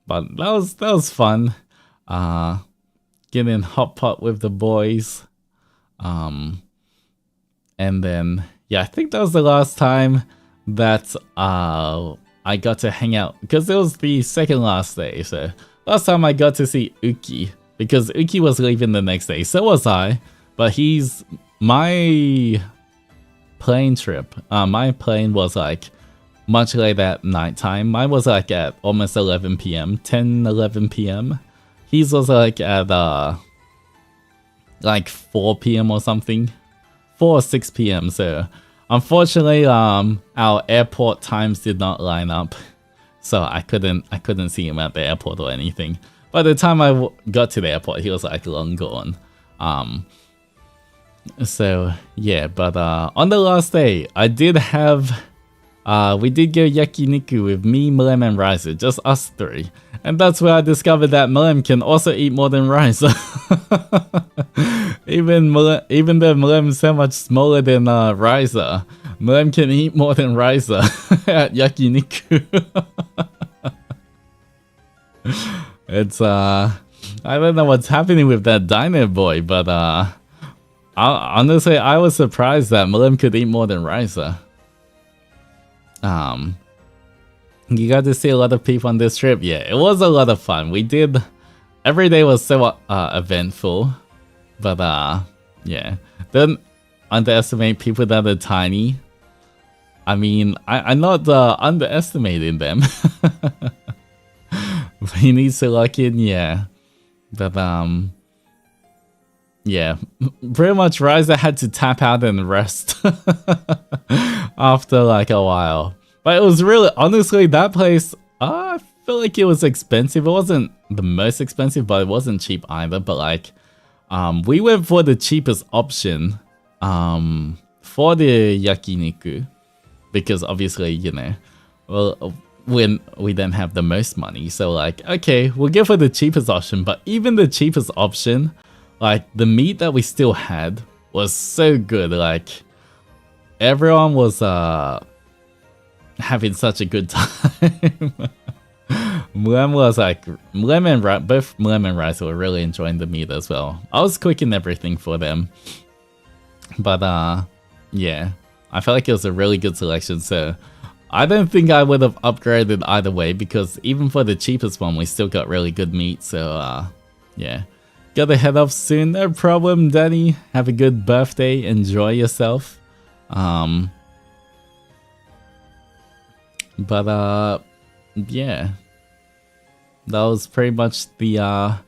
but that was fun. Getting hot pot with the boys, and then yeah, I think that was the last time that I got to hang out, because it was the second last day. So last time I got to see Uki, because Uki was leaving the next day, so was I, but he's my plane trip. My plane was like much late at nighttime. Mine was like at almost 11 p.m, 10-11 p.m. His was like at like 4 p.m. or something, 4 or 6 p.m. So unfortunately, our airport times did not line up, so I couldn't see him at the airport or anything. By the time I got to the airport, he was like long gone. So yeah, but on the last day, I did have we did go yakiniku with me, Mlem, and Riza, just us three. And that's where I discovered that Mlem can also eat more than Riza. even though Mlem's so much smaller than Riza, Mlem can eat more than Riza at yakiniku. It's I don't know what's happening with that diner boy, but honestly, I was surprised that Mlem could eat more than Riza. You got to see a lot of people on this trip. Yeah, it was a lot of fun. We did, every day was so eventful, but yeah, don't underestimate people that are tiny. I mean, I'm not underestimating them. He needs to lock in, yeah, but yeah, pretty much Riza had to tap out and rest after like a while. But it was really, honestly, that place, I feel like it was expensive. It wasn't the most expensive, but it wasn't cheap either. But like, we went for the cheapest option for the yakiniku, because obviously, you know, well, when we didn't have the most money. So like, okay, we'll go for the cheapest option. But even the cheapest option, like the meat that we still had was so good. Like everyone was having such a good time. Mlem was like, both Mlem and Rice were really enjoying the meat as well. I was cooking everything for them. But yeah, I felt like it was a really good selection. So I don't think I would have upgraded either way, because even for the cheapest one, we still got really good meat. So yeah. Gotta head off soon. No problem, Danny. Have a good birthday. Enjoy yourself. But yeah. That was pretty much the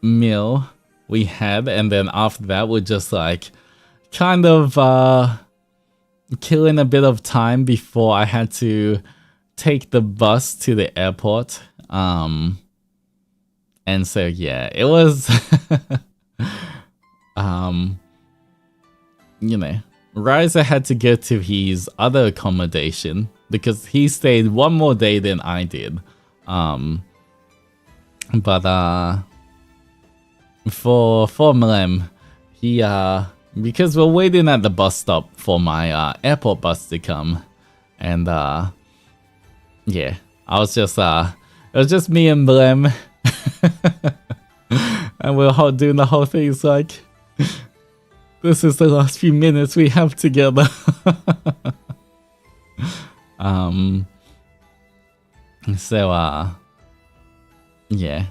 meal we had, and then after that we're just like kind of killing a bit of time before I had to take the bus to the airport. And so yeah, it was you know, Riser had to go to his other accommodation because he stayed one more day than I did. But for Mlem, he because we're waiting at the bus stop for my airport bus to come, and yeah, I was just it was just me and Mlem, and we're doing the whole thing. It's like, this is the last few minutes we have together. So yeah,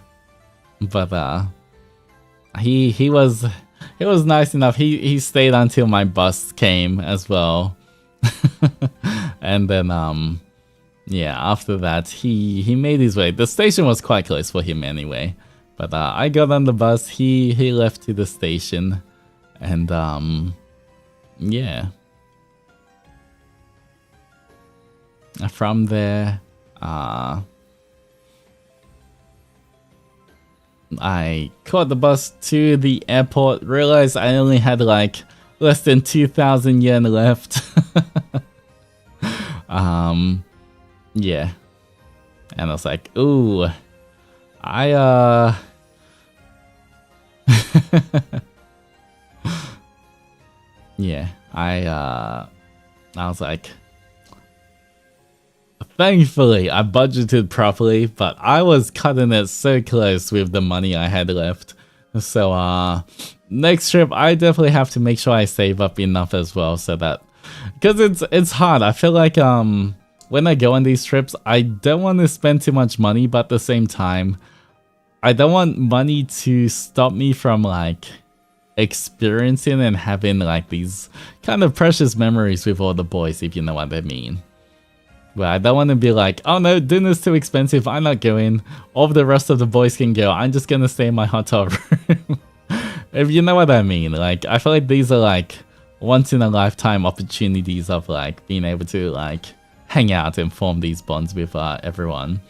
but he was nice enough. He stayed until my bus came as well. And then yeah, after that he made his way. The station was quite close for him anyway, but I got on the bus, he left to the station, and yeah, from there I caught the bus to the airport, realized I only had like less than 2,000 yen left. Yeah. And I was like, ooh, I yeah, I was like, thankfully, I budgeted properly, but I was cutting it so close with the money I had left. So, next trip, I definitely have to make sure I save up enough as well, so that, because it's hard. I feel like when I go on these trips, I don't want to spend too much money, but at the same time, I don't want money to stop me from like experiencing and having like these kind of precious memories with all the boys, if you know what I mean. Well, I don't want to be like, oh no, dinner's too expensive, I'm not going. All the rest of the boys can go, I'm just gonna stay in my hotel room. If you know what I mean. Like, I feel like these are like once in a lifetime opportunities of like being able to like hang out and form these bonds with everyone.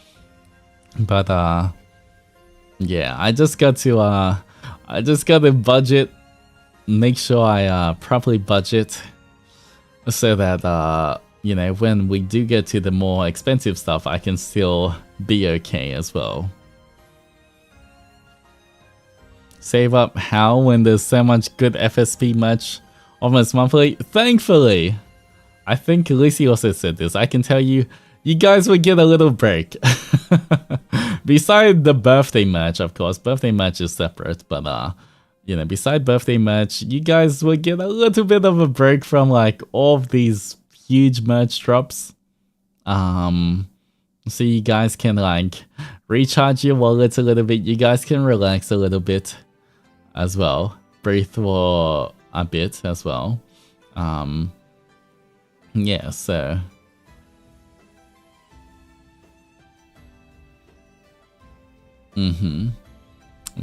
But yeah, I just got to budget, make sure I properly budget, so that you know, when we do get to the more expensive stuff, I can still be okay as well. Save up how when there's so much good FSP merch almost monthly? Thankfully! I think Lucy also said this. I can tell you, you guys will get a little break. Beside the birthday merch, of course. Birthday merch is separate, but you know, beside birthday merch, you guys will get a little bit of a break from like all of these huge merch drops. So you guys can like recharge your wallets a little bit. You guys can relax a little bit as well. Breathe for a bit as well. Yeah, so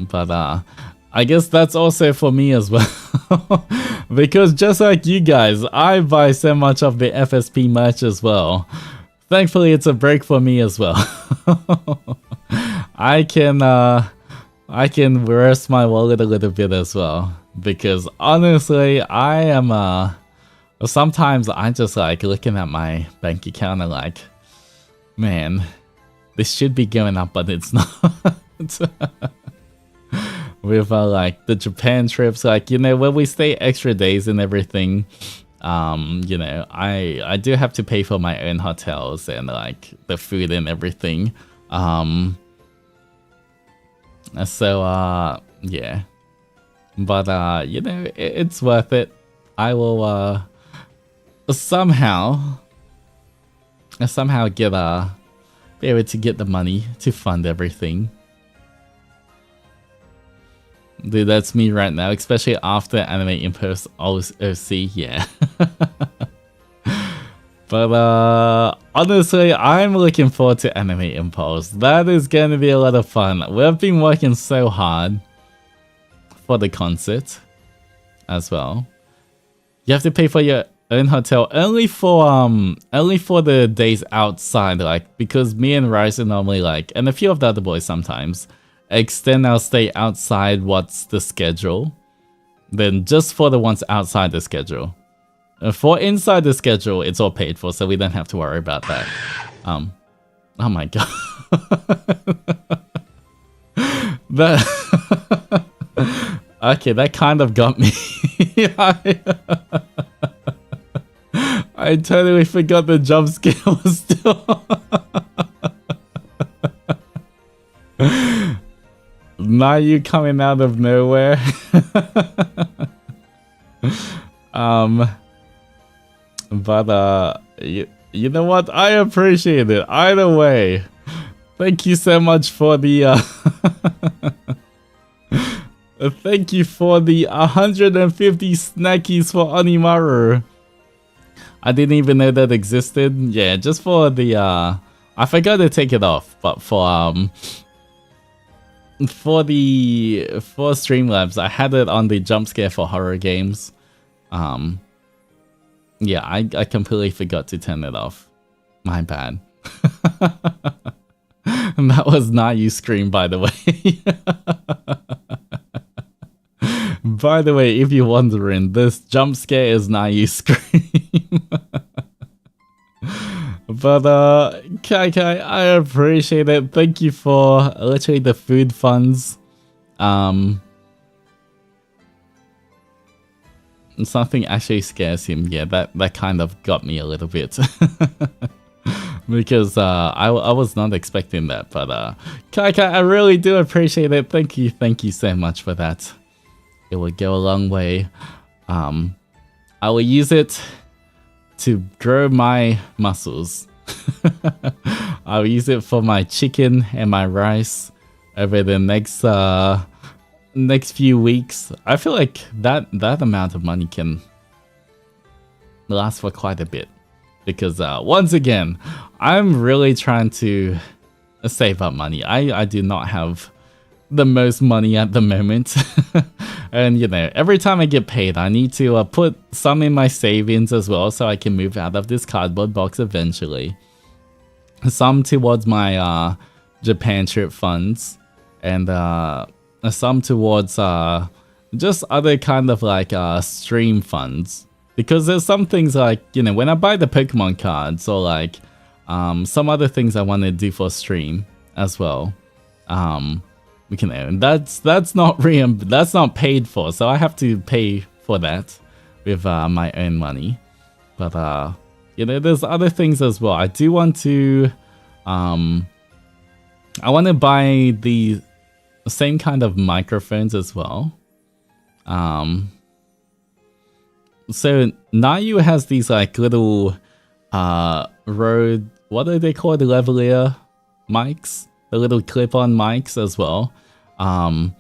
but I guess that's also for me as well. Because just like you guys, I buy so much of the FSP merch as well. Thankfully, it's a break for me as well. I can rest my wallet a little bit as well. Because honestly, I am sometimes I'm just like looking at my bank account and like, man, this should be going up, but it's not. With like the Japan trips, like, you know, when we stay extra days and everything, you know, I do have to pay for my own hotels and like the food and everything. So yeah, but you know, it's worth it. I will somehow get be able to get the money to fund everything. Dude, that's me right now, especially after Anime Impulse OC, yeah. But honestly, I'm looking forward to Anime Impulse. That is going to be a lot of fun. We've been working so hard for the concert as well. You have to pay for your own hotel only for the days outside, like, because me and Ryzen normally, like, and a few of the other boys sometimes extend our stay outside what's the schedule, then just for the ones outside the schedule. For inside the schedule, it's all paid for, so we don't have to worry about that. Oh my god. That okay, that kind of got me. I totally forgot the jump scare was still. Now you coming out of nowhere. But you know what? I appreciate it either way. Thank you so much for the thank you for the 150 snackies for Onimaru. I didn't even know that existed. Yeah, just for the I forgot to take it off, but for Streamlabs, I had it on the jump scare for horror games. Yeah, I completely forgot to turn it off. My bad. And that was not you scream, by the way. By the way, if you're wondering, this jump scare is not you scream. But Kai, I appreciate it. Thank you for literally the food funds. Something actually scares him. Yeah, that kind of got me a little bit. Because I was not expecting that. But Kai, I really do appreciate it. Thank you so much for that. It will go a long way. I will use it to grow my muscles. I'll use it for my chicken and my rice over the next few weeks. I feel like that amount of money can last for quite a bit, because once again, I'm really trying to save up money. I do not have the most money at the moment. And you know, every time I get paid, I need to put some in my savings as well, so I can move out of this cardboard box eventually. Some towards my Japan trip funds, and some towards just other kind of like stream funds. Because there's some things like, you know, when I buy the Pokemon cards, or like some other things I want to do for stream as well. We can own. That's not paid for, so I have to pay for that with my own money. But you know, there's other things as well. I do want to I want to buy the same kind of microphones as well. So Nayu has these like little Rode, what are they called, lavalier mics? The little clip-on mics as well. And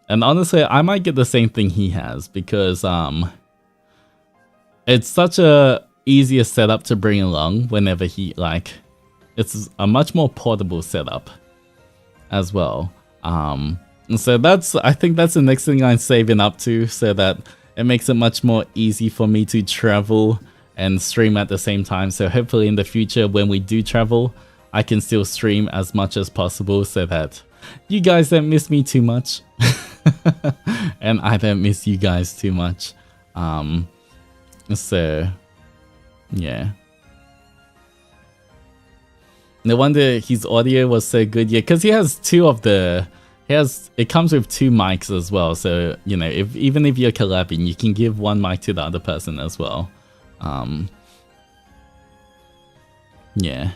honestly, I might get the same thing he has, because it's such a easier setup to bring along whenever he, like, it's a much more portable setup as well. So I think that's the next thing I'm saving up to, so that it makes it much more easy for me to travel and stream at the same time. So hopefully in the future, when we do travel, I can still stream as much as possible, so that you guys don't miss me too much. And I don't miss you guys too much. So yeah. No wonder his audio was so good. Yeah, because he has it comes with 2 mics as well. So, you know, even if you're collabing, you can give one mic to the other person as well. Yeah.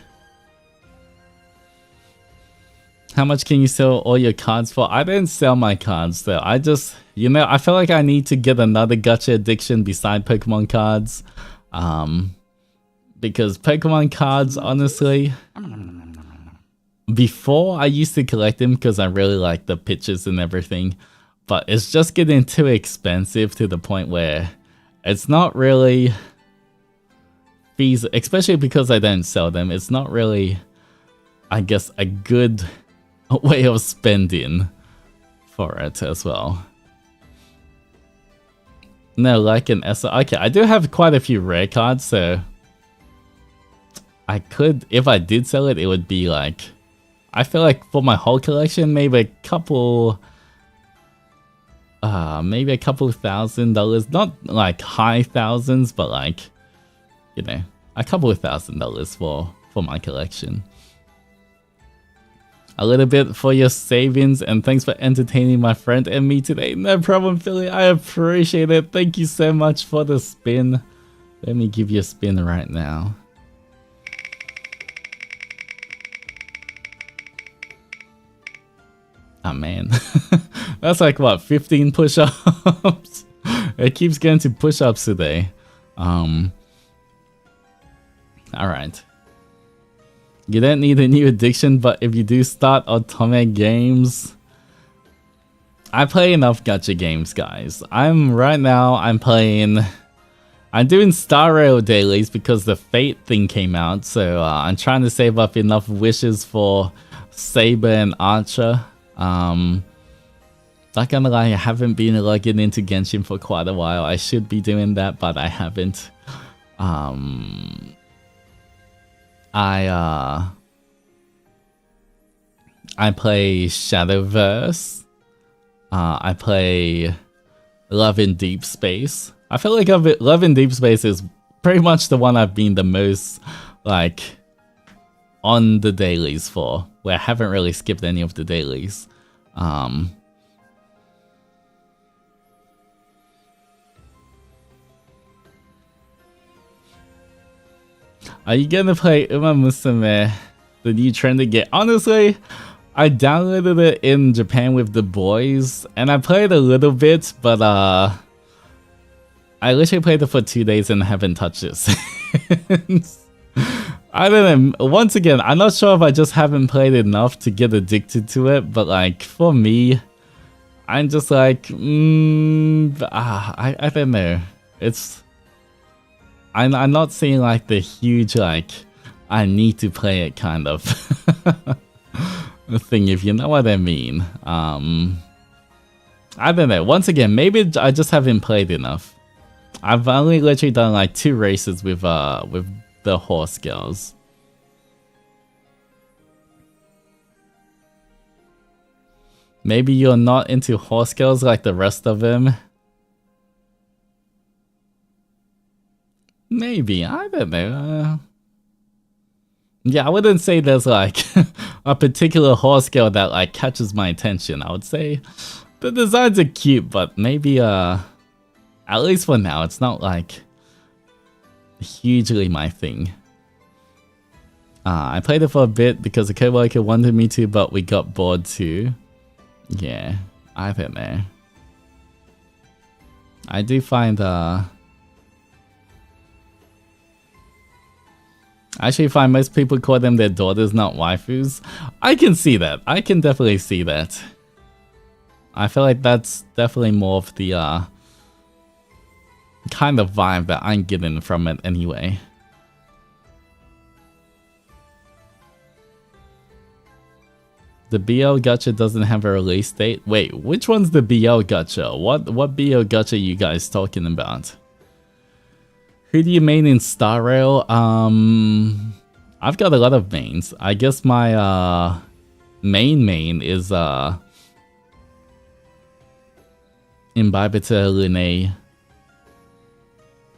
How much can you sell all your cards for? I don't sell my cards though. I just, you know, I feel like I need to get another gacha addiction beside Pokemon cards. Because Pokemon cards, honestly, before I used to collect them because I really like the pictures and everything. but it's just getting too expensive to the point where it's not really feasible, especially because I don't sell them. It's not really, I guess, a good way of spending for it as well. No, like an SR. Okay, I do have quite a few rare cards, so I could, if I did sell it, it would be like, I feel like for my whole collection, maybe a couple $1,000, not like high thousands, but like, you know, a couple of $1,000 for my collection. A little bit for your savings, and thanks for entertaining my friend and me today. No problem, Philly. I appreciate it. Thank you so much for the spin. Let me give you a spin right now. Oh man, that's like what, 15 push-ups? It keeps going to push-ups today. Alright. You don't need a new addiction, but if you do start otome games... I play enough gacha games, guys. I'm doing Star Rail dailies because the Fate thing came out, so I'm trying to save up enough wishes for Saber and Archer. Not gonna lie, I haven't been logging into Genshin for quite a while. I should be doing that, but I haven't. I play Shadowverse. I play Love in Deep Space. I feel like Love in Deep Space is pretty much the one I've been the most, like, on the dailies for, where I haven't really skipped any of the dailies. Are you gonna play Uma Musume, the new trending game? Honestly, I downloaded it in Japan with the boys, and I played a little bit, but I literally played it for 2 days and haven't touched it since. I don't know, once again, I'm not sure if I just haven't played enough to get addicted to it, but like, for me, I'm just like, I don't know. I'm not seeing like the huge, like, I need to play it kind of thing, if you know what I mean. I don't know, once again, maybe I just haven't played enough. I've only literally done like 2 races with the horse girls. Maybe you're not into horse girls like the rest of them. Maybe, I don't know. Yeah, I wouldn't say there's like a particular horse girl that like catches my attention. I would say the designs are cute, but maybe at least for now, it's not like hugely my thing. I played it for a bit because the coworker wanted me to, but we got bored too. Yeah, I don't know. I do find I actually find most people call them their daughters, not waifus. I can see that. I can definitely see that. I feel like that's definitely more of the kind of vibe that I'm getting from it anyway. The BL gacha doesn't have a release date. Wait, which one's the BL gacha? What BL gacha are you guys talking about? Who do you main in Star Rail? I've got a lot of mains. I guess my main is Imbibiter Lune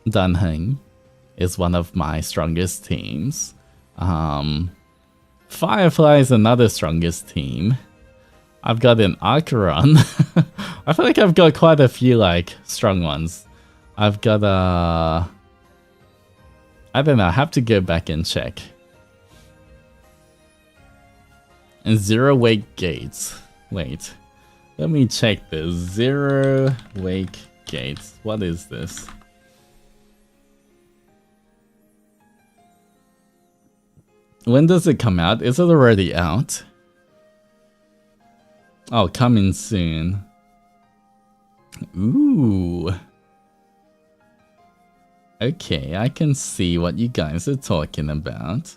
Danheng is one of my strongest teams. Firefly is another strongest team. I've got an Acheron. I feel like I've got quite a few like strong ones. I've got I don't know, I have to go back and check. And Zero Wake Gates. Wait, let me check this. Zero Wake Gates. What is this? When does it come out? Is it already out? Oh, coming soon. Ooh. Okay, I can see what you guys are talking about.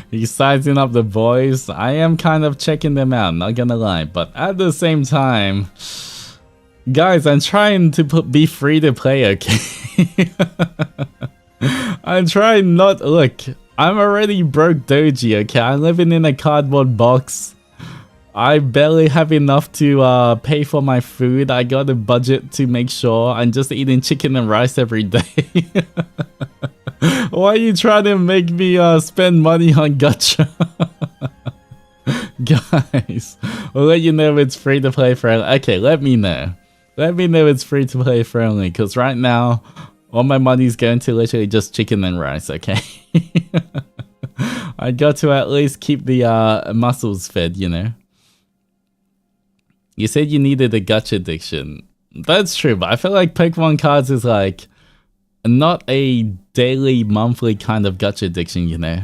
He's sizing up the boys. I am kind of checking them out, not gonna lie. But at the same time, guys, I'm trying to be free to play, okay? I'm trying not... Look, I'm already broke doji, okay? I'm living in a cardboard box. I barely have enough to pay for my food. I got a budget to make sure I'm just eating chicken and rice every day. Why are you trying to make me spend money on gacha? Guys, we'll let you know if it's free to play friendly. Okay, let me know. Let me know it's free to play friendly, because right now, all my money's going to literally just chicken and rice, okay? I got to at least keep the muscles fed, you know? You said you needed a gacha addiction. That's true, but I feel like Pokemon cards is like not a daily, monthly kind of gacha addiction, you know?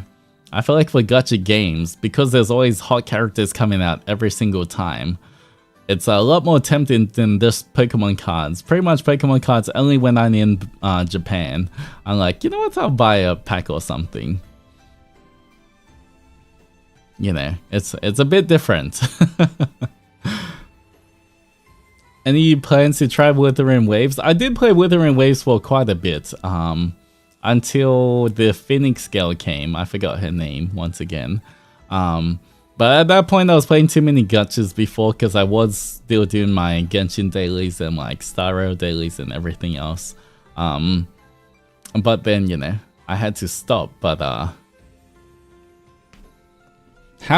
I feel like for gacha games, because there's always hot characters coming out every single time, it's a lot more tempting than just Pokemon cards. Pretty much Pokemon cards only when I'm in Japan. I'm like, you know what, I'll buy a pack or something. You know, it's a bit different. Any plans to try Withering Waves? I did play Withering Waves for quite a bit, until the Phoenix Scale came. I forgot her name once again. But at that point I was playing too many gachas before, because I was still doing my Genshin dailies and like Star Rail dailies and everything else. But then, you know, I had to stop. But how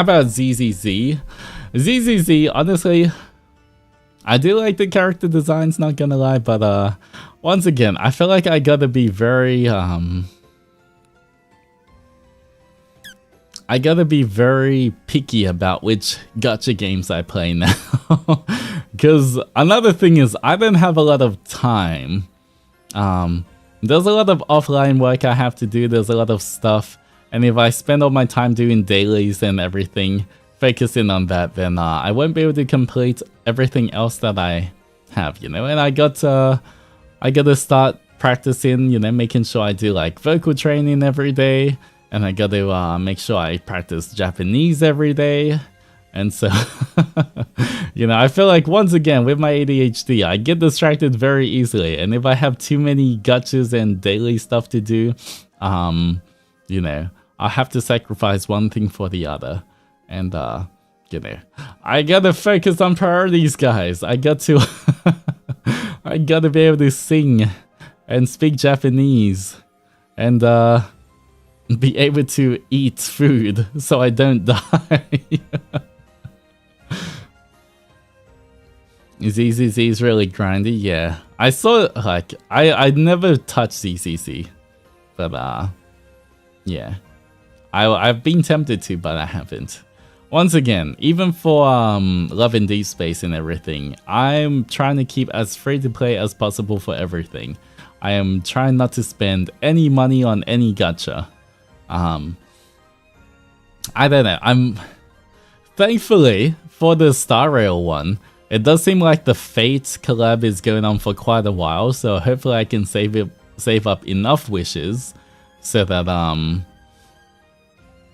about ZZZ? ZZZ, honestly, I do like the character designs, not gonna lie, but once again, I feel like I gotta be very picky about which gacha games I play now. Because another thing is, I don't have a lot of time. There's a lot of offline work I have to do, there's a lot of stuff, and if I spend all my time doing dailies and everything, focusing on that, then I won't be able to complete everything else that I have, you know. And I gotta start practicing, you know, making sure I do like vocal training every day, and I gotta make sure I practice Japanese every day. And so, you know, I feel like once again with my ADHD, I get distracted very easily, and if I have too many gachas and daily stuff to do, you know, I have to sacrifice one thing for the other. And, you know, I gotta focus on priorities, guys. I got to, I gotta be able to sing and speak Japanese and, be able to eat food so I don't die. ZZZ is really grindy, yeah. I saw, like, I never touched ZZZ, but, yeah. I've been tempted to, but I haven't. Once again, even for Love in Deep Space and everything, I'm trying to keep as free to play as possible for everything. I am trying not to spend any money on any gacha. I don't know. Thankfully for the Star Rail one, it does seem like the Fate collab is going on for quite a while, so hopefully I can save up enough wishes so that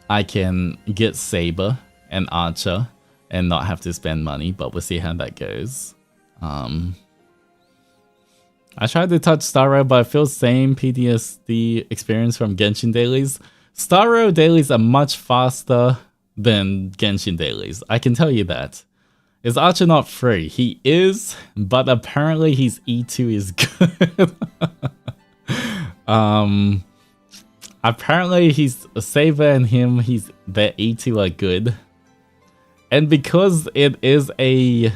I can get Saber and Archer and not have to spend money, but we'll see how that goes. I tried to touch Star Rail, but I feel same PTSD experience from Genshin dailies. Star Rail dailies are much faster than Genshin dailies, I can tell you that. Is Archer not free? He is, but apparently his E2 is good. Apparently he's Saber and him, their E2 are good. And because it is the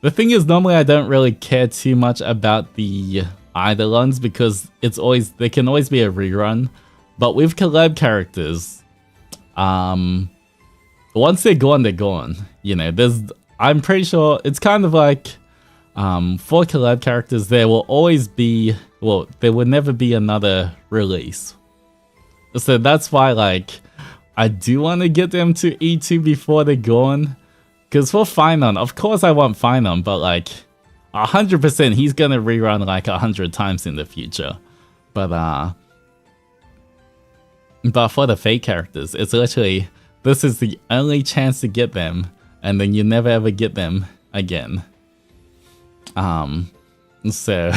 thing is, normally I don't really care too much about the Eidolons because they can always be a rerun. But with collab characters, once they're gone, they're gone. You know, I'm pretty sure it's kind of like for collab characters, there will always be, well, there will never be another release. So that's why, like, I do want to get them to E2 before they're gone. Because for Finon, of course I want Finon, but like 100% he's gonna rerun like 100 times in the future. But for the fake characters, it's literally, this is the only chance to get them, and then you never ever get them again. So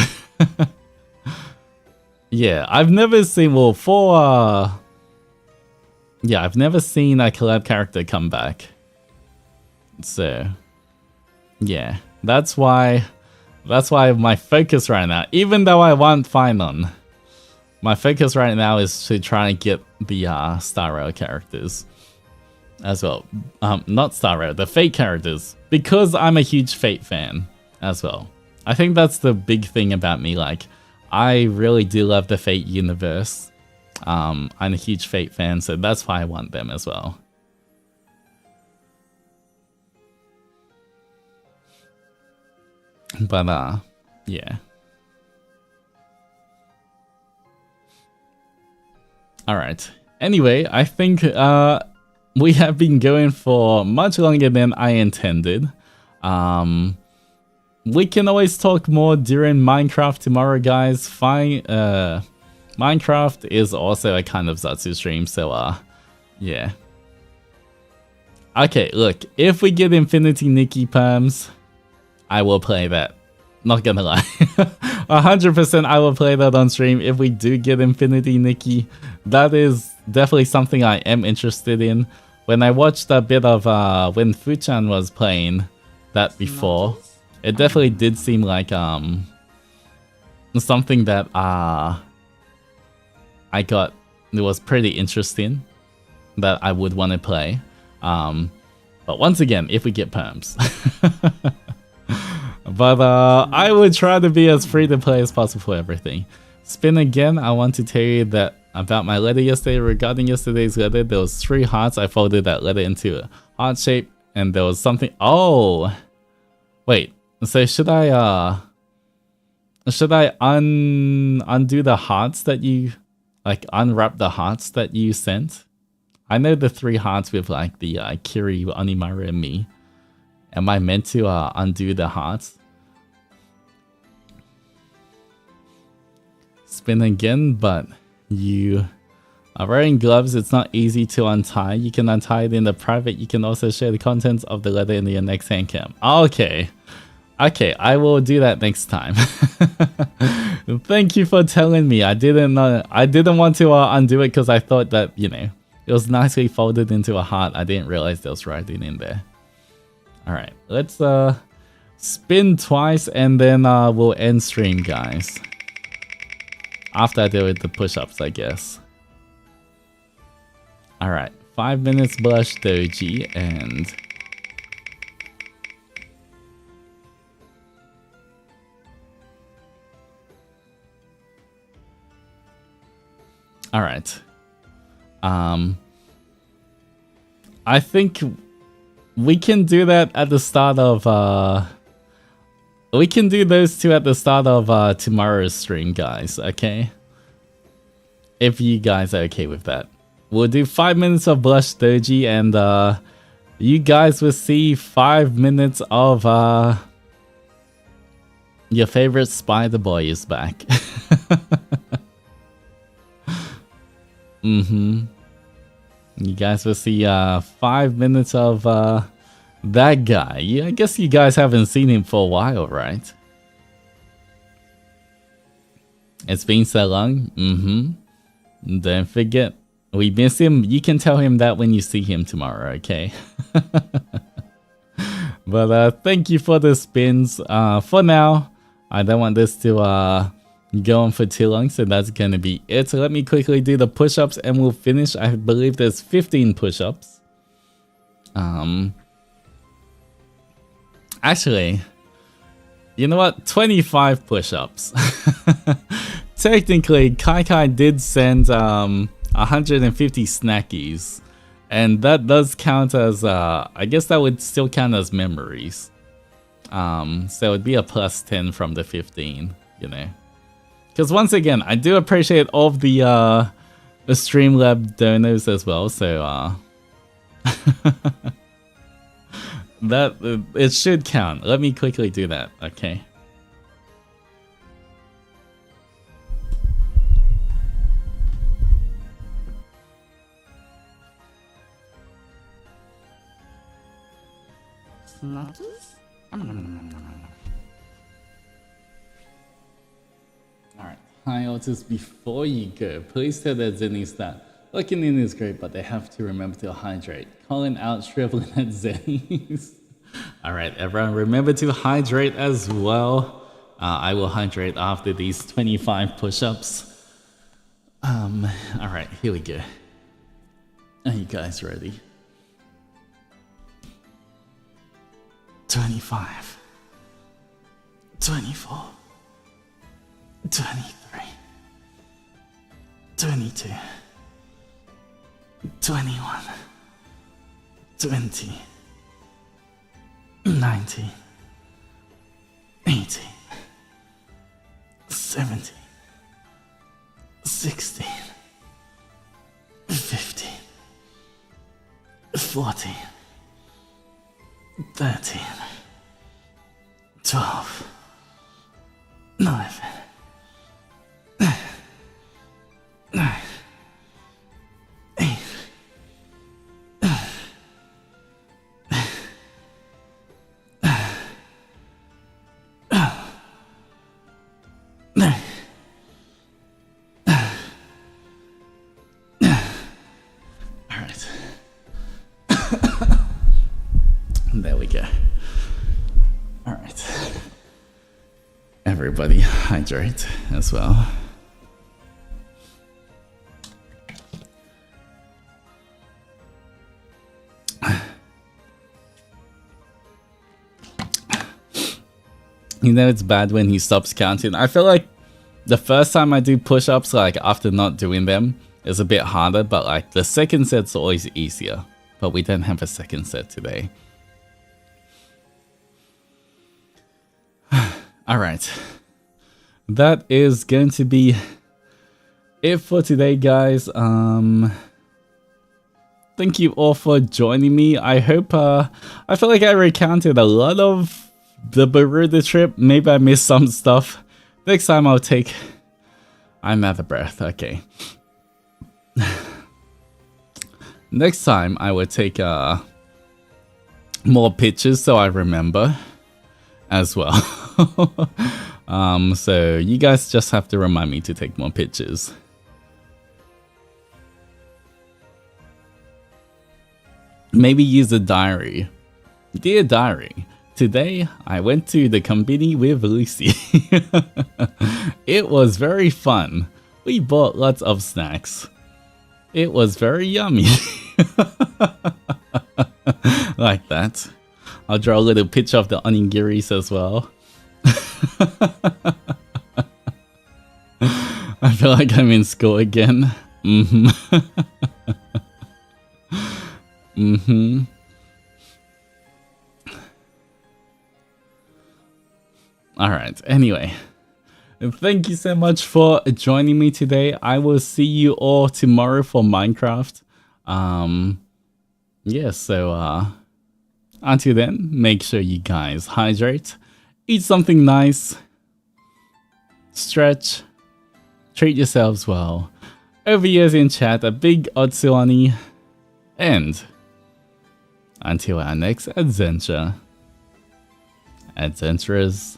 yeah, I've never seen, well, for yeah, I've never seen a collab character come back. So yeah, that's why my focus right now, even though I want Finon, my focus right now is to try and get the Star Rail characters as well. Not Star Rail, the Fate characters, because I'm a huge Fate fan as well. I think that's the big thing about me. Like, I really do love the Fate universe. I'm a huge Fate fan, so that's why I want them as well. But yeah. Alright. Anyway, I think we have been going for much longer than I intended. We can always talk more during Minecraft tomorrow, guys. Fine. Minecraft is also a kind of Zatsu stream, so yeah. Okay, look, if we get Infinity Nikki perms, I will play that. Not gonna lie. 100% I will play that on stream if we do get Infinity Nikki. That is definitely something I am interested in. When I watched a bit of when Fuchan was playing that before, it definitely did seem like something that I got, it was pretty interesting that I would want to play. But once again, if we get perms. But I would try to be as free to play as possible for everything. Spin again, I want to tell you that about my letter yesterday. Regarding yesterday's letter, there was 3 hearts. I folded that letter into a heart shape, and there was something. Oh, wait. So should I undo the hearts that you, like, unwrap the hearts that you sent? I know the 3 hearts with like the Kiri, Onimaru, and me. Am I meant to undo the hearts? Spin again, but you are wearing gloves. It's not easy to untie. You can untie it in the private. You can also share the contents of the letter in your next hand cam. Okay. Okay, I will do that next time. Thank you for telling me. I didn't want to undo it because I thought that, you know, it was nicely folded into a heart. I didn't realize there was writing in there. Alright, let's spin twice and then we'll end stream, guys. After I do it, the push-ups, I guess. Alright, 5 minutes blush doji and... Alright. I think we can do that at the start of we can do those 2 at the start of tomorrow's stream, guys, okay? If you guys are okay with that. We'll do 5 minutes of blush doji and you guys will see 5 minutes of your favorite spider boy is back. You guys will see 5 minutes of that guy. Yeah, I guess you guys haven't seen him for a while, right? It's been so long. Don't forget, we miss him. You can tell him that when you see him tomorrow, okay? But thank you for the spins. For now, I don't want this to go on for too long, so that's gonna be it. So let me quickly do the push-ups and we'll finish. I believe there's 15 push-ups. Actually, you know what? 25 push-ups. Technically, Kai did send 150 snackies And that does count as, I guess that would still count as memories. So it'd be a plus 10 from the 15, you know. Because once again, I do appreciate all of the Streamlab donors as well, so that it should count. Let me quickly do that, okay? Alright, hi Altus, before you go, please tell the Zennies that looking in is great, but they have to remember to hydrate. Calling out shriveling at Zennies. Alright, everyone, remember to hydrate as well. I will hydrate after these 25 push-ups. Alright, here we go. Are you guys ready? 25, 24, 23, 22, 21, 20, 19, 18, 17, 16, 15, 14, 13, 12, 11, 9, 8, 9. Alright. There we go. Alright. Everybody hydrate as well. You know it's bad when he stops counting. I feel like the first time I do push-ups, like after not doing them, is a bit harder, but like the second set's always easier. But we don't have a second set today. Alright. That is going to be it for today, guys. Thank you all for joining me. I hope, I feel like I recounted a lot of the Beruda trip. Maybe I missed some stuff. Next time I'll take... I'm out of breath, okay. Next time I will take more pictures so I remember as well. So you guys just have to remind me to take more pictures. Maybe use a diary. Dear diary, today I went to the combini with Lucy. It was very fun. We bought lots of snacks. It was very yummy. Like that. I'll draw a little picture of the onigiris as well. I feel like I'm in school again. Alright, anyway. Thank you so much for joining me today. I will see you all tomorrow for Minecraft. Yeah, so until then, make sure you guys hydrate, eat something nice, stretch, treat yourselves well. Over years in chat, a big Otsuani, and until our next adventure, adventurers,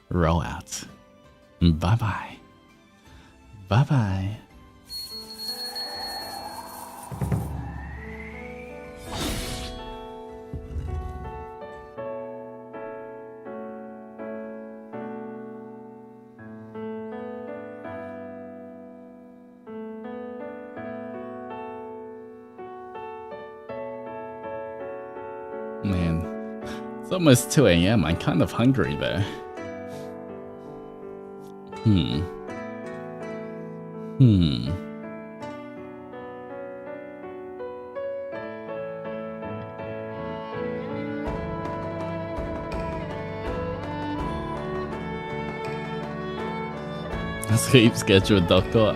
roll out. Bye bye. Bye bye. Man, it's almost 2 AM. I'm kind of hungry though. Sleep schedule, doctor.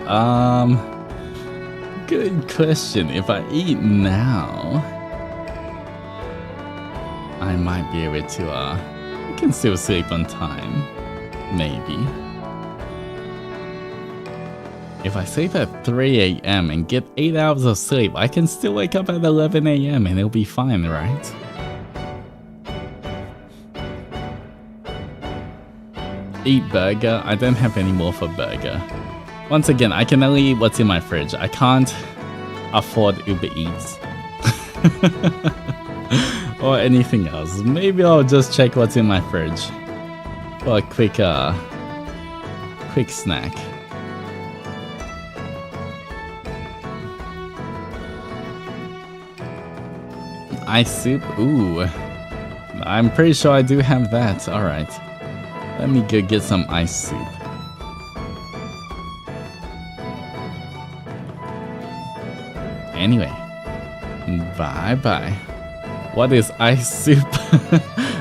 Good question. If I eat now, I might be able to, I can still sleep on time. Maybe. If I sleep at 3 a.m. and get 8 hours of sleep, I can still wake up at 11 a.m. and it'll be fine, right? Eat burger. I don't have any more for burger. Once again, I can only eat what's in my fridge. I can't afford Uber Eats. Or anything else. Maybe I'll just check what's in my fridge for a quick snack. Ice soup? Ooh. I'm pretty sure I do have that. Alright. Let me go get some ice soup. Anyway. Bye-bye. What is ice soup?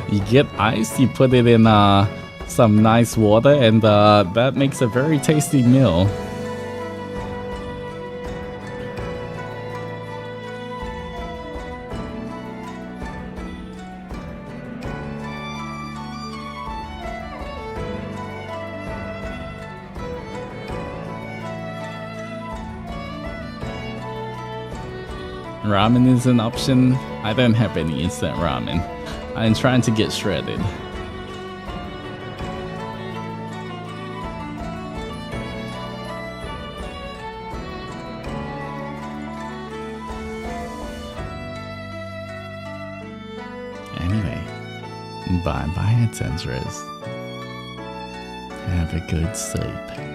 You get ice, you put it in some nice water, and that makes a very tasty meal. Ramen is an option. I don't have any instant ramen. I'm trying to get shredded. Anyway, bye-bye, adventurers. Have a good sleep.